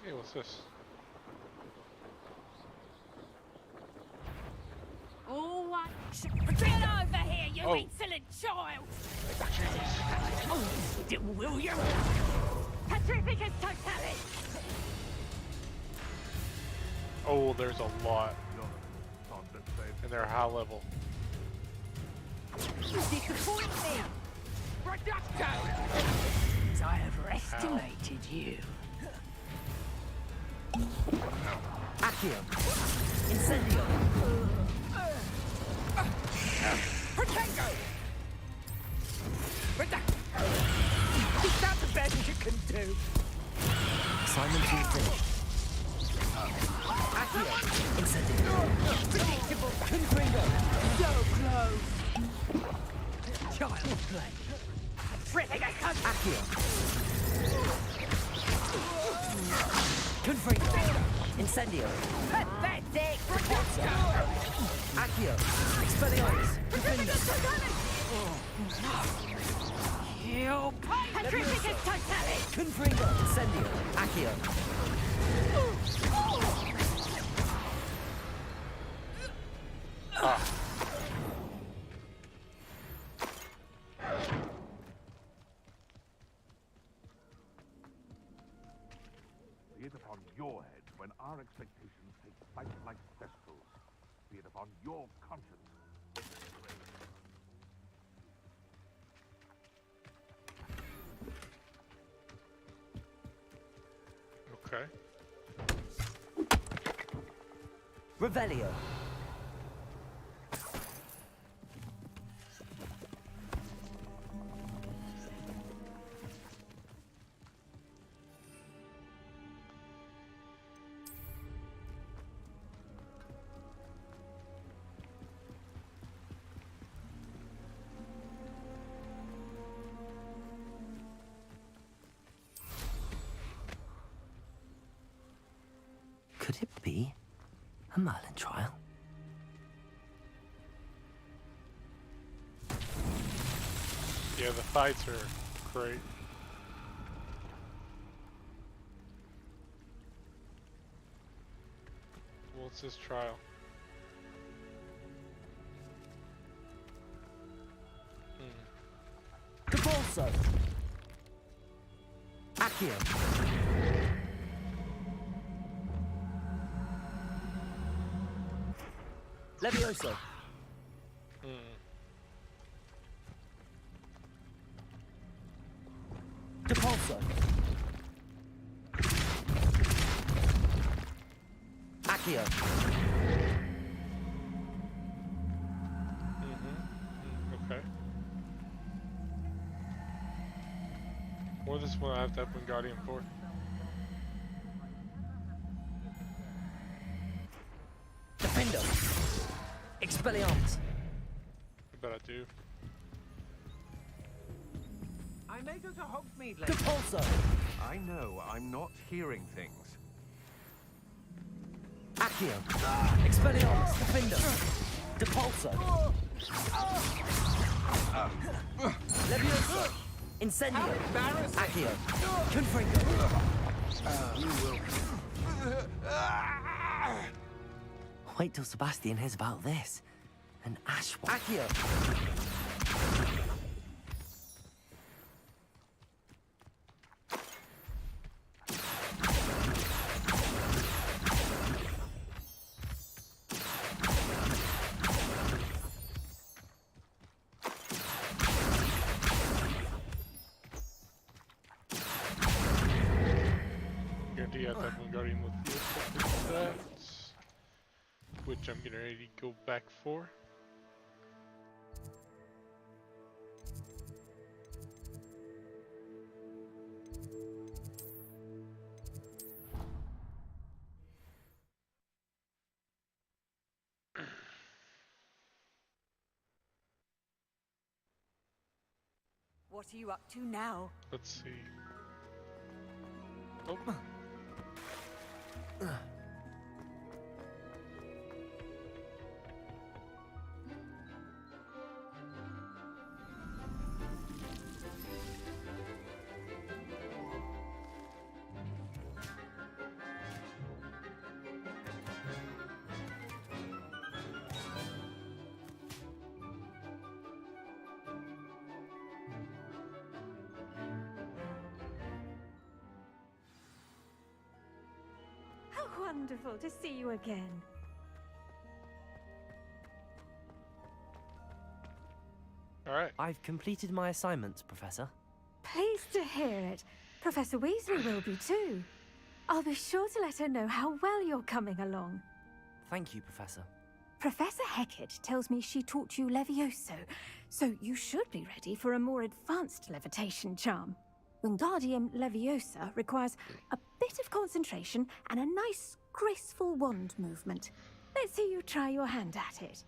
Hey, what's this?
Oh, what? Get over here, you insolent child! Oh, will you? Petrificus Totalis!
Oh, there's a lot. And they're high level.
Disappoint me! Reducto!
I have estimated you.
Accio! Incendio!
Protego! Reducto!
Is that the best you can do? Simon to finish. Accio! Incendio!
Predictable!
Confringo!
So close! Child's play!
Accio! Confringo! Incendio!
Pathetic!
Accio! Expelliarmus!
You Petrificus Totalis!
Confringo! Incendio! Accio!
Be it upon your head when our expectations take flight like thestals. Be it upon your conscience.
Okay.
Revelio! Could it be a Merlin trial?
Yeah, the fights are great. What's this trial?
Depulso! Accio! Levioso! Depulso! Accio!
Okay. Or this one I have to have Wingardium for.
Defendo! Expelliarmus!
I bet I do.
I may go to Hogsmeade later.
Depulso!
I know, I'm not hearing things.
Accio! Expelliarmus! Defendo! Depulso! Levioso! Incendio! Accio! Confringo!
You will.
Wait till Sebastian hears about this. An ash one. Accio!
Guarantee I have to have Wingardium with that. Which I'm getting ready to go back for.
What are you up to now?
Let's see. Oh.
How wonderful to see you again.
Alright.
I've completed my assignments, Professor.
Pleased to hear it. Professor Weasley will be too. I'll be sure to let her know how well you're coming along.
Thank you, Professor.
Professor Hecat tells me she taught you Levioso, so you should be ready for a more advanced levitation charm. Wingardium Leviosa requires a bit of concentration and a nice, graceful wand movement. Let's see you try your hand at it.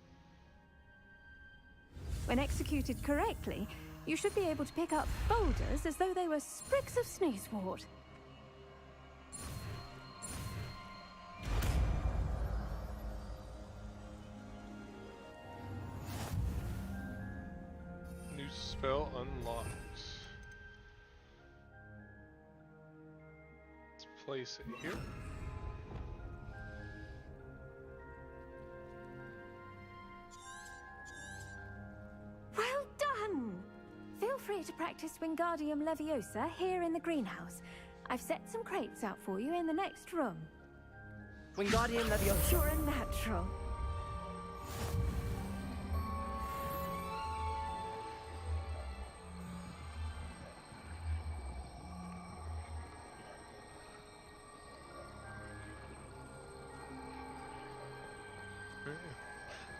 When executed correctly, you should be able to pick up boulders as though they were sprigs of sneezewort.
New spell unlocked. Let's place it here.
Well done! Feel free to practice Wingardium Leviosa here in the greenhouse. I've set some crates out for you in the next room.
Wingardium Leviosa.
You're a natural.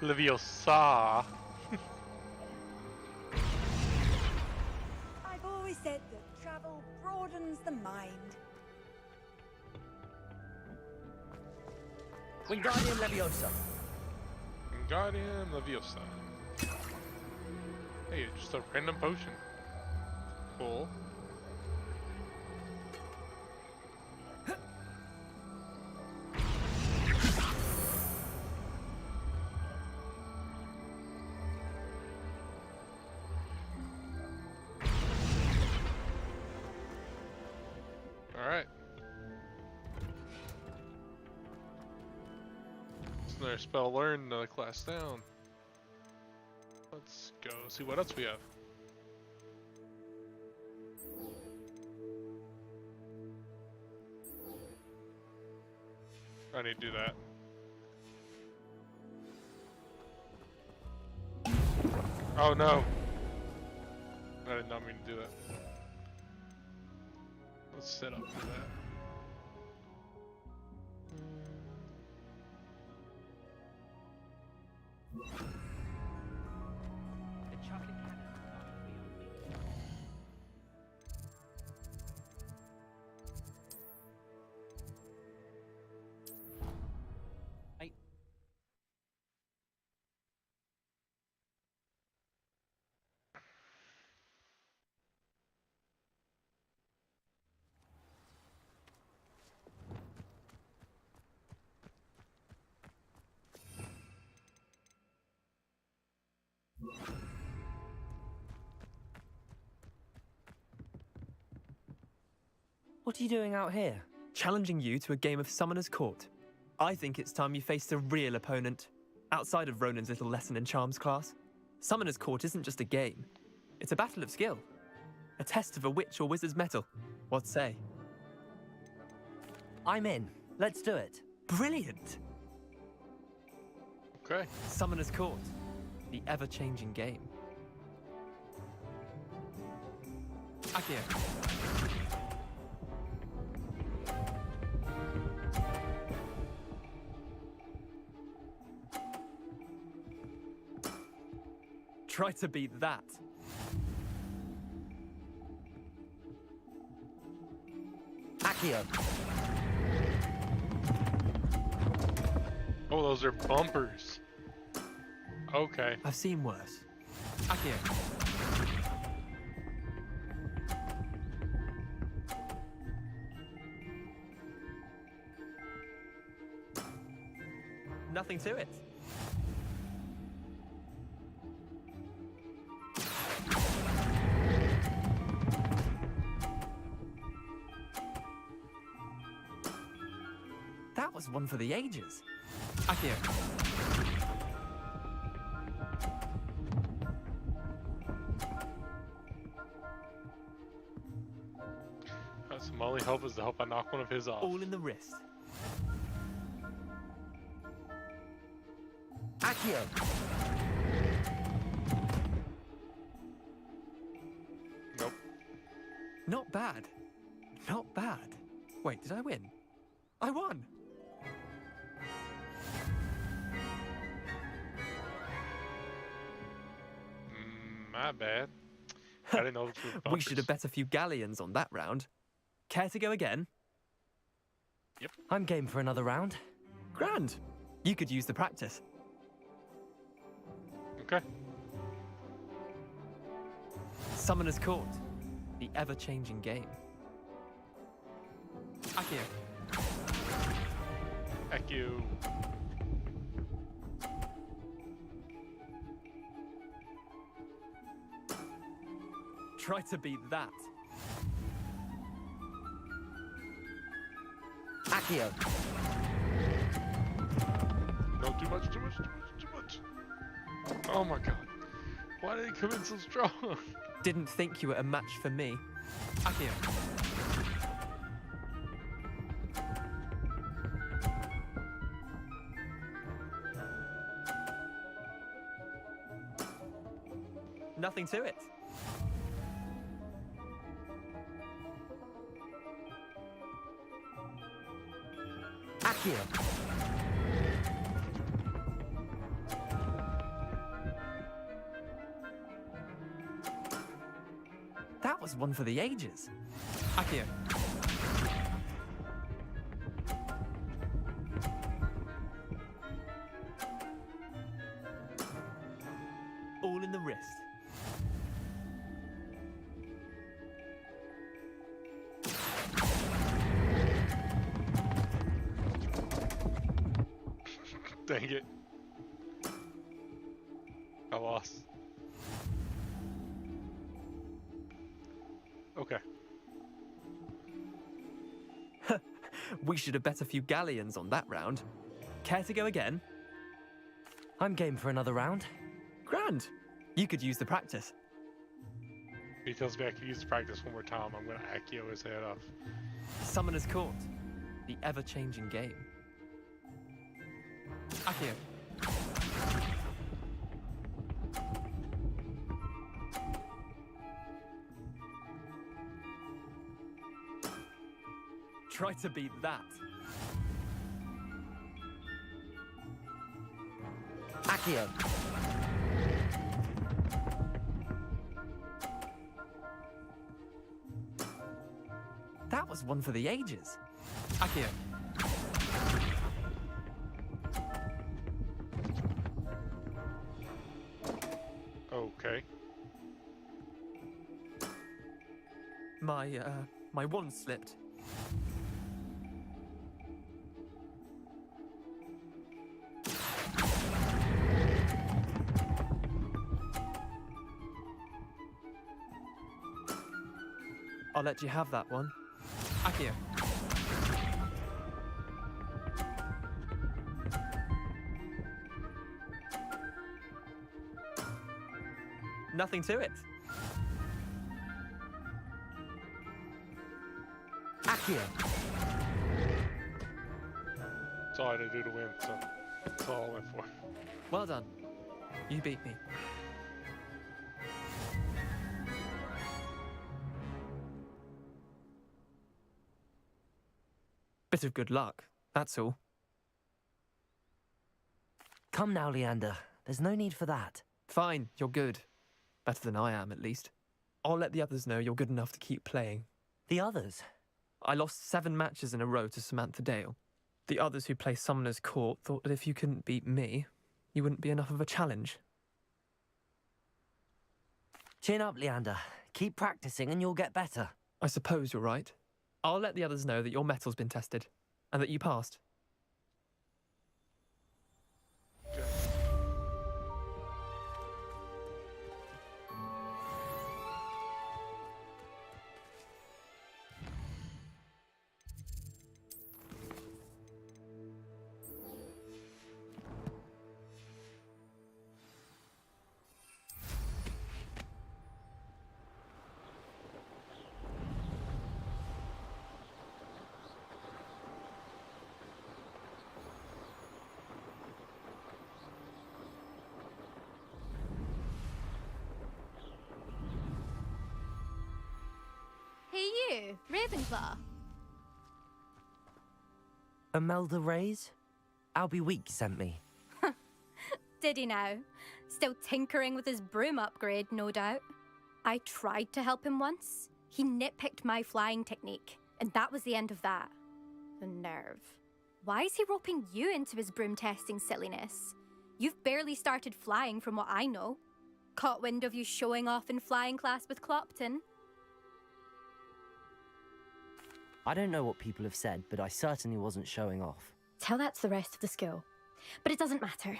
Leviosa.
I've always said that travel broadens the mind.
Wingardium Leviosa.
Wingardium Leviosa. Hey, just a random potion. Cool. Another spell learned, another class down. Let's go see what else we have. I need to do that. Oh no! I did not mean to do that. Let's set up for that.
What are you doing out here?
Challenging you to a game of Summoner's Court. I think it's time you faced a real opponent, outside of Ronan's little lesson in charms class. Summoner's Court isn't just a game. It's a battle of skill. A test of a witch or wizard's mettle. What say?
I'm in. Let's do it.
Brilliant!
Okay.
Summoner's Court. The ever-changing game. Accio. Try to beat that.
Accio.
Oh, those are bumpers. Okay.
I've seen worse. Accio. Nothing to it. That was one for the ages. Accio.
So my only hope is to hope I knock one of his off.
All in the wrist.
Accio.
Nope.
Not bad. Not bad. Wait, did I win? I won!
My bad. I didn't know it was bumpers.
We should have bet a few galleons on that round. Care to go again?
Yep.
I'm game for another round.
Grand. You could use the practice.
Okay.
Summoner's Court. The ever-changing game. Accio.
Accio.
Try to beat that.
Accio.
No, too much, too much, too much, too much. Oh my god. Why did he come in so strong?
Didn't think you were a match for me. Accio. Nothing to it.
Accio.
That was one for the ages. Accio. All in the wrist.
Dang it. I lost. Okay.
We should have bet a few galleons on that round. Care to go again?
I'm game for another round.
Grand. You could use the practice.
If he tells me I can use the practice one more time, I'm gonna Accio his head off.
Summoner's Court. The ever-changing game. Accio. Try to beat that.
Accio.
That was one for the ages. Accio.
Okay.
My wand slipped. I'll let you have that one. Accio. Nothing to it.
Accio.
That's all I had to do to win, so that's all I went for.
Well done. You beat me. Bit of good luck, that's all.
Come now, Leander. There's no need for that.
Fine, you're good. Better than I am, at least. I'll let the others know you're good enough to keep playing.
The others?
I lost 7 matches in a row to Samantha Dale. The others who play Summoner's Court thought that if you couldn't beat me, you wouldn't be enough of a challenge.
Chin up, Leander. Keep practicing and you'll get better.
I suppose you're right. I'll let the others know that your metal's been tested, and that you passed.
Hey you, Ravenclaw.
Imelda Reyes? Albie Week sent me.
Did he now? Still tinkering with his broom upgrade, no doubt. I tried to help him once. He nitpicked my flying technique, and that was the end of that. The nerve. Why is he roping you into his broom testing silliness? You've barely started flying from what I know. Caught wind of you showing off in flying class with Clopton.
I don't know what people have said, but I certainly wasn't showing off.
Tell that to the rest of the school. But it doesn't matter.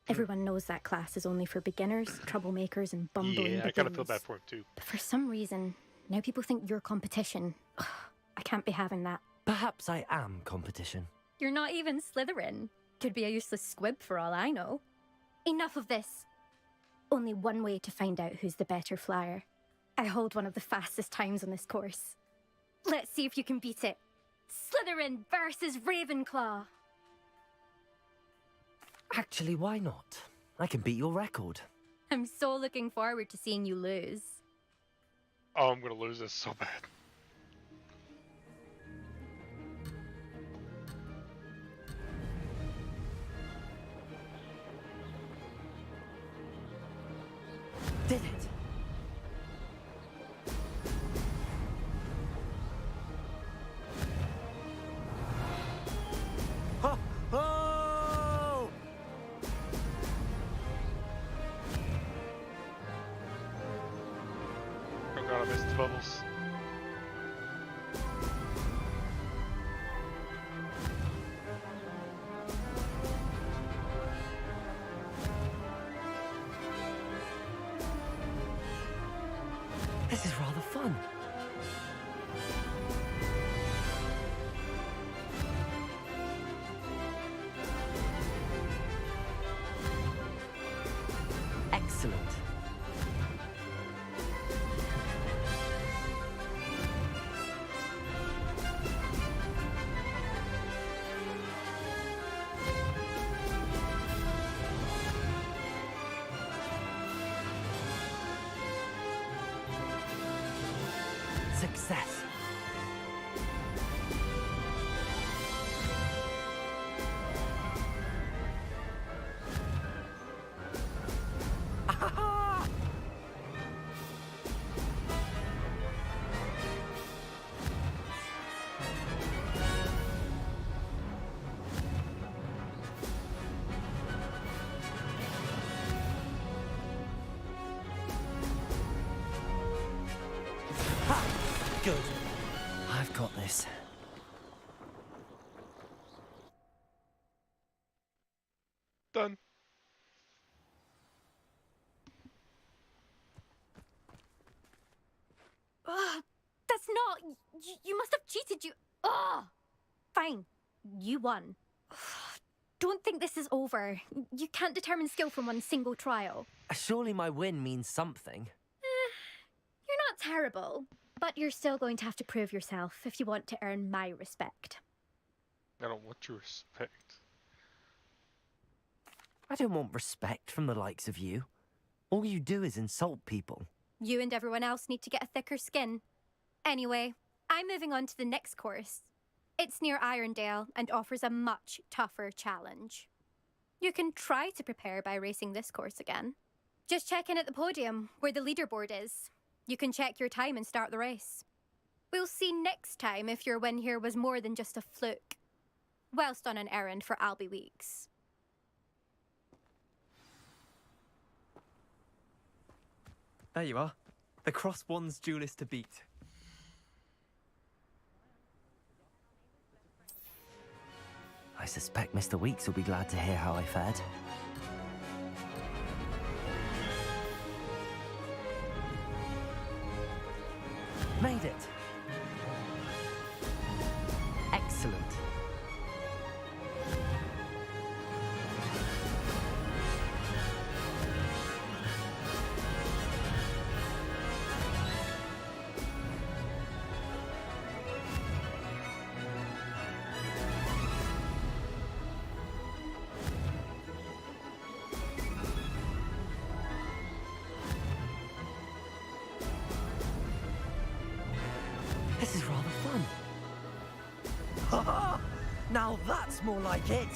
Everyone knows that class is only for beginners, troublemakers, and bumbling
Yeah, I kind of feel bad for him too.
But for some reason, now people think you're competition. I can't be having that.
Perhaps I am competition.
You're not even Slytherin. Could be a useless squib for all I know. Enough of this. Only one way to find out who's the better flyer. I hold one of the fastest times on this course. Let's see if you can beat it. Slytherin versus Ravenclaw.
Actually, why not? I can beat your record.
I'm so looking forward to seeing you lose.
Oh, I'm gonna lose this so bad.
Did it?
Oh! Oh!
Oh god, I missed the bubbles.
This is rather fun. Success. Good. I've got this.
Done.
Ugh, that's not. You must have cheated. Ugh. Fine. You won. Don't think this is over. You can't determine skill from one single trial.
Surely my win means something.
You're not terrible, but you're still going to have to prove yourself if you want to earn my respect.
I don't want your respect.
I don't want respect from the likes of you. All you do is insult people.
You and everyone else need to get a thicker skin. Anyway, I'm moving on to the next course. It's near Irondale and offers a much tougher challenge. You can try to prepare by racing this course again. Just check in at the podium, where the leaderboard is. You can check your time and start the race. We'll see next time if your win here was more than just a fluke. Whilst on an errand for Albie Weeks.
There you are. The Cross Wands duelist to beat.
I suspect Mr. Weeks will be glad to hear how I fared. Made it! Excellent. This is rather fun. Ha ha! Now that's more like it!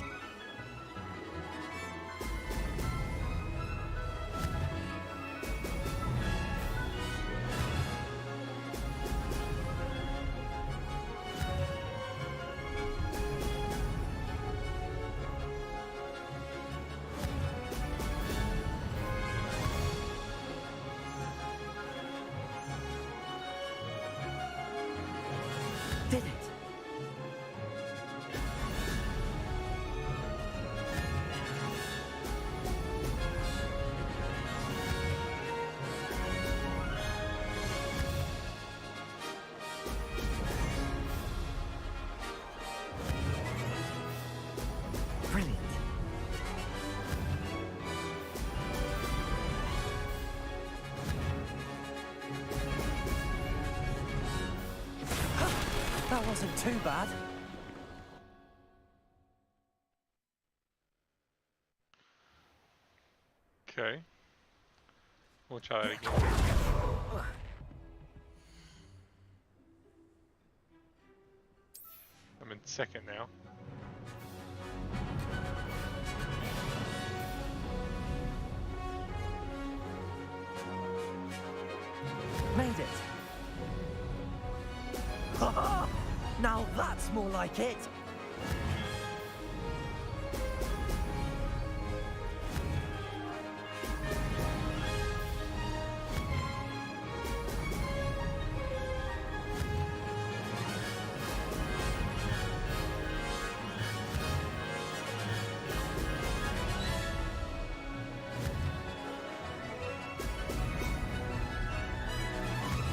Did it! Brilliant. That wasn't too bad.
Okay. We'll try that again. I'm in second now.
Made it! Ha ha! Now that's more like it!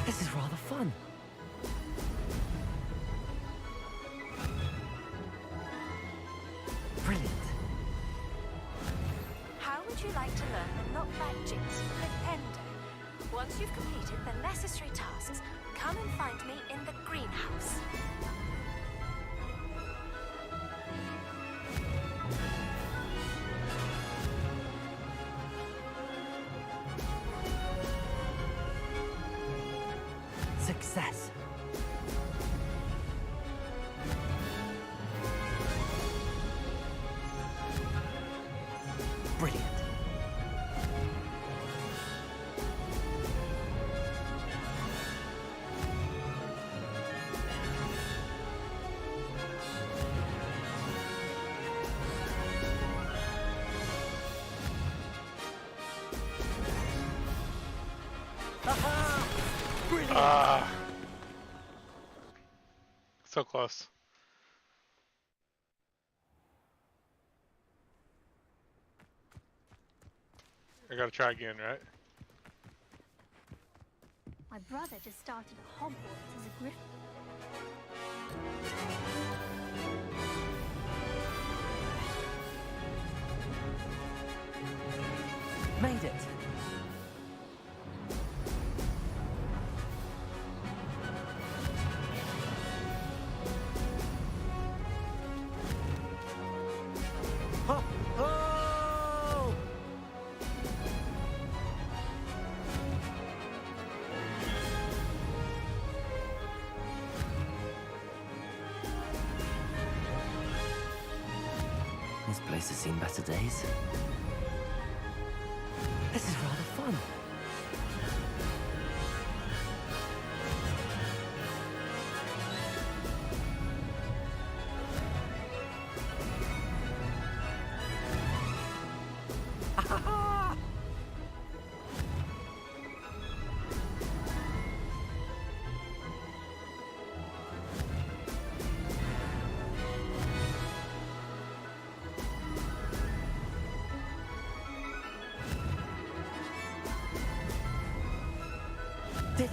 This is rather fun. Brilliant.
How would you like to learn the knockback jigs Flipendo? Once you've completed the necessary tasks, come and find me in the greenhouse.
Success.
Ah. So close. I gotta try again, right?
My brother just started at Hogwarts as a Griffin.
Made it. Ho, ho! This place has seen better days. This is rather fun. Did it.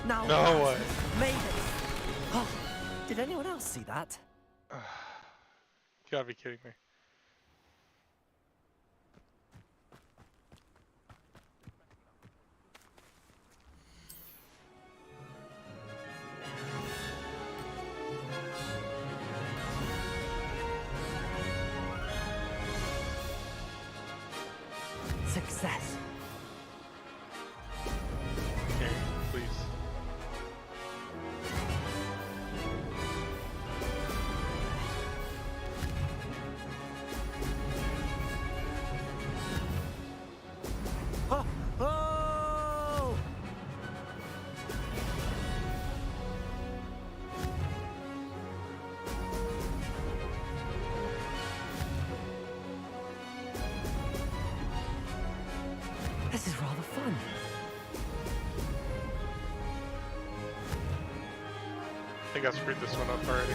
Now
No
that's
way.
Made it. Oh, did anyone else see that?
You gotta be kidding me.
Success.
Okay, please.
Ho, ho! This is rather fun.
I think I screwed this one up already.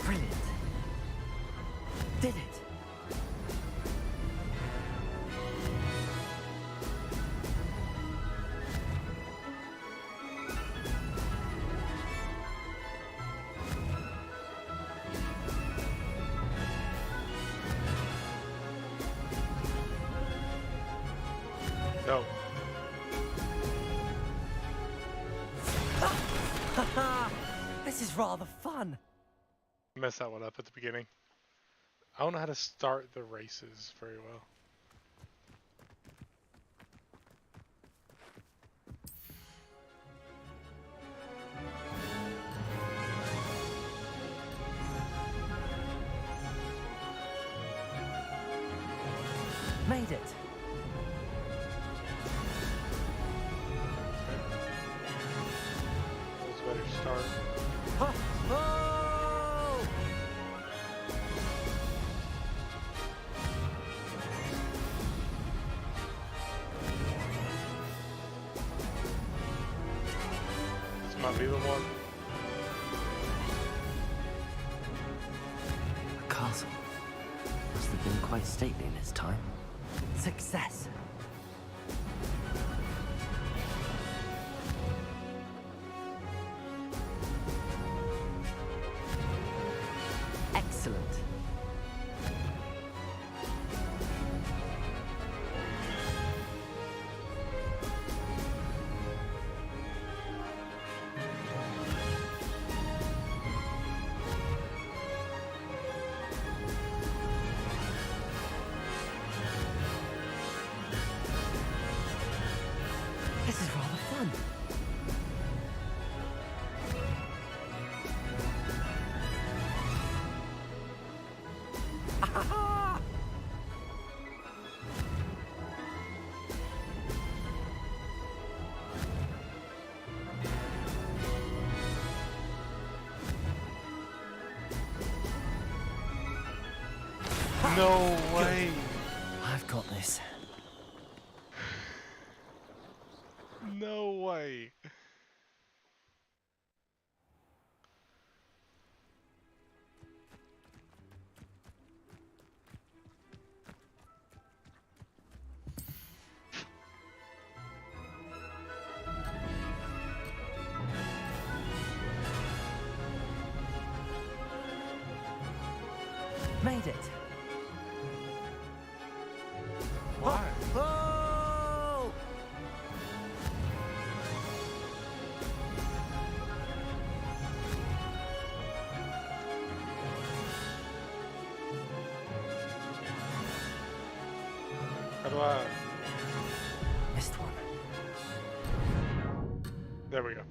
Brilliant. Did it.
No.
This is rather fun.
Messed that one up at the beginning. I don't know how to start the races very well.
Made it.
That was a better start.
Ho, ho!
This might be the one.
The castle must have been quite stately in its time. Success. Excellent. done?
No way.
I've got this.
No way.
Made it.
Why?
Oh!
How do I?
Missed one.
There we go.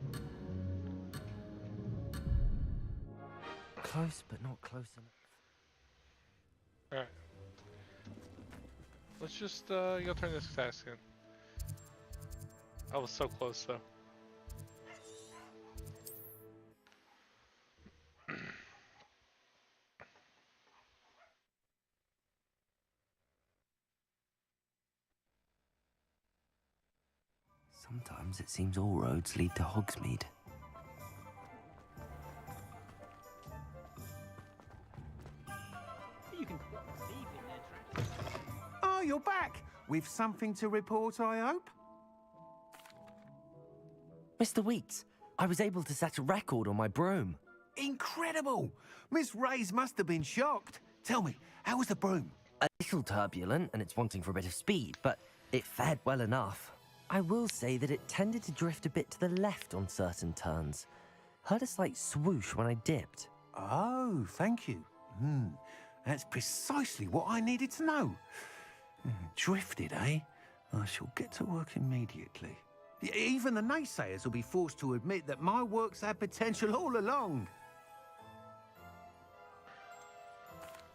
Close, but not close enough.
Alright. Let's just go turn this task in. I was so close though.
Sometimes it seems all roads lead to Hogsmeade.
Oh, you're back! With something to report, I hope?
Mr. Weeks, I was able to set a record on my broom.
Incredible! Miss Reyes must have been shocked. Tell me, how was the broom?
A little turbulent, and it's wanting for a bit of speed, but it fared well enough. I will say that it tended to drift a bit to the left on certain turns. Heard a slight swoosh when I dipped.
Oh, thank you. That's precisely what I needed to know. Drifted, eh? I shall get to work immediately. Even the naysayers will be forced to admit that my work's had potential all along.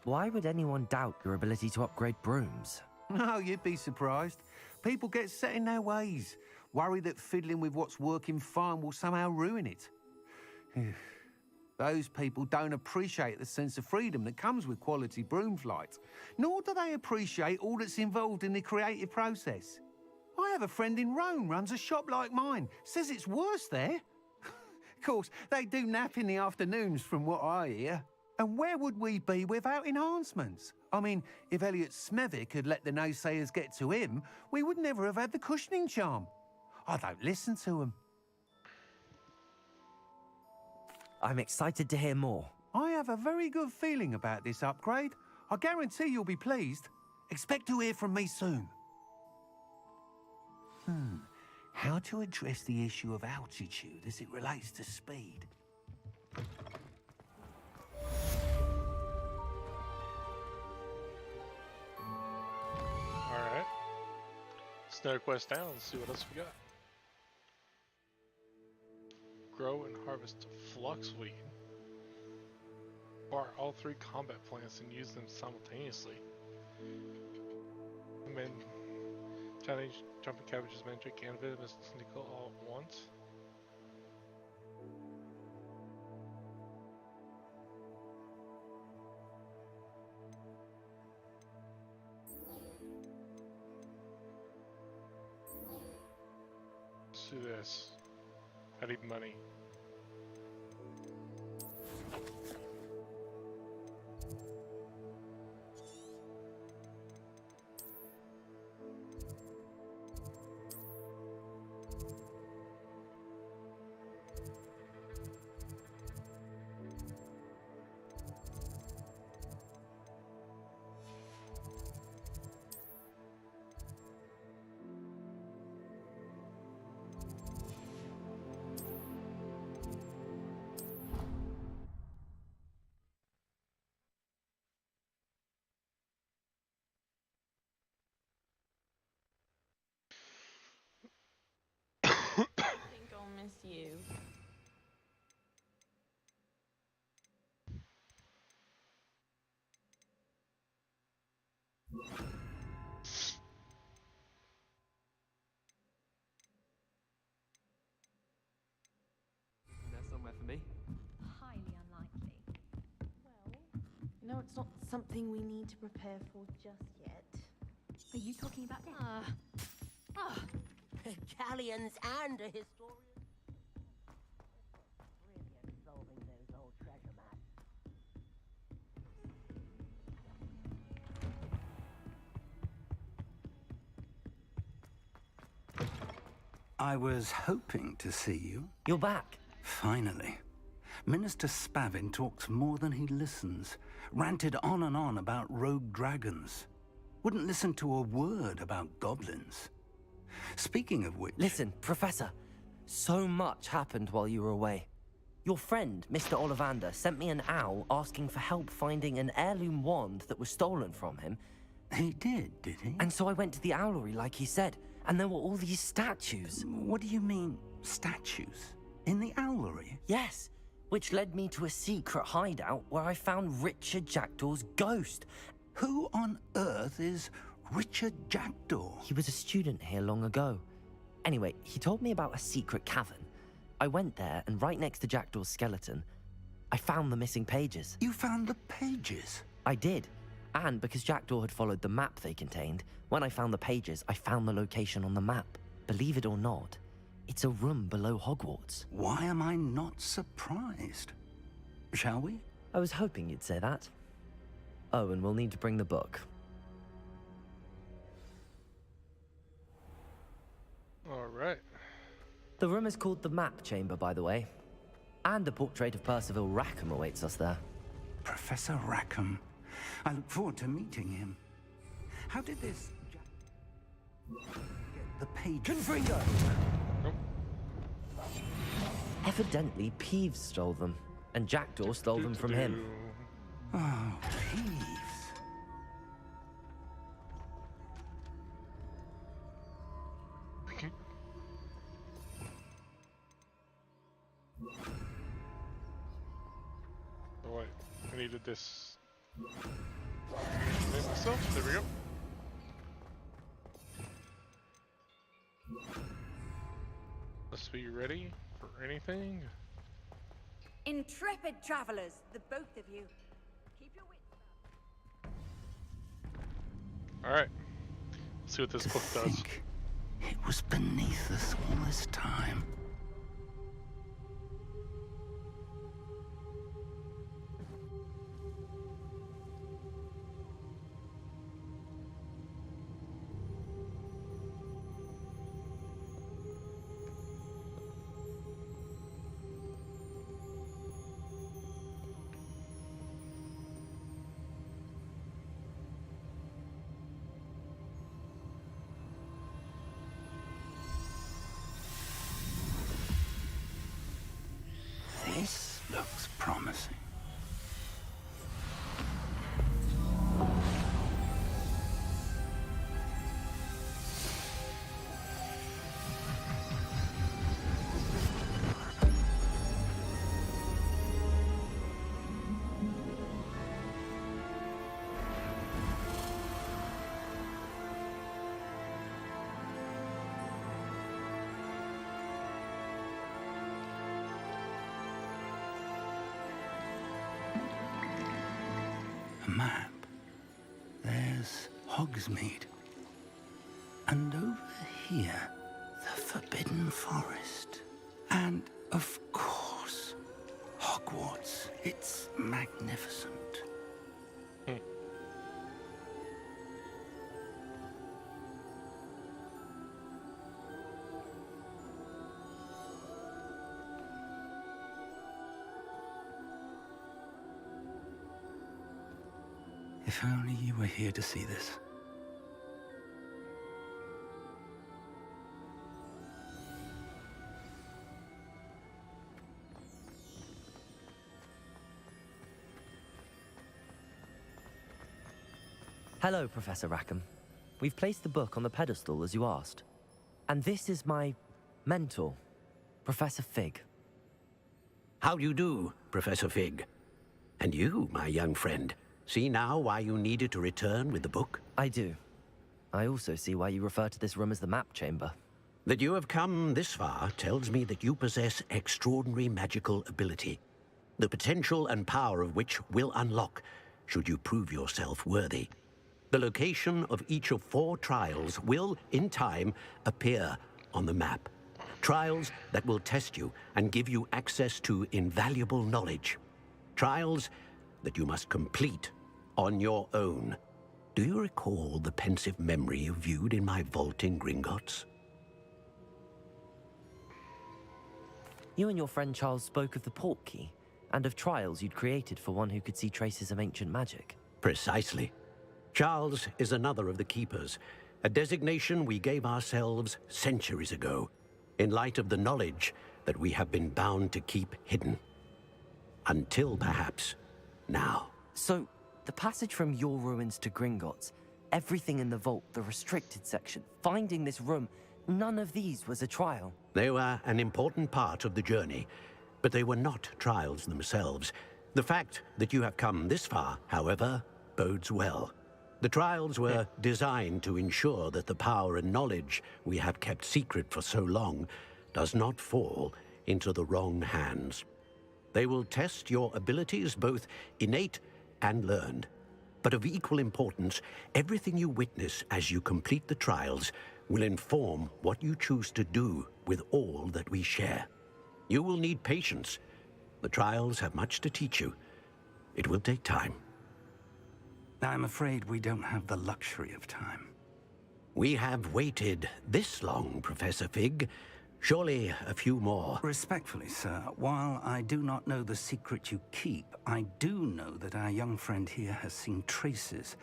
Why would anyone doubt your ability to upgrade brooms?
Oh, you'd be surprised. People get set in their ways, worry that fiddling with what's working fine will somehow ruin it. Those people don't appreciate the sense of freedom that comes with quality broom flight, nor do they appreciate all that's involved in the creative process. I have a friend in Rome runs a shop like mine, says it's worse there. Of course, they do nap in the afternoons from what I hear. And where would we be without enhancements? I mean, if Elliot Smethwick had let the naysayers get to him, we would never have had the cushioning charm. I don't listen to them.
I'm excited to hear more.
I have a very good feeling about this upgrade. I guarantee you'll be pleased. Expect to hear from me soon. How to address the issue of altitude as it relates to speed?
Alright. Snow quest down, let's see what else we got. Grow and harvest fluxweed. Bar all 3 combat plants and use them simultaneously. And then Chinese jumping cabbages, mandrake, and venomous nickel all at once. Let's do this. I need money.
you.
There's somewhere for me.
Highly unlikely. Well, you know, it's not something we need to prepare for just yet.
Are you talking about death?
Galleons and a historian. Brilliant solving those old treasure maps.
I was hoping to see you.
You're back.
Finally. Minister Spavin talks more than he listens. Ranted on and on about rogue dragons. Wouldn't listen to a word about goblins. Speaking of which...
Listen, Professor. So much happened while you were away. Your friend, Mr. Ollivander, sent me an owl asking for help finding an heirloom wand that was stolen from him.
He did he?
And so I went to the owlery like he said, and there were all these statues.
What do you mean, statues? In the owlery?
Yes, which led me to a secret hideout where I found Richard Jackdaw's ghost.
Who on earth is Richard Jackdaw?
He was a student here long ago. Anyway, he told me about a secret cavern. I went there, and right next to Jackdaw's skeleton, I found the missing pages.
You found the pages?
I did. And because Jackdaw had followed the map they contained, when I found the pages, I found the location on the map. Believe it or not, it's a room below Hogwarts.
Why am I not surprised? Shall we?
I was hoping you'd say that. Oh, and we'll need to bring the book.
All right.
The room is called the Map Chamber, by the way. And a portrait of Percival Rackham awaits us there.
Professor Rackham. I look forward to meeting him. How did this... the page...
Confringo! Evidently, Peeves stole them, and Jackdaw stole them from him.
Oh, Peeves.
Oh wait, I needed this. Myself. There we go. Let's be ready for anything.
Intrepid travelers, the both of you. Keep your wits about.
All right. Let's see what this book does.
It was beneath us all this time. This looks promising. A map. There's Hogsmeade. And over here, the Forbidden Forest. And, of course, Hogwarts. It's magnificent. If only you were here to see this.
Hello, Professor Rackham. We've placed the book on the pedestal as you asked. And this is my mentor, Professor Fig.
How do you do, Professor Fig? And you, my young friend, see now why you needed to return with the book?
I do. I also see why you refer to this room as the map chamber.
That you have come this far tells me that you possess extraordinary magical ability, the potential and power of which will unlock should you prove yourself worthy. The location of each of 4 trials will, in time, appear on the map. Trials that will test you and give you access to invaluable knowledge. Trials that you must complete on your own. Do you recall the pensive memory you viewed in my vault in Gringotts?
You and your friend Charles spoke of the port key, and of trials you'd created for one who could see traces of ancient magic.
Precisely. Charles is another of the Keepers, a designation we gave ourselves centuries ago, in light of the knowledge that we have been bound to keep hidden. Until perhaps now.
So, the passage from your ruins to Gringotts, everything in the vault, the restricted section, finding this room, none of these was a trial.
They were an important part of the journey, but they were not trials themselves. The fact that you have come this far, however, bodes well. The trials were designed to ensure that the power and knowledge we have kept secret for so long does not fall into the wrong hands. They will test your abilities, both innate and learned. But of equal importance, everything you witness as you complete the trials will inform what you choose to do with all that we share. You will need patience. The trials have much to teach you. It will take time.
I'm afraid we don't have the luxury of time.
We have waited this long, Professor Fig. Surely a few more.
Respectfully, sir, while I do not know the secret you keep, I do know that our young friend here has seen traces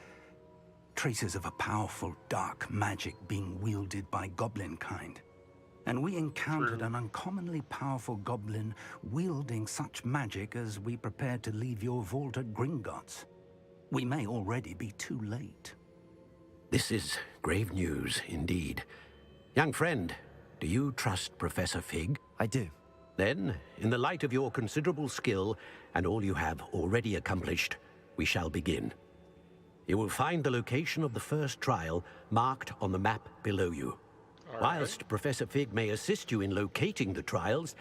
of a powerful dark magic being wielded by goblin kind. And we encountered an uncommonly powerful goblin wielding such magic as we prepared to leave your vault at Gringotts. We may already be too late.
This is grave news indeed. Young friend, do you trust Professor Fig?
I do.
Then, in the light of your considerable skill and all you have already accomplished, we shall begin. You will find the location of the first trial marked on the map below you. Whilst Professor Fig may assist you in locating the trials,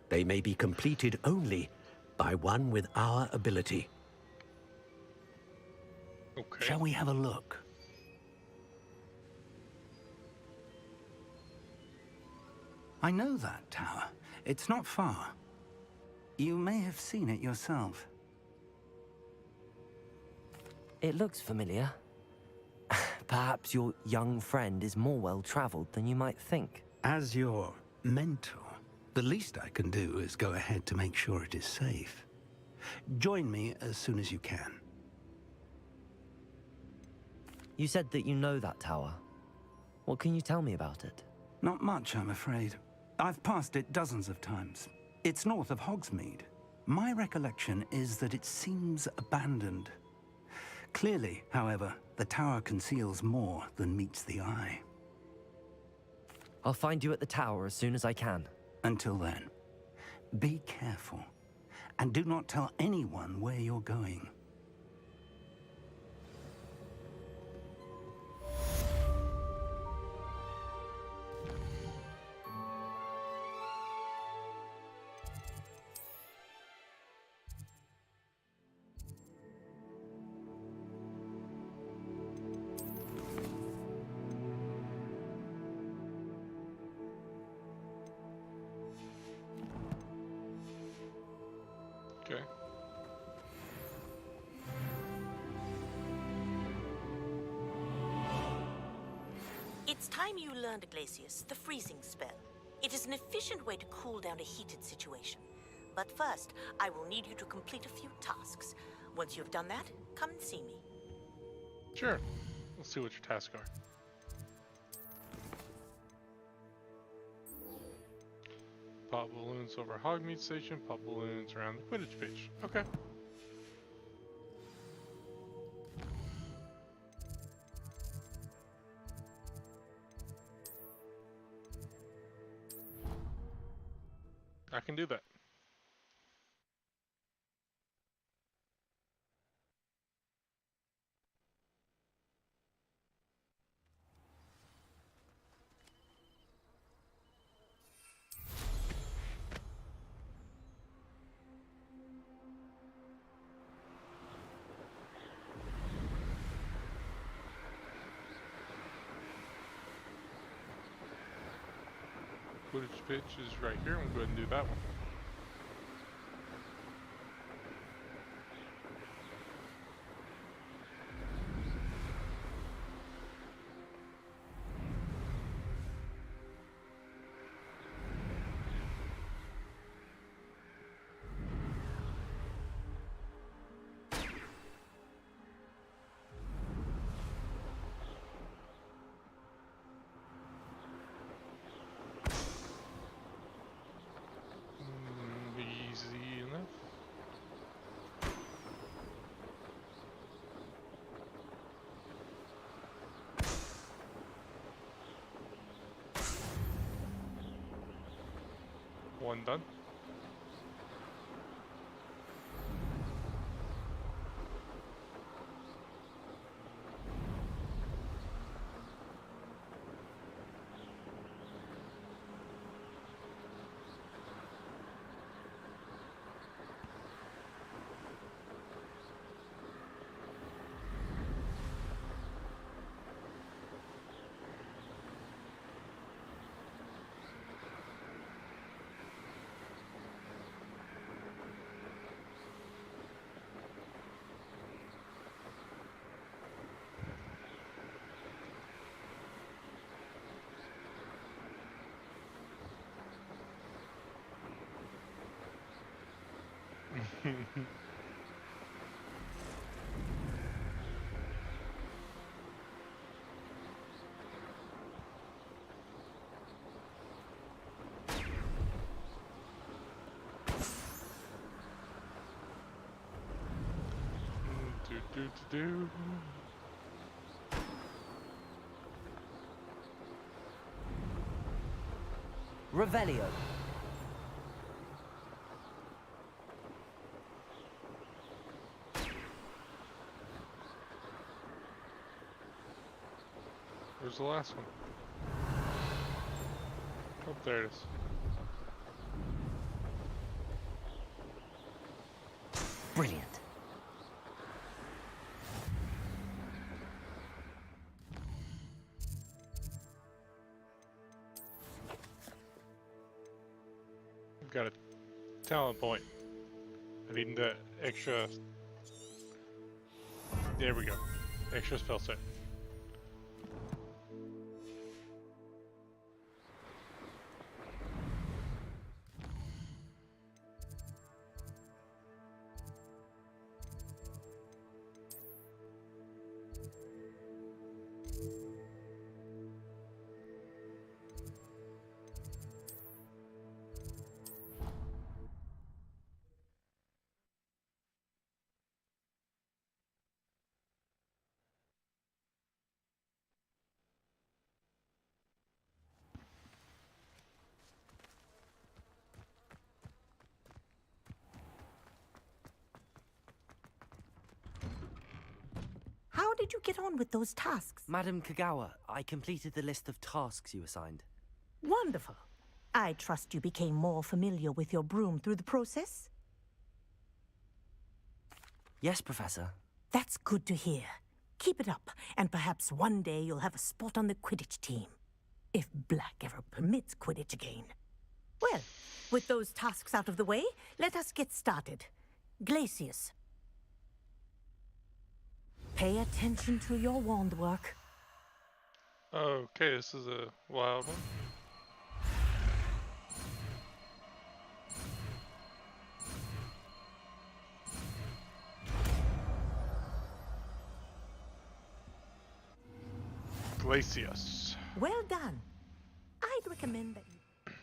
they may be completed only by one with our ability.
Okay.
Shall we have a look? I know that tower. It's not far. You may have seen it yourself.
It looks familiar. Perhaps your young friend is more well-traveled than you might think.
As your mentor, the least I can do is go ahead to make sure it is safe. Join me as soon as you can.
You said that you know that tower. What can you tell me about it?
Not much, I'm afraid. I've passed it dozens of times. It's north of Hogsmeade. My recollection is that it seems abandoned. Clearly, however, the tower conceals more than meets the eye.
I'll find you at the tower as soon as I can.
Until then, be careful, and do not tell anyone where you're going.
Okay.
It's time you learned, Glacius, the freezing spell. It is an efficient way to cool down a heated situation. But first, I will need you to complete a few tasks. Once you've done that, come and see me.
Sure. Let's see what your tasks are. Pop balloons over Hogmeade Station, pop balloons around the Quidditch pitch. Okay. I can do that. Footage pitch is right here. I'm going to go ahead and do that one. Easy enough. One done. Do.
Revelio.
Where's the last one? Oh, there it is.
Brilliant.
Got a talent point. I need the extra. There we go. Extra spell set.
How did you get on with those tasks?
Madam Kagawa, I completed the list of tasks you assigned.
Wonderful. I trust you became more familiar with your broom through the process?
Yes, Professor.
That's good to hear. Keep it up, and perhaps one day you'll have a spot on the Quidditch team. If Black ever permits Quidditch again. Well, with those tasks out of the way, let us get started. Glacius. Pay attention to your wand work.
Okay, this is a wild one. Glacius.
Well done. I'd recommend that you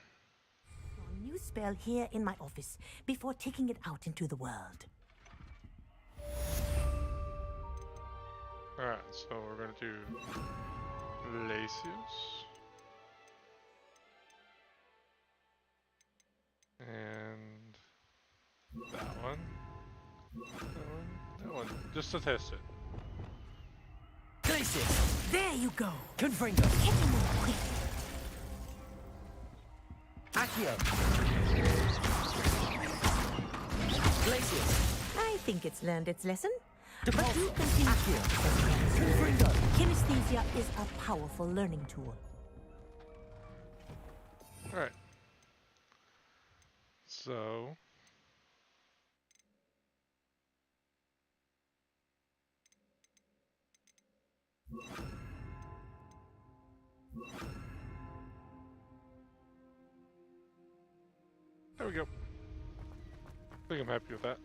your new spell here in my office before taking it out into the world.
Alright, so we're gonna do Glacius. And That one, just to test it.
Glacius!
There you go.
Confringo!
Hit him more quick.
Accio! Glacius!
I think it's learned its lesson.
But
But you continue.
Confringo!
Kinesthesia is a powerful learning tool.
Alright. So... There we go. I think I'm happy with that.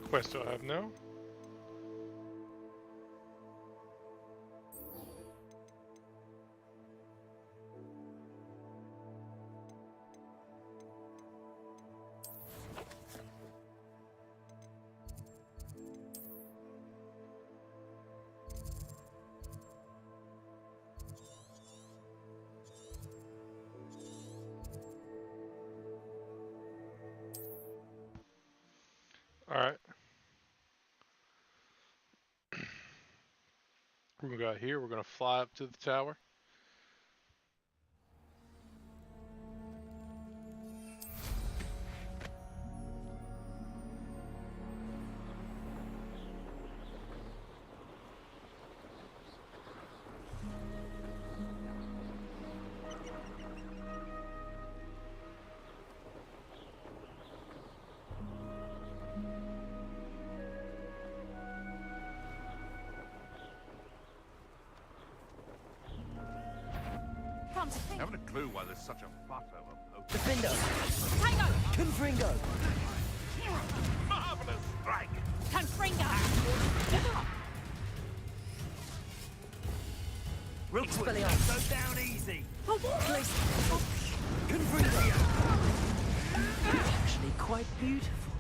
Quest do I have no? Alright. We're gonna go out here, we're gonna fly up to the tower.
Haven't a clue why there's such a fuss over
Defendo!
Tango!
Confringo!
Marvelous strike!
Confringo!
Real quick, go down easy! Glacius! Confringo! Actually quite beautiful.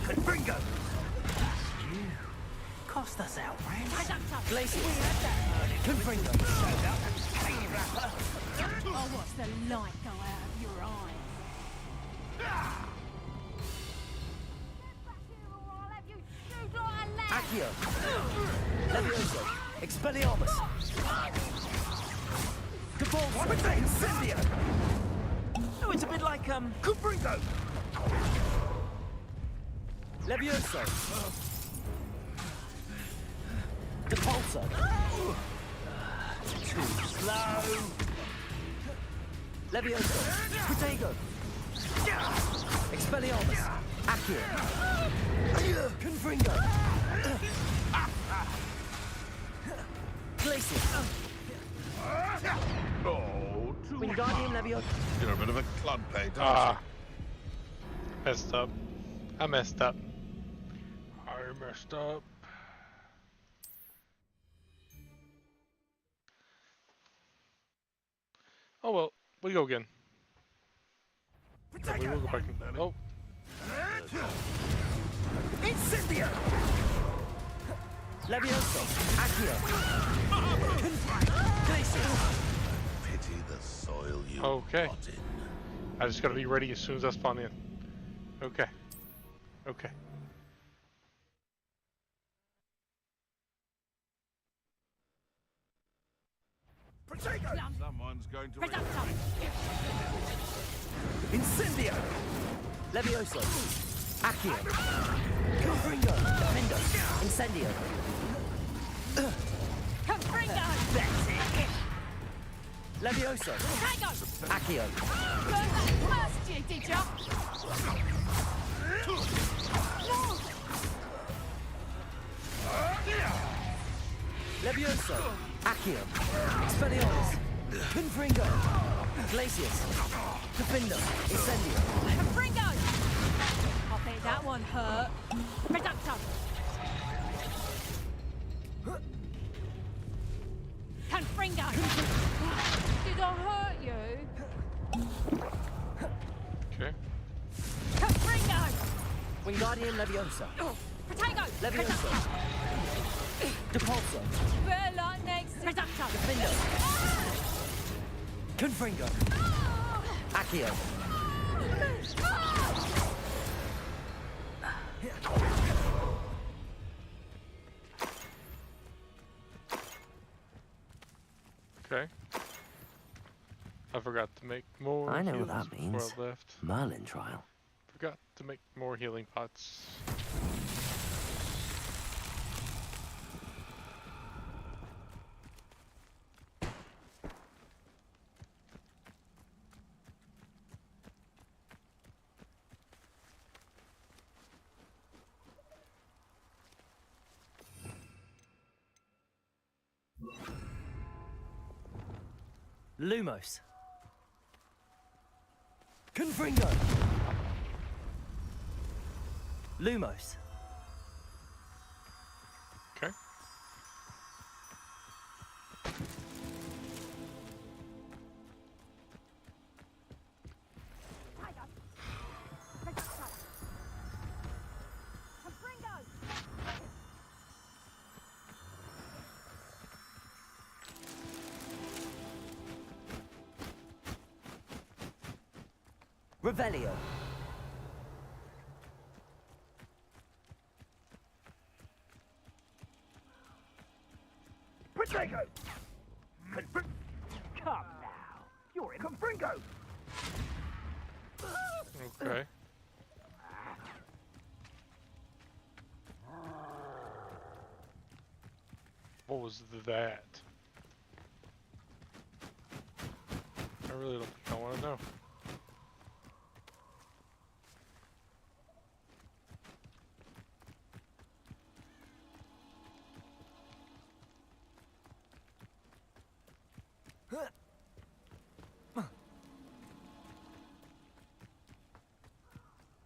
Confringo! You cost us out, man. Glacius! Confringo!
Oh, watch the light go out of your eyes.
Accio! Levioso! Expelliarmus! Default! Incendio! Oh, it's a bit like, Confringo! Levioso! Depulso! Too slow! Levioso! Protego! Expelliarmus! Accio! Confringo! Glacius!
Oh, too
Wingardium Leviosa!
You're a bit of a cludpate, aren't
Ah. Messed up. I messed up. I messed up. Oh well, we go again. We will go back and... Oh.
Incendio! Levioso! Accio! Glacius!
Pity the soil you
Okay.
rot in.
I just gotta be ready as soon as I spawn in. Okay. Okay.
Someone's going to...
Incendio! Levioso! Accio! Confringo! Defendo! Incendio!
Confringo!
That's it! Levioso!
Tango!
Accio!
Learn that first, you did ya?
Levioso! Accio! Expelliarmus! Confringo! Glacius! Defendo! Incendio!
Confringo! I bet that one hurt. Reducto! Confringo! Did I hurt you?
Wingardium Leviosa.
Protego!
Leviosa. Depulso.
Bella next. Reducto!
Defendo. Confringo. Accio.
Okay. I forgot to make more.
I know what
healings
that
before
means.
I left.
Merlin trial.
Forgot to make more healing pots.
Lumos. Confringo. Lumos.
Okay.
Revelio.
Protego! Come now. You're in Confringo!
Okay. What was that? I really don't think I want to know.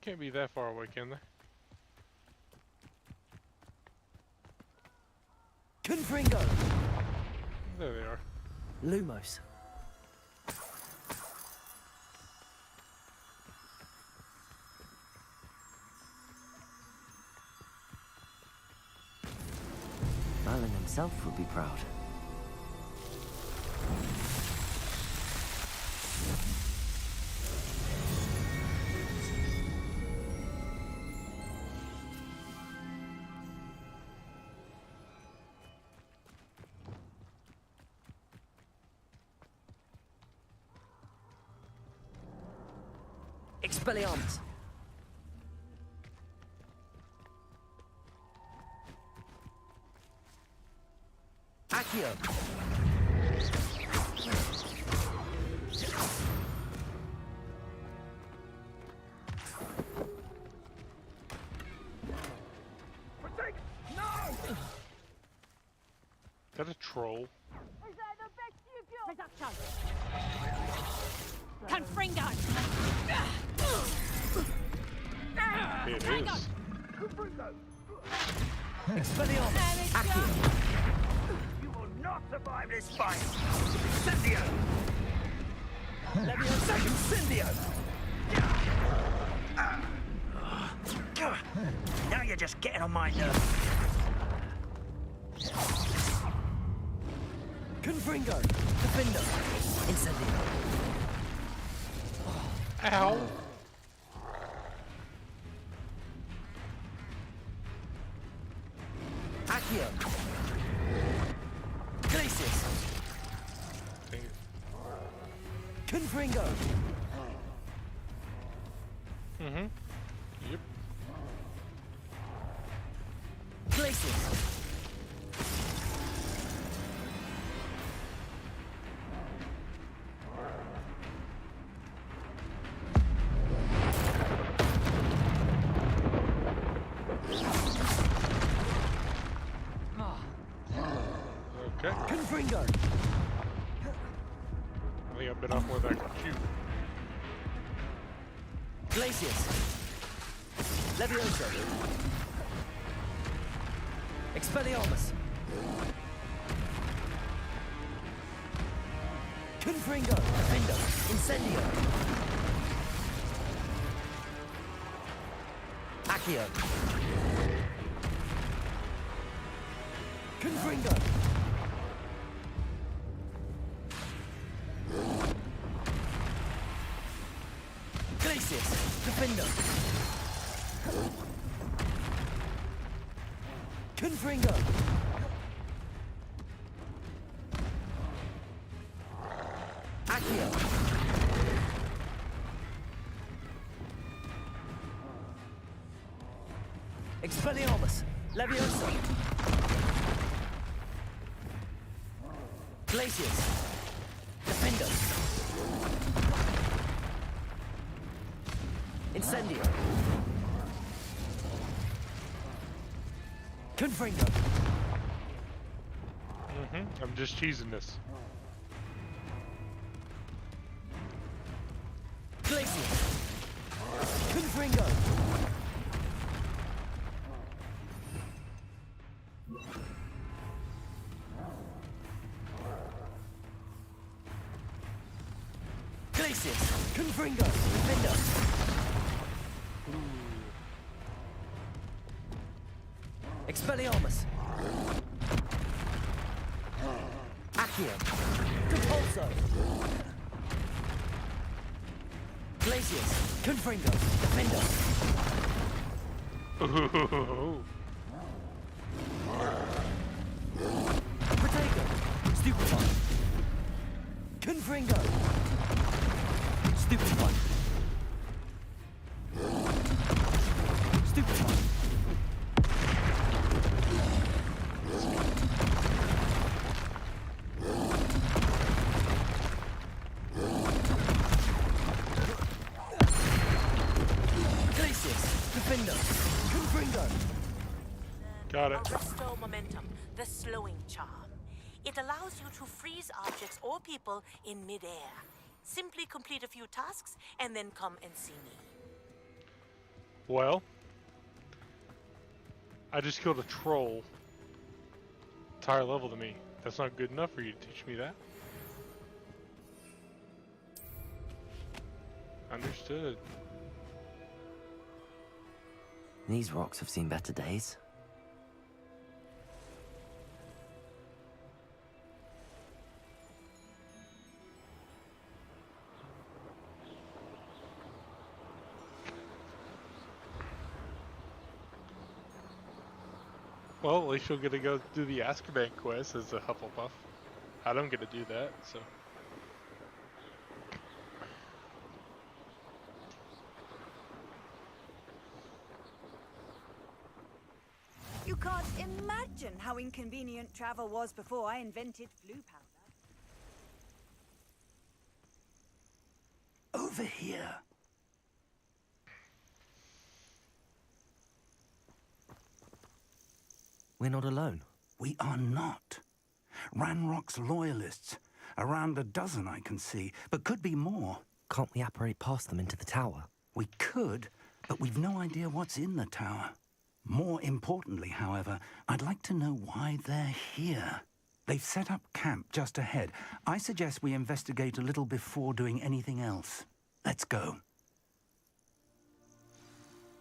Can't be that far away, can they?
Confringo.
There they are.
Lumos. Merlin himself would be proud. Expelliarmus. Accio.
No!
Is that a troll?
Reducto! Confringo!
It is.
Expelliarmus. Accio.
You will not survive this fight! Incendio!
Leviosa.
Incendio! Now you're just getting on my nerves.
Confringo. Defendo. Incendio.
Ow!
Accio. Glacius.
Dang it.
Confringo.
Mm-hmm. Yep.
Glacius.
Okay.
Confringo.
I think I've been off more than I can shoot.
Glacius. Leviosa. Expelliarmus. Confringo. Defendo. Incendio. Accio. Confringo. Glacius. Defender. Confringo. Accio. Expelliarmus. Leviosa. Glacius. Defender. Incendio. Confringo.
I'm just cheesing this.
Glacius. Confringo. Glacius. Confringo. Defender. Expelliarmus. Accio. Compulso. Glacius. Confringo. Defender. Protego. Stupefy. Confringo. Stupefy. Stupefy.
Got it.
Arresto momentum, the slowing charm. It allows you to freeze objects or people in midair. Simply complete a few tasks and then come and see me.
Well, I just killed a troll. It's higher level than me. That's not good enough for you to teach me that. Understood.
These rocks have seen better days.
Well, at least you'll get to go do the Azkaban quest as a Hufflepuff. I don't get to do that, so.
You can't imagine how inconvenient travel was before I invented blue powder.
Over here.
We're not alone.
We are not. Ranrock's loyalists. Around a dozen I can see, but could be more.
Can't we apparate past them into the tower?
We could, but we've no idea what's in the tower. More importantly, however, I'd like to know why they're here. They've set up camp just ahead. I suggest we investigate a little before doing anything else. Let's go.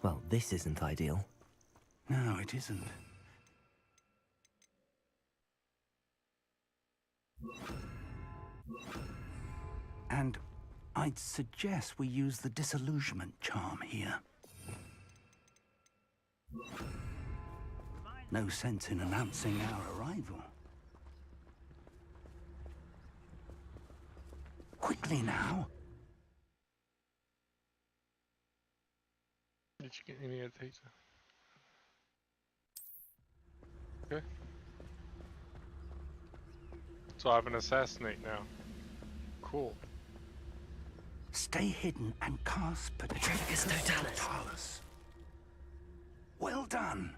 Well, this isn't ideal.
No, it isn't. And I'd suggest we use the disillusionment charm here. No sense in announcing our arrival. Quickly now.
Did you get any of the pizza? Okay. So I have an assassinate now. Cool.
Stay hidden and cast Petrificus Totalis. Well done.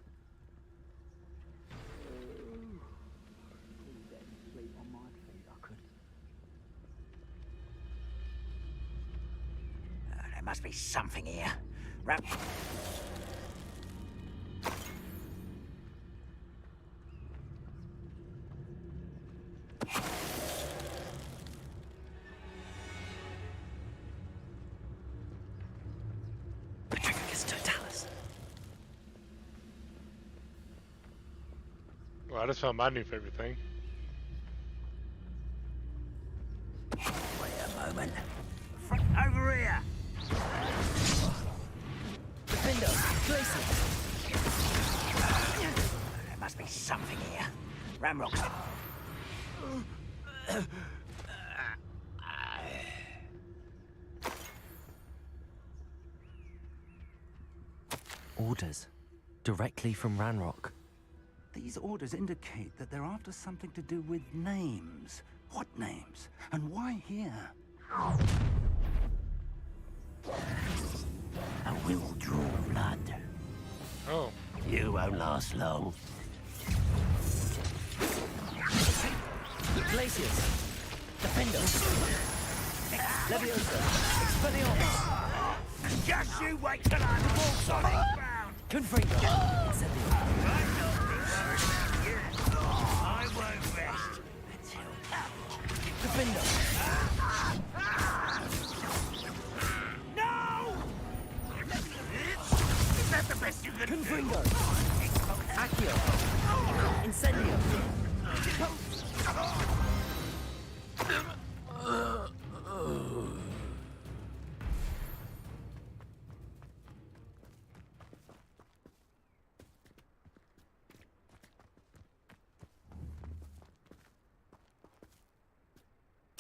There must be something here.
Petrificus Totalis.
I just found my new favorite thing.
Wait a moment.
Over here!
Defender, Glacius!
There must be something here. Ramrock's...
Orders. Directly from Ranrock.
These orders indicate that they're after something to do with names. What names? And why here?
I will draw blood.
Oh.
You won't last long.
Glacius! Defender! Leviosa! Expelliarmus!
Just you wait till I'm walks on the ground!
Confringo!
I won't rest until...
Defender!
No! Is that the best you can do?
Confringo! Accio! Incendio!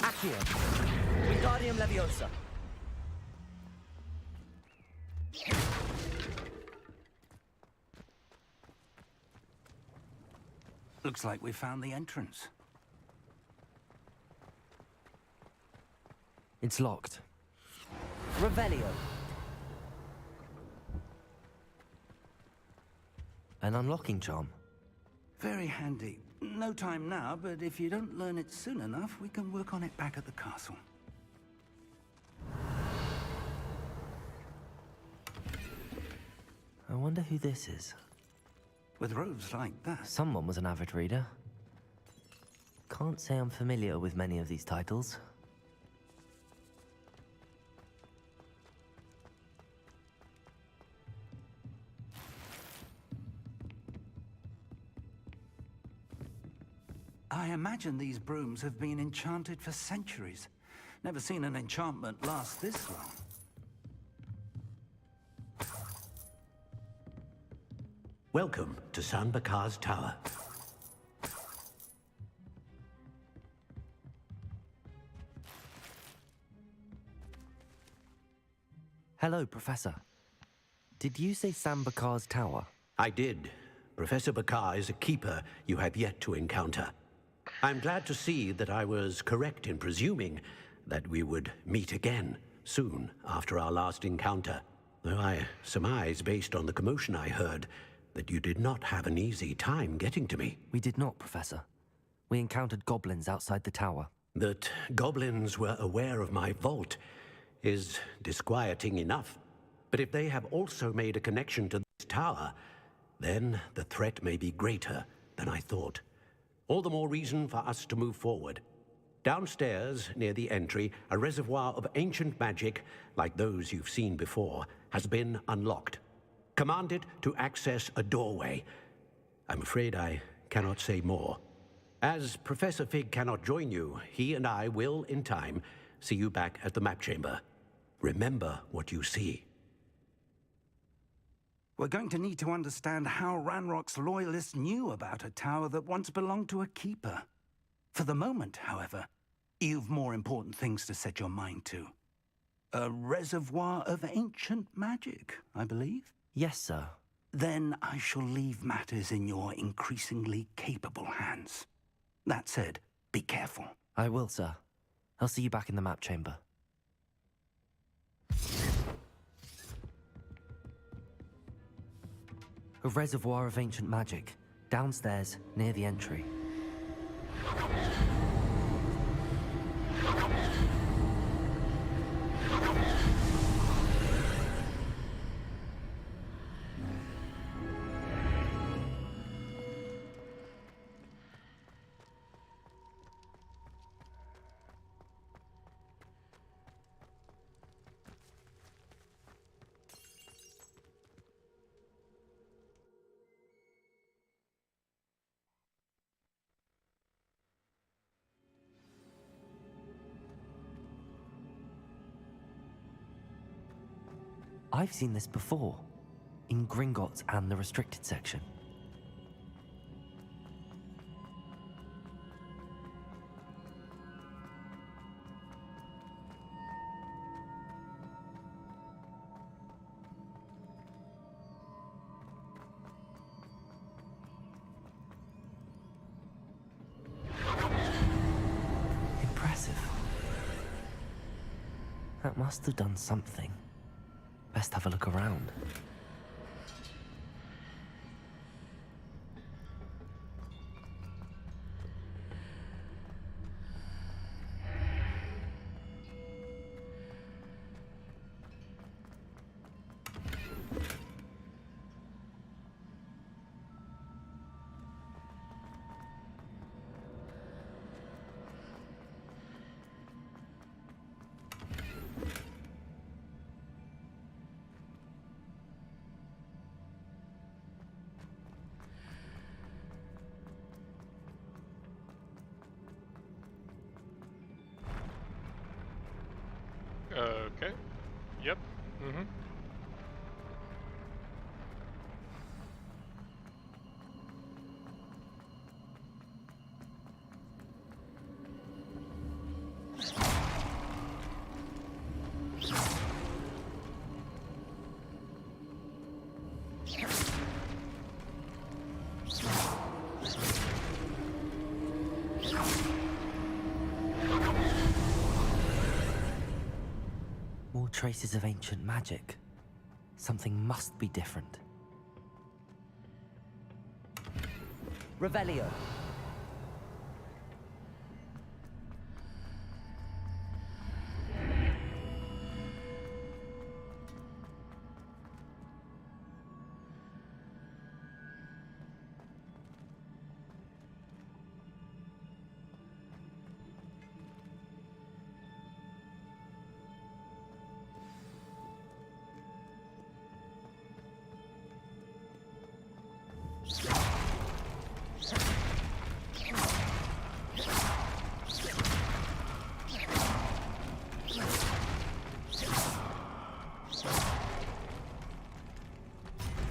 Accio! Wingardium Leviosa!
Looks like we found the entrance.
It's locked. Revelio! An unlocking charm.
Very handy. No time now, but if you don't learn it soon enough, we can work on it back at the castle.
I wonder who this is.
With robes like that...
Someone was an avid reader. Can't say I'm familiar with many of these titles.
I imagine these brooms have been enchanted for centuries. Never seen an enchantment last this long.
Welcome to San Bakar's Tower.
Hello, Professor. Did you say San Bakar's Tower?
I did. Professor Bakar is a keeper you have yet to encounter. I'm glad to see that I was correct in presuming that we would meet again soon after our last encounter, though I surmise, based on the commotion I heard, that you did not have an easy time getting to me.
We did not, Professor. We encountered goblins outside the tower.
That goblins were aware of my vault is disquieting enough. But if they have also made a connection to this tower, then the threat may be greater than I thought. All the more reason for us to move forward. Downstairs, near the entry, a reservoir of ancient magic, like those you've seen before, has been unlocked. Commanded to access a doorway. I'm afraid I cannot say more. As Professor Fig cannot join you, he and I will, in time, see you back at the map chamber. Remember what you see.
We're going to need to understand how Ranrock's loyalists knew about a tower that once belonged to a keeper. For the moment, however, you've more important things to set your mind to. A reservoir of ancient magic, I believe?
Yes, sir.
Then I shall leave matters in your increasingly capable hands. That said, be careful.
I will, sir. I'll see you back in the map chamber. A reservoir of ancient magic, downstairs, near the entry. I've seen this before, in Gringotts and the restricted section. Impressive. That must have done something. Best have a look around.
Okay. Yep. Mm-hmm.
More traces of ancient magic. Something must be different. Revelio.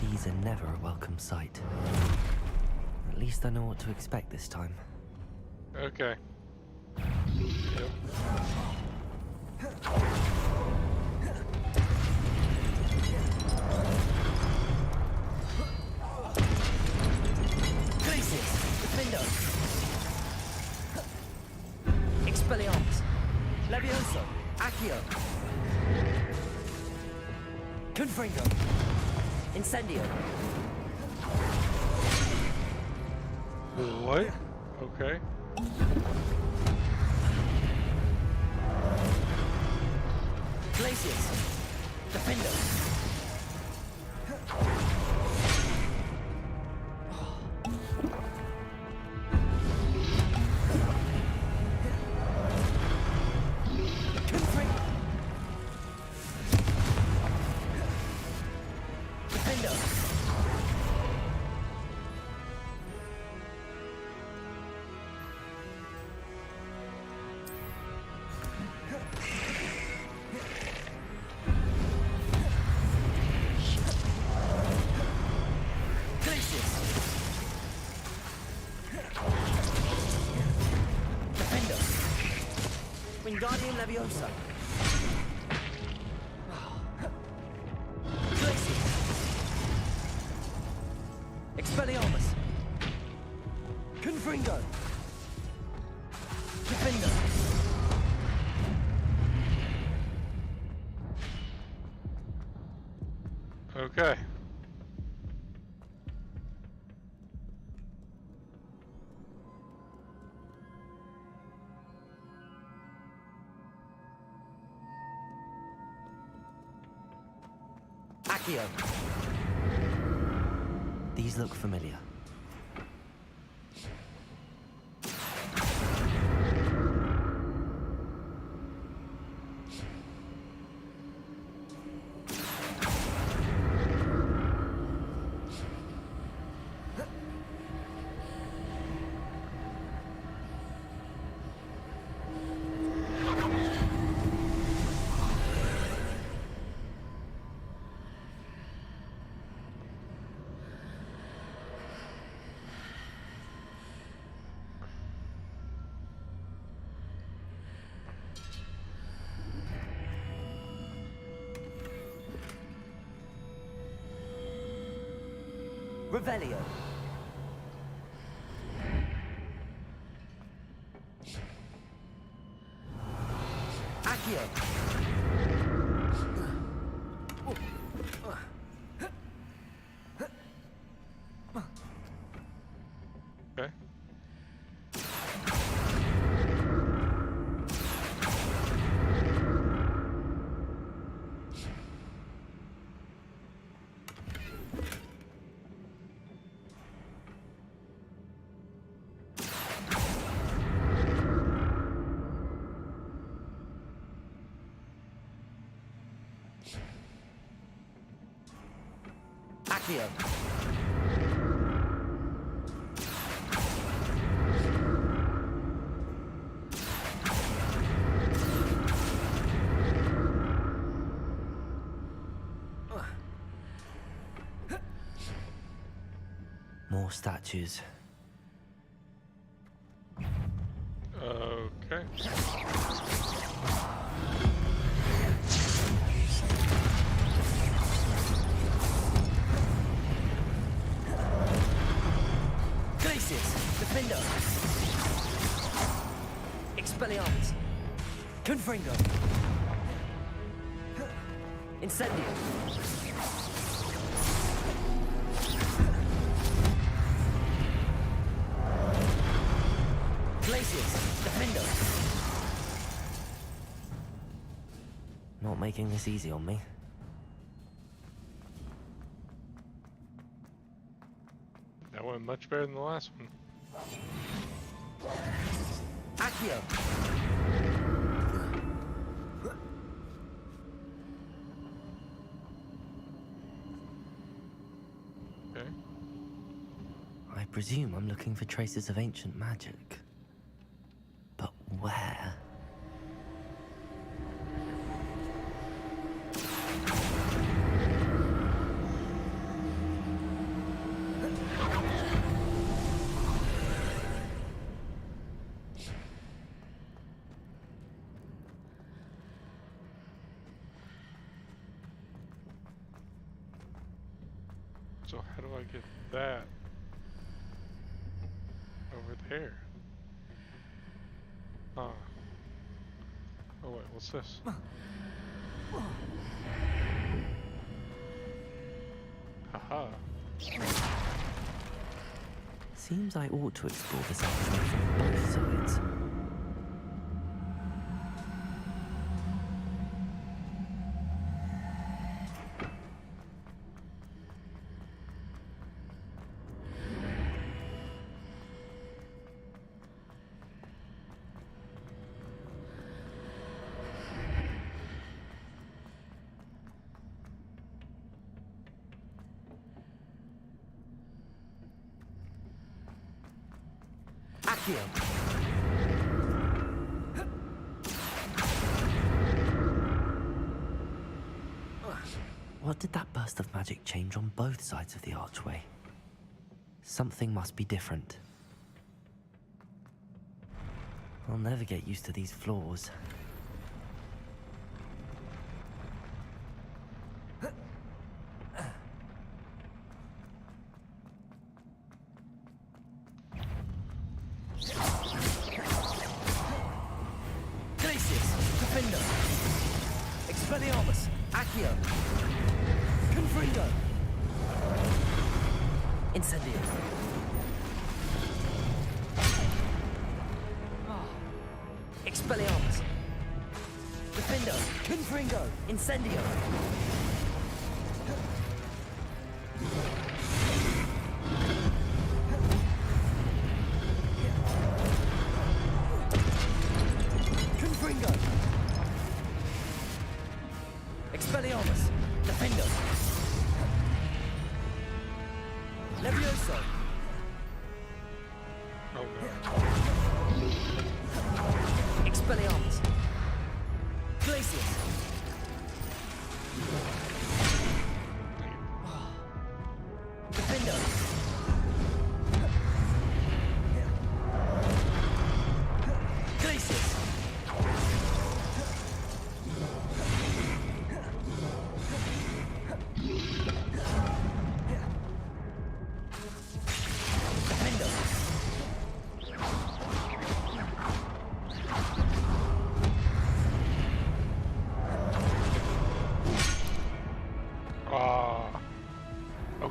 These are never a welcome sight. At least I know what to expect this time.
Okay. Yep.
Glacius! Defendo! Expelliarmus! Levioso! Accio! Confringo! Incendio!
What? Okay.
Glacius! Defendo! Wingardium Leviosa. Glacius. Expelliarmus. Confringo. Defender.
Okay.
Accio. These look familiar. Revelio. Accio.
Okay.
Accio. More statues.
Okay.
Glacius, Defender. Expelliarmus. Confringo. Incendio. Glacius, Defender. Not making this easy on me.
That went much better than the last one.
Accio.
Okay.
I presume I'm looking for traces of ancient magic. But where?
So how do I get that over there? Oh. Oh wait, what's this? Haha.
Seems I ought to explore this archway from both sides. Accio. What did that burst of magic change on both sides of the archway? Something must be different. I'll never get used to these floors. Glacius, Defender, Expelliarmus, Accio, Confringo, Incendio. Expelliarmus, Defender, Confringo, Incendio. Confringo, Expelliarmus, Defender, Levioso.
Oh no.
Expelliarmus, Glacius. Defender. Glacius.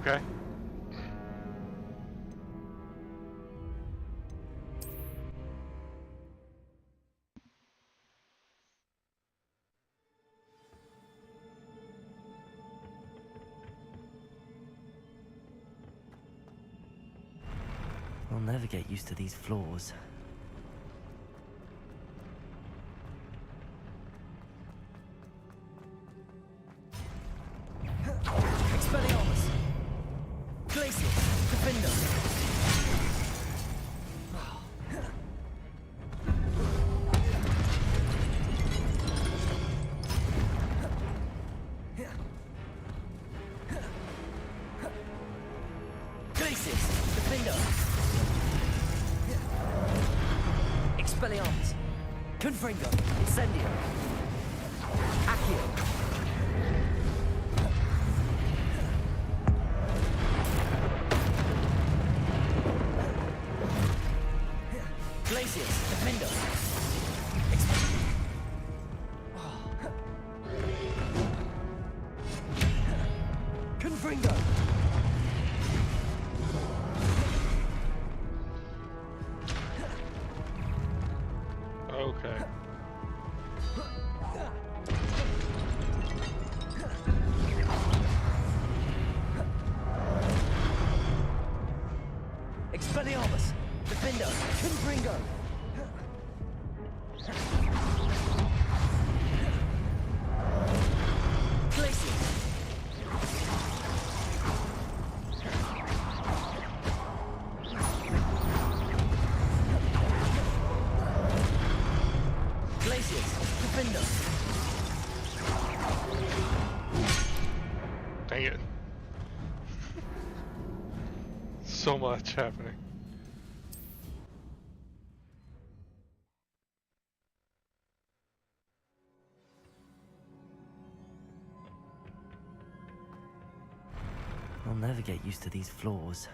Okay.
I'll never get used to these floors.
Expelliarmus! Glacius! Defender! Glacius! Defender! Expelliarmus! Confringo! Incendio! Accio! Glacius, Defender. Confringo.
Okay.
Expelliarmus, Defender, Confringo. Glacius. Glacius, Defender.
Dang it. So much happening.
I'll never get used to these floors.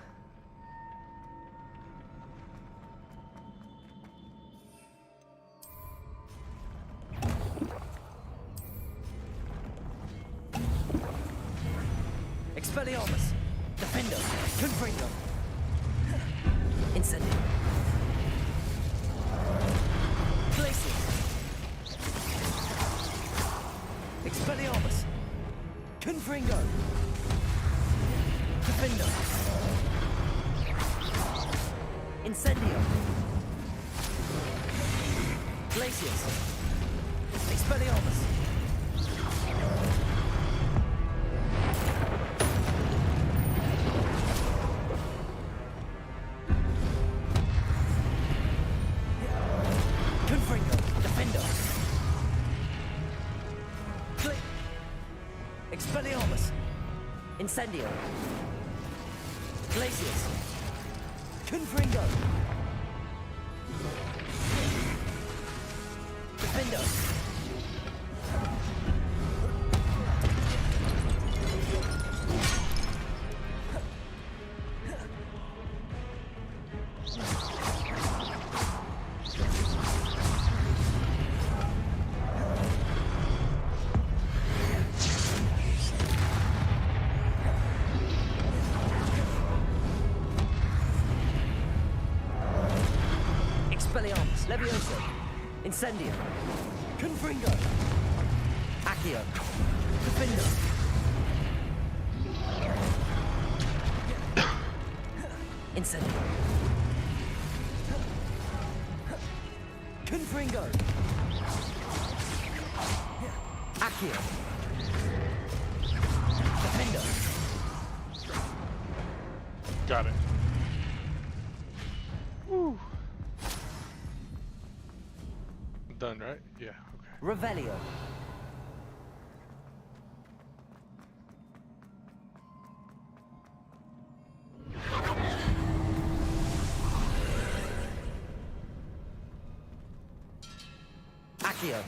Expelliarmus, Defender, Confringo. Incendio. Glacius. Expelliarmus, Confringo. Defender. Incendio. Glacius. Expelliarmus. Confringo. Defender. Expelliarmus. Incendio. Glacius. Confringo. Defender. Expelliarmus, Levioso, Incendio, Confringo, Accio, Defender, Incendio, Confringo, Accio, Defender.
Got it. Woo. Done, right? Yeah, okay.
Revelio. Accio.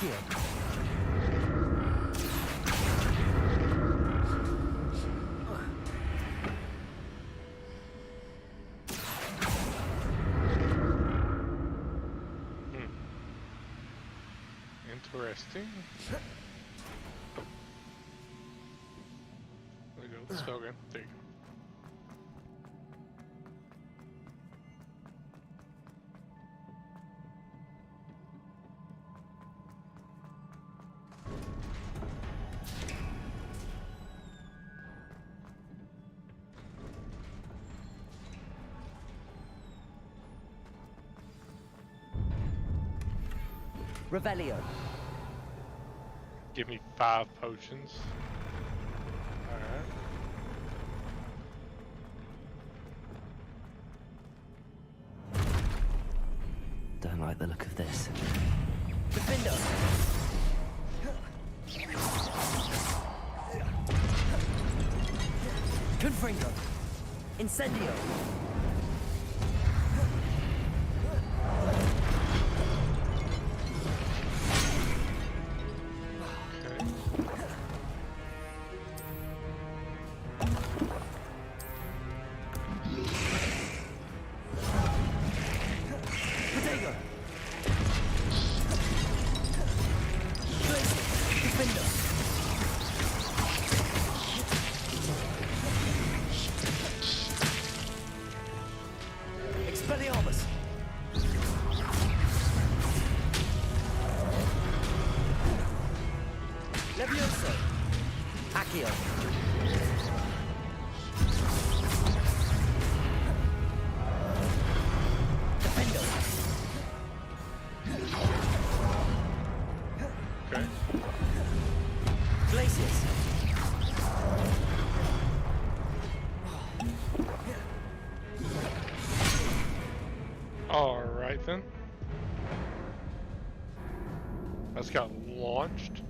Accio.
Interesting. There we go. Spell gun. There you go.
Revelio.
Give me 5 potions. Alright.
Don't like the look of this.
Defendo. Confringo. Incendio. Expelliarmus! Levioso! Accio! Defendo!
Okay.
Glacius!
Alright then. That's got launched.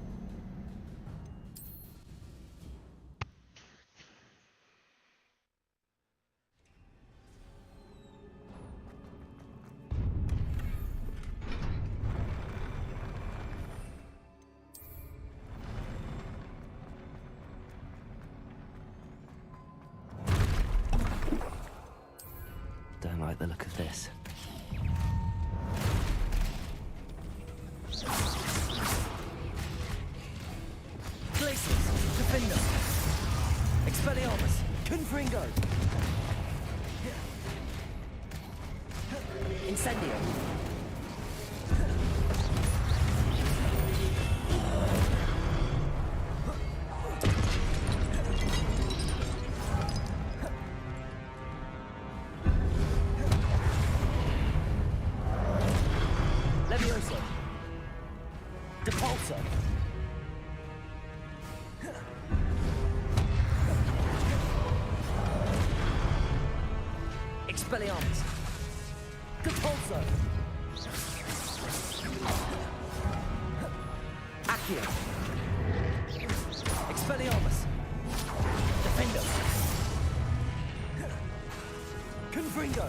Don't like the look of this.
Glacius! Defendo! Expelliarmus! Confringo! Incendio! Levioso! Depulso! Expelliarmus! Depulso! Accio! Expelliarmus! Defendo! Confringo!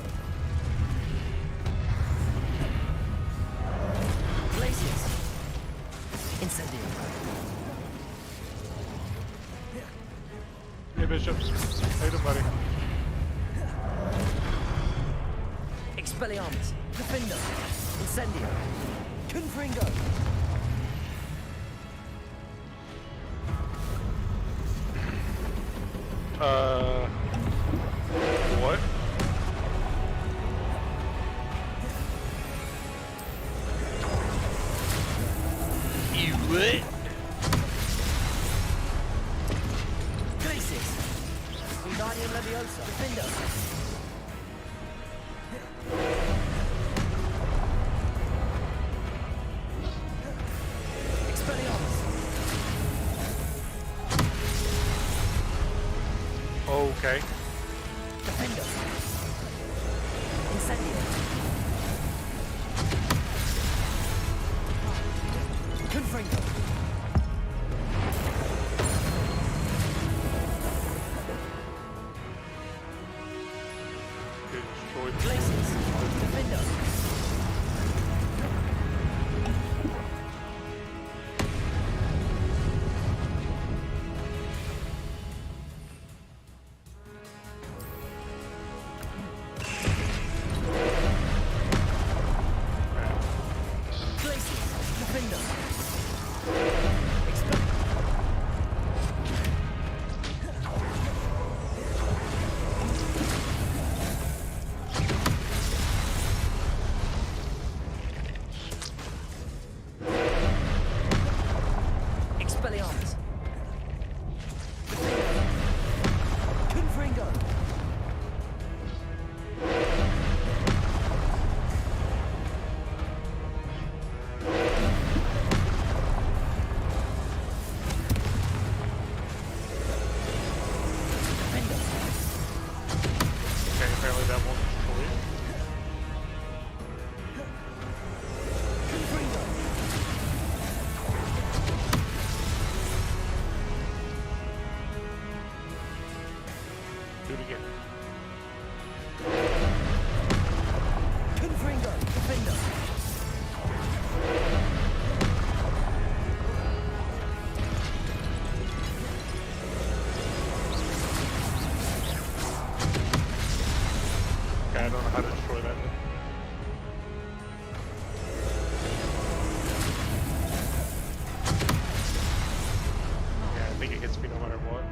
Glacius! Incendio!
Hey Bishop. How you doing, buddy?
Expelliarmus! Defendo! Incendio! Confringo!
What? You what?
Glacius! Wingardium Leviosa! Defendo! Expelliarmus!
Okay.
Defendo! Incendio! Confringo! Glacius! Defendo! Defender. Expelliarmus. Confringo.
Okay, apparently that won't destroy it. Do it again.
Confringo. Defender.
Okay, I don't know how to destroy that. Yeah, I think it hits me no matter what.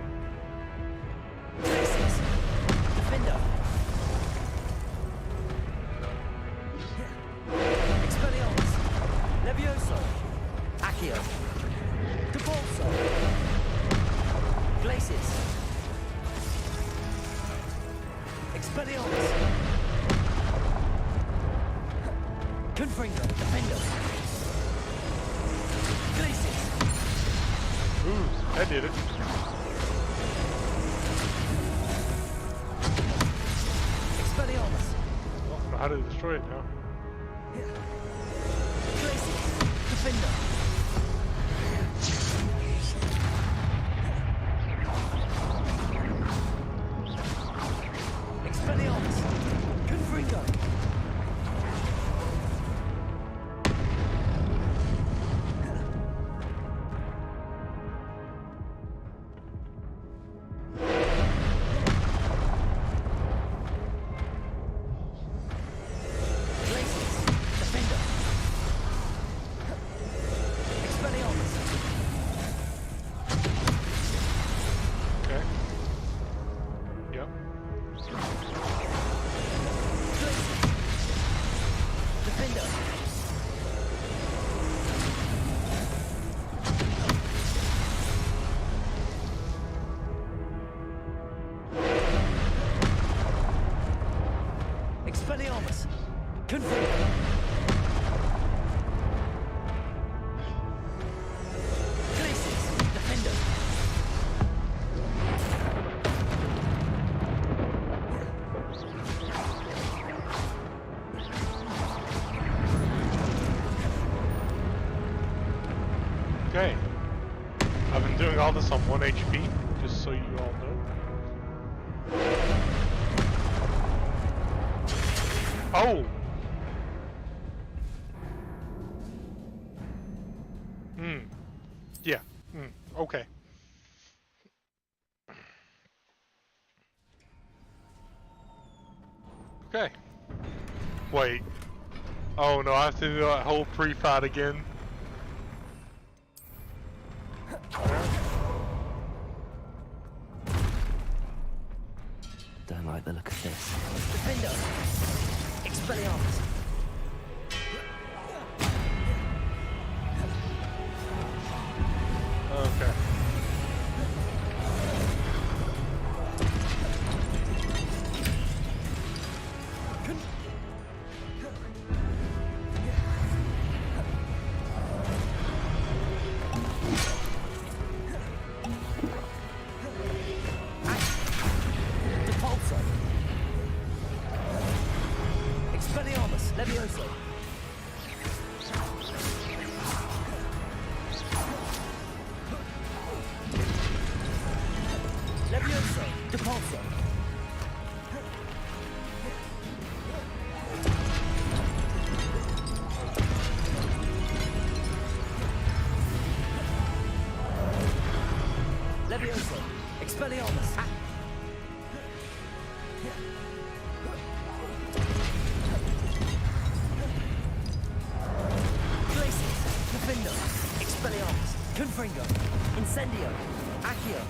Glacius. Defender. Expelliarmus. Levioso. Accio. Depulso. Glacius. Expelliarmus. Confringo. Defender. Glacius.
Ooh, that did it.
Expelliarmus.
Well, I don't know how to destroy it now.
Glacius. Defender. Expelliarmus. Confringo. Glacius. Defender. Expelliarmus.
Okay. Yep.
Glacius. Defender. Expelliarmus. Confringo. Glacius. Defender.
Okay. I've been doing all this on 1 HP, just so you all know. Oh! Yeah. Okay. Okay. Wait. Oh no, I have to do that whole pre-fight again.
Don't like the look of this.
Defender. Expelliarmus.
Okay.
Depulso. Expelliarmus. Levioso. Levioso. Depulso. Levioso. Expelliarmus. Glacius. Defender. Confringo. Incendio. Accio.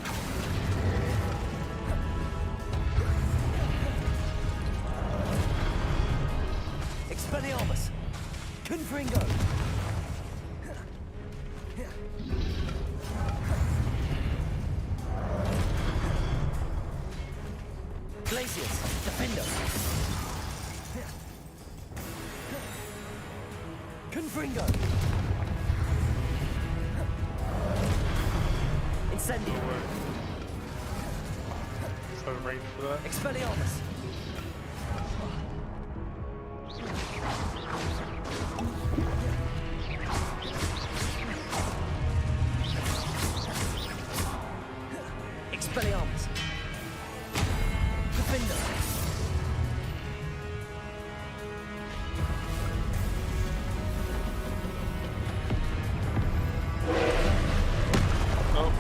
Expelliarmus. Confringo. Glacius. Defendo. Confringo. Incendio.
So range for that.
Expelliarmus. Expelliarmus. Defender.
Oh.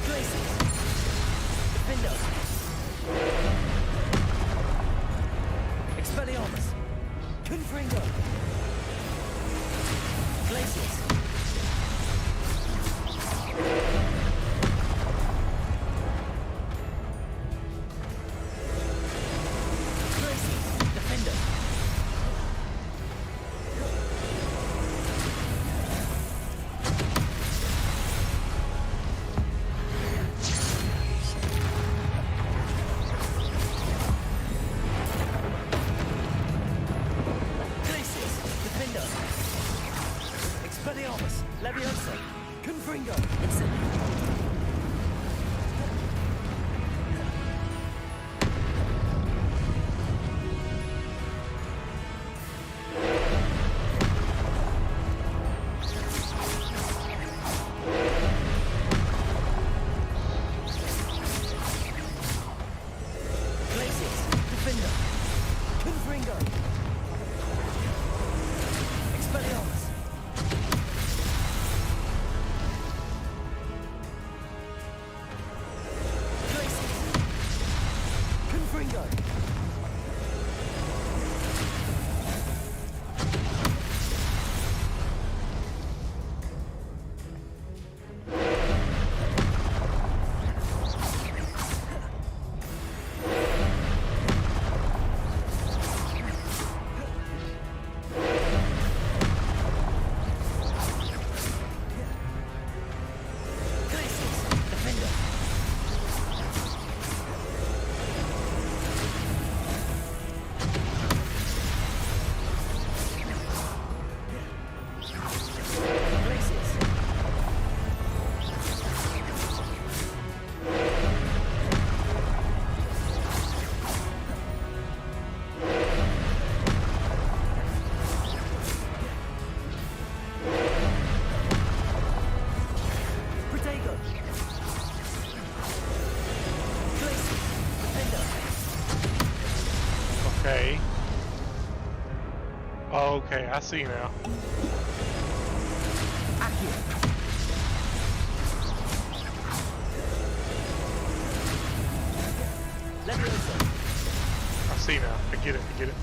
Glacius. Defender. Expelliarmus. Confringo. Glacius. Glacius. Defender. Glacius. Defender. Expelliarmus. Leviosa. Confringo. Incendio. Glacius. Defender. Confringo. Expelliarmus. Glacius. Confringo. Glacius. Defender. Glacius. Protego. Glacius. Defender.
Okay. Oh, okay, I see now.
Accio. Leviosa.
I see now. I get it. I get it.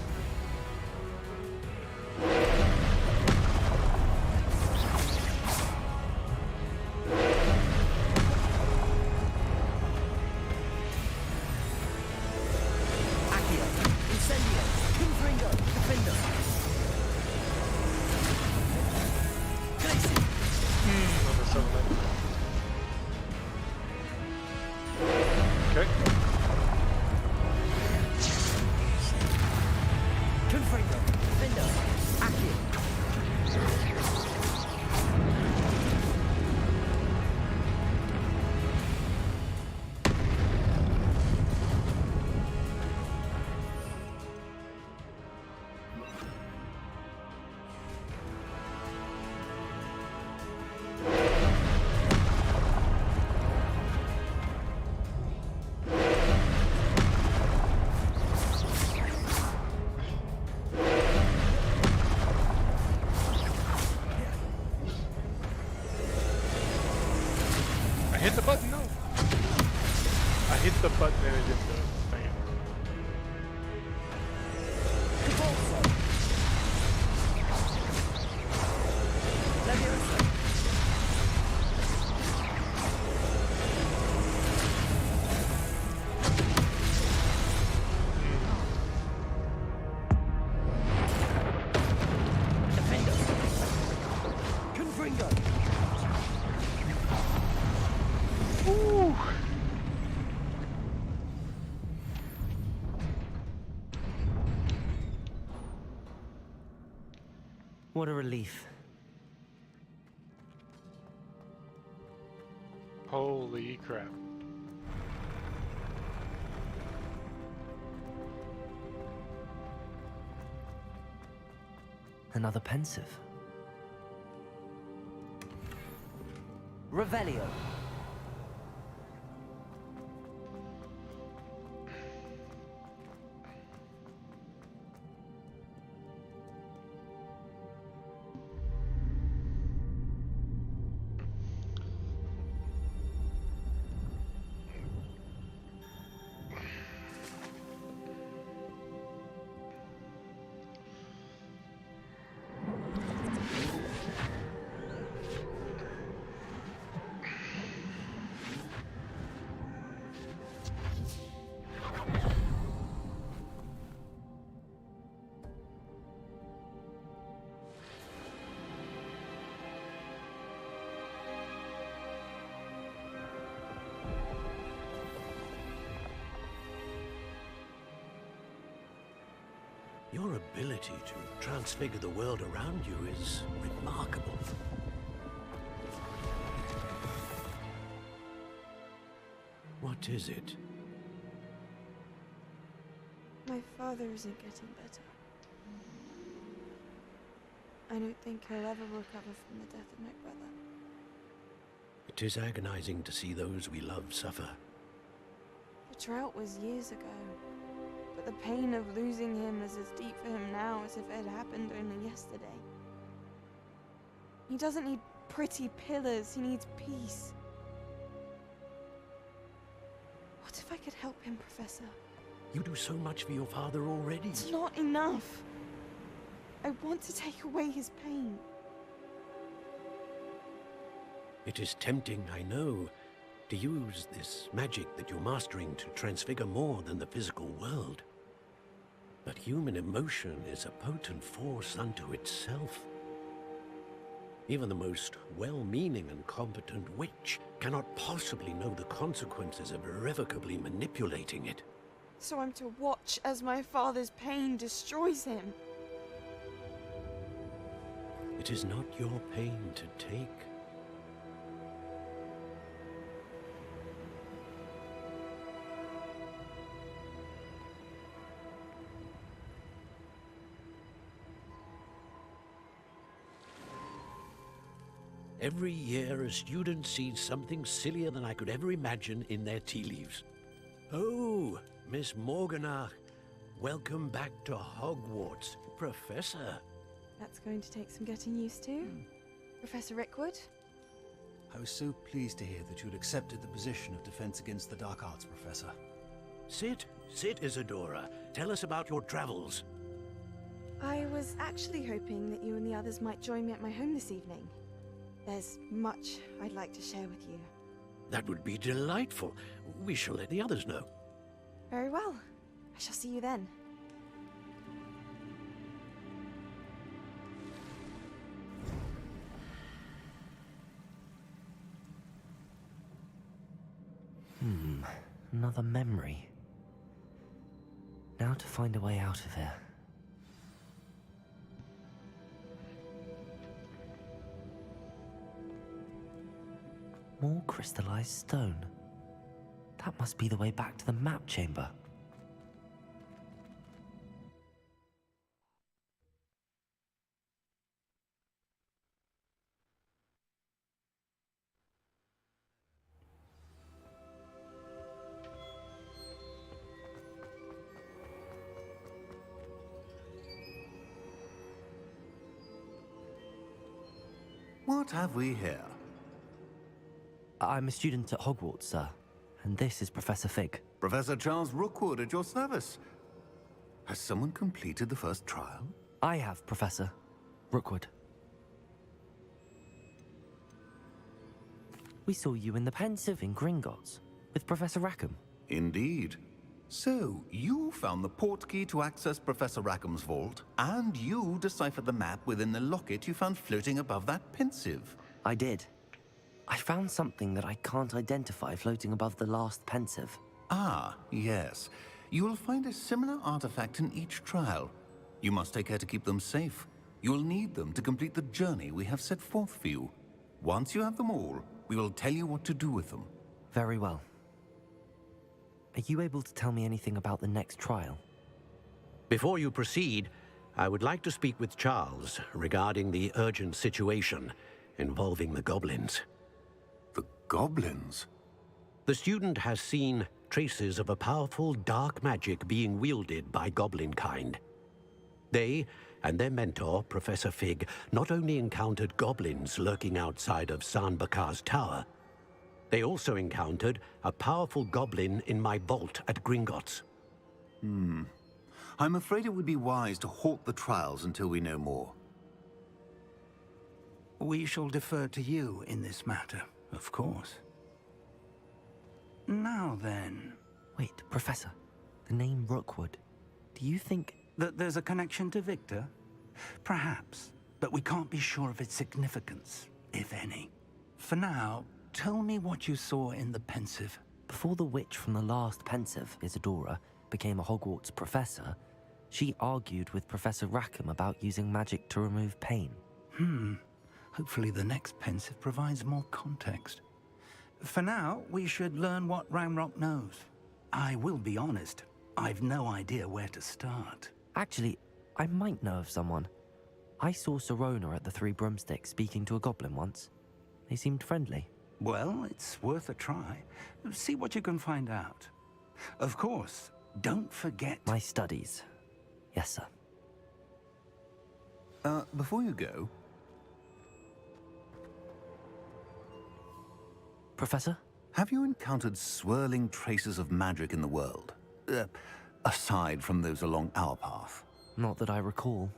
Accio. Incendio. Confringo. Defender. Glacius.
Number 7. Okay.
Confringo. Defender. Accio.
I hit the button, no. I hit the button and it didn't do it. Dang it.
Confringo!
Ooh.
What a relief.
Holy crap.
Another pensive.
Revelio.
Your ability to transfigure the world around you is remarkable. What is it?
My father isn't getting better. I don't think he'll ever recover from the death of my brother.
It is agonizing to see those we love suffer.
The drought was years ago, but the pain of losing him is as deep for him now as if it had happened only yesterday. He doesn't need pretty pillars, he needs peace. What if I could help him, Professor?
You do so much for your father already.
It's not enough. I want to take away his pain.
It is tempting, I know, to use this magic that you're mastering to transfigure more than the physical world. But human emotion is a potent force unto itself. Even the most well-meaning and competent witch cannot possibly know the consequences of irrevocably manipulating it.
So I'm to watch as my father's pain destroys him.
It is not your pain to take. Every year, a student sees something sillier than I could ever imagine in their tea leaves. Oh, Miss Morganach, welcome back to Hogwarts, Professor.
That's going to take some getting used to. Professor Rickwood?
I was so pleased to hear that you had accepted the position of Defense Against the Dark Arts, Professor.
Sit, Isadora. Tell us about your travels.
I was actually hoping that you and the others might join me at my home this evening. There's much I'd like to share with you.
That would be delightful. We shall let the others know.
Very well. I shall see you then.
Another memory. Now to find a way out of here. More crystallized stone. That must be the way back to the map chamber.
What have we here?
I'm a student at Hogwarts, sir. And this is Professor Fig.
Professor Charles Rookwood at your service. Has someone completed the first trial?
I have, Professor Rookwood. We saw you in the Pensive in Gringotts with Professor Rackham.
Indeed.
So, you found the port key to access Professor Rackham's vault, and you deciphered the map within the locket you found floating above that pensive.
I did. I found something that I can't identify floating above the last pensive.
Ah, yes. You will find a similar artifact in each trial. You must take care to keep them safe. You'll need them to complete the journey we have set forth for you. Once you have them all, we will tell you what to do with them.
Very well. Are you able to tell me anything about the next trial?
Before you proceed, I would like to speak with Charles regarding the urgent situation involving the goblins.
The goblins?
The student has seen traces of a powerful dark magic being wielded by goblin kind. They and their mentor, Professor Fig, not only encountered goblins lurking outside of San Bakar's tower, they also encountered a powerful goblin in my vault at Gringotts.
I'm afraid it would be wise to halt the trials until we know more. We shall defer to you in this matter, of course. Now then...
Wait, Professor. The name Rookwood. Do you think...
that there's a connection to Victor? Perhaps, but we can't be sure of its significance, if any. For now, tell me what you saw in the pensive.
Before the witch from the last pensive, Isadora, became a Hogwarts professor, she argued with Professor Rackham about using magic to remove pain.
Hopefully the next pensive provides more context. For now, we should learn what Ranrock knows. I will be honest, I've no idea where to start.
Actually, I might know of someone. I saw Sirona at the Three Broomsticks speaking to a goblin once. They seemed friendly.
Well, it's worth a try. See what you can find out. Of course, don't forget...
My studies. Yes, sir.
Before you go...
Professor?
Have you encountered swirling traces of magic in the world? Aside from those along our path?
Not that I recall.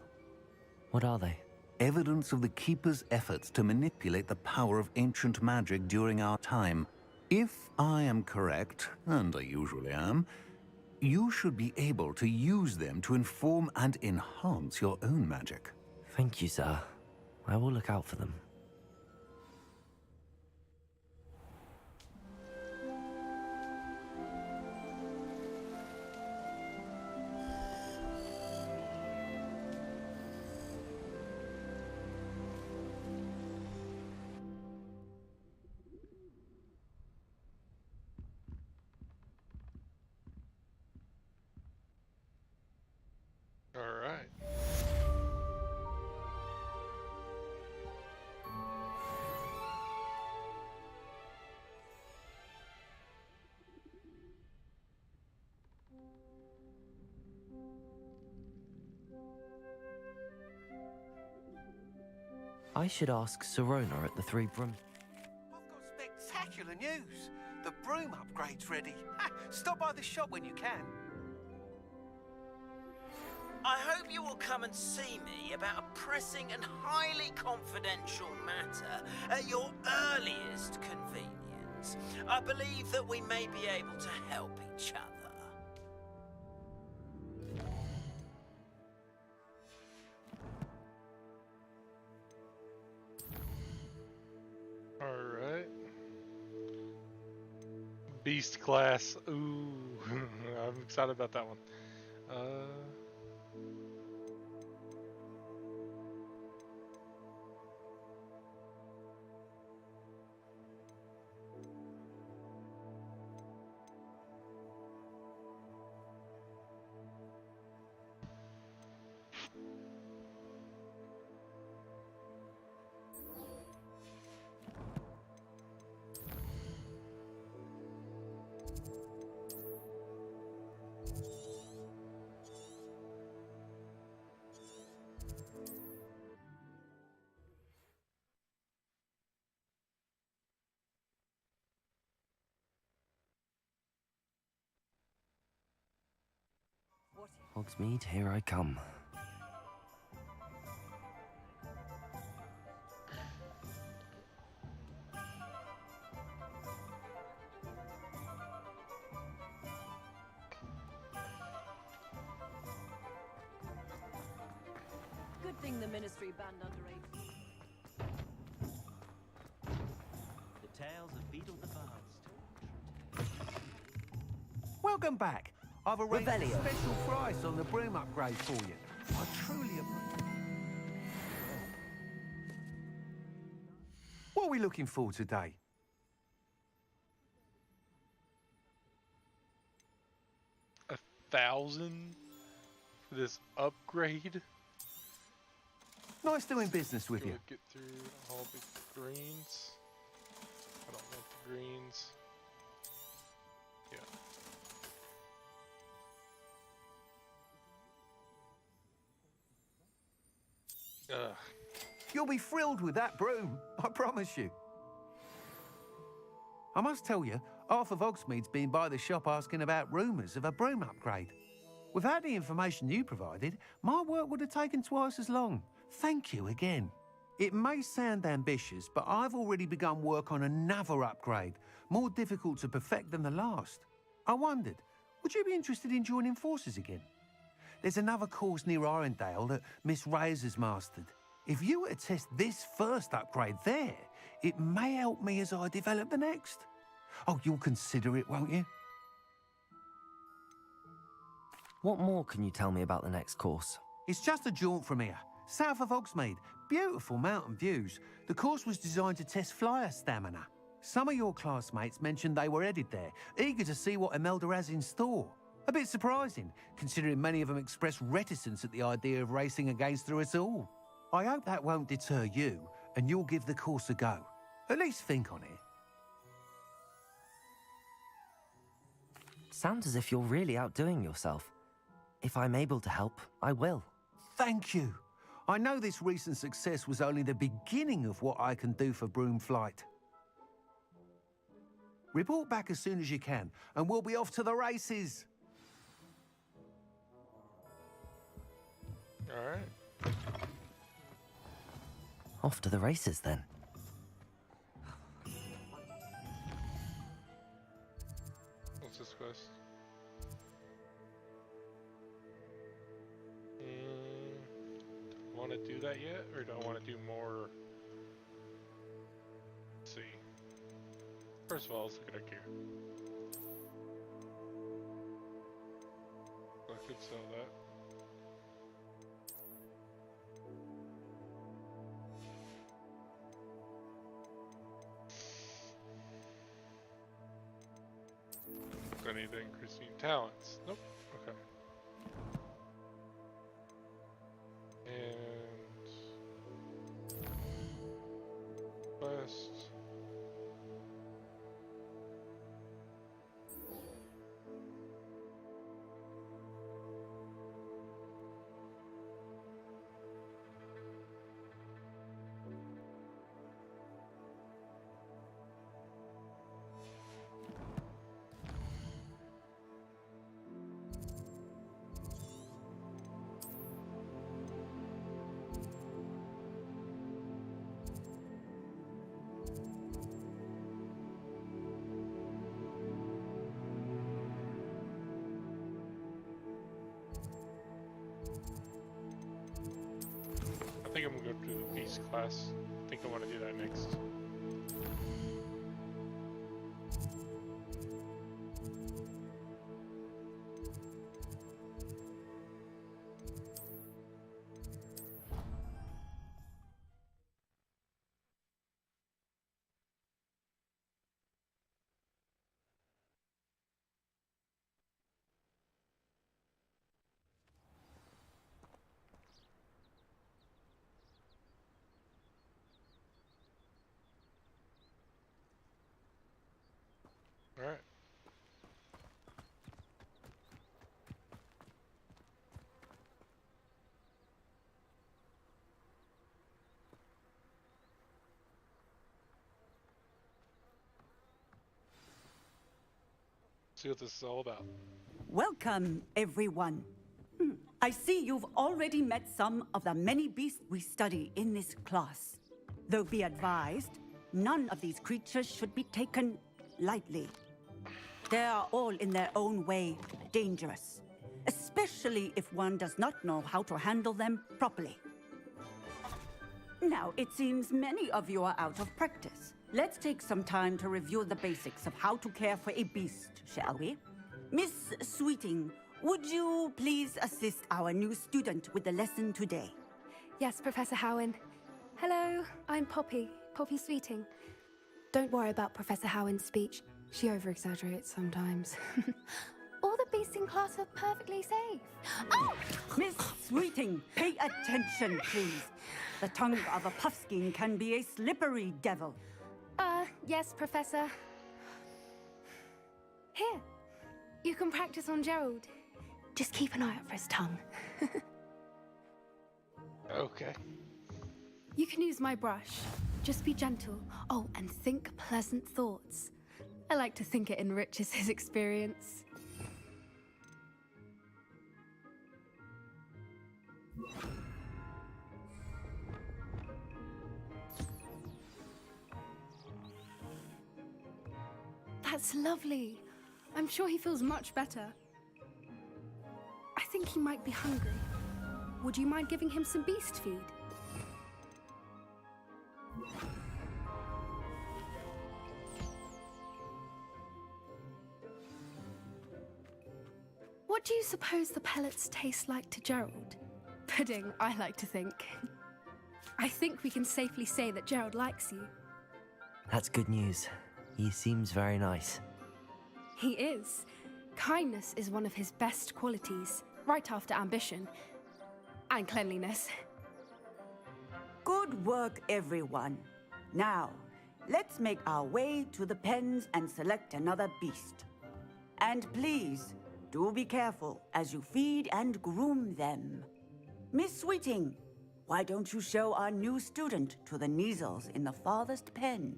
What are they?
Evidence of the Keeper's efforts to manipulate the power of ancient magic during our time. If I am correct, and I usually am, you should be able to use them to inform and enhance your own magic.
Thank you, sir. I will look out for them.
Alright.
I should ask Sirona at the Three Broom...
Spectacular news! The broom upgrade's ready. Stop by the shop when you can.
I hope you will come and see me about a pressing and highly confidential matter at your earliest convenience. I believe that we may be able to help each other.
Alright. Beast class. Ooh. I'm excited about that one.
Hogsmeade, here I come.
nothing the Ministry banned under
The tales of Beetle the Bast.
Welcome back. I've arranged a
Revelio.
special price on the broom upgrade for you. I truly appreciate. What are we looking for today?
$1,000 for this upgrade?
Nice doing business with you.
Get through all the greens. I don't want the greens. Yeah. Ugh.
You'll be thrilled with that broom, I promise you. I must tell you, Arthur Vogsmeade's been by the shop asking about rumours of a broom upgrade. Without the information you provided, my work would have taken twice as long. Thank you again. It may sound ambitious, but I've already begun work on another upgrade, more difficult to perfect than the last. I wondered, would you be interested in joining forces again? There's another course near Irondale that Miss Reyes has mastered. If you were to test this first upgrade there, it may help me as I develop the next. Oh, you'll consider it, won't you?
What more can you tell me about the next course?
It's just a jaunt from here, south of Hogsmeade. Beautiful mountain views. The course was designed to test flyer stamina. Some of your classmates mentioned they were headed there, eager to see what Imelda has in store. A bit surprising, considering many of them expressed reticence at the idea of racing against her at all. I hope that won't deter you, and you'll give the course a go. At least think on it.
Sounds as if you're really outdoing yourself. If I'm able to help, I will.
Thank you. I know this recent success was only the beginning of what I can do for Broom Flight. Report back as soon as you can, and we'll be off to the races.
All right.
Off to the races, then.
What's this quest? Want to do that yet, or do I want to do more? Let's see. First of all, let's look at our gear. I could sell that. Do I need to increase the talents? Nope. Okay. And quest. I think I'm gonna go to the beast class. I think I want to do that next. All right. See what this is all about.
Welcome, everyone. I see you've already met some of the many beasts we study in this class. Though be advised, none of these creatures should be taken lightly. They are all in their own way dangerous, especially if one does not know how to handle them properly. Now, it seems many of you are out of practice. Let's take some time to review the basics of how to care for a beast, shall we? Miss Sweeting, would you please assist our new student with the lesson today?
Yes, Professor Howen. Hello, I'm Poppy Sweeting. Don't worry about Professor Howen's speech. She over-exaggerates sometimes. All the beasts in class are perfectly safe.
Oh! Miss Sweeting, pay attention, please. The tongue of a puffskein can be a slippery devil.
Yes, Professor. Here, you can practice on Gerald. Just keep an eye out for his tongue.
Okay.
You can use my brush. Just be gentle. Oh, and think pleasant thoughts. I like to think it enriches his experience. That's lovely. I'm sure he feels much better. I think he might be hungry. Would you mind giving him some beast feed? What do you suppose the pellets taste like to Gerald? Pudding, I like to think. I think we can safely say that Gerald likes you.
That's good news. He seems very nice.
He is. Kindness is one of his best qualities, right after ambition. And cleanliness.
Good work, everyone. Now, let's make our way to the pens and select another beast. And please, do be careful as you feed and groom them. Miss Sweeting, why don't you show our new student to the Kneazles in the farthest pen?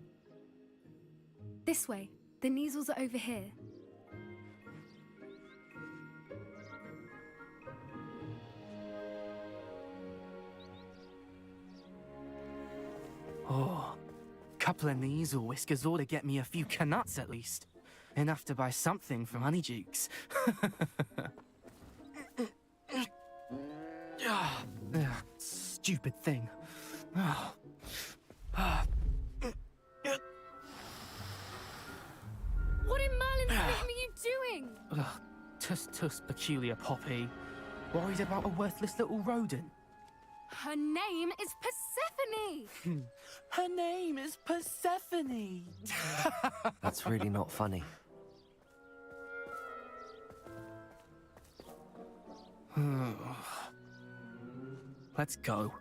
This way. The Kneazles are over here.
Oh, couple of Kneazle whiskers ought to get me a few canuts at least. Enough to buy something from Honeydukes. Stupid thing.
What in Merlin's name are you doing?
Tuss, peculiar Poppy. Worried about a worthless little rodent.
Her name is Persephone!
Her name is Persephone!
That's really not funny.
Let's go.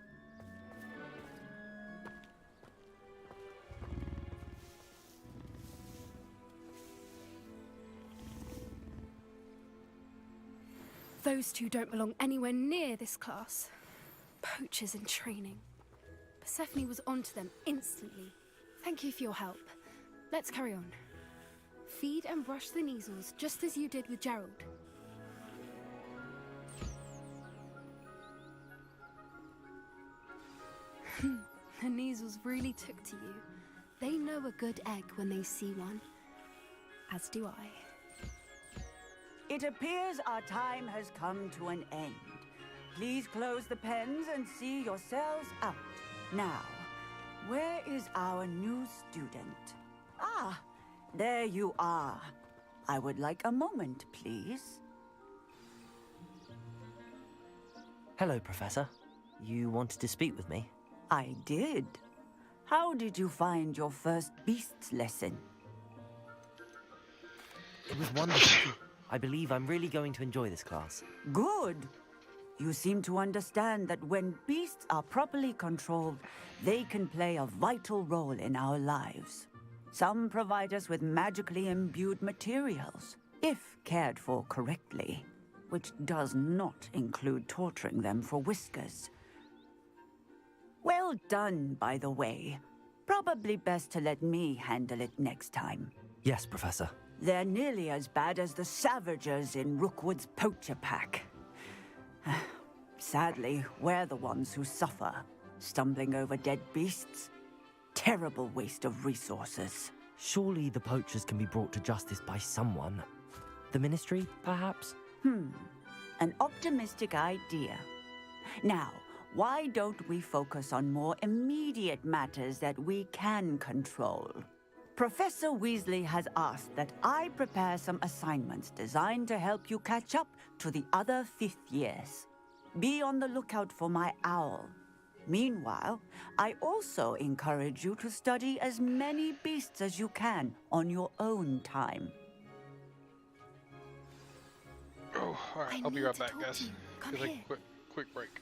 Those two don't belong anywhere near this class. Poachers in training. Persephone was onto them instantly. Thank you for your help. Let's carry on. Feed and brush the Kneazles just as you did with Gerald. The Kneazles really took to you. They know a good egg when they see one. As do I.
It appears our time has come to an end. Please close the pens and see yourselves out. Now, where is our new student? Ah, there you are. I would like a moment, please.
Hello, Professor. You wanted to speak with me?
I did. How did you find your first beasts lesson?
It was wonderful. I believe I'm really going to enjoy this class.
Good. You seem to understand that when beasts are properly controlled, they can play a vital role in our lives. Some provide us with magically imbued materials, if cared for correctly, which does not include torturing them for whiskers. Well done, by the way. Probably best to let me handle it next time.
Yes, Professor.
They're nearly as bad as the Savagers in Rookwood's poacher pack. Sadly, we're the ones who suffer, stumbling over dead beasts. Terrible waste of resources.
Surely the poachers can be brought to justice by someone. The Ministry, perhaps?
An optimistic idea. Now, why don't we focus on more immediate matters that we can control? Professor Weasley has asked that I prepare some assignments designed to help you catch up to the other fifth years. Be on the lookout for my owl. Meanwhile, I also encourage you to study as many beasts as you can on your own time.
Oh, alright, I'll be right back, guys. Gonna take a quick break.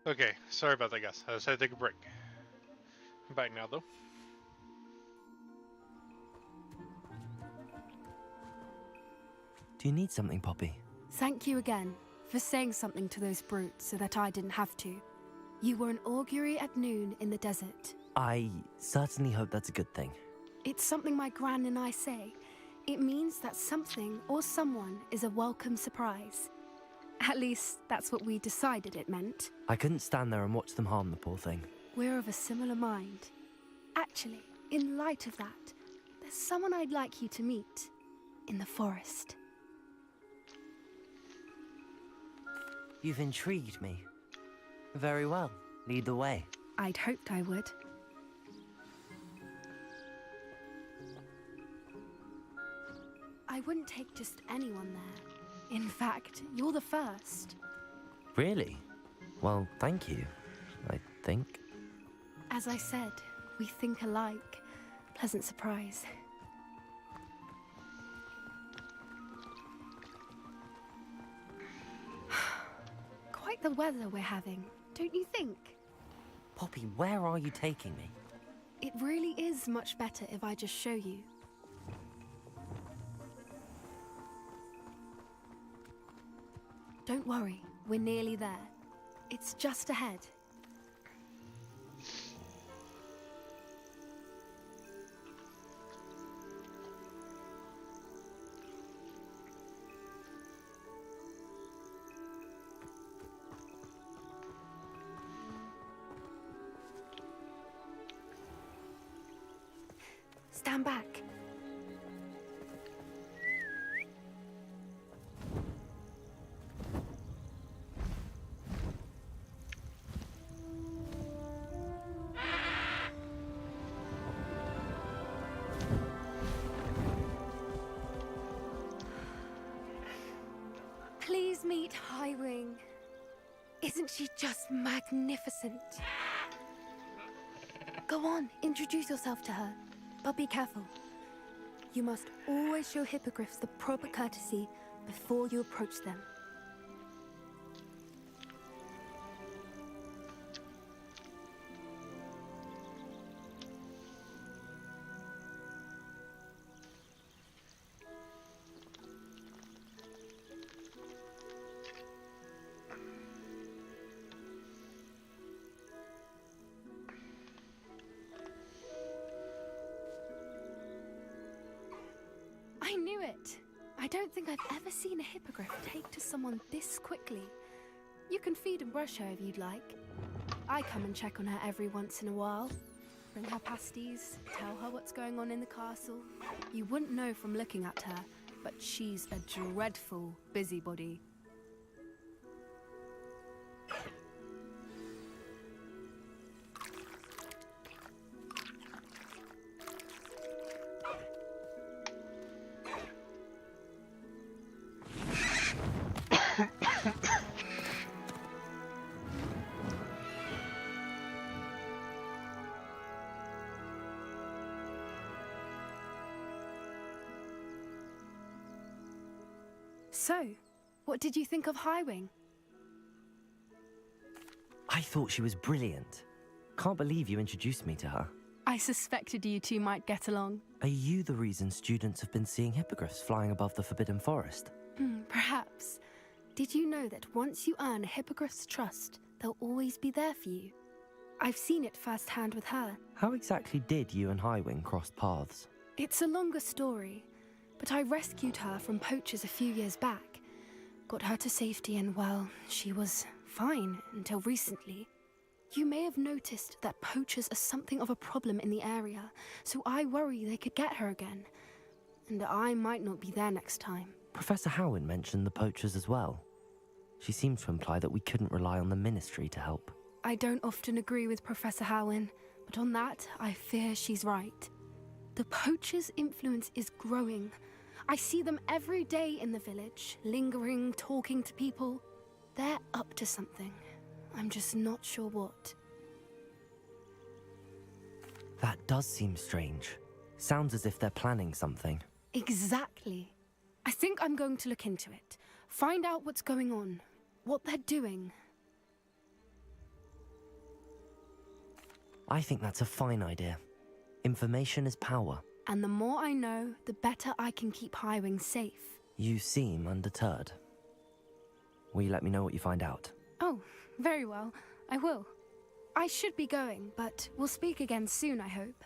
Okay, sorry about that, guys. I just had to take a break. I'm back now, though.
Do you need something, Poppy?
Thank you again for saying something to those brutes so that I didn't have to. You were an augury at noon in the desert.
I certainly hope that's a good thing.
It's something my gran and I say. It means that something or someone is a welcome surprise. At least, that's what we decided it meant.
I couldn't stand there and watch them harm the poor thing.
We're of a similar mind. Actually, in light of that, there's someone I'd like you to meet. In the forest.
You've intrigued me. Very well. Lead the way.
I'd hoped I would. I wouldn't take just anyone there. In fact, you're the first.
Really? Well, thank you, I think.
As I said, we think alike. Pleasant surprise. Quite the weather we're having, don't you think?
Poppy, where are you taking me?
It really is much better if I just show you. Don't worry, we're nearly there. It's just ahead. Stand back. Please meet Highwing. Isn't she just magnificent? Go on, introduce yourself to her. But be careful. You must always show hippogriffs the proper courtesy before you approach them. I knew it! I don't think I've ever seen a hippogriff take to someone this quickly. You can feed and brush her if you'd like. I come and check on her every once in a while. Bring her pasties, tell her what's going on in the castle. You wouldn't know from looking at her, but she's a dreadful busybody. So, what did you think of Highwing?
I thought she was brilliant. Can't believe you introduced me to her.
I suspected you two might get along.
Are you the reason students have been seeing hippogriffs flying above the Forbidden Forest?
Perhaps. Did you know that once you earn a hippogriff's trust, they'll always be there for you? I've seen it firsthand with her.
How exactly did you and Highwing cross paths?
It's a longer story, but I rescued her from poachers a few years back. Got her to safety and, well, she was fine until recently. You may have noticed that poachers are something of a problem in the area, so I worry they could get her again. And I might not be there next time.
Professor Howin mentioned the poachers as well. She seemed to imply that we couldn't rely on the Ministry to help.
I don't often agree with Professor Howin, but on that, I fear she's right. The poachers' influence is growing. I see them every day in the village, lingering, talking to people. They're up to something. I'm just not sure what.
That does seem strange. Sounds as if they're planning something.
Exactly. I think I'm going to look into it. Find out what's going on. What they're doing.
I think that's a fine idea. Information is power.
And the more I know, the better I can keep Highwing safe.
You seem undeterred. Will you let me know what you find out?
Oh, very well. I will. I should be going, but we'll speak again soon, I hope.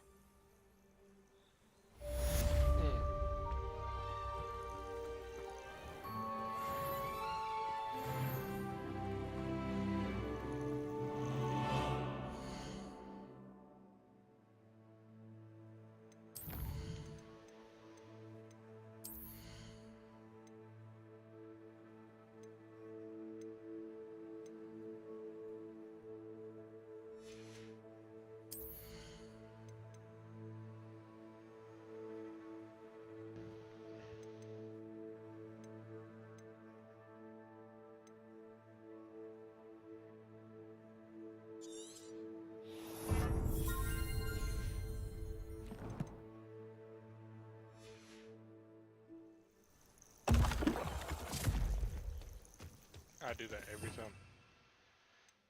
I do that every time.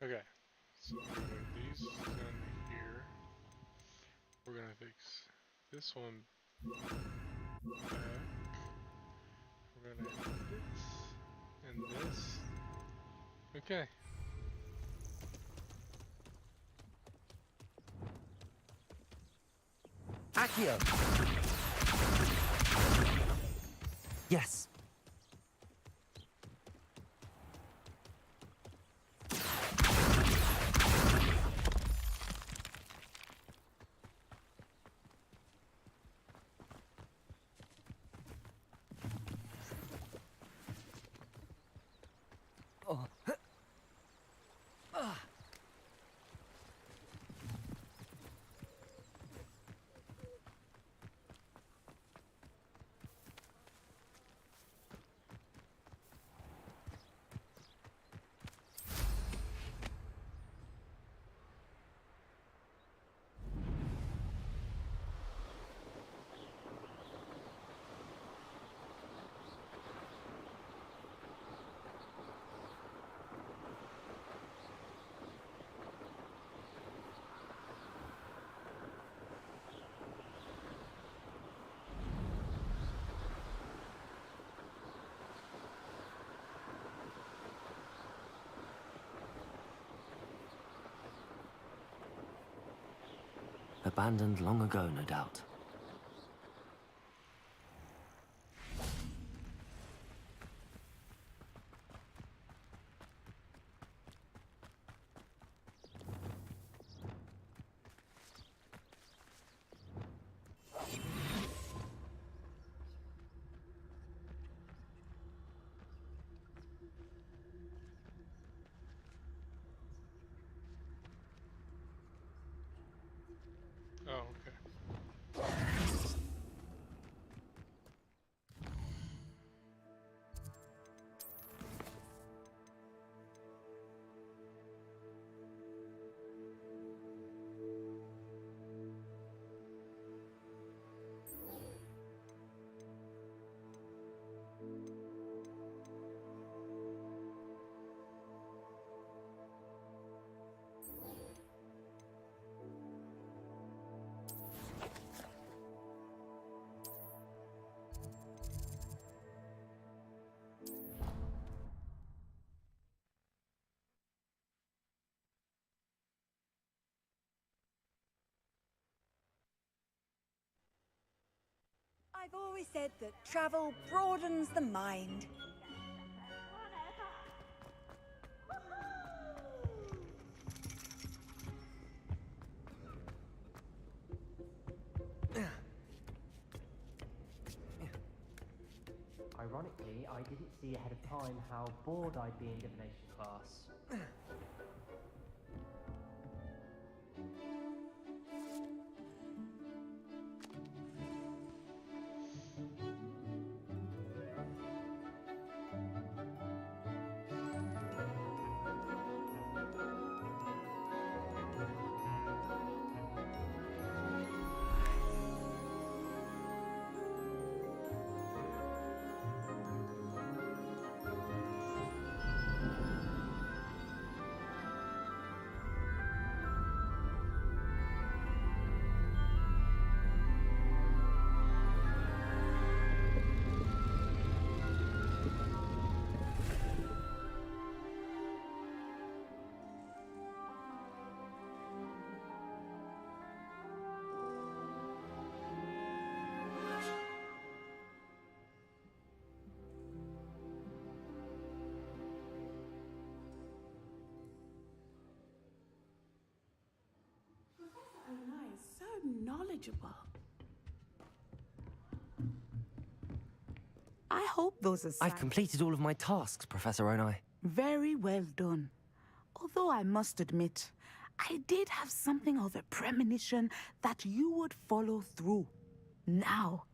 Okay, so I'm gonna move these in here. We're gonna fix this one back. We're gonna add this and this. Okay.
Accio! Yes. Abandoned long ago, no doubt.
Oh, okay.
I've always said that travel broadens the mind.
Ironically, I didn't see ahead of time how bored I'd be in divination class.
knowledgeable.
I hope those are
I've completed all of my tasks, Professor Onai.
Very well done. Although I must admit, I did have something of a premonition that you would follow through. Now,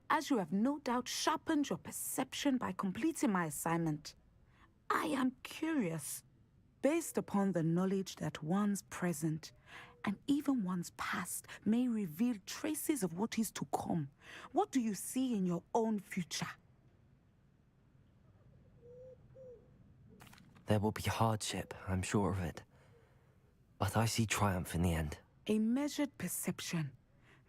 as you have no doubt sharpened your perception by completing my assignment, I am curious, based upon the knowledge that one's present and even one's past may reveal traces of what is to come. What do you see in your own future?
There will be hardship, I'm sure of it. But I see triumph in the end.
A measured perception.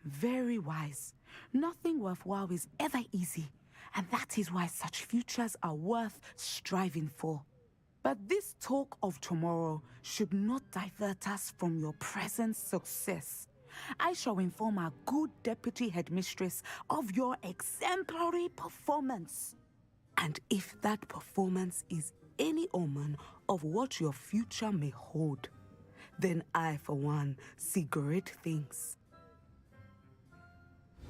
Very wise. Nothing worthwhile is ever easy, and that is why such futures are worth striving for. But this talk of tomorrow should not divert us from your present success. I shall inform our good deputy headmistress of your exemplary performance. And if that performance is any omen of what your future may hold, then I, for one, see great things.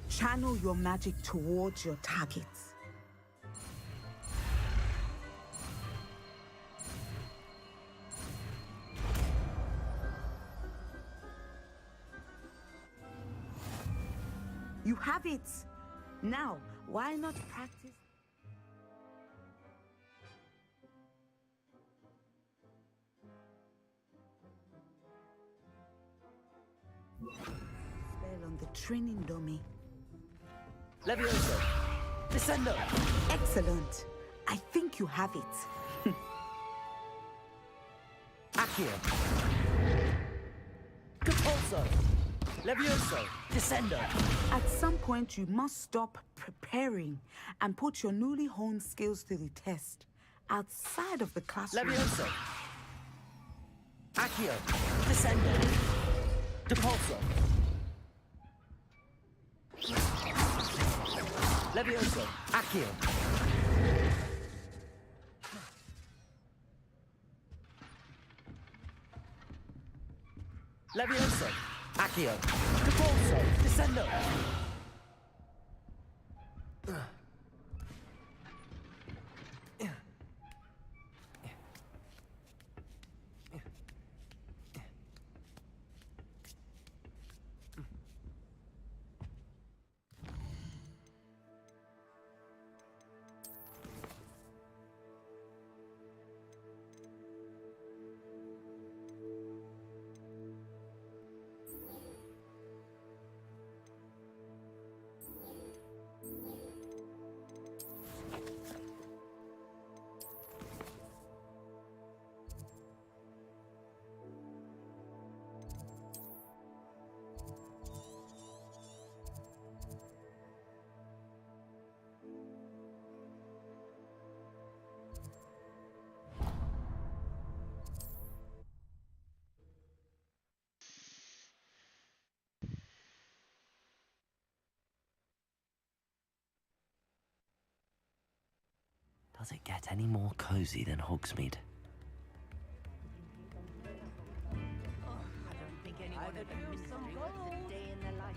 Channel your magic towards your targets. You have it! Now, why not practice? Spell on the training dummy.
Levioso! Descendo!
Excellent. I think you have it.
Accio! Compulso! Levioso! Descendo!
At some point, you must stop preparing and put your newly honed skills to the test outside of the classroom.
Levioso! Accio! Descendo! Depulso! Levioso! Accio! Levioso! Accio! Depulso! Descendo! Does it get any more cozy than Hogsmeade?
I don't think anyone ever missed a day in their life.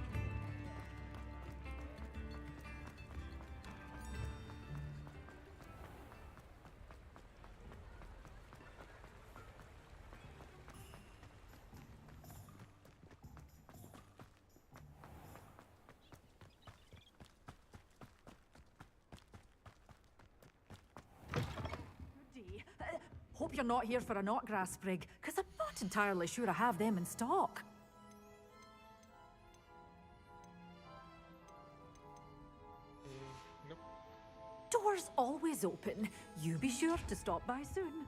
Hope you're not here for a knotgrass sprig, because I'm not entirely sure I have them in stock.
Nope.
Doors always open. You be sure to stop by soon.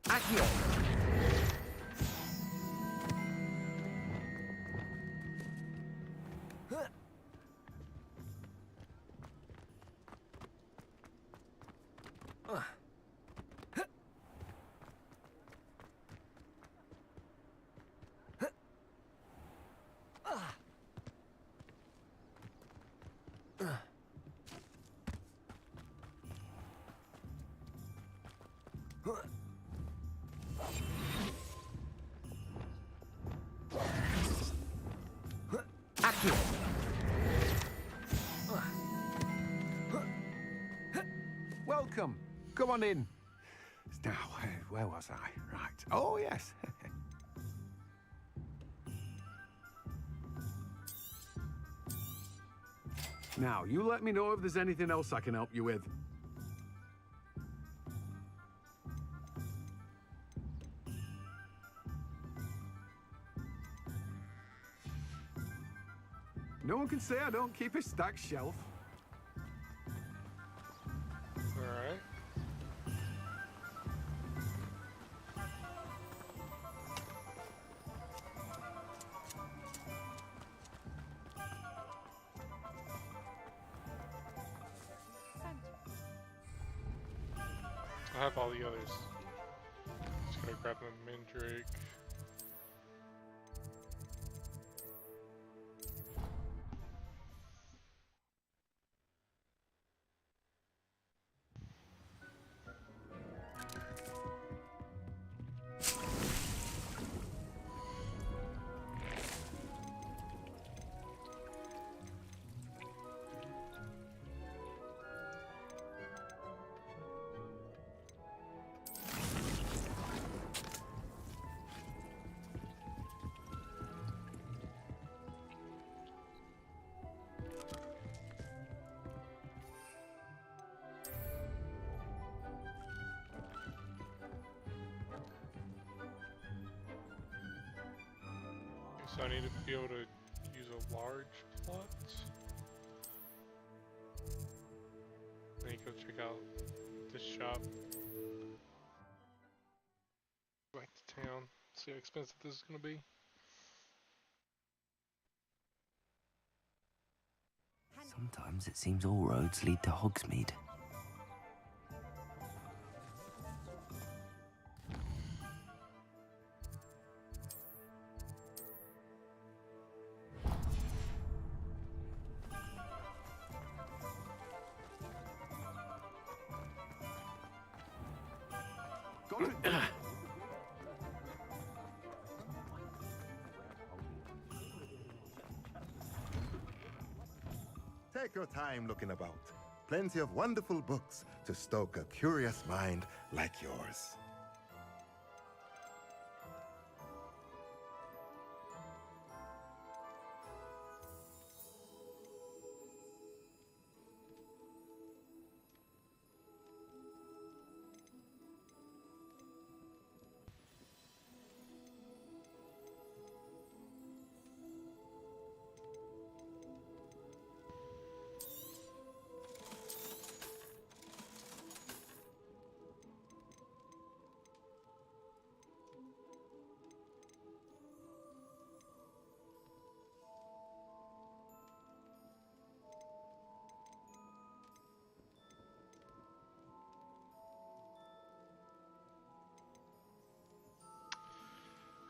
Accio!
come on in. Now, where was I? Right. Oh, yes. Now, you let me know if there's anything else I can help you with. No one can say I don't keep a stacked shelf.
Alright. I have all the others. Just gotta grab my Mandrake. So I need to be able to use a large plot. I need to go check out this shop. Back to town, see how expensive this is gonna be.
Sometimes it seems all roads lead to Hogsmeade.
Take your time looking about. Plenty of wonderful books to stoke a curious mind like yours.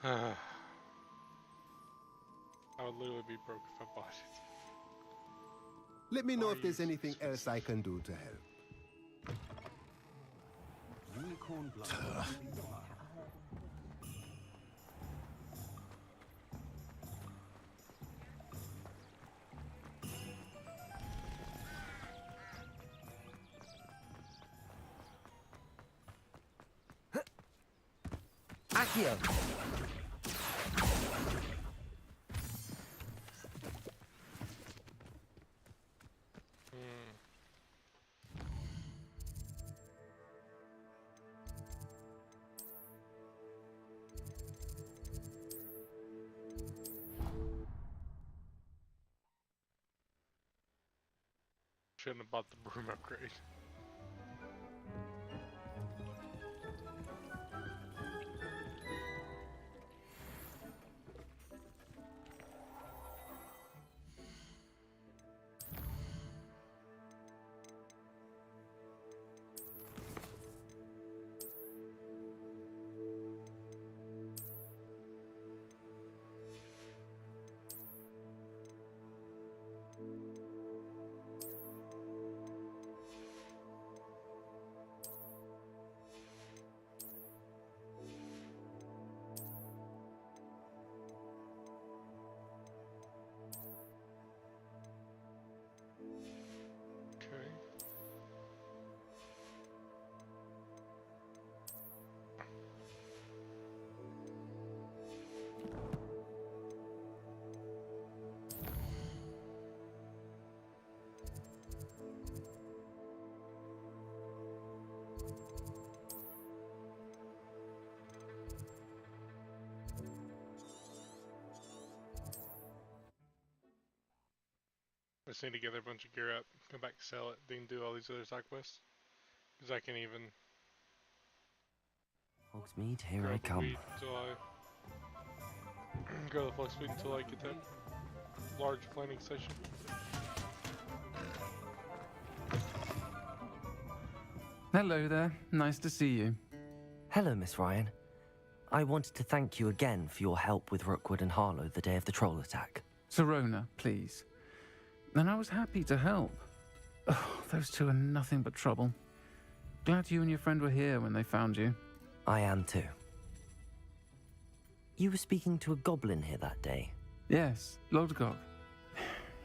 I would literally be broke if I bought it.
Let me know if there's anything else I can do to help.
Unicorn blood.
Accio!
Shouldn't have bought the broom upgrade. just need to gather a bunch of gear up, come back, sell it, then do all these other side quests. Because I can even
Hogsmeade, here
grow
I
the
come.
wheat until I grow the flex wheat until I get that large planting station.
Hello there. Nice to see you.
Hello, Miss Ryan. I wanted to thank you again for your help with Rookwood and Harlow the day of the troll attack.
Sirona, please. And I was happy to help. Oh, those two are nothing but trouble. Glad you and your friend were here when they found you.
I am too. You were speaking to a goblin here that day.
Yes, Lodgok.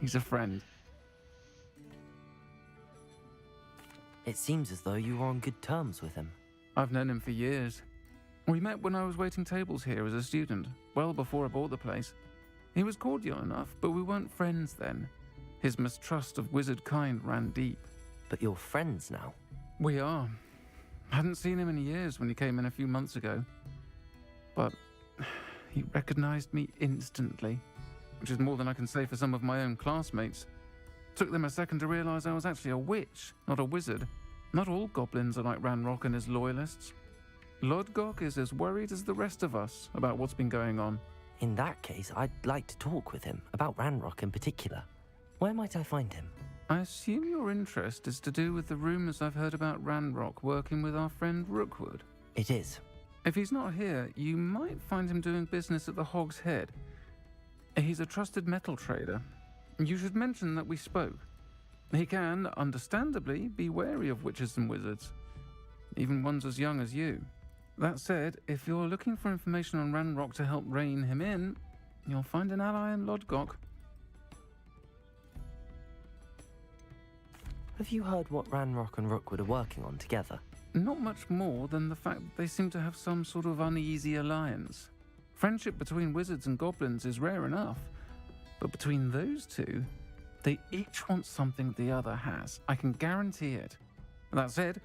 He's a friend.
It seems as though you were on good terms with him.
I've known him for years. We met when I was waiting tables here as a student, well before I bought the place. He was cordial enough, but we weren't friends then. His mistrust of wizard kind ran deep.
But you're friends now?
We are. Hadn't seen him in years when he came in a few months ago. But he recognized me instantly, which is more than I can say for some of my own classmates. Took them a second to realize I was actually a witch, not a wizard. Not all goblins are like Ranrock and his loyalists. Lodgok is as worried as the rest of us about what's been going on.
In that case, I'd like to talk with him, about Ranrock in particular. Where might I find him?
I assume your interest is to do with the rumors I've heard about Ranrock working with our friend Rookwood.
It is.
If he's not here, you might find him doing business at the Hog's Head. He's a trusted metal trader. You should mention that we spoke. He can, understandably, be wary of witches and wizards, even ones as young as you. That said, if you're looking for information on Ranrock to help rein him in, you'll find an ally in Lodgok.
Have you heard what Ranrock and Rookwood are working on together?
Not much more than the fact that they seem to have some sort of uneasy alliance. Friendship between wizards and goblins is rare enough, but between those two, they each want something the other has. I can guarantee it. That said,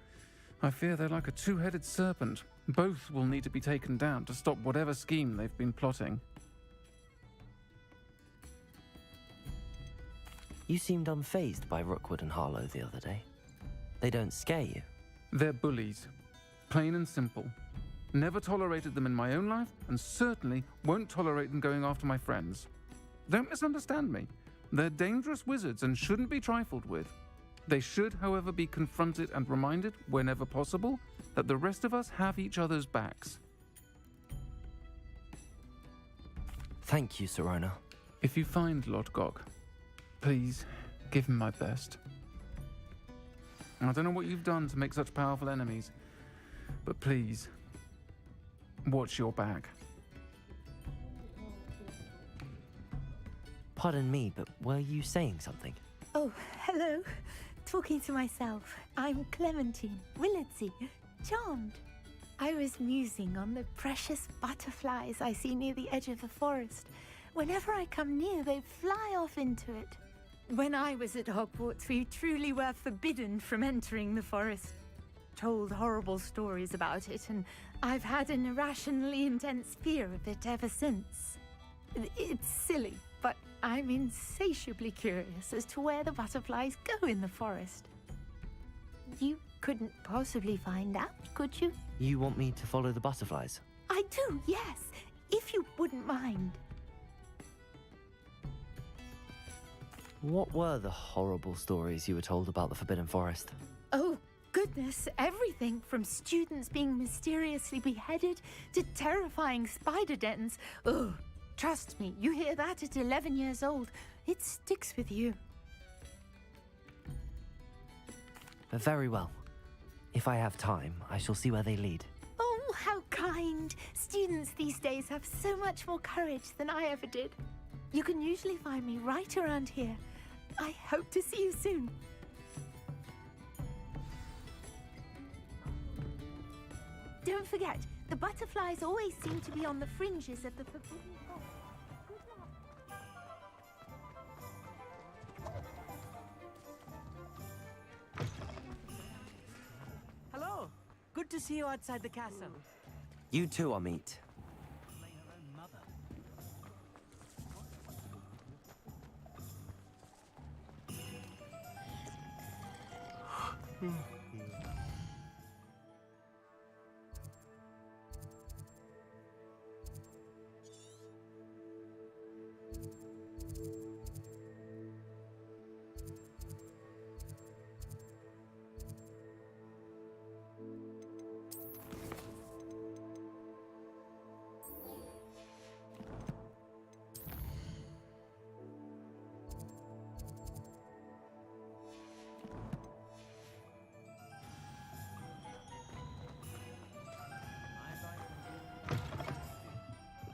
I fear they're like a two-headed serpent. Both will need to be taken down to stop whatever scheme they've been plotting.
You seemed unfazed by Rookwood and Harlow the other day. They don't scare you.
They're bullies. Plain and simple. Never tolerated them in my own life, and certainly won't tolerate them going after my friends. Don't misunderstand me. They're dangerous wizards and shouldn't be trifled with. They should, however, be confronted and reminded, whenever possible, that the rest of us have each other's backs.
Thank you, Sirona.
If you find Lodgok, please give him my best. I don't know what you've done to make such powerful enemies, but please, watch your back.
Pardon me, but were you saying something?
Oh, hello. Talking to myself. I'm Clementine Willardsey, charmed. I was musing on the precious butterflies I see near the edge of the forest. Whenever I come near, they fly off into it. When I was at Hogwarts, we truly were forbidden from entering the forest. Told horrible stories about it, and I've had an irrationally intense fear of it ever since. It's silly, but I'm insatiably curious as to where the butterflies go in the forest. You couldn't possibly find out, could you?
You want me to follow the butterflies?
I do, yes, if you wouldn't mind.
What were the horrible stories you were told about the Forbidden Forest?
Oh, goodness, everything from students being mysteriously beheaded to terrifying spider dens. Ugh, trust me, you hear that at 11 years old, it sticks with you.
Very well. If I have time, I shall see where they lead.
Oh, how kind. Students these days have so much more courage than I ever did. You can usually find me right around here. I hope to see you soon. Don't forget, the butterflies always seem to be on the fringes of the forbidden forest.
Hello. Good to see you outside the castle.
You too, Amit.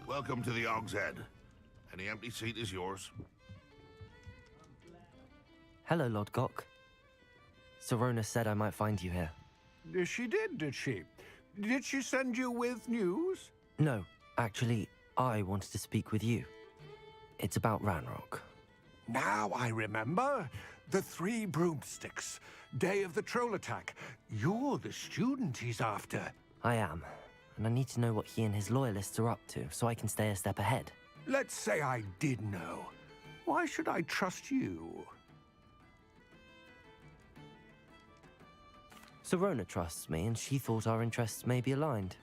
Welcome to the Og's Head. Any empty seat is yours.
Hello, Lodgok. Sirona said I might find you here.
She did she? Did she send you with news?
No, actually, I wanted to speak with you. It's about Ranrock.
Now I remember. The 3 broomsticks. Day of the troll attack. You're the student he's after.
I am, and I need to know what he and his loyalists are up to so I can stay a step ahead.
Let's say I did know. Why should I trust you?
Sirona trusts me, and she thought our interests may be aligned.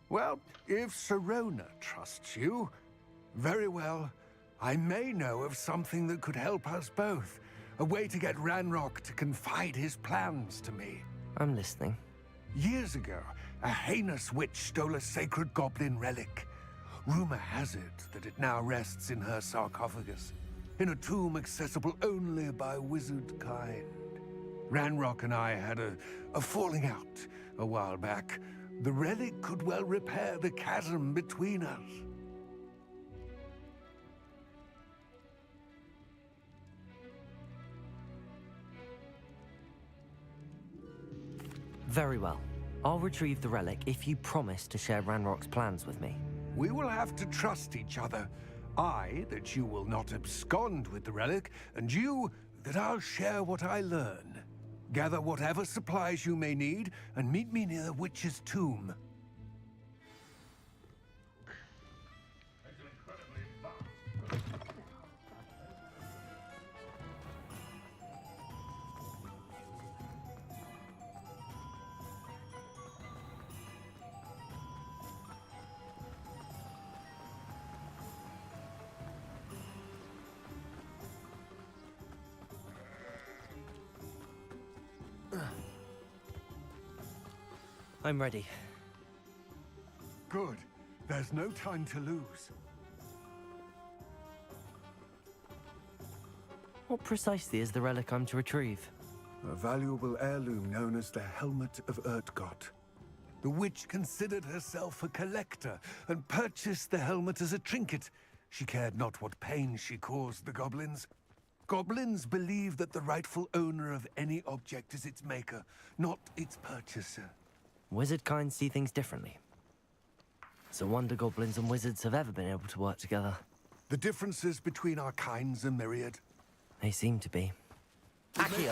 Well, if Sirona trusts you, very well. I may know of something that could help us both. A way to get Ranrock to confide his plans to me.
I'm listening.
Years ago, a heinous witch stole a sacred goblin relic. Rumor has it that it now rests in her sarcophagus, in a tomb accessible only by wizard kind. Ranrock and I had a falling out a while back. The relic could well repair the chasm between us.
Very well. I'll retrieve the relic if you promise to share Ranrock's plans with me.
We will have to trust each other. I, that you will not abscond with the relic, and you, that I'll share what I learn. Gather whatever supplies you may need, and meet me near the witch's tomb.
I'm ready.
Good. There's no time to lose.
What precisely is the relic I'm to retrieve?
A valuable heirloom known as the Helmet of Urtkot. The witch considered herself a collector and purchased the helmet as a trinket. She cared not what pain she caused the goblins. Goblins believe that the rightful owner of any object is its maker, not its purchaser.
Wizard kind see things differently. It's a wonder goblins and wizards have ever been able to work together.
The differences between our kinds are myriad.
They seem to be.
I should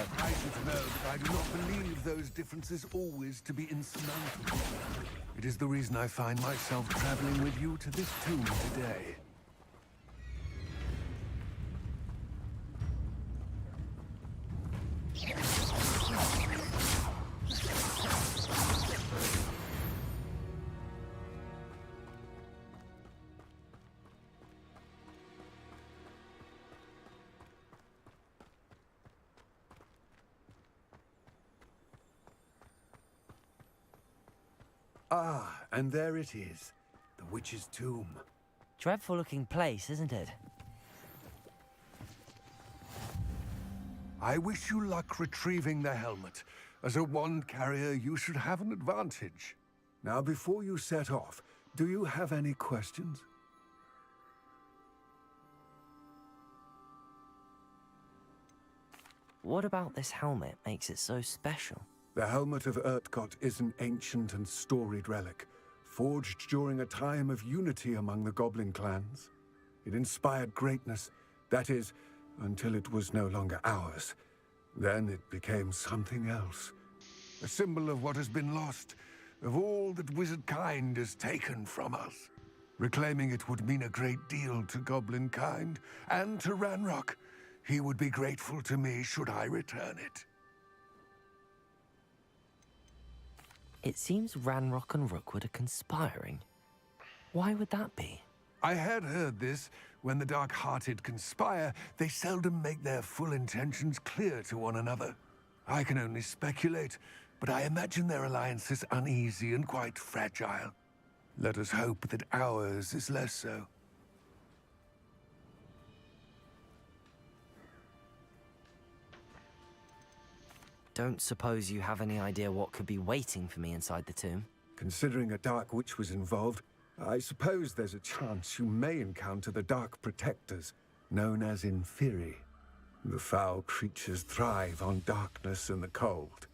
know that I do not believe those differences always to be insurmountable. It is the reason I find myself traveling with you to this tomb today. Ah, and there it is. The witch's tomb.
Dreadful looking place, isn't it?
I wish you luck retrieving the helmet. As a wand carrier, you should have an advantage. Now, before you set off, do you have any questions?
What about this helmet makes it so special?
The Helmet of Urtkot is an ancient and storied relic, forged during a time of unity among the goblin clans. It inspired greatness, that is, until it was no longer ours. Then it became something else. A symbol of what has been lost, of all that wizard kind has taken from us. Reclaiming it would mean a great deal to goblin kind, and to Ranrock. He would be grateful to me should I return it.
It seems Ranrock and Rookwood are conspiring. Why would that be?
I had heard this. When the dark-hearted conspire, they seldom make their full intentions clear to one another. I can only speculate, but I imagine their alliance is uneasy and quite fragile. Let us hope that ours is less so.
Don't suppose you have any idea what could be waiting for me inside the tomb?
Considering a Dark Witch was involved, I suppose there's a chance you may encounter the Dark Protectors, known as Inferi. The foul creatures thrive on darkness and the cold.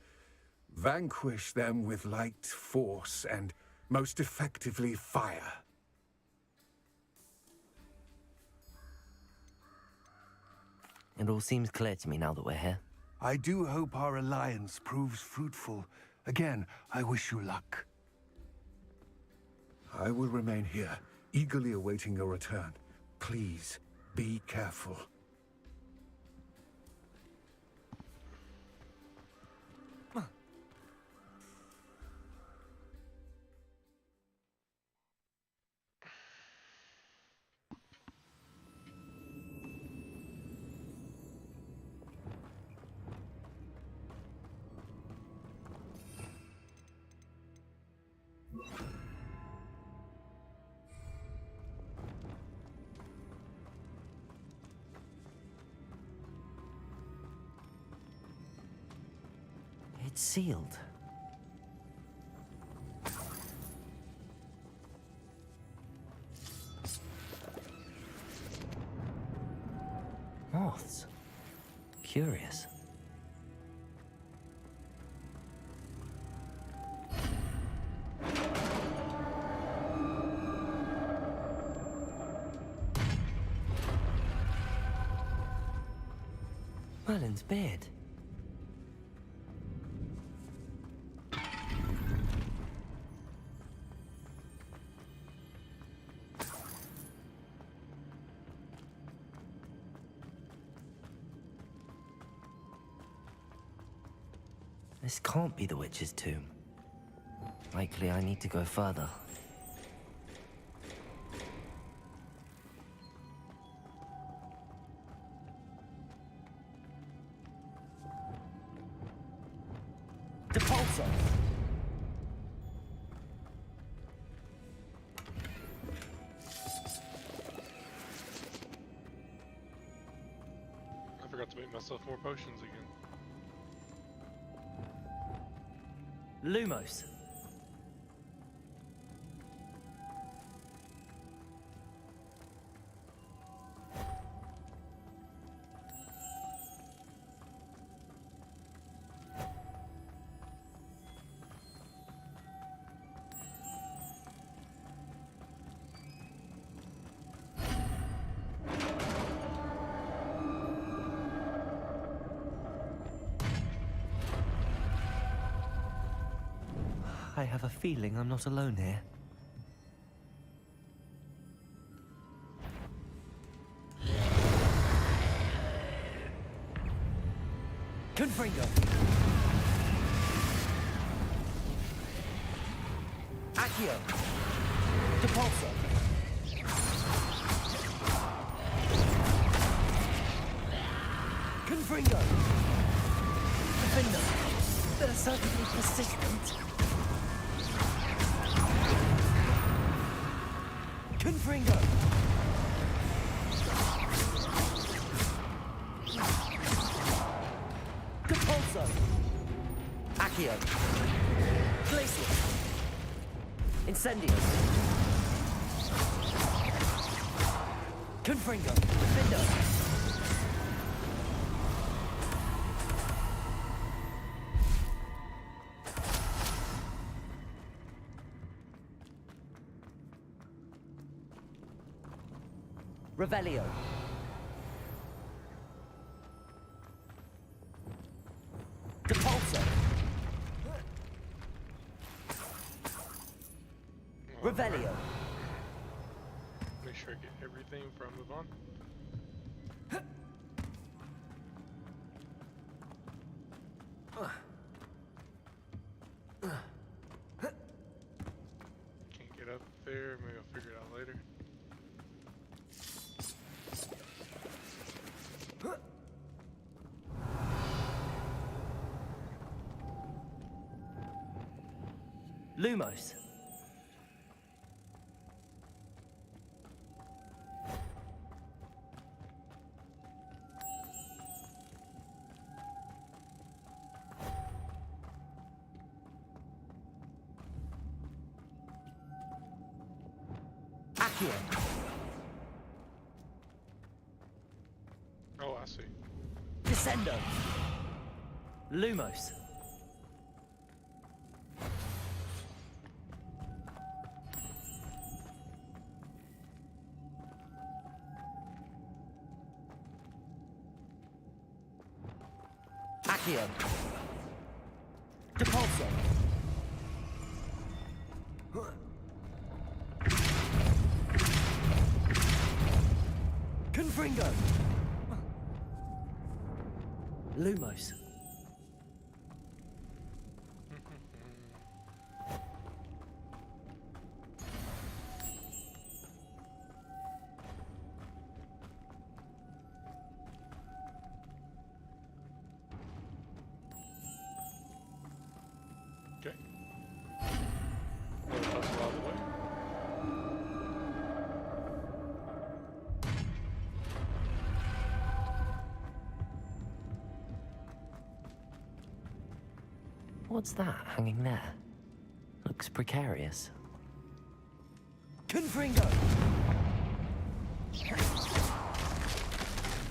Vanquish them with light, force, and most effectively fire.
It all seems clear to me now that we're here.
I do hope our alliance proves fruitful. Again, I wish you luck. I will remain here, eagerly awaiting your return. Please, be careful.
It's sealed. Moths. Curious. Merlin's beard. This can't be the witch's tomb. Likely I need to go further. Depulso!
I forgot to make myself more potions again.
Lumos. I have a feeling I'm not alone here. Confringo! Accio! Depulso! Confringo! Defender! They're certainly persistent. Confringo! Depulso! Accio! Glacius! Incendius! Confringo! Defender! Revelio. Depulso. Revelio.
Make sure I get everything before I move on.
Lumos. Accio.
Oh, I see.
Descendo. Lumos. Accio. Depulso. Confringo. Lumos.
Okay. Well, that's a lot of the way.
What's that hanging there? Looks precarious. Confringo!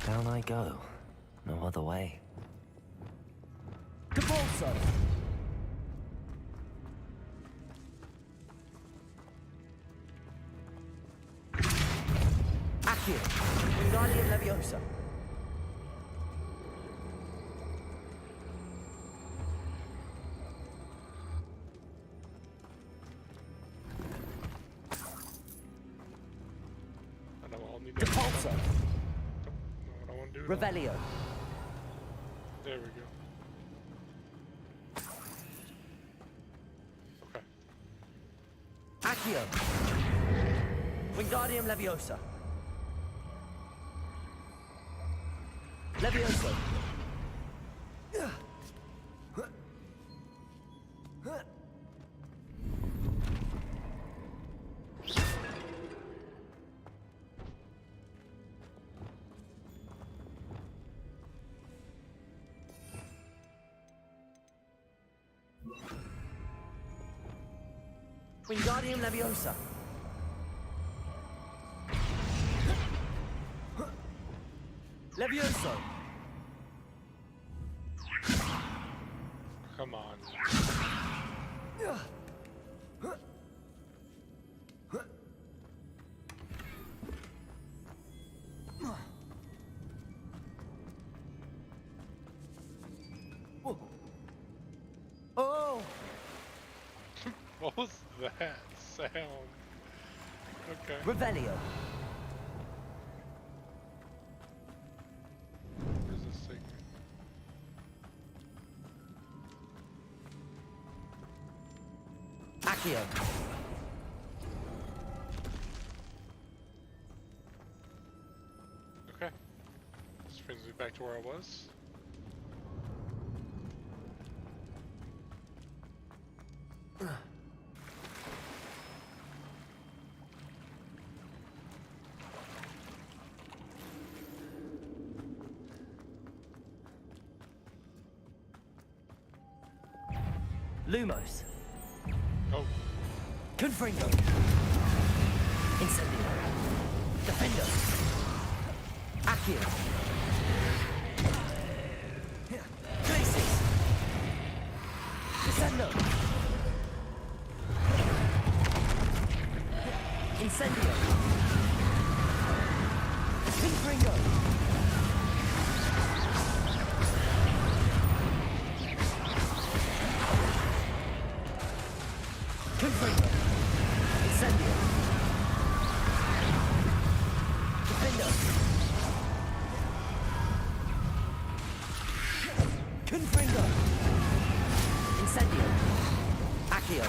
Down I go. No other way. Depulso! Accio! Wingardium Leviosa! Depulso!
I don't want to do
Revelio!
There we go. Okay.
Accio! Wingardium Leviosa! Levioso! Wingardium Leviosa! Levioso!
Come on.
Oh!
What was that sound? Okay.
Revelio!
Where's this thing?
Accio!
Okay. This brings me back to where I was.
Lumos!
Oh.
Confringo! Incendio! Defendo! Accio! Glacis! Descendo! Incendio! Confringo! Confringo! Incendio! Defendo! Confringo! Incendio! Accio!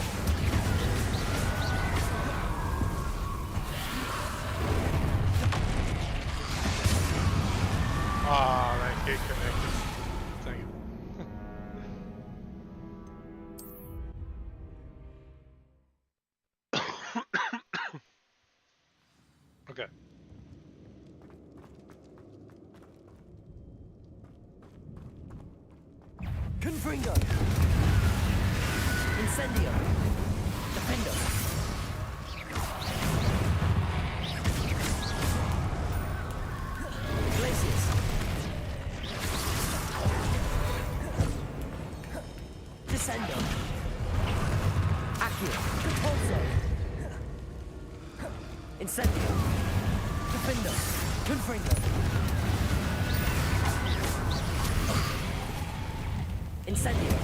Ah, that gate connected. Dang it.
Confringo! Incendio! Defendo! Glacius! Descendo! Accio! Repulso! Incendio! Defendo! Confringo! Incendio!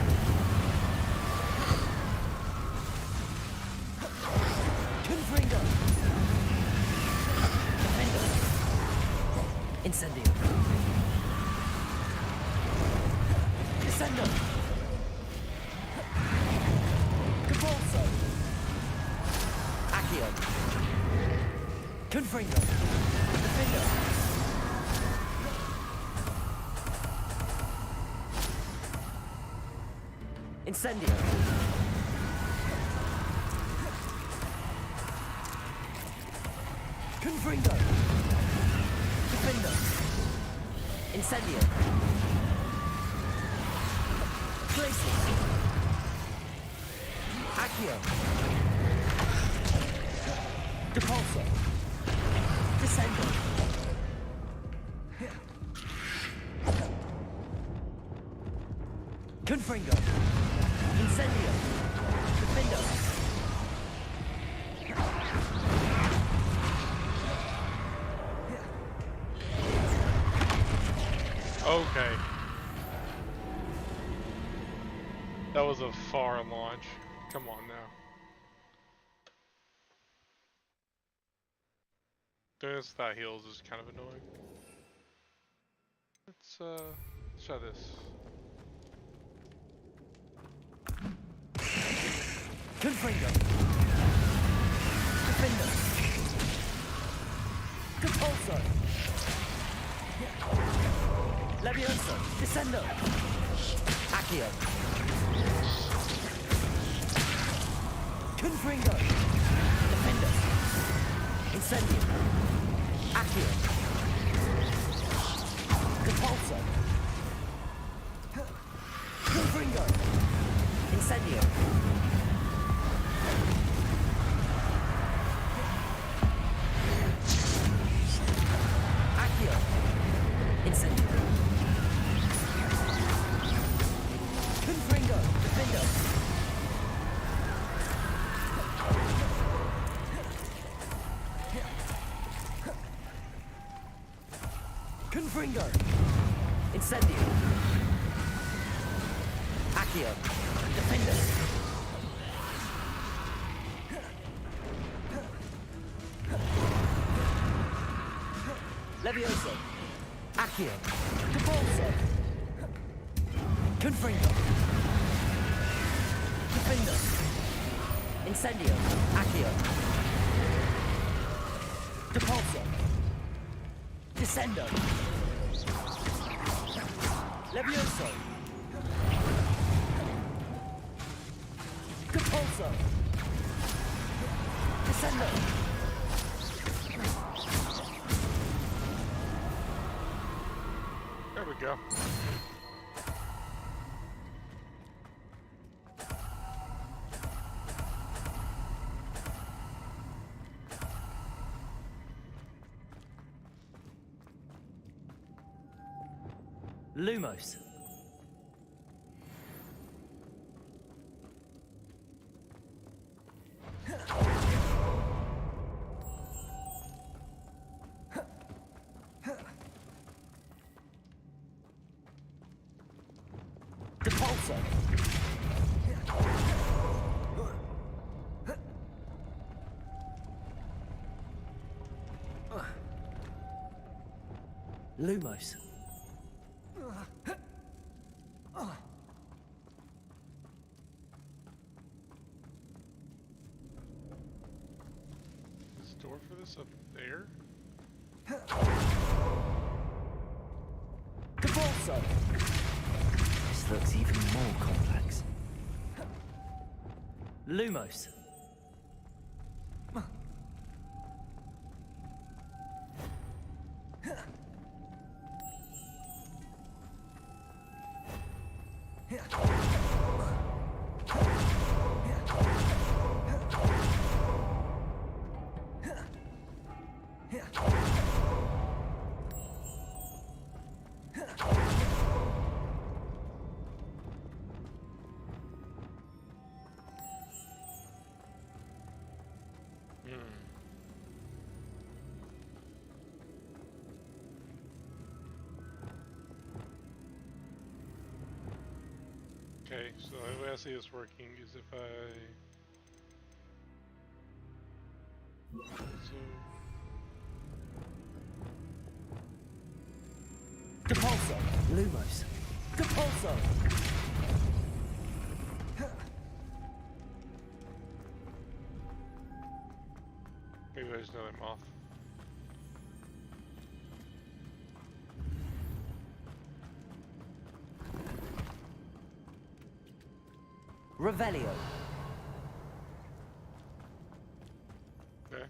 Confringo! Defendo! Incendio! Descendo! Capulso! Accio! Confringo! Defendo! Incendio! Confringo! Defendo! Incendio! Glacius! Accio! Depulso! Descendo! Confringo! Incendio! Defendo!
Okay. That was a far launch. Come on now. Doing this without heals is kind of annoying. Let's try this.
Confringo! Defendo! Compulso! Levioso! Descendo! Accio! Confringo! Defendo! Incendio! Accio! Compulso! Confringo! Incendio! Accio! Incendio! Confringo! Defendo! Confringo! Incendio! Accio! Defendo! Levioso! Accio! Depulso! Confringo! Defendo! Incendio! Accio! Depulso! Descendo! Levioso! Compulso! Descendo!
There we go.
Lumos. Depulso. Lumos.
Is the door for this up there?
Depulso. This looks even more complex. Lumos.
Okay, so the way I see this working is if I... So...
Depulso! Lumos! Depulso!
Maybe I just know I'm off.
Revelio.
Okay.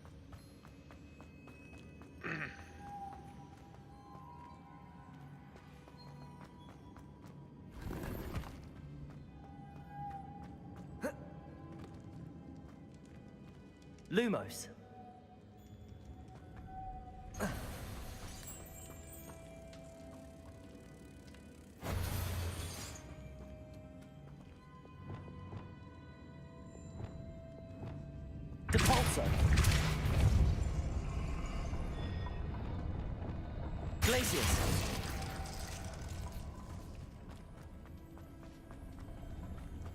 Lumos. Depulso. Glacius.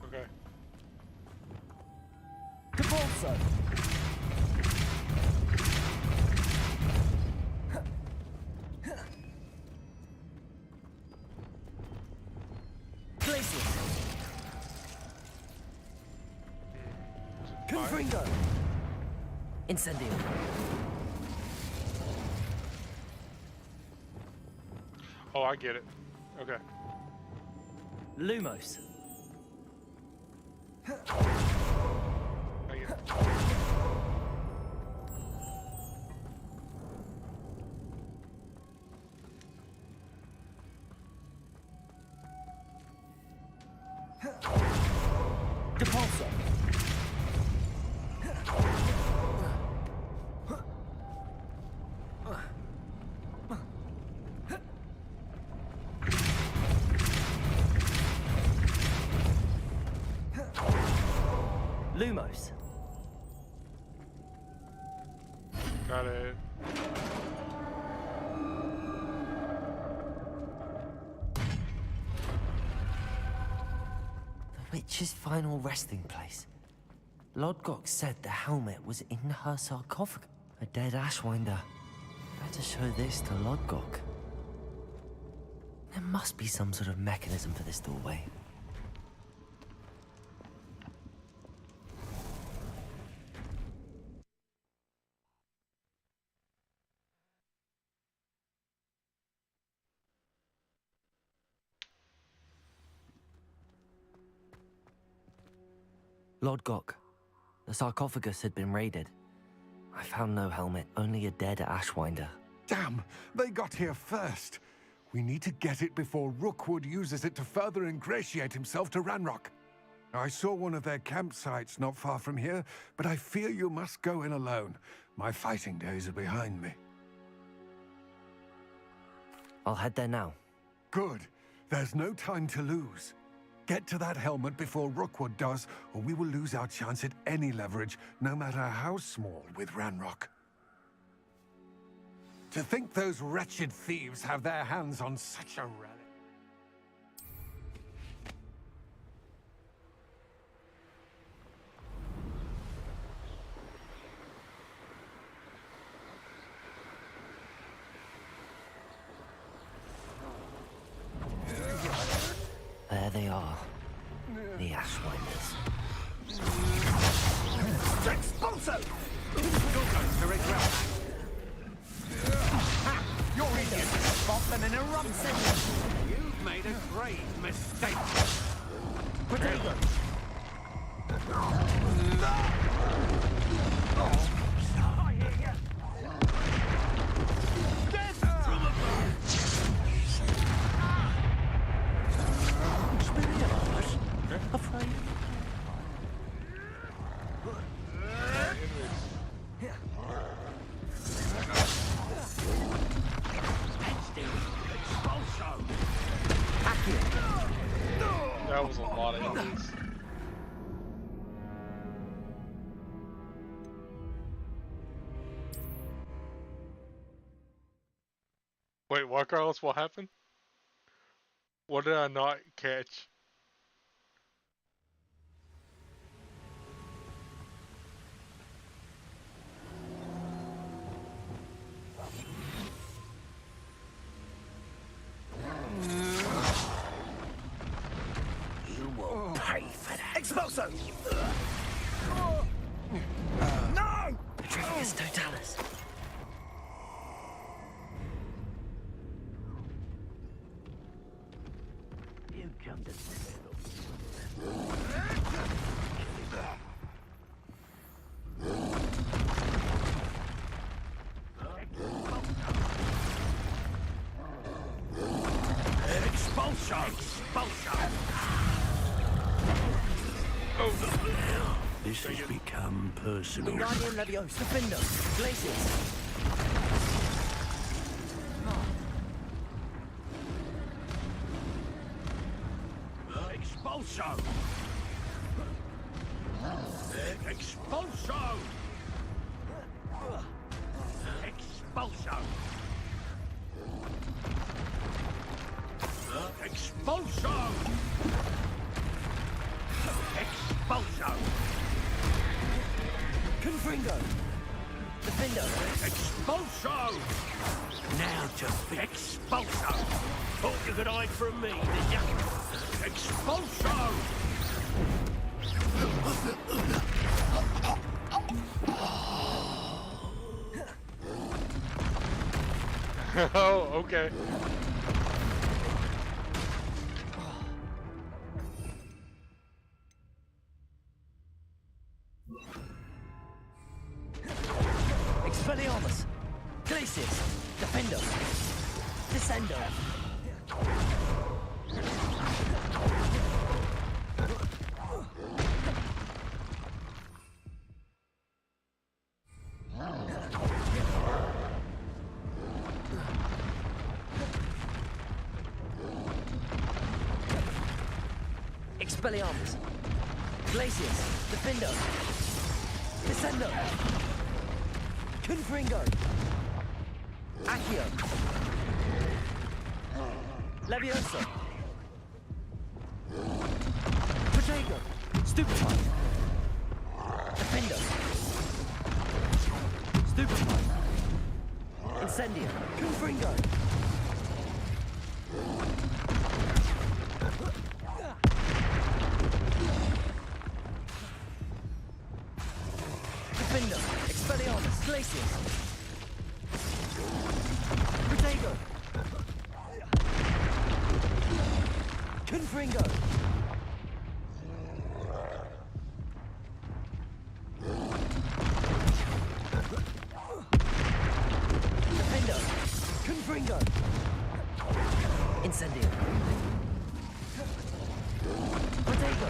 Okay.
Depulso. Glacius. Confringo. Incendio.
Oh, I get it. Okay.
Lumos.
I get it.
Depulso. Lumos.
Got it.
The witch's final resting place. Lodgok said the helmet was in her sarcophagus. A dead Ashwinder. Better show this to Lodgok. There must be some sort of mechanism for this doorway. Lodgok, the sarcophagus had been raided. I found no helmet, only a dead Ashwinder.
Damn! They got here first. We need to get it before Rookwood uses it to further ingratiate himself to Ranrock. I saw one of their campsites not far from here, but I fear you must go in alone. My fighting days are behind me.
I'll head there now.
Good. There's no time to lose. Get to that helmet before Rookwood does, or we will lose our chance at any leverage, no matter how small, with Ranrock. To think those wretched thieves have their hands on such a relic.
There they are. The Ashwinders.
Expulso! You're going to regret that. Ha! You're idiots! Bop them in a rumsen! You've made a grave mistake. Potato!
Afraid.
lot of enemies. Wait, what, Carlos? What happened? What did I not catch?
You will pay for that.
Expulso!
No!
Petrificus Totalis.
You come to Expulso! Expulso!
This has become personal.
Wingardium Leviosa. Defendo. Glacius.
Expulso! Expulso! Expulso! Expulso! Expulso!
Confringo. Defendo.
Expulso! Now to fix. Expulso! Thought you could hide from me, did ya? Expulso!
Oh, okay.
Expelliarmus. Glacius. Defendo. Descendo. Expelliarmus. Glacius. Defendo. Descendo. Confringo. Accio. Levioso. Protego. Stupefy. Defendo. Stupefy. Incendio. Confringo. Defendo. Expelliarmus. Glacius. Protego. Confringo. Defendo. Confringo. Incendio. Protego.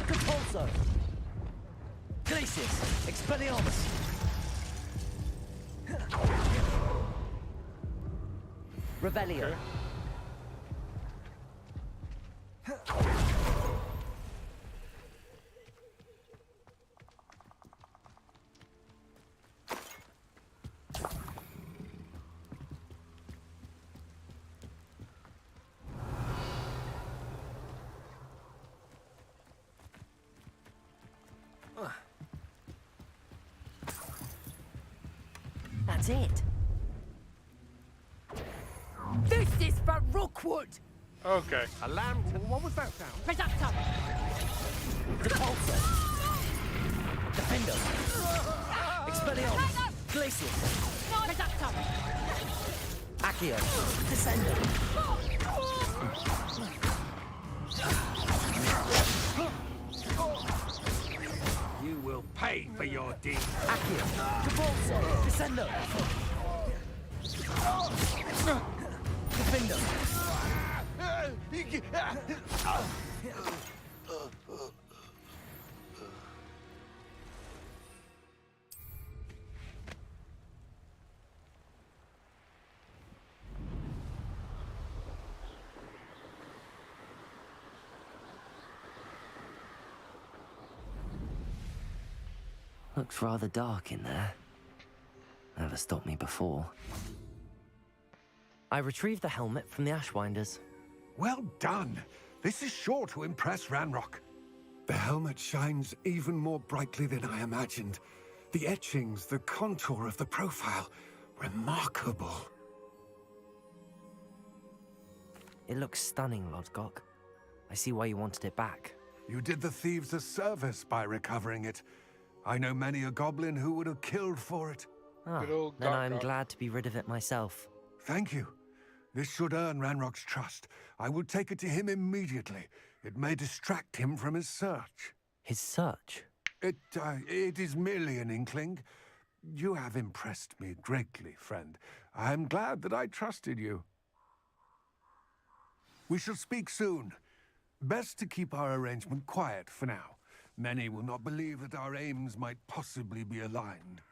Compulso. Glacius. Expelliarmus. Rebellion.
Okay.
That's it.
This is for Rookwood!
Okay.
A lamb. What was that sound?
Reductor!
Repulsor. Defendo. Expelliarmus. Glacius.
Reductor!
Accio. Descendo.
You will pay for your deed.
Accio. Repulsor. Descendo. Defendo. Looks rather dark in there. Never stopped me before. I retrieved the helmet from the Ashwinders.
Well done. This is sure to impress Ranrock. The helmet shines even more brightly than I imagined. The etchings, the contour of the profile, remarkable.
It looks stunning, Lodgok. I see why you wanted it back.
You did the thieves a service by recovering it. I know many a goblin who would have killed for it.
Ah, then I'm glad to be rid of it myself.
Thank you. This should earn Ranrock's trust. I will take it to him immediately. It may distract him from his search.
His search?
It is merely an inkling. You have impressed me greatly, friend. I am glad that I trusted you. We shall speak soon. Best to keep our arrangement quiet for now. Many will not believe that our aims might possibly be aligned.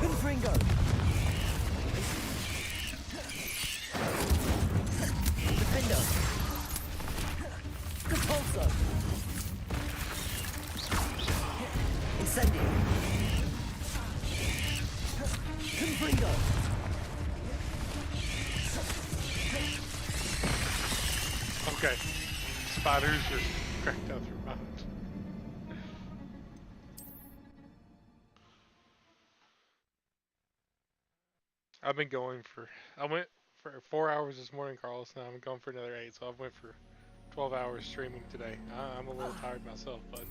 Confringo! Defender! Repulso! Incendio! Confringo!
Okay. Spiders just cracked out your mouth. I've been going for, I went for 4 hours this morning, Carlos, and I'm going for another 8, so I went for 12 hours streaming today. I'm a little tired myself, but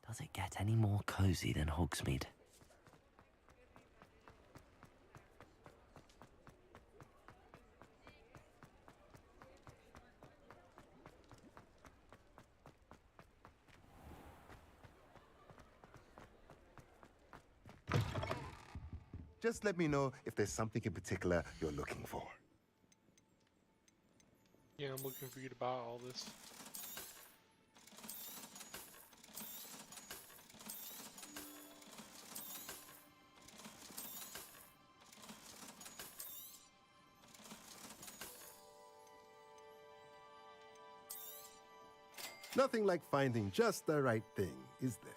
Does it get any more cozy than Hogsmeade?
Just let me know if there's something in particular you're looking for.
yeah, I'm looking for you to buy all this.
Nothing like finding just the right thing, is there?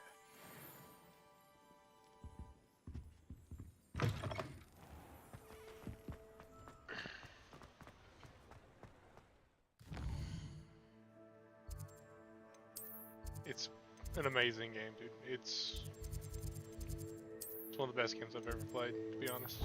It's an amazing game, dude. It's one of the best games I've ever played, to be honest.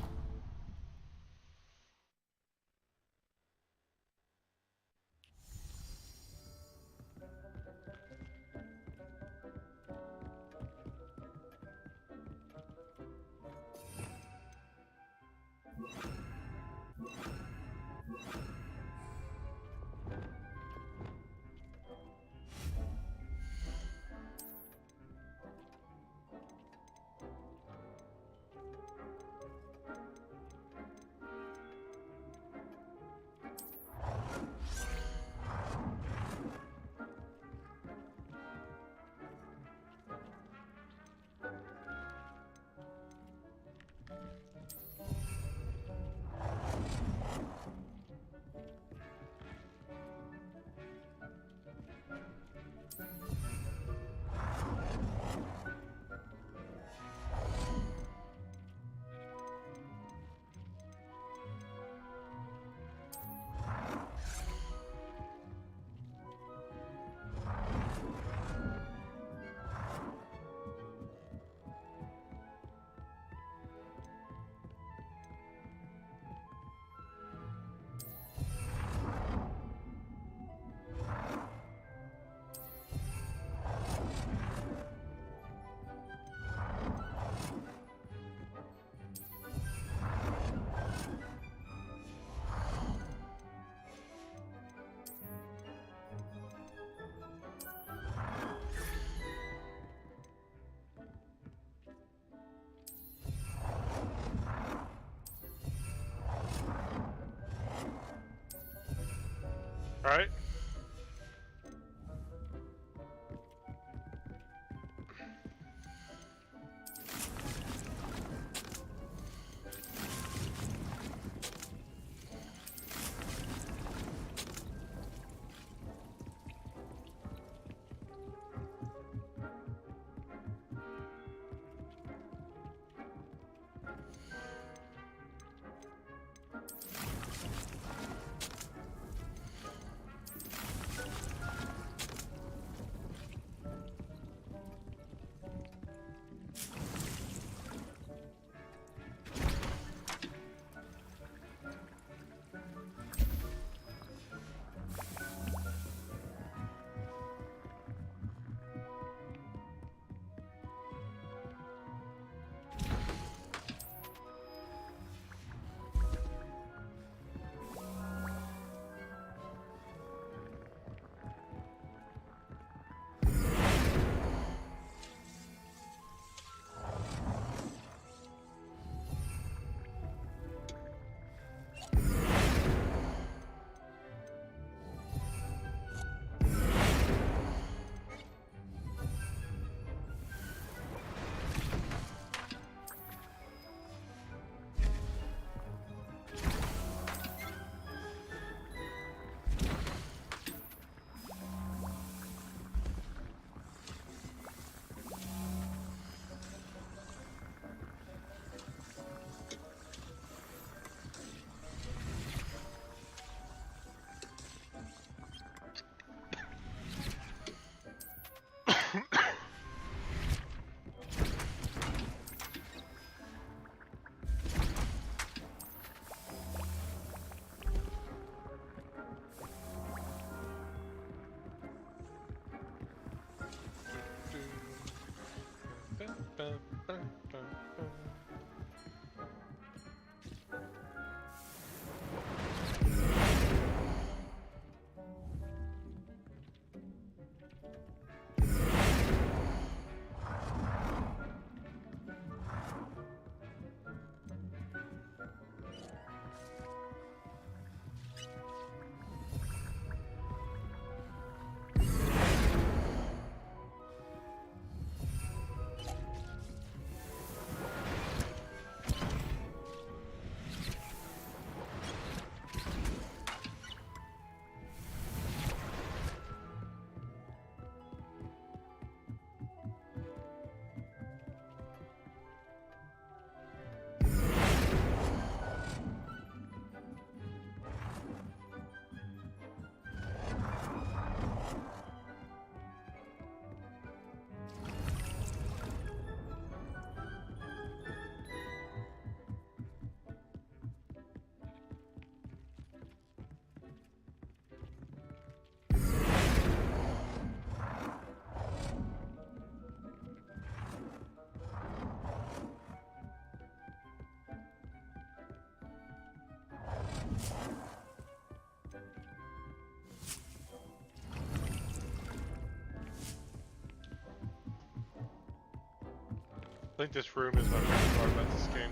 think this room is my favorite part about this game.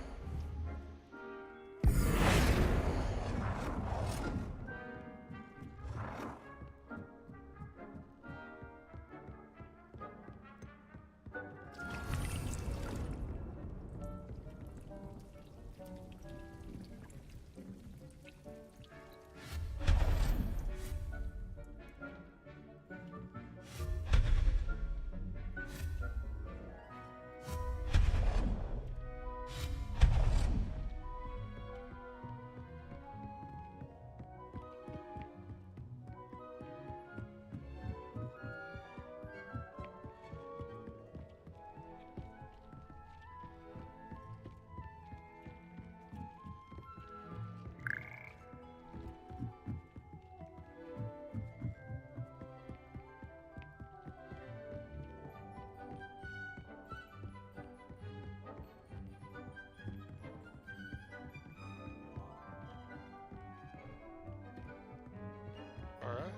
Alright.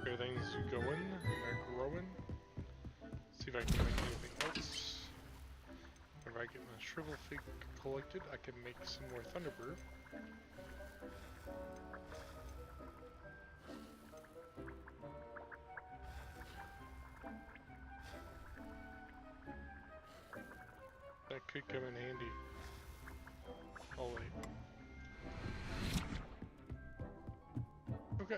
Everything's going and growing. See if I can make anything else. If I get my shrivel fig collected, I can make some more Thunderbird. That could come in handy. Oh wait. Okay.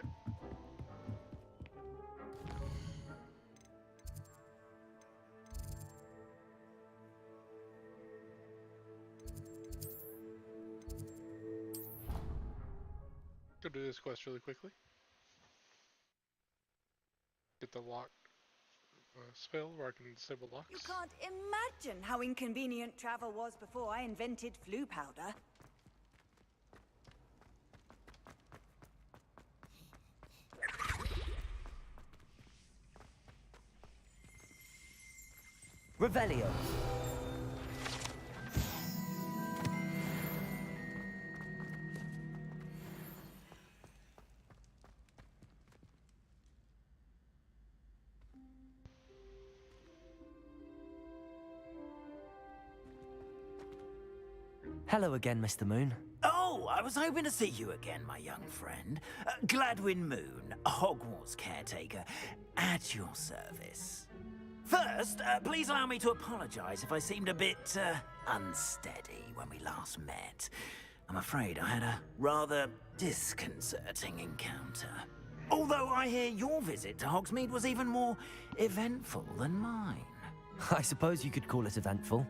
Go do this quest really quickly. Get the lock spell where I can disable locks.
You can't imagine how inconvenient travel was before I invented flu powder.
Revelio. Hello again, Mr. Moon.
Oh, I was hoping to see you again, my young friend. Gladwin Moon, Hogwarts caretaker, at your service. First, please allow me to apologize if I seemed a bit unsteady when we last met. I'm afraid I had a rather disconcerting encounter. Although I hear your visit to Hogsmeade was even more eventful than mine.
I suppose you could call it eventful.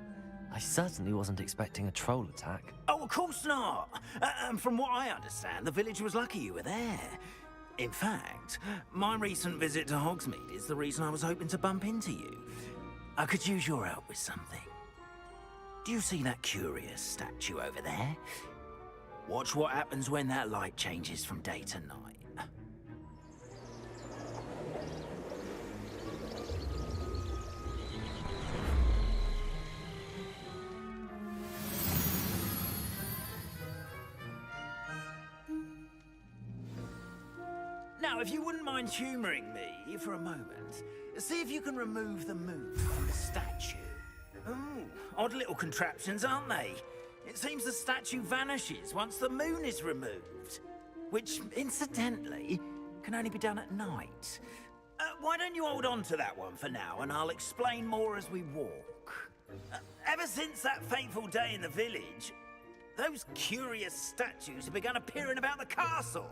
I certainly wasn't expecting a troll attack.
Oh, of course not. And from what I understand, the village was lucky you were there. In fact, my recent visit to Hogsmeade is the reason I was hoping to bump into you. I could use your help with something. Do you see that curious statue over there? Watch what happens when that light changes from day to night. Now, if you wouldn't mind humouring me for a moment, see if you can remove the moon from the statue. Ooh, odd little contraptions, aren't they? It seems the statue vanishes once the moon is removed. Which, incidentally, can only be done at night. Why don't you hold on to that one for now, and I'll explain more as we walk. Ever since that fateful day in the village, those curious statues have begun appearing about the castle.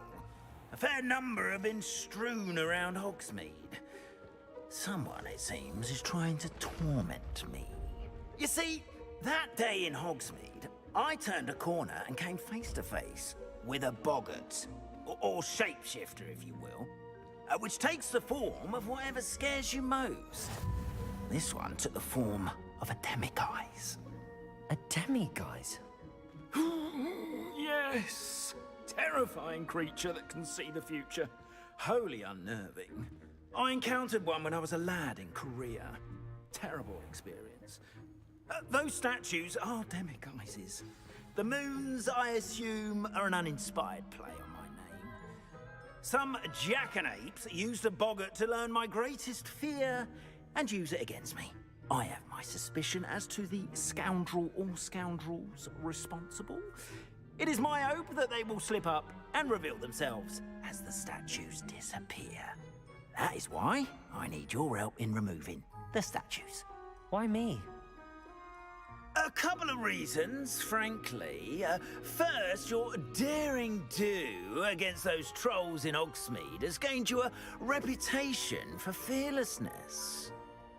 A fair number have been strewn around Hogsmeade. Someone, it seems, is trying to torment me. You see, that day in Hogsmeade, I turned a corner and came face to face with a boggart, or shapeshifter, if you will, which takes the form of whatever scares you most. This one took the form of a demiguise.
A demiguise?
Yes! Terrifying creature that can see the future. Wholly unnerving. I encountered one when I was a lad in Korea. Terrible experience. Those statues are demiguises. The moons, I assume, are an uninspired play on my name. Some jackanapes used a boggart to learn my greatest fear and use it against me. I have my suspicion as to the scoundrel or scoundrels responsible. It is my hope that they will slip up and reveal themselves as the statues disappear. That is why I need your help in removing the statues.
Why me?
A couple of reasons, frankly. First, your daring do against those trolls in Hogsmeade has gained you a reputation for fearlessness.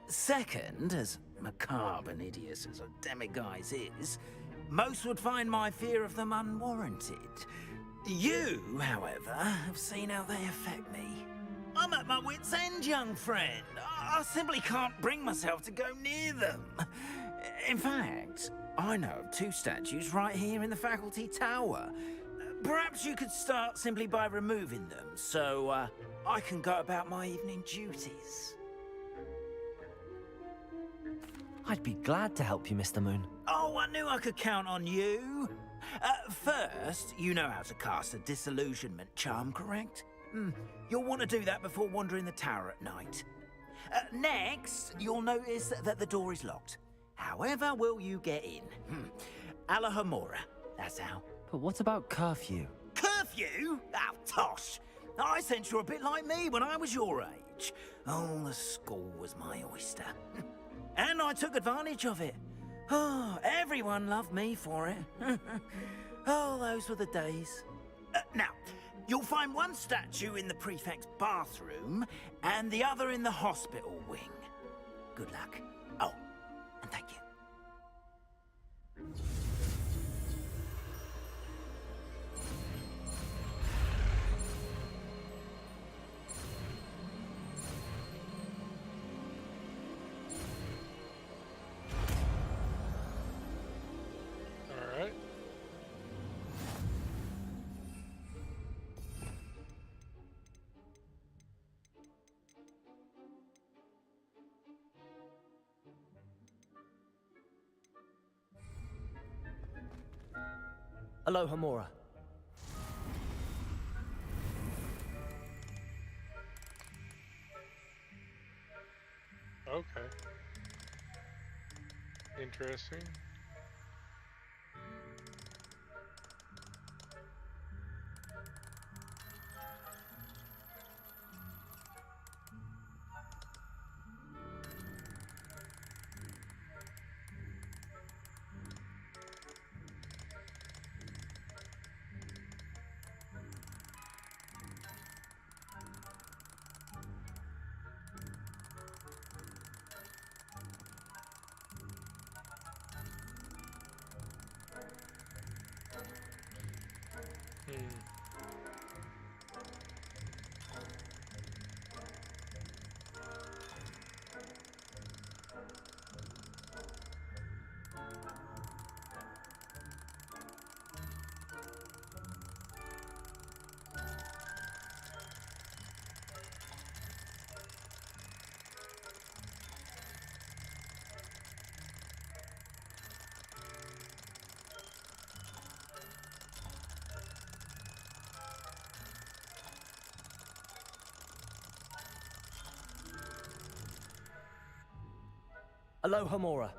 Second, as macabre and hideous as a demiguise is, most would find my fear of them unwarranted. You, however, have seen how they affect me. I'm at my wit's end, young friend. I simply can't bring myself to go near them. In fact, I know of 2 statues right here in the faculty tower. Perhaps you could start simply by removing them, so I can go about my evening duties.
I'd be glad to help you, Mr. Moon.
Oh, I knew I could count on you. First, you know how to cast a disillusionment charm, correct? You'll want to do that before wandering the tower at night. Next, you'll notice that the door is locked. However will you get in? Alohomora, that's how.
But what about curfew?
Curfew? Oh, tosh. I sense you're a bit like me when I was your age. Oh, the school was my oyster. And I took advantage of it. Oh, everyone loved me for it. Oh, those were the days. Now, you'll find one statue in the prefect's bathroom and the other in the hospital wing. Good luck. Oh, and thank you.
Alright.
Alohomora.
Okay. Interesting.
Alohomora.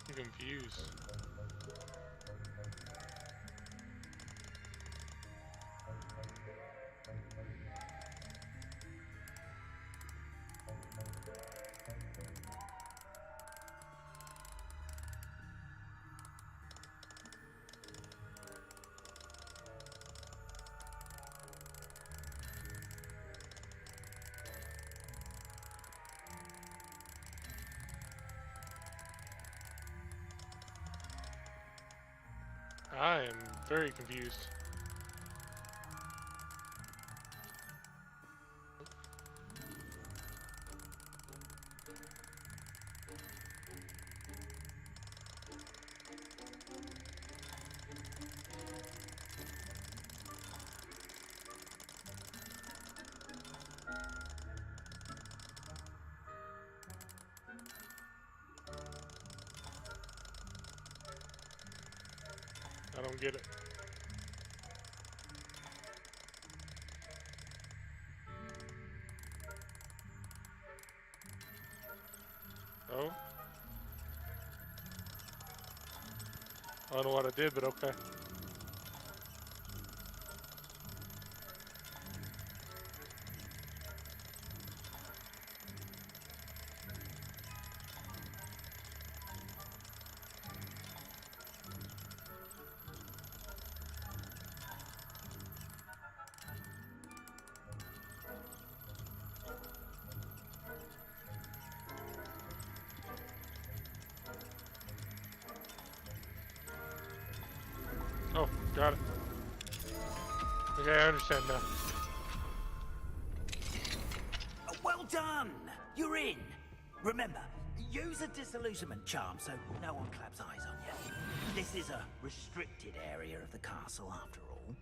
I'm confused. I am very confused. I don't get it. Oh? I don't know what I did, but okay. Oh, got it. Okay, I understand now.
Well done! You're in. Remember, use a disillusionment charm so no one claps eyes on you. This is a restricted area of the castle after all.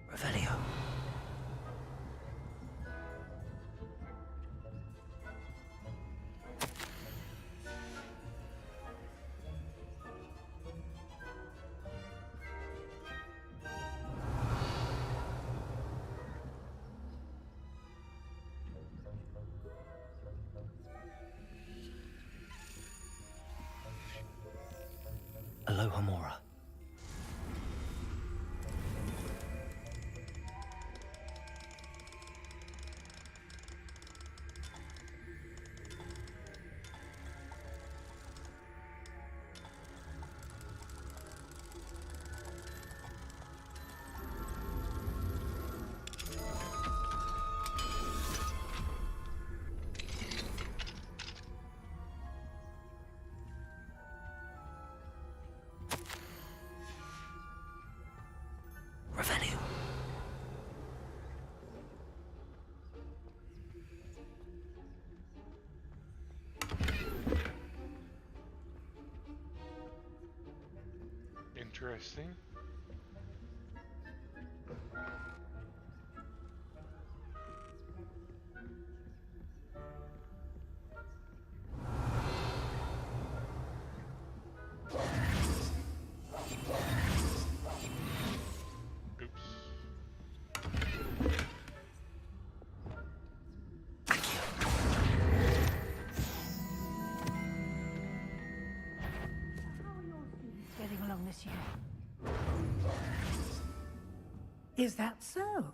Revelio. Alohomora. Revelio.
Interesting.
Getting along this year. Is that so?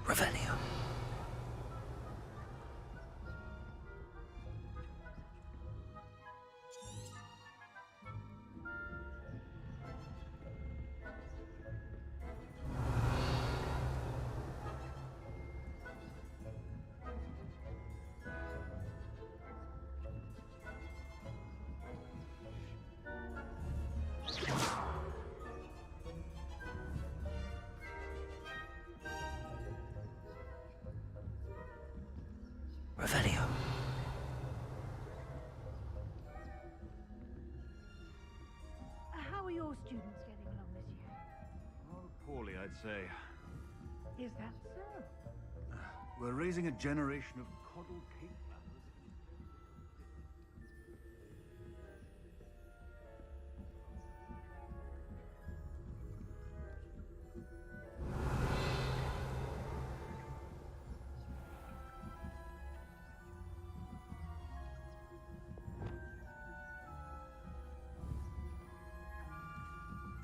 Revelio. Revelio.
How are your students getting along this year?
Oh, poorly, I'd say.
Is that so?
We're raising a generation of coddled cake flappers.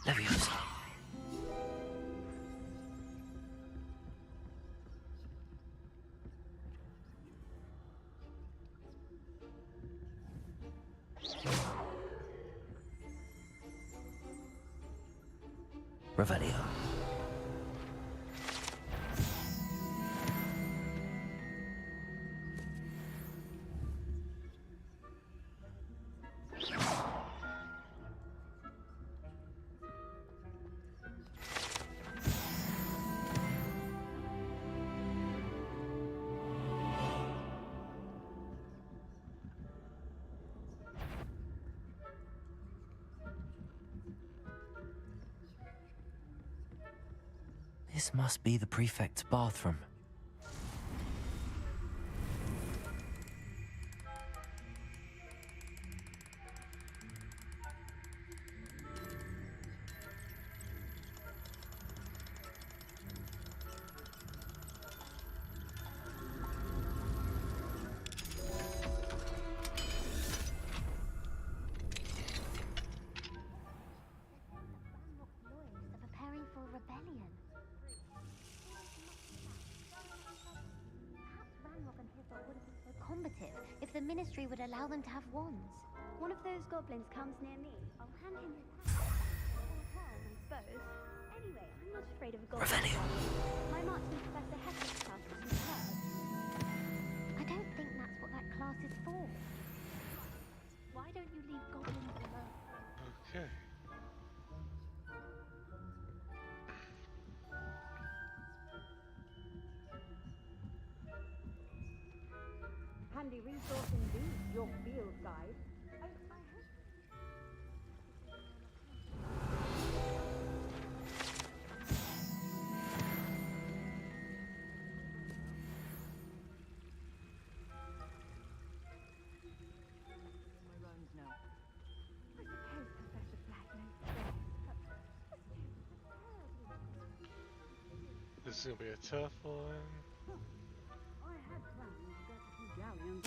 Leviosa. Revelio. This must be the prefect's bathroom.
Preparing for rebellion. Perhaps Ranrock and Hithor wouldn't be so combative if the Ministry would allow them to have wands.
One of those goblins comes near me, I'll hand him his hat. Or her, I suppose. Anyway, I'm not afraid of a goblin.
Revelio.
My marksman Professor Hector's class is superb.
I don't think that's what that class is for.
Why don't you leave goblins alone?
Okay.
Handy resource indeed, your field guide.
This is gonna be a tough one.
I had plans to get a few galleons.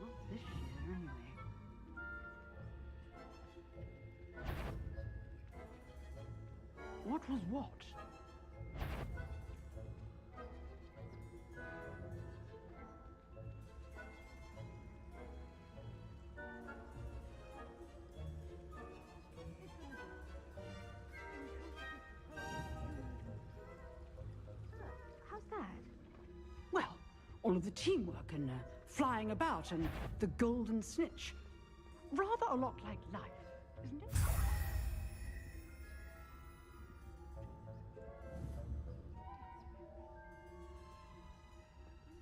Not this year, anyway. What was what?
How's that?
Well, all of the teamwork and flying about and the golden snitch. Rather a lot like life, isn't it?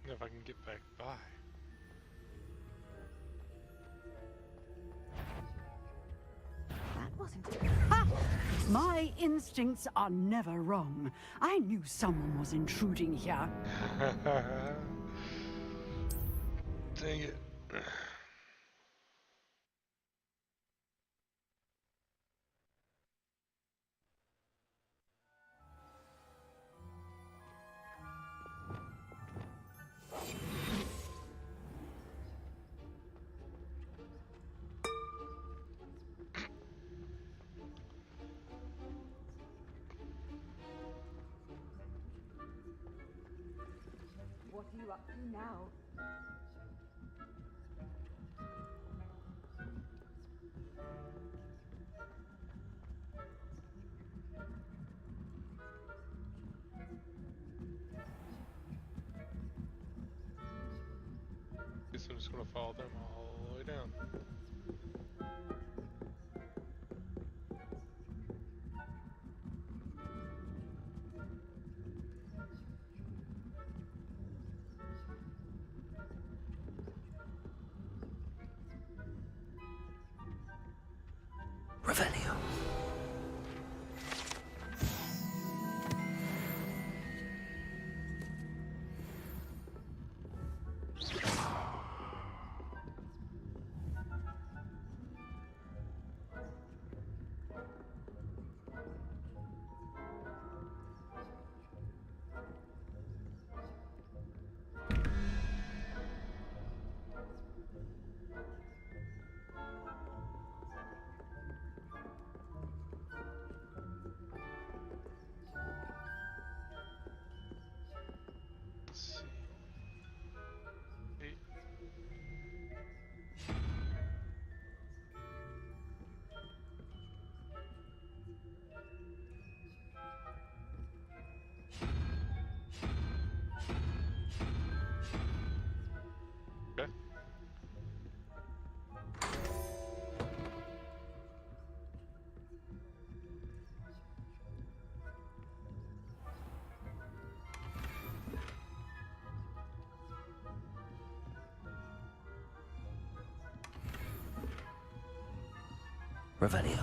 If I can get back by.
That wasn't. Ha! My instincts are never wrong. I knew someone was intruding here.
Dang it.
up to now?
Guess I'm just gonna follow them all the way down.
Revelio. Okay. Revelio.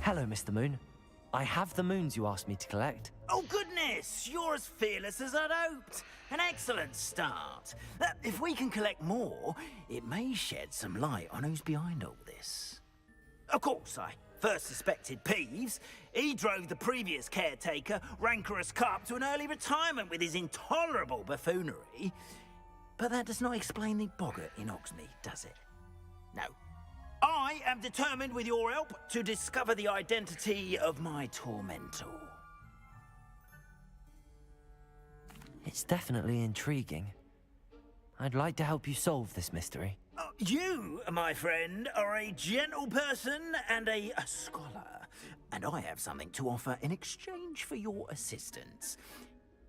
Hello, Mr. Moon. I have the moons you asked me to collect.
Oh, goodness! You're as fearless as I'd hoped. An excellent start. If we can collect more, it may shed some light on who's behind all this. Of course, I first suspected Peeves. He drove the previous caretaker, Rancorous Carp, to an early retirement with his intolerable buffoonery. But that does not explain the boggart in Hogsmeade, does it? No. I am determined, with your help, to discover the identity of my tormentor.
It's definitely intriguing. I'd like to help you solve this mystery.
You, my friend, are a gentle person and a scholar, and I have something to offer in exchange for your assistance.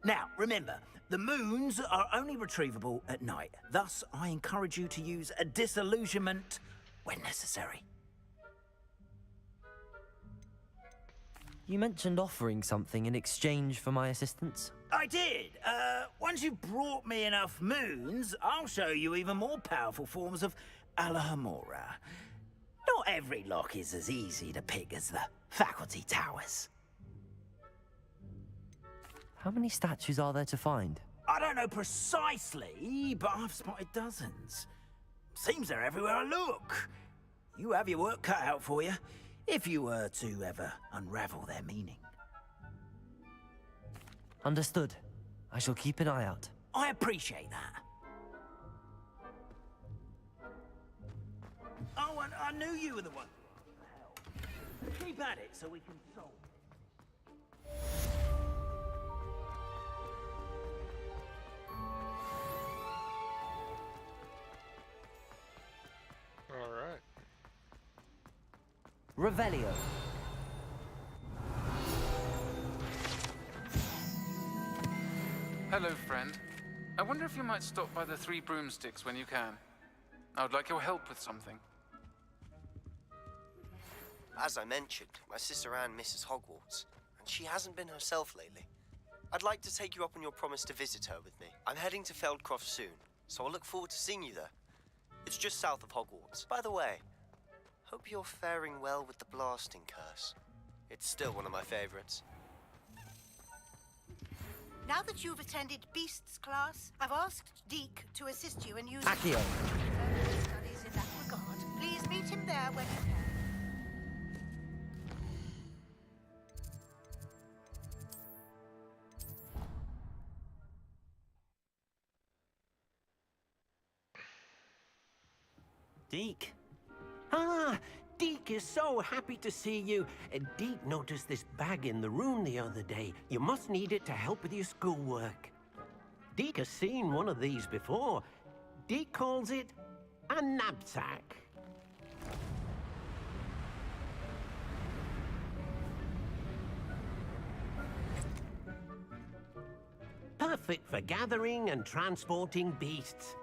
Now, remember, the moons are only retrievable at night. Thus, I encourage you to use a disillusionment when necessary.
You mentioned offering something in exchange for my assistance?
I did. Once you've brought me enough moons, I'll show you even more powerful forms of Alohomora. Not every lock is as easy to pick as the faculty towers.
How many statues are there to find?
I don't know precisely, but I've spotted dozens. Seems they're everywhere I look. You have your work cut out for you, if you were to ever unravel their meaning.
Understood. I shall keep an eye out.
I appreciate that. Oh, and I knew you were the one. Keep at it so we can solve it.
All right.
Revelio.
Hello, friend. I wonder if you might stop by the Three Broomsticks when you can. I would like your help with something.
As I mentioned, my sister Anne misses Hogwarts, and she hasn't been herself lately. I'd like to take you up on your promise to visit her with me. I'm heading to Feldcroft soon, so I'll look forward to seeing you there. It's just south of Hogwarts. By the way, hope you're faring well with the blasting curse. It's still one of my favorites.
Now that you've attended Beasts class, I've asked Deke to assist you in using
Accio.
further studies in that regard. Please meet him there when you can.
Deke? Ah, Deke is so happy to see you. Deke noticed this bag in the room the other day. You must need it to help with your schoolwork. Deke has seen one of these before. Deke calls it a knapsack. Perfect for gathering and transporting beasts.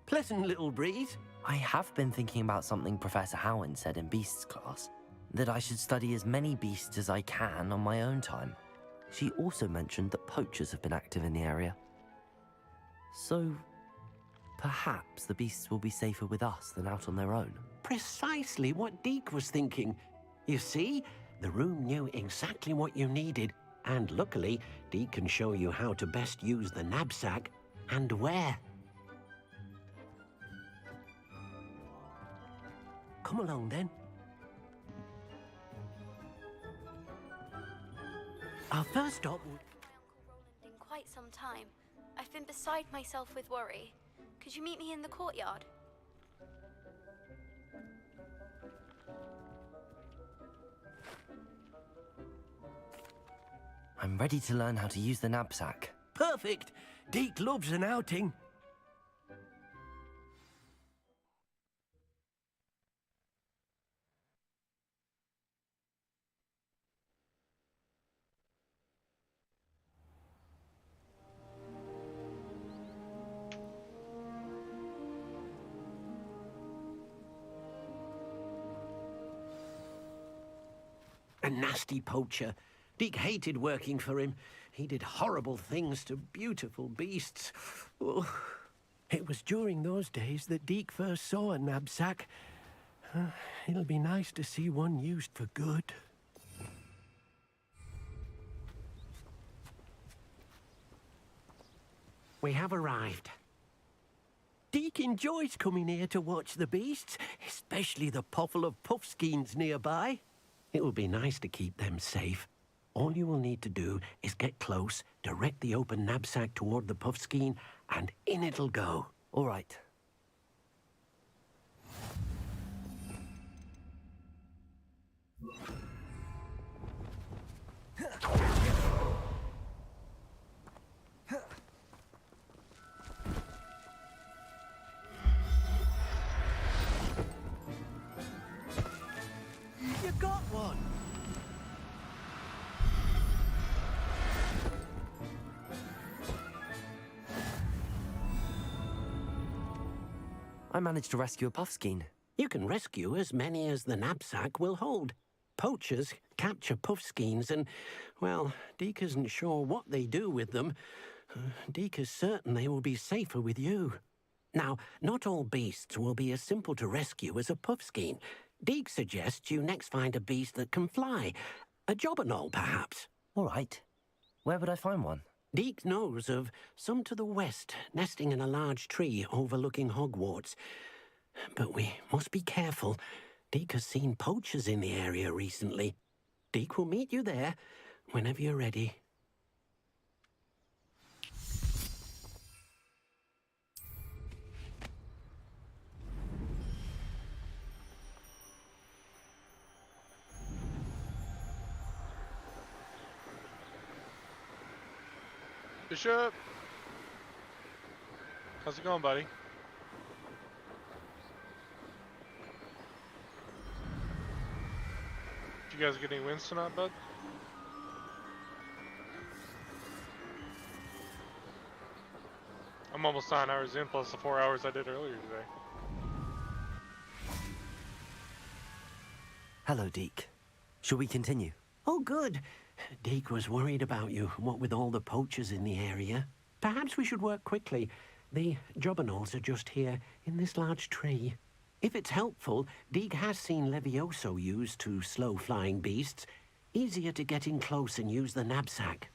Pleasant little breeze.
I have been thinking about something Professor Howland said in Beasts class, that I should study as many beasts as I can on my own time. She also mentioned that poachers have been active in the area. So, perhaps the beasts will be safer with us than out on their own.
Precisely what Deke was thinking. You see, the room knew exactly what you needed, and luckily, Deke can show you how to best use the knapsack and where. Come along, then. Our first stop...
In quite some time. I've been beside myself with worry. Could you meet me in the courtyard?
I'm ready to learn how to use the knapsack.
Perfect! Deke loves an outing. A nasty poacher. Deke hated working for him. He did horrible things to beautiful beasts. Oh. It was during those days that Deke first saw a knapsack. It'll be nice to see one used for good. We have arrived. Deke enjoys coming here to watch the beasts, especially the potful of puffskeins nearby. It will be nice to keep them safe. All you will need to do is get close, direct the open knapsack toward the puffskein, and in it'll go.
All right.
You got one!
I managed to rescue a puffskein.
You can rescue as many as the knapsack will hold. Poachers capture puffskeins and, well, Deke isn't sure what they do with them. Deke is certain they will be safer with you. Now, not all beasts will be as simple to rescue as a puffskein. Deke suggests you next find a beast that can fly. A jobberknoll, perhaps.
All right. Where would I find one?
Deke knows of some to the west, nesting in a large tree overlooking Hogwarts. But we must be careful. Deke has seen poachers in the area recently. Deke will meet you there whenever you're ready.
Bishop! How's it going, buddy? Did you guys get any wins tonight, bud? I'm almost 9 hours in, plus the 4 hours I did earlier today.
Hello, Deke. Shall we continue?
Oh, good. Deke was worried about you, what with all the poachers in the area. Perhaps we should work quickly. The jobberknolls are just here, in this large tree. If it's helpful, Deke has seen Levioso used to slow flying beasts. Easier to get in close and use the knapsack.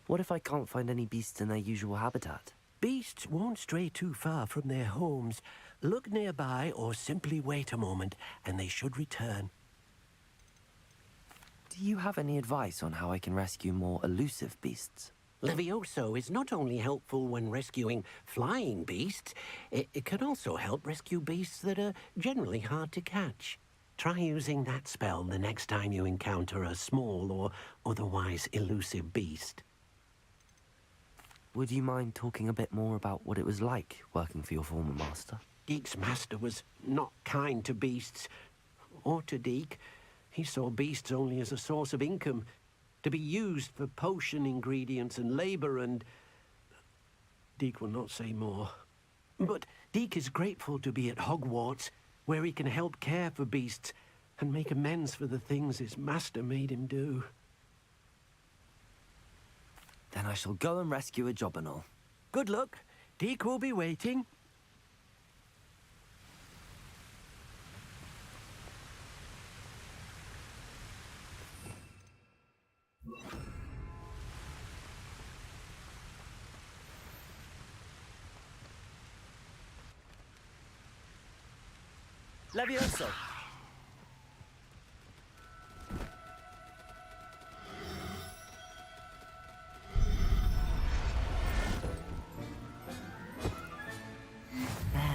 What if I can't find any beasts in their usual habitat?
Beasts won't stray too far from their homes. Look nearby or simply wait a moment, and they should return.
Do you have any advice on how I can rescue more elusive beasts?
Levioso is not only helpful when rescuing flying beasts, it can also help rescue beasts that are generally hard to catch. Try using that spell the next time you encounter a small or otherwise elusive beast.
Would you mind talking a bit more about what it was like working for your former master?
Deek's master was not kind to beasts, or to Deek. He saw beasts only as a source of income, to be used for potion ingredients and labor, and Deek will not say more. But Deek is grateful to be at Hogwarts, where he can help care for beasts and make amends for the things his master made him do.
Then I shall go and rescue a Jobberknoll.
Good luck. Deek will be waiting.
Levioso!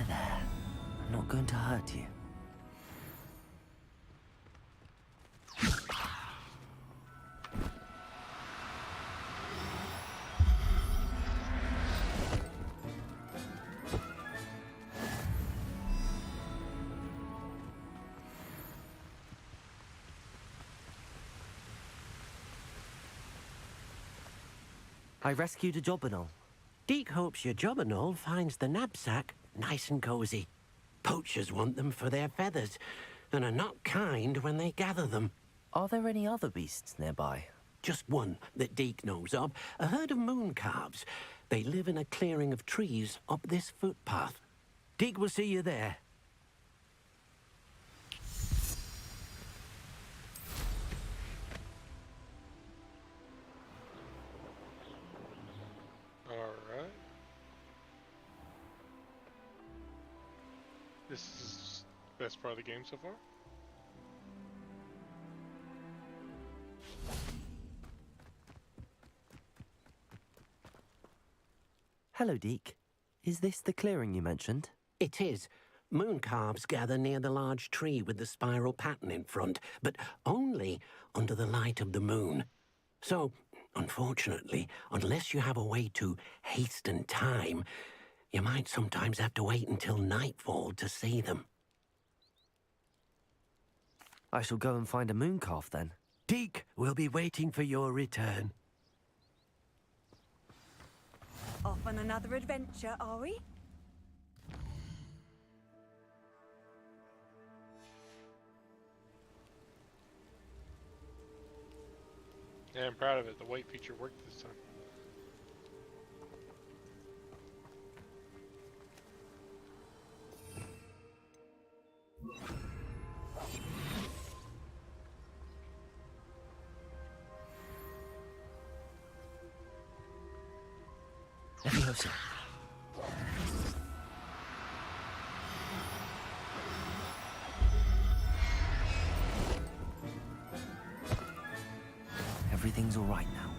There. I'm not going to hurt you. I rescued a Jobberknoll.
Deek hopes your Jobberknoll finds the knapsack nice and cozy. Poachers want them for their feathers, and are not kind when they gather them.
Are there any other beasts nearby?
Just one that Deek knows of, a herd of moon calves. They live in a clearing of trees up this footpath. Deek will see you there.
Alright. This is the best part of the game so far.
Hello, Deek. Is this the clearing you mentioned?
It is. Moon calves gather near the large tree with the spiral pattern in front, but only under the light of the moon. So, unfortunately, unless you have a way to hasten time, you might sometimes have to wait until nightfall to see them.
I shall go and find a moon calf then.
Deek will be waiting for your return.
Off on another adventure, are we?
Yeah, I'm proud of it. The wait feature worked this time.
Levioso. Everything's all right now.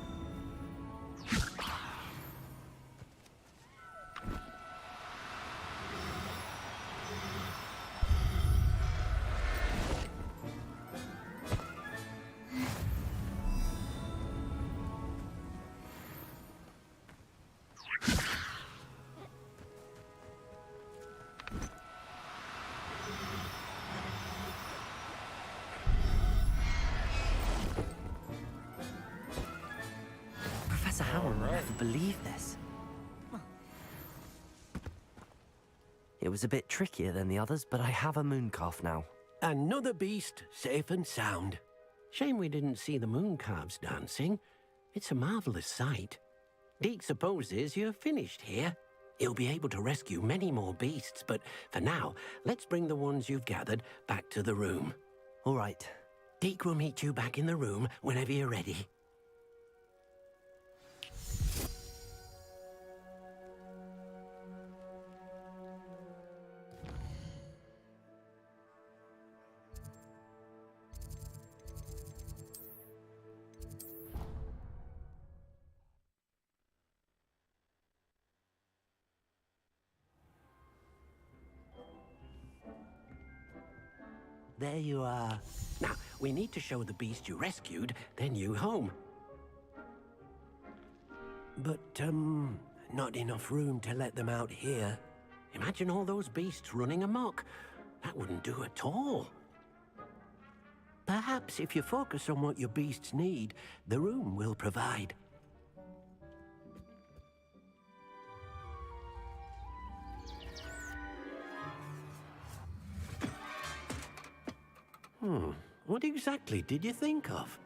Professor Howard will never believe this. It was a bit trickier than the others, but I have a moon calf now.
Another beast, safe and sound. Shame we didn't see the moon calves dancing. It's a marvelous sight. Deek supposes you're finished here. He'll be able to rescue many more beasts, but for now, let's bring the ones you've gathered back to the room.
All right.
Deke will meet you back in the room whenever you're ready. There you are. Now, we need to show the beast you rescued their new home. But, not enough room to let them out here. Imagine all those beasts running amok. That wouldn't do at all. Perhaps if you focus on what your beasts need, the room will provide. What exactly did you think of?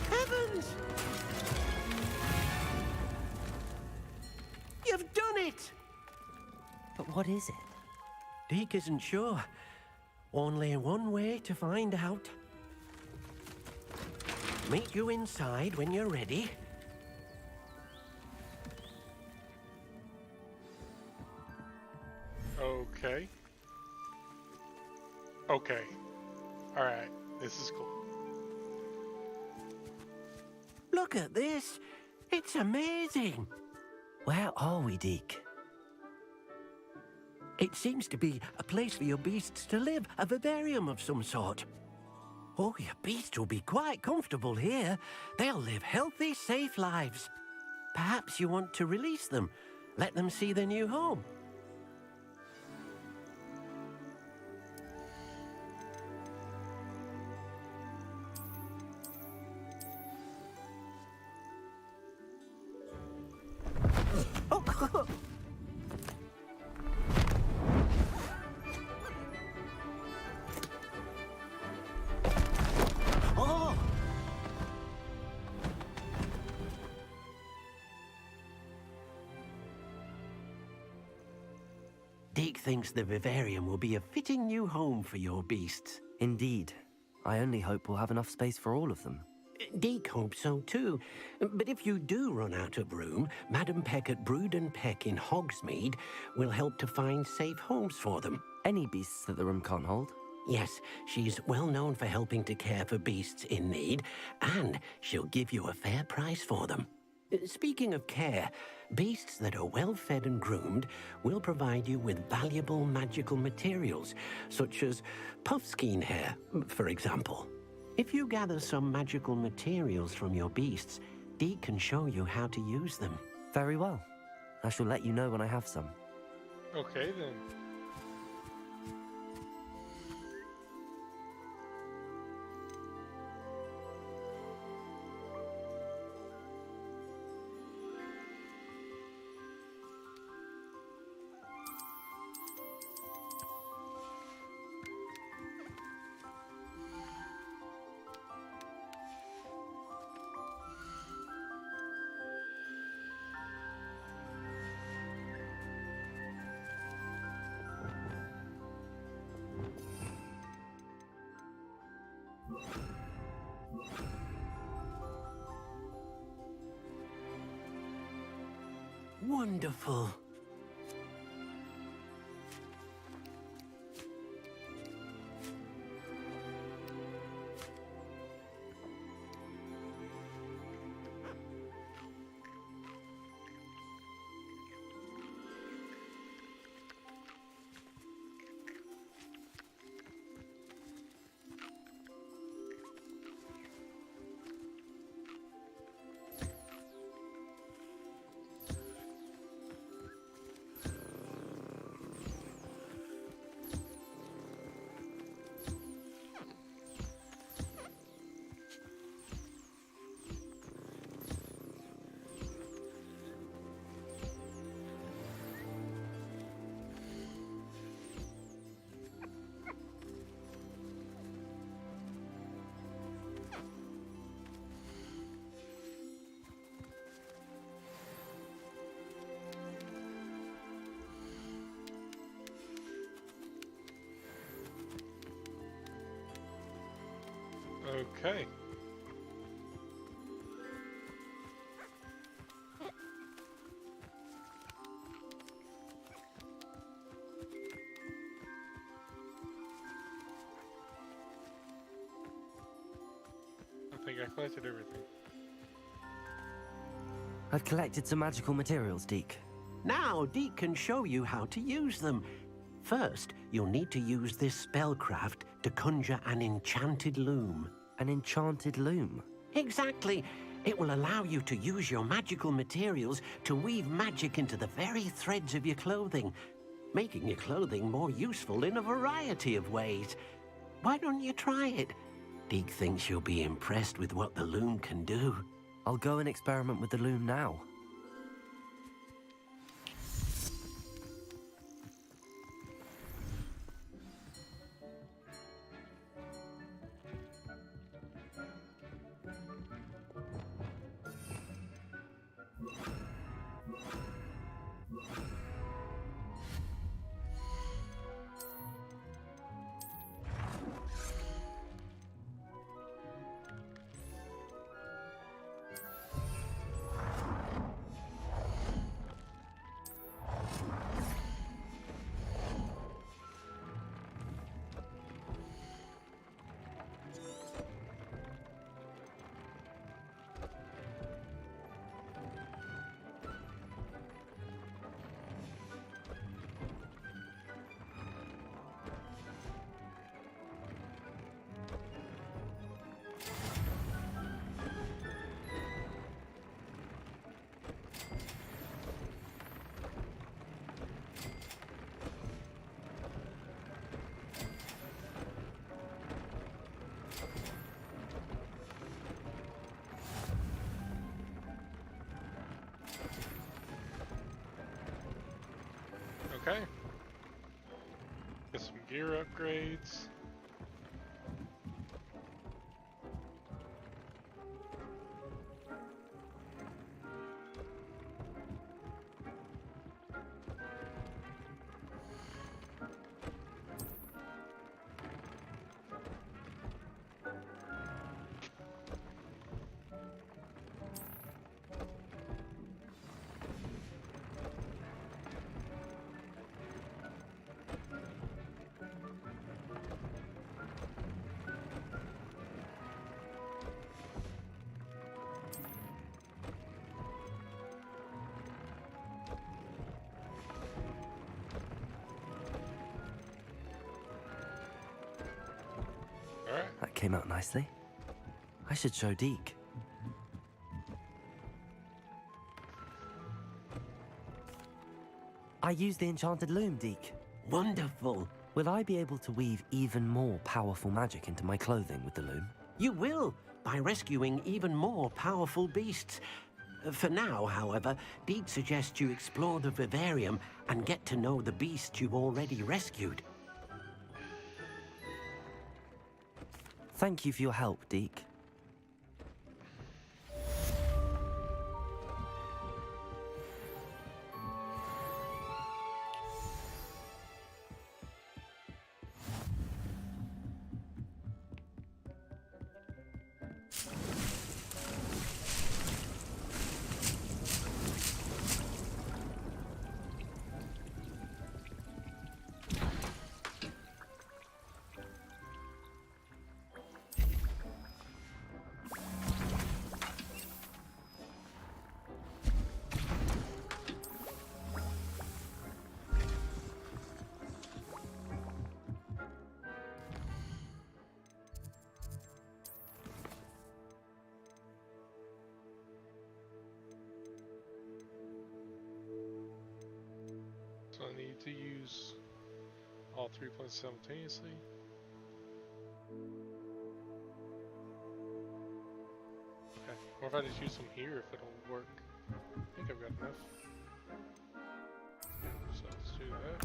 Heavens! You've done it!
But what is it?
Deke isn't sure. Only one way to find out. Meet you inside when you're ready.
Okay. Okay. Alright, this is cool.
Look at this. It's amazing.
Where are we, Deke?
It seems to be a place for your beasts to live, a vivarium of some sort. Oh, your beasts will be quite comfortable here. They'll live healthy, safe lives. Perhaps you want to release them, let them see their new home. Deke thinks the vivarium will be a fitting new home for your beasts.
Indeed. I only hope we'll have enough space for all of them.
Deke hopes so too. But if you do run out of room, Madam Peck at Brood and Peck in Hogsmeade will help to find safe homes for them.
Any beasts that the room can't hold?
Yes, she's well known for helping to care for beasts in need, and she'll give you a fair price for them. Speaking of care, beasts that are well fed and groomed will provide you with valuable magical materials, such as puffskein hair, for example. If you gather some magical materials from your beasts, Deke can show you how to use them.
Very well. I shall let you know when I have some.
Okay, then.
Wonderful.
Okay. I think I collected everything.
I've collected some magical materials, Deke.
Now, Deke can show you how to use them. First, you'll need to use this spellcraft to conjure an enchanted loom.
An enchanted loom?
Exactly. It will allow you to use your magical materials to weave magic into the very threads of your clothing, making your clothing more useful in a variety of ways. Why don't you try it? Deke thinks you'll be impressed with what the loom can do.
I'll go and experiment with the loom now.
Okay. Get some gear upgrades.
That came out nicely. I should show Deke. I used the enchanted loom, Deke.
Wonderful.
Will I be able to weave even more powerful magic into my clothing with the loom?
You will, by rescuing even more powerful beasts. For now, however, Deke suggests you explore the vivarium and get to know the beasts you've already rescued.
Thank you for your help, Deke.
So I need to use all 3 points simultaneously. Okay, or if I just use them here if it'll work. I think I've got enough. So let's do that.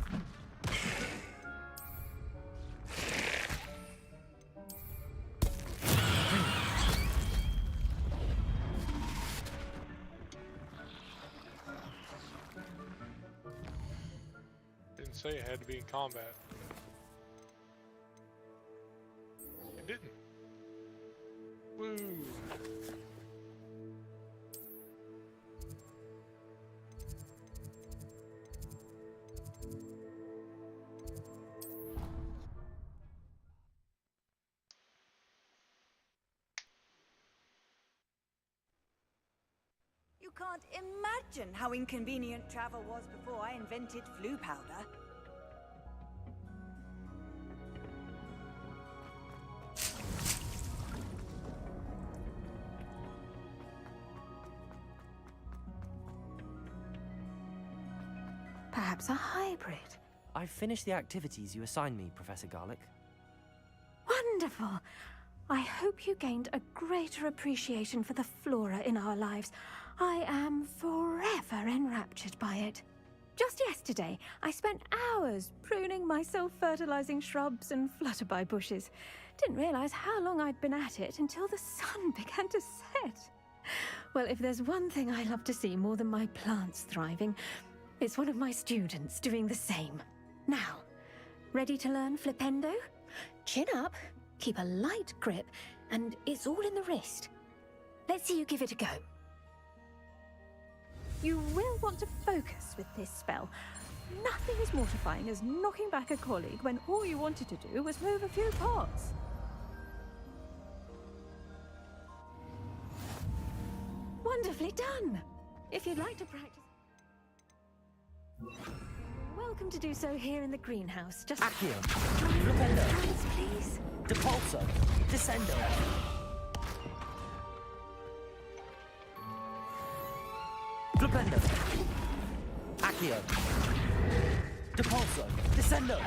Didn't say it had to be in combat. It didn't.
can't imagine how inconvenient travel was before I invented flu powder.
Perhaps a hybrid.
I've finished the activities you assigned me, Professor Garlick.
Wonderful. I hope you gained a greater appreciation for the flora in our lives. I am forever enraptured by it. Just yesterday, I spent hours pruning my self-fertilizing shrubs and flutterby bushes. Didn't realize how long I'd been at it until the sun began to set. Well, if there's one thing I love to see more than my plants thriving, it's one of my students doing the same. Now, ready to learn Flipendo? Chin up, keep a light grip, and it's all in the wrist. Let's see you give it a go. You will want to focus with this spell. Nothing as mortifying as knocking back a colleague when all you wanted to do was move a few pots. Wonderfully done! If you'd like to practice... Welcome to do so here in the greenhouse. Just...
Accio! Flipendo!
Hands, please.
Depulso! Descendo! Flipendo! Accio! Depulso! Descendo!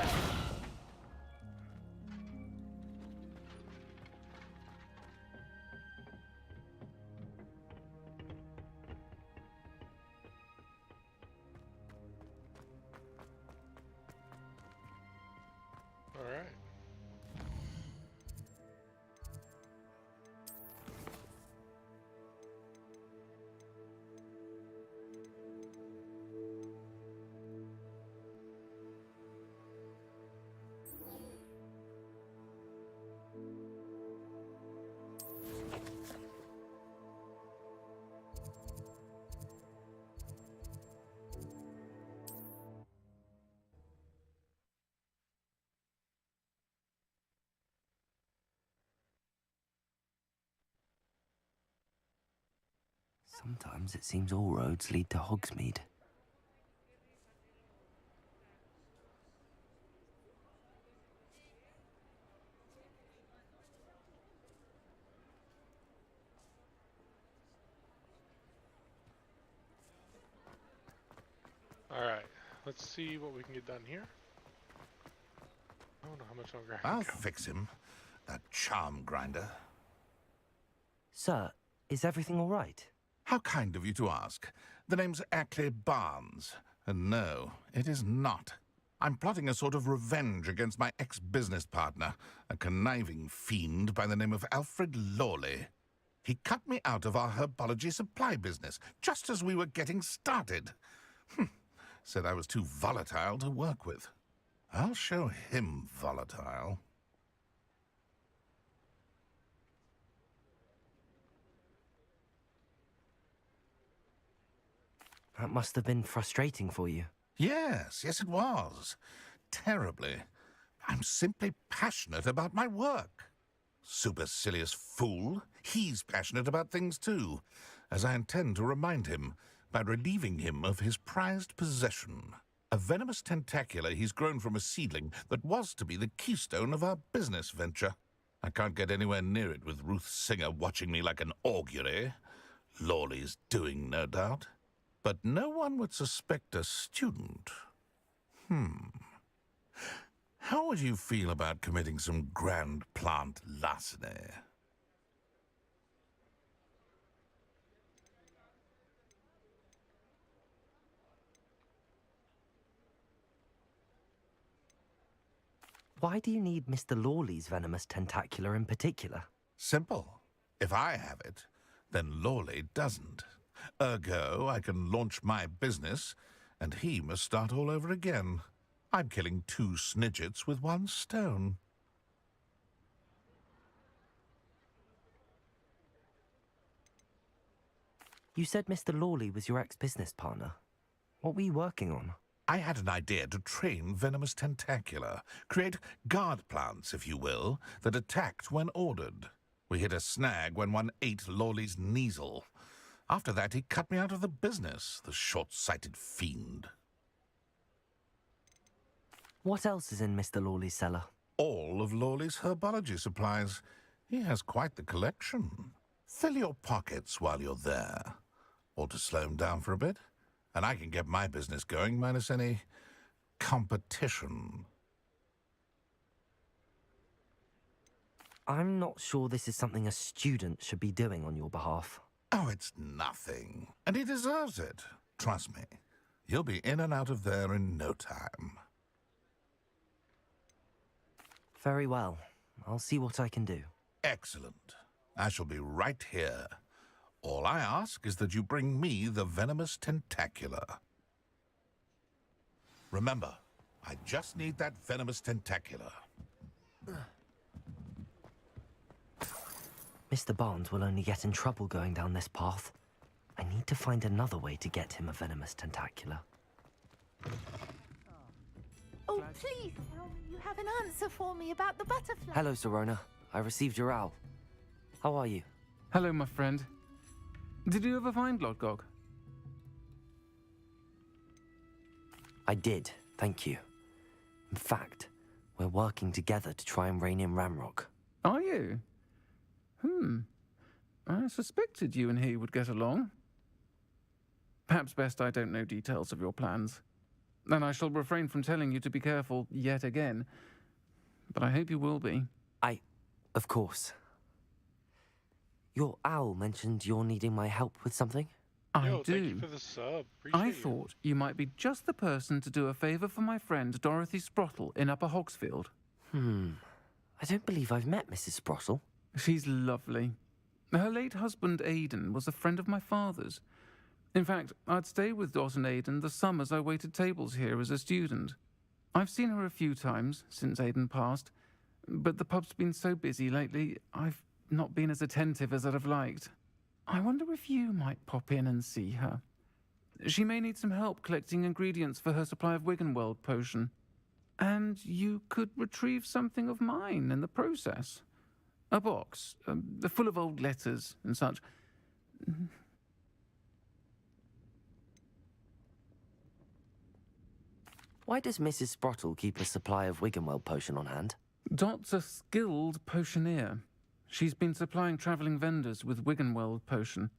Alright.
Sometimes it seems all roads lead to Hogsmeade.
Alright, let's see what we can get done here. I don't know how much longer I
I'll
can go.
fix him. That charm grinder.
Sir, is everything all right?
How kind of you to ask. The name's Ackley Barnes. And no, it is not. I'm plotting a sort of revenge against my ex-business partner, a conniving fiend by the name of Alfred Lawley. He cut me out of our herbology supply business, just as we were getting started. Said I was too volatile to work with. I'll show him volatile.
That must have been frustrating for you.
Yes, it was. Terribly. I'm simply passionate about my work. Supercilious fool. He's passionate about things too, as I intend to remind him by relieving him of his prized possession. A venomous tentacula he's grown from a seedling that was to be the keystone of our business venture. I can't get anywhere near it with Ruth Singer watching me like an augury. Lawley's doing, no doubt. But no one would suspect a student. How would you feel about committing some grand plant larceny?
Why do you need Mr. Lawley's venomous tentacula in particular?
Simple. If I have it, then Lawley doesn't. Ergo, I can launch my business, and he must start all over again. I'm killing 2 snidgets with 1 stone.
You said Mr. Lawley was your ex-business partner. What were you working on?
I had an idea to train venomous tentacula, create guard plants, if you will, that attacked when ordered. We hit a snag when one ate Lawley's Kneasel. After that, he cut me out of the business, the short-sighted fiend.
What else is in Mr. Lawley's cellar?
All of Lawley's herbology supplies. He has quite the collection. Fill your pockets while you're there. Or to slow him down for a bit, and I can get my business going minus any competition.
I'm not sure this is something a student should be doing on your behalf.
Oh, it's nothing. And he deserves it. Trust me. You'll be in and out of there in no time.
Very well. I'll see what I can do.
Excellent. I shall be right here. All I ask is that you bring me the venomous tentacular. Remember, I just need that venomous tentacular.
Mr. Barnes will only get in trouble going down this path. I need to find another way to get him a venomous tentacular.
Oh, please tell me you have an answer for me about the butterfly.
Hello, Sirona. I received your owl. How are you?
Hello, my friend. Did you ever find Lodgok?
I did, thank you. In fact, we're working together to try and rein in Ranrock.
Are you? I suspected you and he would get along. Perhaps best I don't know details of your plans. And I shall refrain from telling you to be careful yet again. But I hope you will be.
Of course. Your owl mentioned you're needing my help with something?
I
Yo,
do.
Thank you for the sub. Appreciate
I
you.
thought you might be just the person to do a favour for my friend Dorothy Sprottle in Upper Hogsfield.
I don't believe I've met Mrs. Sprottle.
She's lovely. Her late husband Aidan was a friend of my father's. In fact, I'd stay with Dot and Aidan the summers I waited tables here as a student. I've seen her a few times since Aidan passed, but the pub's been so busy lately, I've not been as attentive as I'd have liked. I wonder if you might pop in and see her. She may need some help collecting ingredients for her supply of Wiggenweld potion. And you could retrieve something of mine in the process. A box, full of old letters and such.
Why does Mrs. Sprottle keep a supply of Wiggenweld potion on hand?
Dot's a skilled potioneer. She's been supplying travelling vendors with Wiggenweld potion.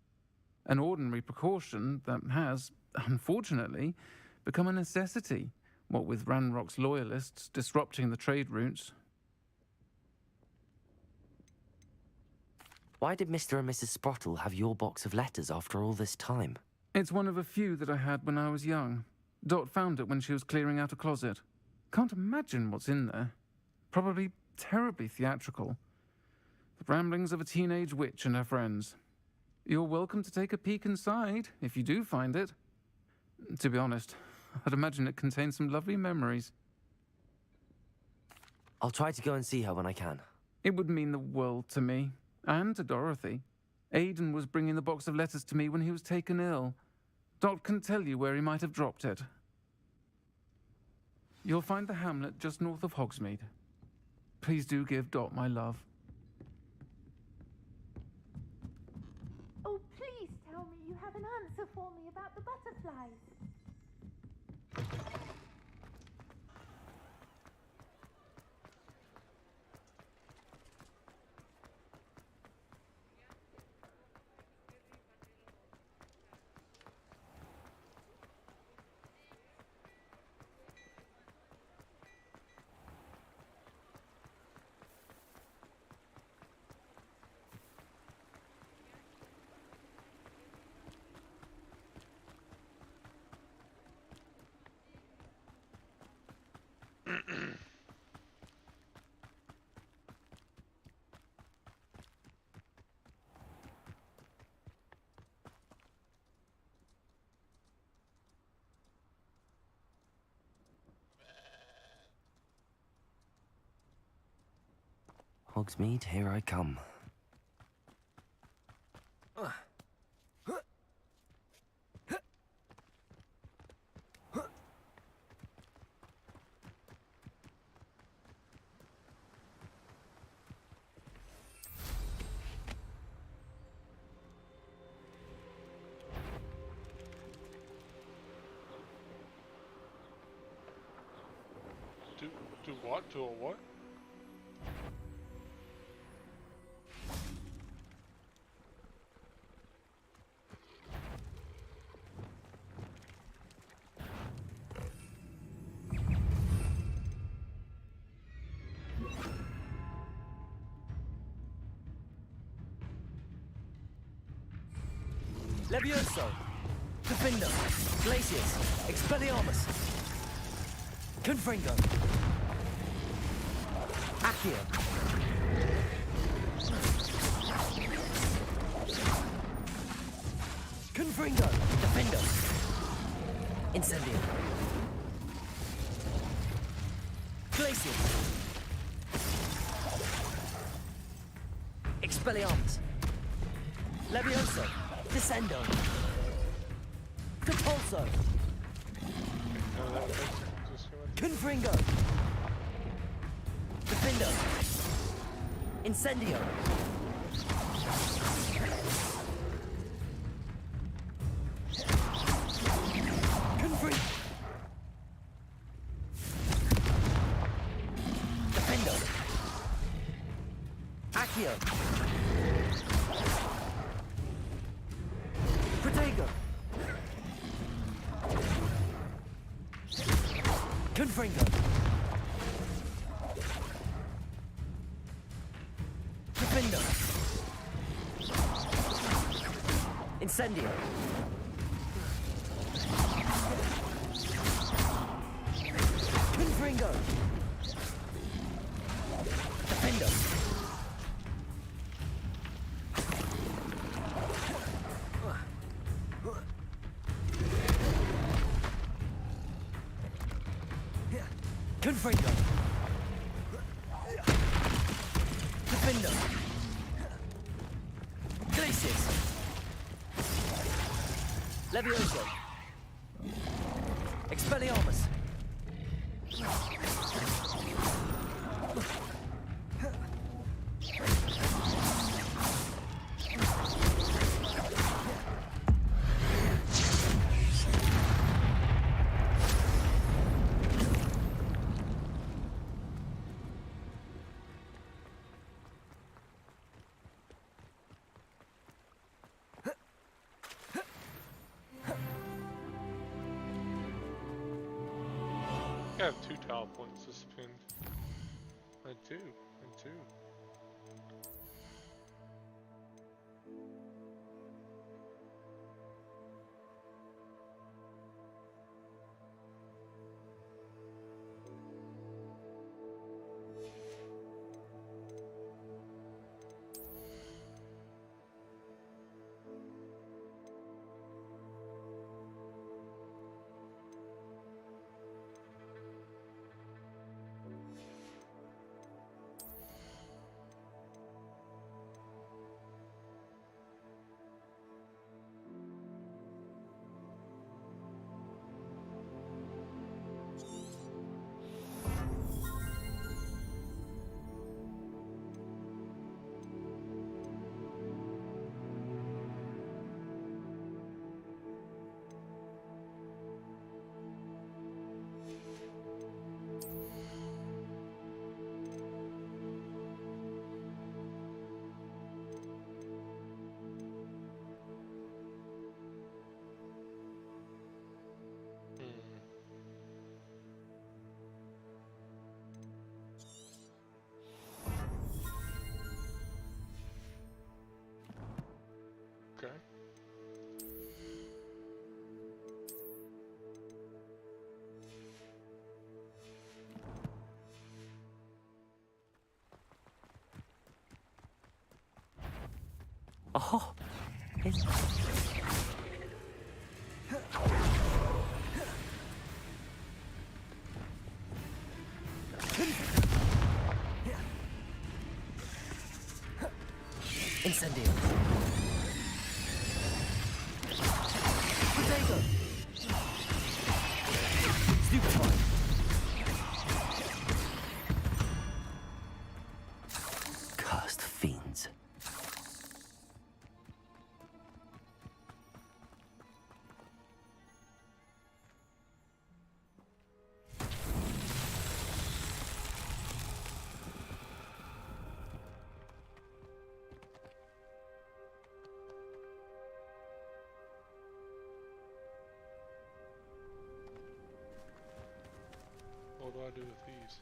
An ordinary precaution that has, unfortunately, become a necessity, what with Ranrock's loyalists disrupting the trade routes.
Why did Mr. and Mrs. Sprottle have your box of letters after all this time?
It's one of a few that I had when I was young. Dot found it when she was clearing out a closet. Can't imagine what's in there. Probably terribly theatrical. The ramblings of a teenage witch and her friends. You're welcome to take a peek inside, if you do find it. To be honest, I'd imagine it contains some lovely memories.
I'll try to go and see her when I can.
It would mean the world to me, and to Dorothy. Aidan was bringing the box of letters to me when he was taken ill. Dot can tell you where he might have dropped it. You'll find the hamlet just north of Hogsmeade. Please do give Dot my love.
Oh, please tell me you have an answer for me about the butterflies.
Hogsmeade, here I come.
To what? To a what?
Levioso, Defender, Glacius, Expelliarmus, Confringo, Accio, Confringo, Defender, Incendio, Glacius, Expelliarmus, Levioso, Descendo, Capulso, Confringo, Defendo, Incendio, Confringo, Defendo, Accio, Protego, Confringo, Defender, Incendio, Confringo, Defender, Confringo, Defender, Glacius, Levioso, Expelliarmus,
I have 2 tile points to spend. I do. Okay.
Oh, it's... Incendio. Protego. Stupefy. Cursed fiends.
do I do with these?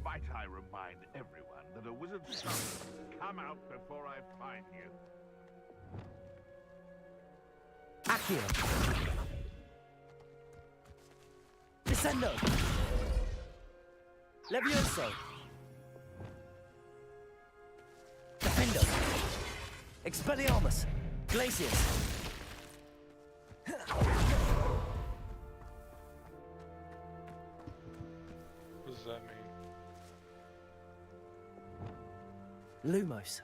Might I remind everyone that a wizard's son come out before I find you.
Accio! Descendo! Levioso! Defendo! Expelliarmus! Glacius!
What does that mean?
Lumos.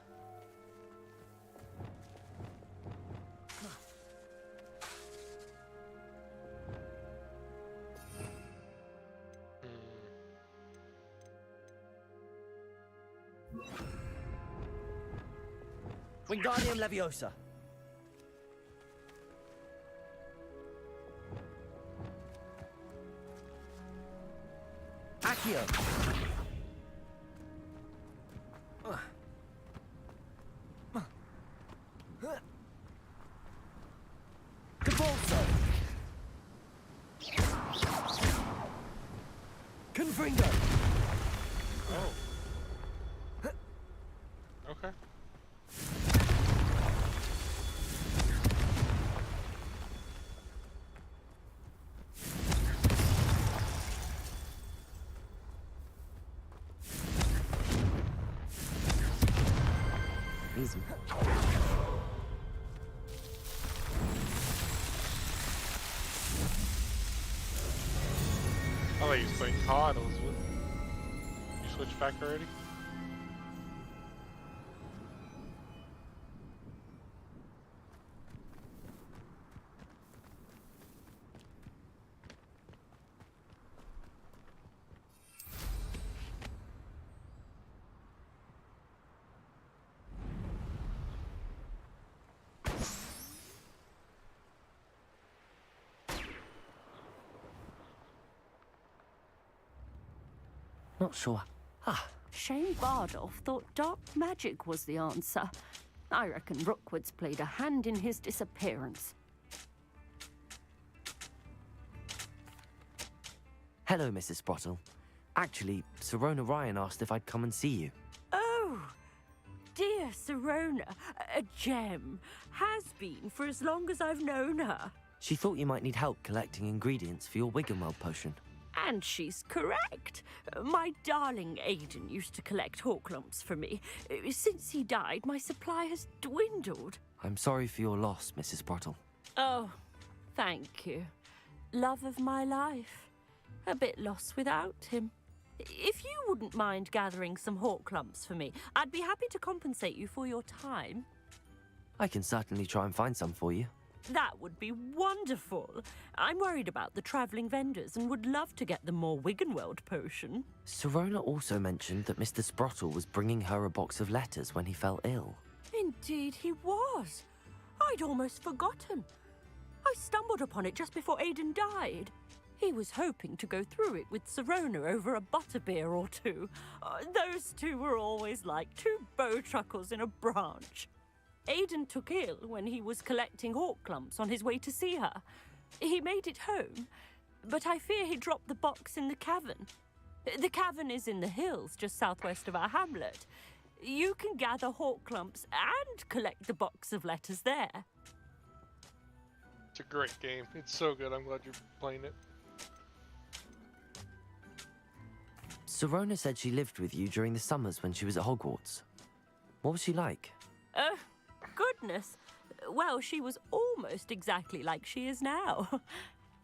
Wingardium Leviosa. Accio. Cabalso. Confringo.
Oh. Okay.
Easy.
I thought you was playing COD, Elizabeth. You switched back already?
Not sure. Ah,
Shane Bardolph thought dark magic was the answer. I reckon Rookwood's played a hand in his disappearance.
hello, Mrs. Sprottle. Actually, Sirona Ryan asked if I'd come and see you.
Oh, dear Sirona, a gem. Has been for as long as I've known her.
She thought you might need help collecting ingredients for your Wiggenweld potion.
And she's correct. My darling Aidan used to collect Horklumps for me. Since he died, my supply has dwindled.
I'm sorry for your loss, Mrs. Sprottle.
Oh, thank you. Love of my life. A bit lost without him. If you wouldn't mind gathering some Horklumps for me, I'd be happy to compensate you for your time.
I can certainly try and find some for you.
That would be wonderful. I'm worried about the travelling vendors and would love to get them more Wiggenweld potion.
Sirona also mentioned that Mr. Sprottle was bringing her a box of letters when he fell ill.
Indeed he was. I'd almost forgotten. I stumbled upon it just before Aidan died. He was hoping to go through it with Sirona over a butterbeer or two. Those two were always like two bowtruckles in a branch. Aidan took ill when he was collecting Horklumps on his way to see her. He made it home, but I fear he dropped the box in the cavern. The cavern is in the hills just southwest of our hamlet. You can gather Horklumps and collect the box of letters there.
It's a great game. It's so good. I'm glad you're playing it.
Sirona said she lived with you during the summers when she was at Hogwarts. What was she like?
Oh, goodness. Well, she was almost exactly like she is now.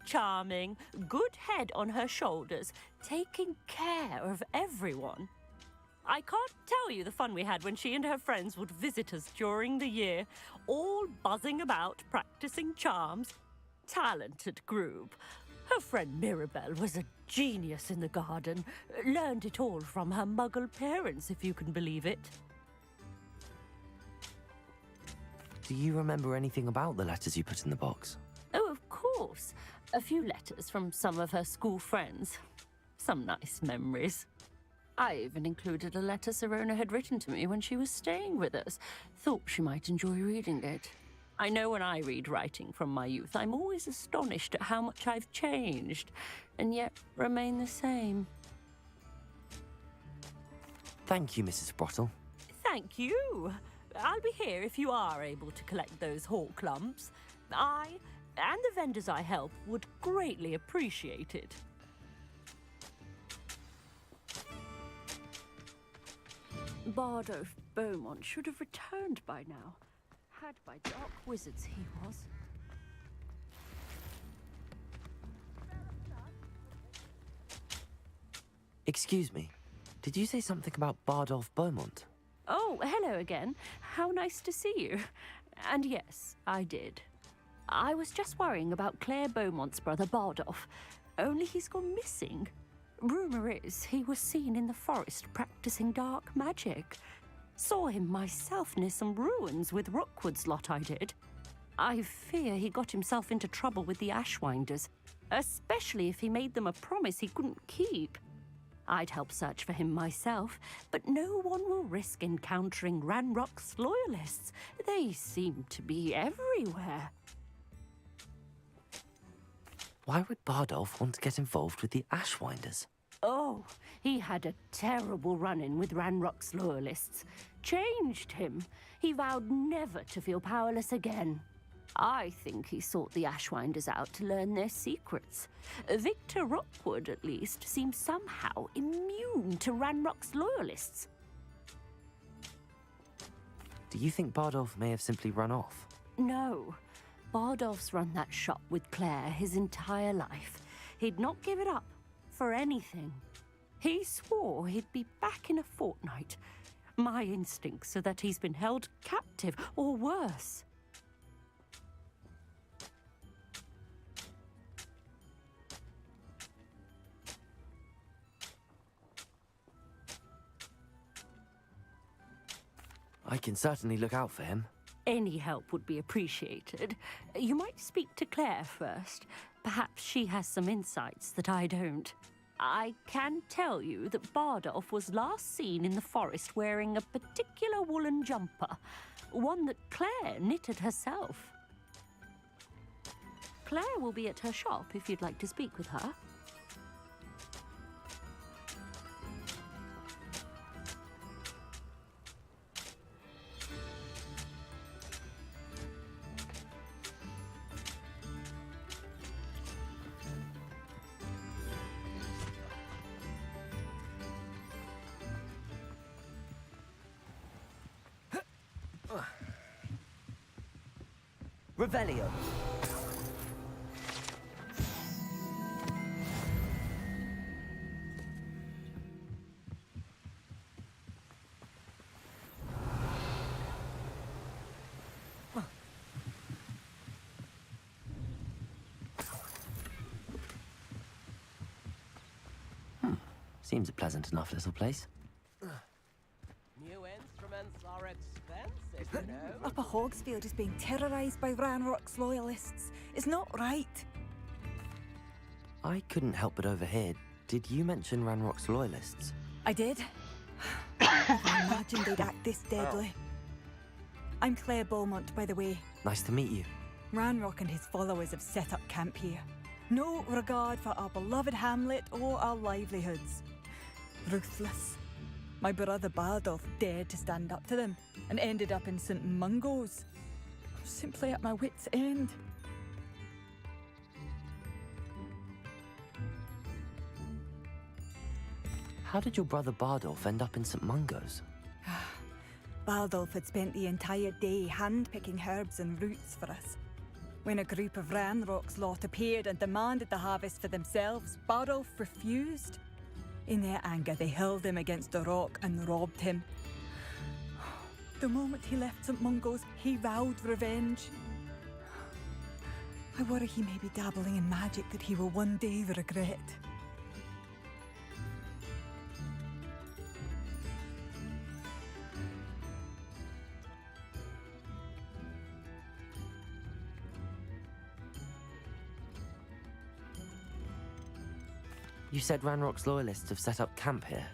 Charming, good head on her shoulders, taking care of everyone. I can't tell you the fun we had when she and her friends would visit us during the year, all buzzing about, practicing charms. Talented group. Her friend Mirabelle was a genius in the garden. Learned it all from her muggle parents, if you can believe it.
Do you remember anything about the letters you put in the box?
Oh, of course. A few letters from some of her school friends. Some nice memories. I even included a letter Sirona had written to me when she was staying with us. Thought she might enjoy reading it. I know when I read writing from my youth, I'm always astonished at how much I've changed, and yet remain the same.
Thank you, Mrs. Sprottle.
Thank you. I'll be here if you are able to collect those hawk lumps. I, and the vendors I help, would greatly appreciate it. Bardolph Beaumont should have returned by now. Had by dark wizards he was.
Excuse me. Did you say something about Bardolph Beaumont?
Oh, hello again. How nice to see you. And yes, I did. I was just worrying about Claire Beaumont's brother Bardolph. Only he's gone missing. Rumour is he was seen in the forest practicing dark magic. Saw him myself near some ruins with Rookwood's lot I did. I fear he got himself into trouble with the Ashwinders, especially if he made them a promise he couldn't keep. I'd help search for him myself, but no one will risk encountering Ranrock's loyalists. They seem to be everywhere.
Why would Bardolph want to get involved with the Ashwinders?
Oh, he had a terrible run-in with Ranrock's loyalists. Changed him. He vowed never to feel powerless again. I think he sought the Ashwinders out to learn their secrets. Victor Rookwood, at least, seems somehow immune to Ranrock's loyalists.
Do you think Bardolph may have simply run off?
No. Bardolph's run that shop with Claire his entire life. He'd not give it up for anything. He swore he'd be back in a fortnight. My instincts are that he's been held captive, or worse.
I can certainly look out for him.
Any help would be appreciated. You might speak to Claire first. Perhaps she has some insights that I don't. I can tell you that Bardolph was last seen in the forest wearing a particular woolen jumper, one that Claire knitted herself. Claire will be at her shop if you'd like to speak with her.
Revelio. Seems a pleasant enough little place.
New instruments are expensive, you know.
Upper Hogsfield is being terrorised by Ranrock's loyalists. It's not right.
I couldn't help but overhear. Did you mention Ranrock's loyalists?
I did. I imagined they'd act this deadly. I'm Claire Beaumont, by the way.
Nice to meet you.
Ranrock and his followers have set up camp here. No regard for our beloved hamlet or our livelihoods. Ruthless. My brother Bardolph dared to stand up to them and ended up in St. Mungo's. I'm simply at my wit's end.
How did your brother Bardolph end up in St. Mungo's?
Bardolph had spent the entire day hand-picking herbs and roots for us. When a group of Ranrock's lot appeared and demanded the harvest for themselves, Bardolph refused. In their anger, they hurled him against a rock and robbed him. The moment he left St. Mungo's, he vowed revenge. I worry he may be dabbling in magic that he will one day regret.
You said Ranrock's loyalists have set up camp here.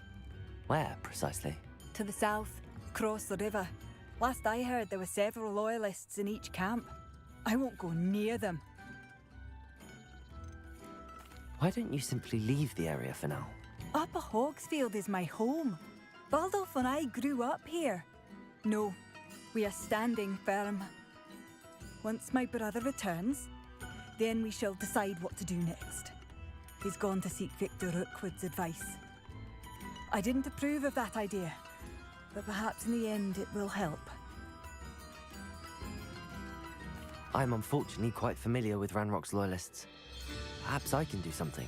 Where, precisely?
To the south, across the river. Last I heard, there were several loyalists in each camp. I won't go near them.
Why don't you simply leave the area for now?
Upper Hogsfield is my home. Baldulf and I grew up here. No, we are standing firm. Once my brother returns, then we shall decide what to do next. He's gone to seek Victor Rookwood's advice. I didn't approve of that idea, but perhaps in the end it will help.
I'm unfortunately quite familiar with Ranrock's loyalists. Perhaps I can do something.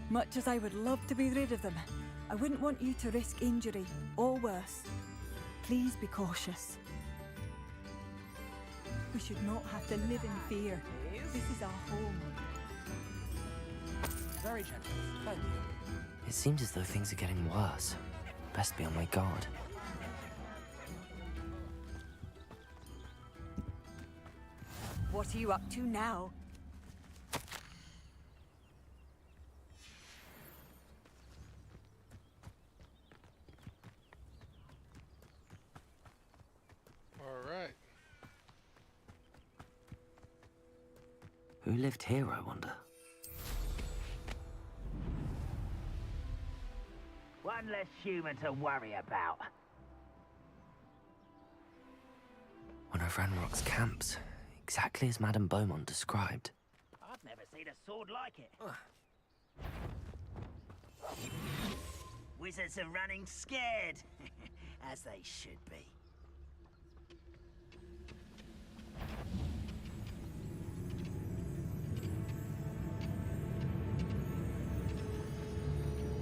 Much as I would love to be rid of them, I wouldn't want you to risk injury, or worse. Please be cautious. We should not have to live in fear. This is our home.
Very generous, thank you.
It seems as though things are getting worse. Best be on my guard.
What are you up to now?
Alright.
Who lived here, I wonder?
One less human to worry about.
One of Ranrock's camps, exactly as Madame Beaumont described.
I've never seen a sword like it. Wizards are running scared, as they should be.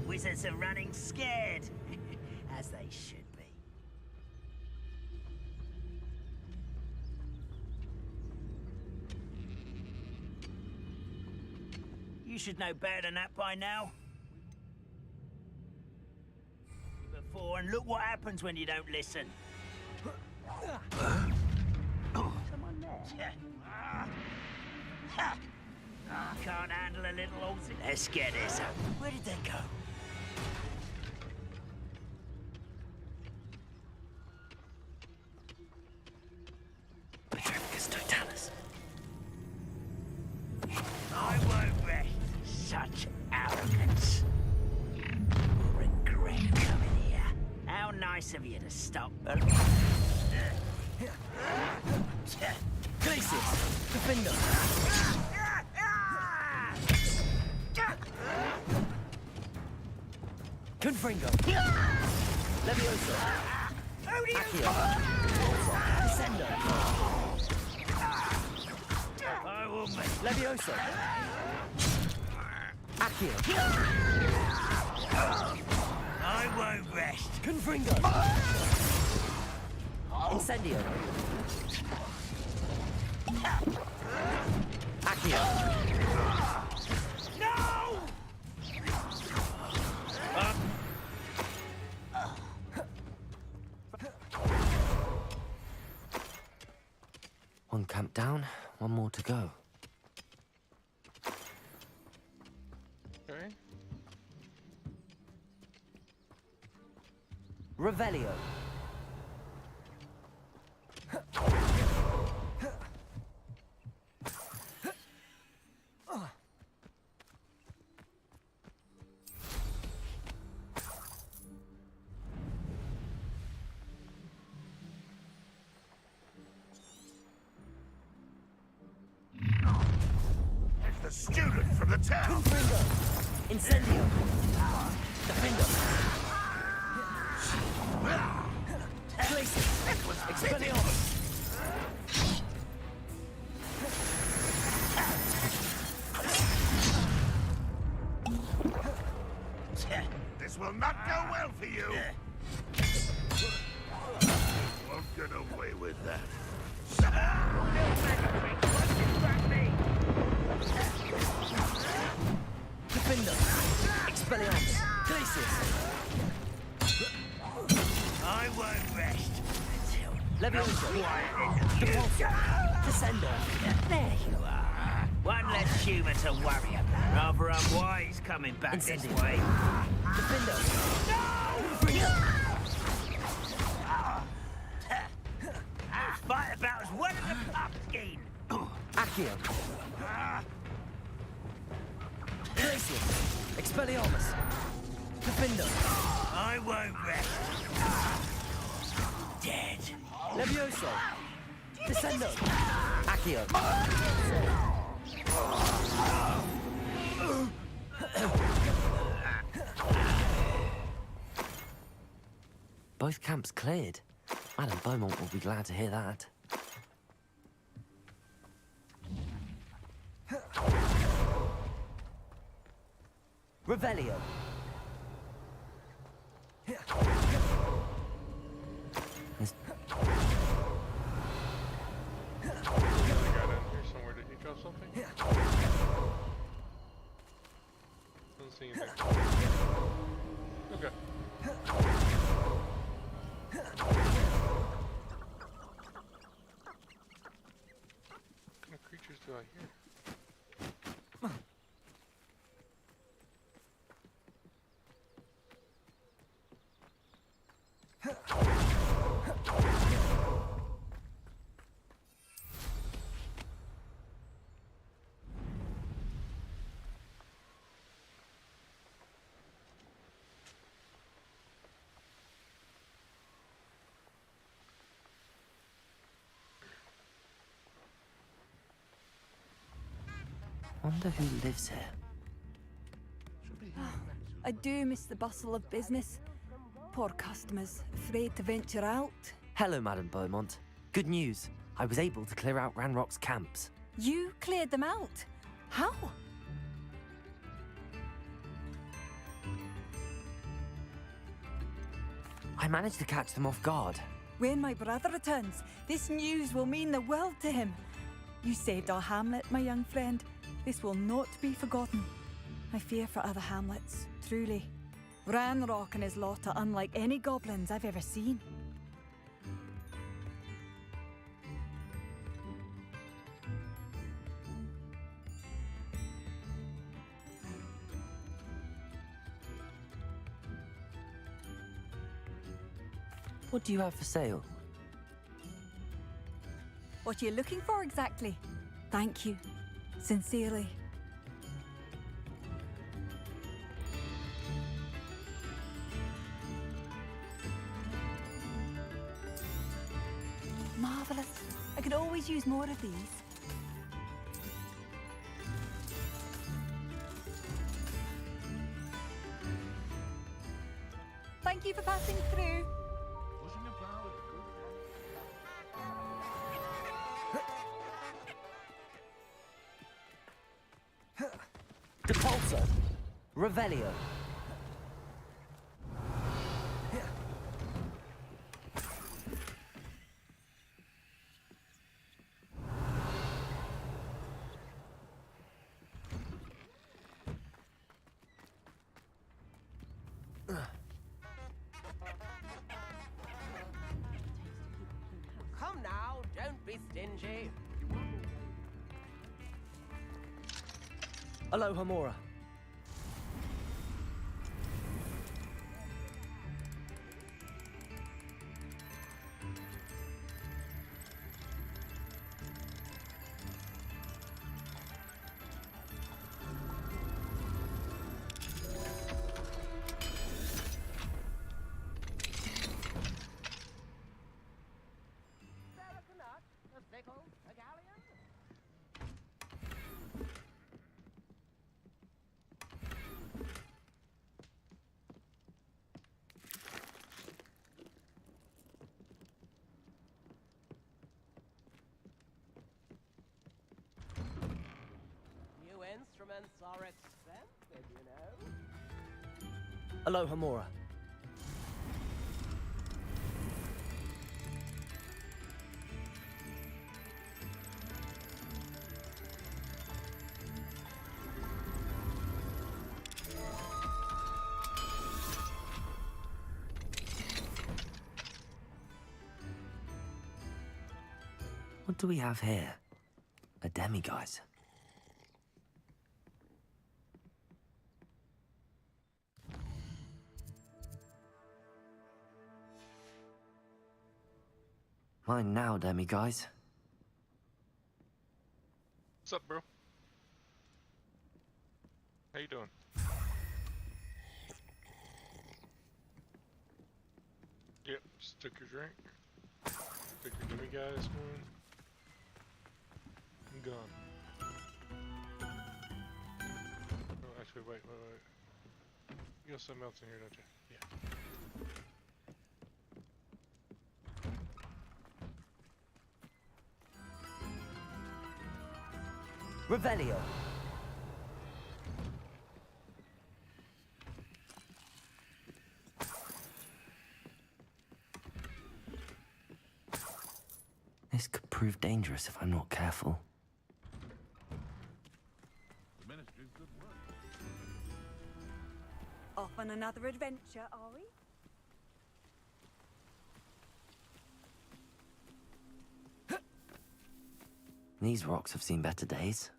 Wizards are running scared, as they should be. You should know better than that by now. Before, and look what happens when you don't listen. Someone there? Can't handle a little old thing. Let's get this up. Where did they go?
Petrificus totalis.
I won't rest. Such arrogance. You'll regret coming here. How nice of you to stop.
Glacius! Defender! Confringo! Levioso! Accio! Descendo!
I will make
Levioso! Accio!
I won't rest.
Confringo! Incendio! Accio!
No!
One camp down, one more to go.
Okay.
Revelio.
It's the student from the town.
Incendio. Defender. Glacius. Expelliarmus.
This will not go well for you. Won't get away with that.
Defender. Expelliarmus. Glacius.
I won't rest until
Levioso.
Depulso.
Descendo.
There you are. One less human to worry about. Rather unwise coming back this way.
Defender.
No!
Accio. Glacius. Expelliarmus. Defender.
I won't rest. Dead.
Levioso. Descendo. Accio. Both camps cleared. Madame Beaumont will be glad to hear that. Revelio. There's
There's another guy down here somewhere. Did he drop something? Doesn't see anything. Okay. What kind of creatures do I hear?
Wonder who lives here.
I do miss the bustle of business. Poor customers, afraid to venture out.
Hello, Madame Beaumont. Good news. I was able to clear out Ranrock's camps.
You cleared them out? How?
I managed to catch them off guard.
When my brother returns, this news will mean the world to him. You saved our hamlet, my young friend. This will not be forgotten. I fear for other hamlets, truly. Ranrock and his lot are unlike any goblins I've ever seen.
What do you have for sale?
What are you looking for exactly? Thank you. Sincerely. Marvelous. I could always use more of these. Thank you for passing through.
Depulso. Revelio.
Come now, don't be stingy.
Aloha Mora.
New instruments are expensive, you know.
Aloha Mora. What do we have here? A demiguise. Mine now, demiguise.
What's up, bro? How you doing? Yep, just took your drink. Took your demiguise spoon. I'm gone. Oh, actually, wait. You got something else in here, don't you? Yeah.
Revelio. This could prove dangerous if I'm not careful.
The Ministry's good work.
Off on another adventure, are we?
These rocks have seen better days.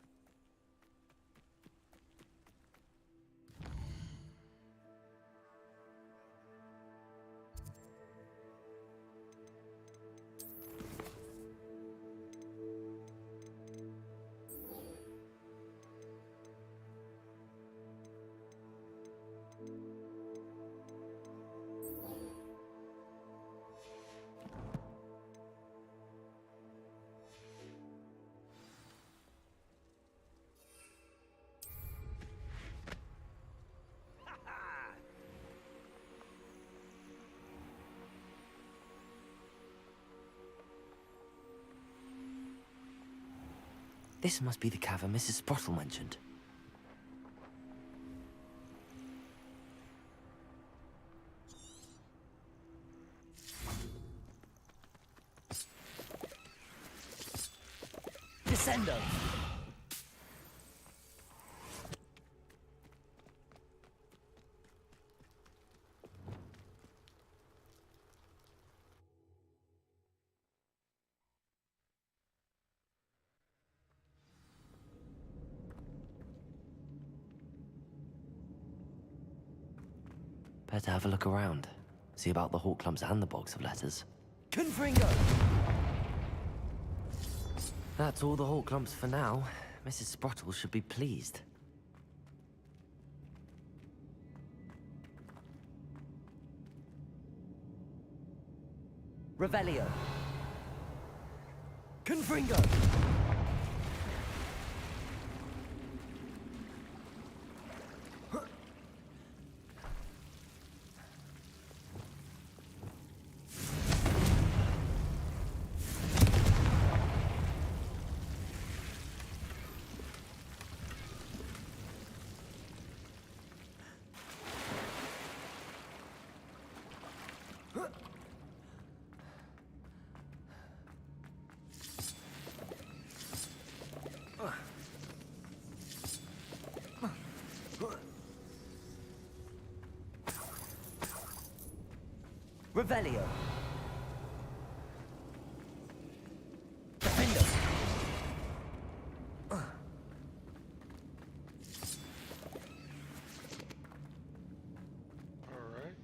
This must be the cavern Mrs. Sprottle mentioned. Descendo! Better have a look around. See about the hawk clumps and the box of letters. Confringo! That's all the hawk clumps for now. Mrs. Sprottle should be pleased. Revelio. Confringo! Revelio. Defendo.
Alright.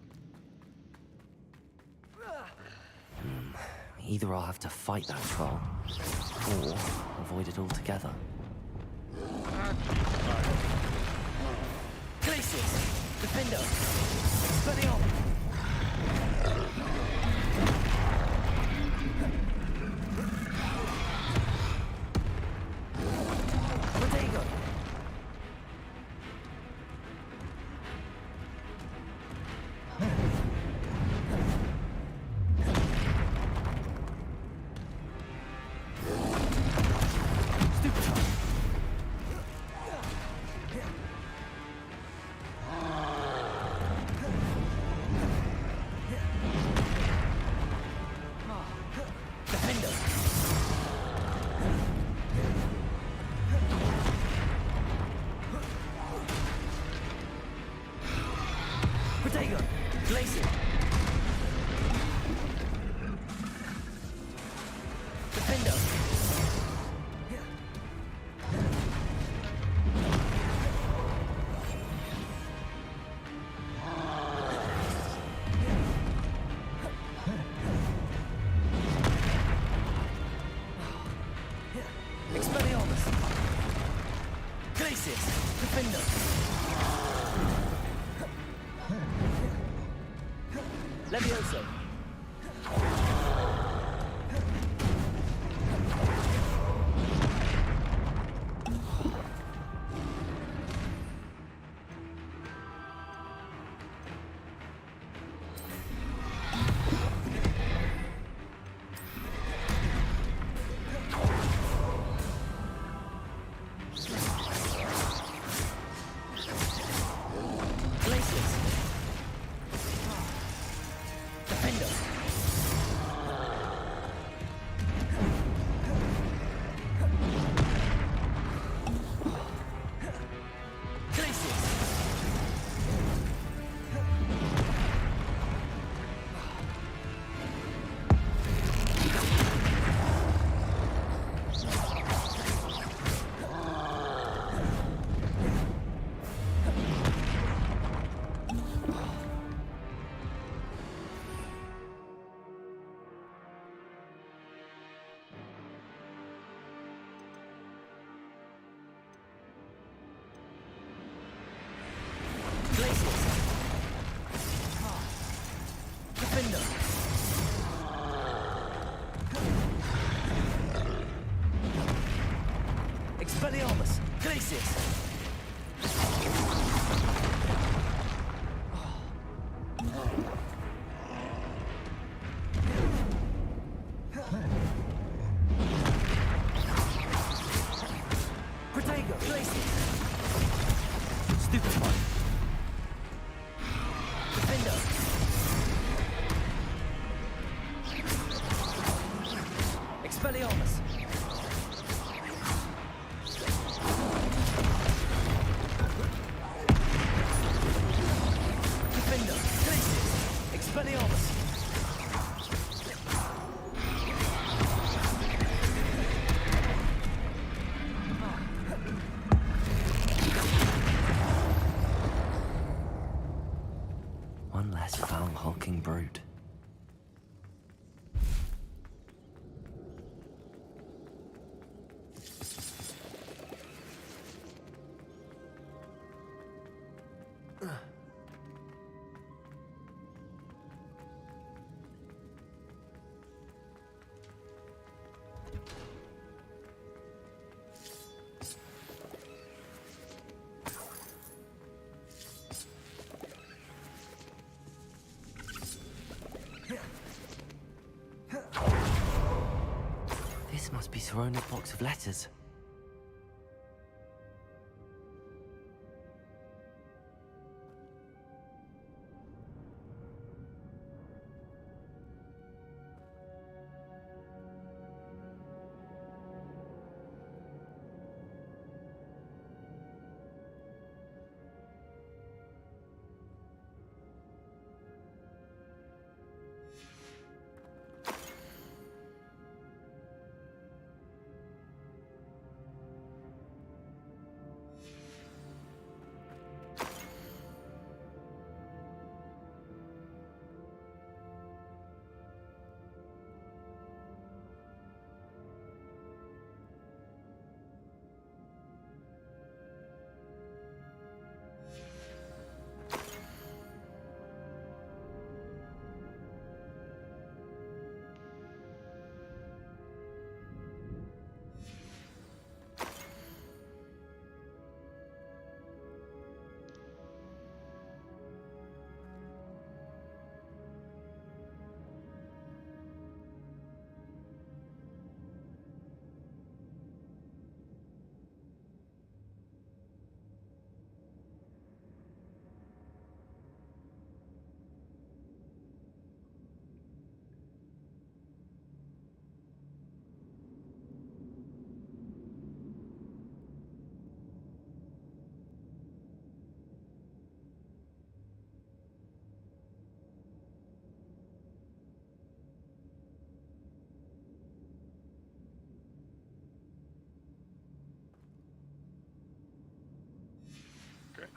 Either I'll have to fight that troll, or avoid it altogether. Glacius! Defendo! Expelliarmus! Protego! Protego! Glacier! Defendo! Expelliarmus! Defender! Levioso! Glacius! Defender! Glacius! Glacius! Defender! Expelliarmus! Glacius! Protego! Glacius! Stupefy! Defender! Expelliarmus! Defender! Glacius! Expelliarmus! One less foul hulking brute. This must be Sirona's box of letters.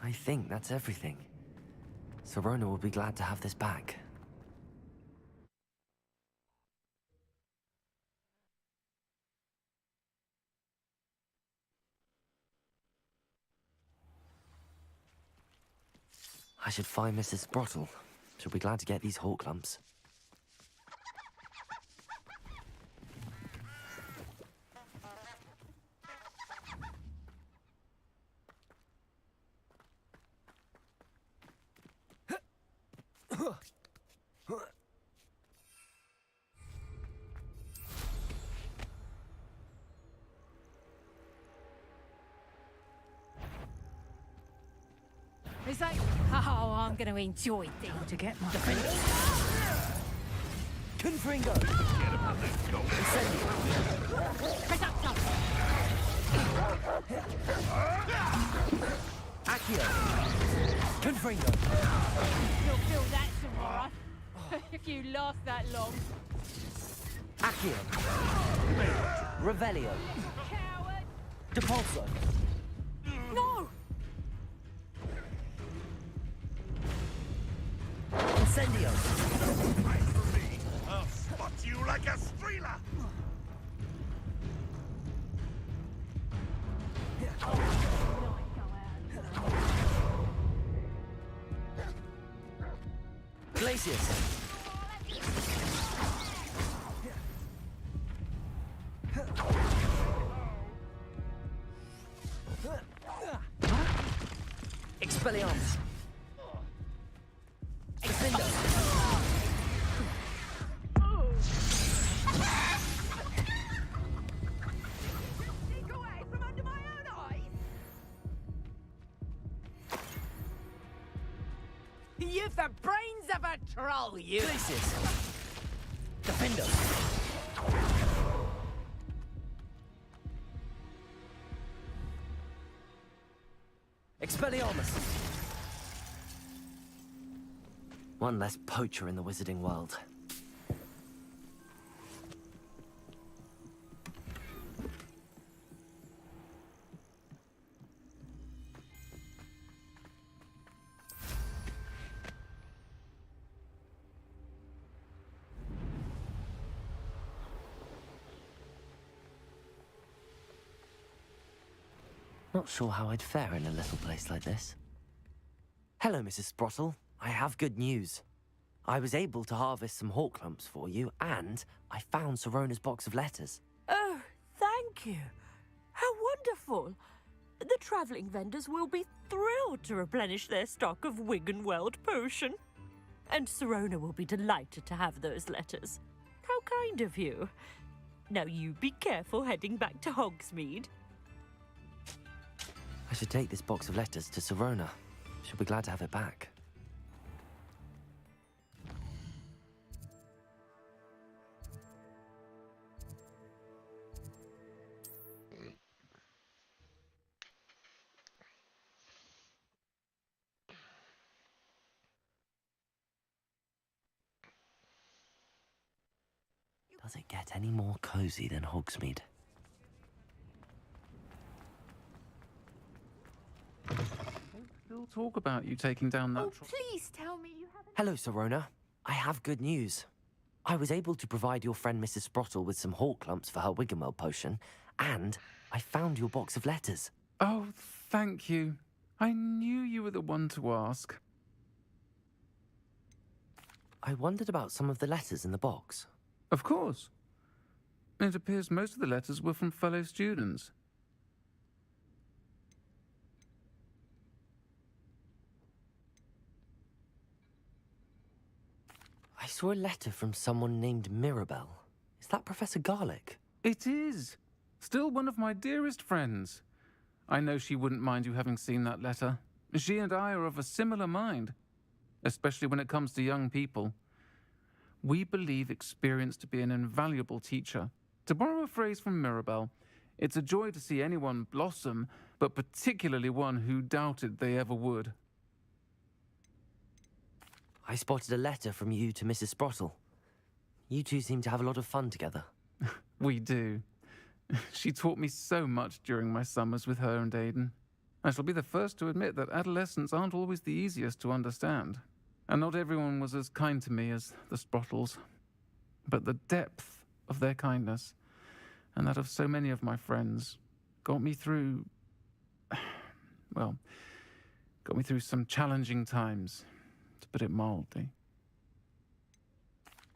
I think that's everything. Sirona will be glad to have this back. I should find Mrs. Sprottle. She'll be glad to get these hawk lumps.
It's like, oh, I'm going to enjoy this. To get my
Confringo!
Get him on that goat.
Accio! Confringo!
You'll feel that tomorrow. If you last that long.
Accio! Revelio!
Coward!
Depulso!
No!
Incendio!
Fight for me. I'll spot you like a streeler.
Glacius! Expelliarmus! Expindo!
Sneak away from under my own eyes! You've the brains of a troll, you!
Glacius! Defendo! Expelliarmus! One less poacher in the wizarding world. Not sure how I'd fare in a little place like this. Hello, Mrs. Sprottle. I have good news. I was able to harvest some hawk lumps for you, and I found Sirona's box of letters.
Oh, thank you. How wonderful. The travelling vendors will be thrilled to replenish their stock of Wiggenweld potion. And Sirona will be delighted to have those letters. How kind of you. Now you be careful heading back to Hogsmeade.
I should take this box of letters to Sirona. She'll be glad to have it back. Does it get any more cozy than Hogsmeade?
Still talk about you taking down that.
Oh, please tell me you haven't.
Hello, Sirona. I have good news. I was able to provide your friend Mrs. Sprottle with some hawk lumps for her Wiggenweld potion, and I found your box of letters.
Oh, thank you. I knew you were the one to ask.
I wondered about some of the letters in the box.
Of course. It appears most of the letters were from fellow students.
I saw a letter from someone named Mirabelle. Is that Professor Garlick?
It is. Still one of my dearest friends. I know she wouldn't mind you having seen that letter. She and I are of a similar mind, especially when it comes to young people. We believe experience to be an invaluable teacher. To borrow a phrase from Mirabelle, it's a joy to see anyone blossom, but particularly one who doubted they ever would.
I spotted a letter from you to Mrs. Sprottle. You two seem to have a lot of fun together.
We do. She taught me so much during my summers with her and Aidan. I shall be the first to admit that adolescents aren't always the easiest to understand. And not everyone was as kind to me as the Sprottles. But the depth of their kindness, and that of so many of my friends, got me through... well, Got me through some challenging times, to put it mildly.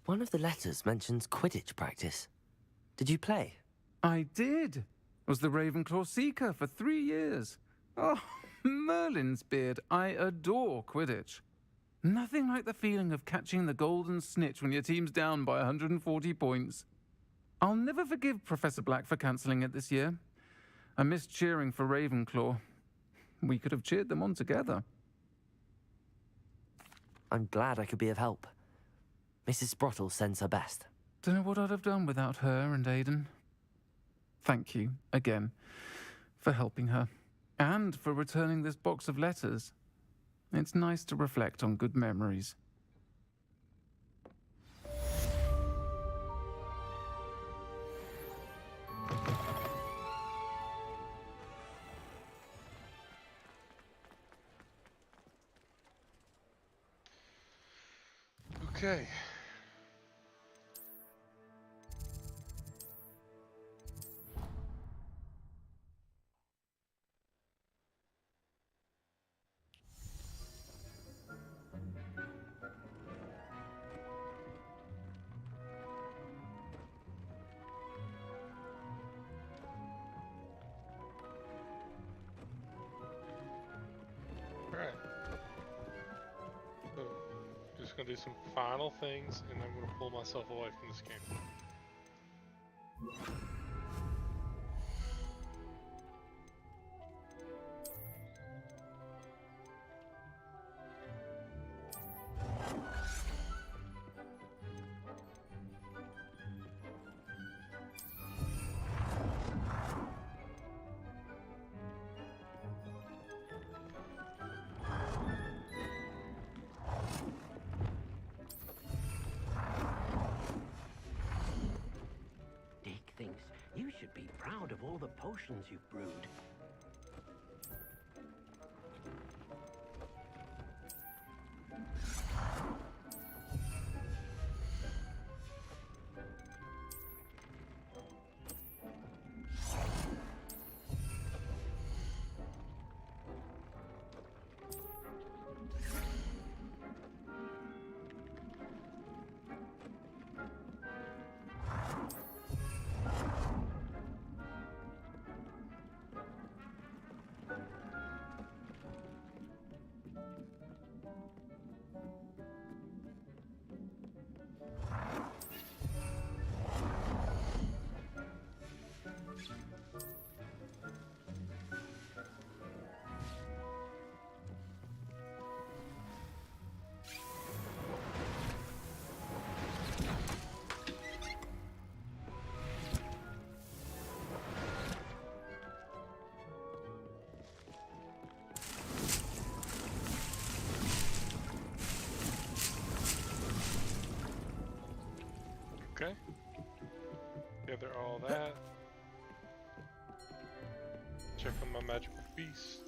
One of the letters mentions Quidditch practice. Did you play?
I did. Was the Ravenclaw Seeker for 3 years. Oh, Merlin's beard. I adore Quidditch. Nothing like the feeling of catching the golden snitch when your team's down by 140 points. I'll never forgive Professor Black for cancelling it this year. I missed cheering for Ravenclaw. We could have cheered them on together.
I'm glad I could be of help. Mrs. Sprottle sends her best.
Don't know what I'd have done without her and Aidan. Thank you, again, for helping her. And for returning this box of letters. It's nice to reflect on good memories.
Okay. Alright. So, just gonna do some final things, and I'm gonna pull myself away from this game.
Thinks you should be proud of all the potions you've brewed. Okay. Gather all that. Check on my magical feast.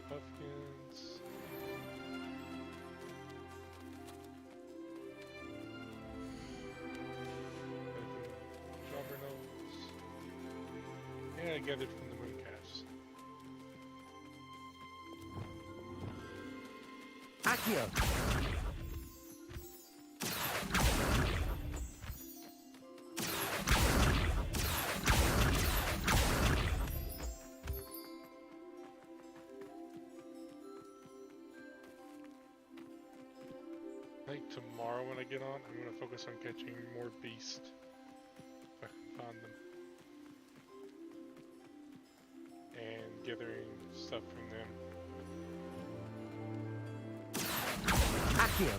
Puffkins. Jobberknolls. And I gathered from the
Accio.
I think tomorrow when I get on, I'm going to focus on catching more beasts. If I can find them. And gathering stuff from them.
Accio.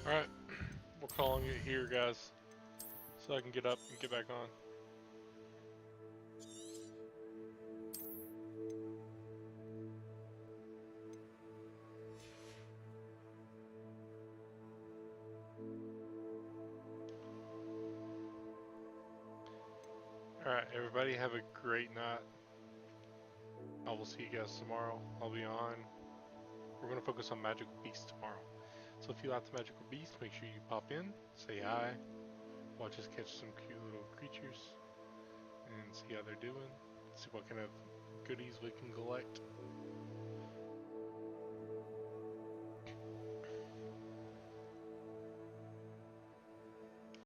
Alright, we're calling it here, guys, so I can get up and get back on. Alright, everybody have a great night. I will see you guys tomorrow. I'll be on. We're going to focus on magical beasts tomorrow. So if you like the magical beasts, make sure you pop in, say hi, watch us catch some cute little creatures, and see how they're doing, see what kind of goodies we can collect.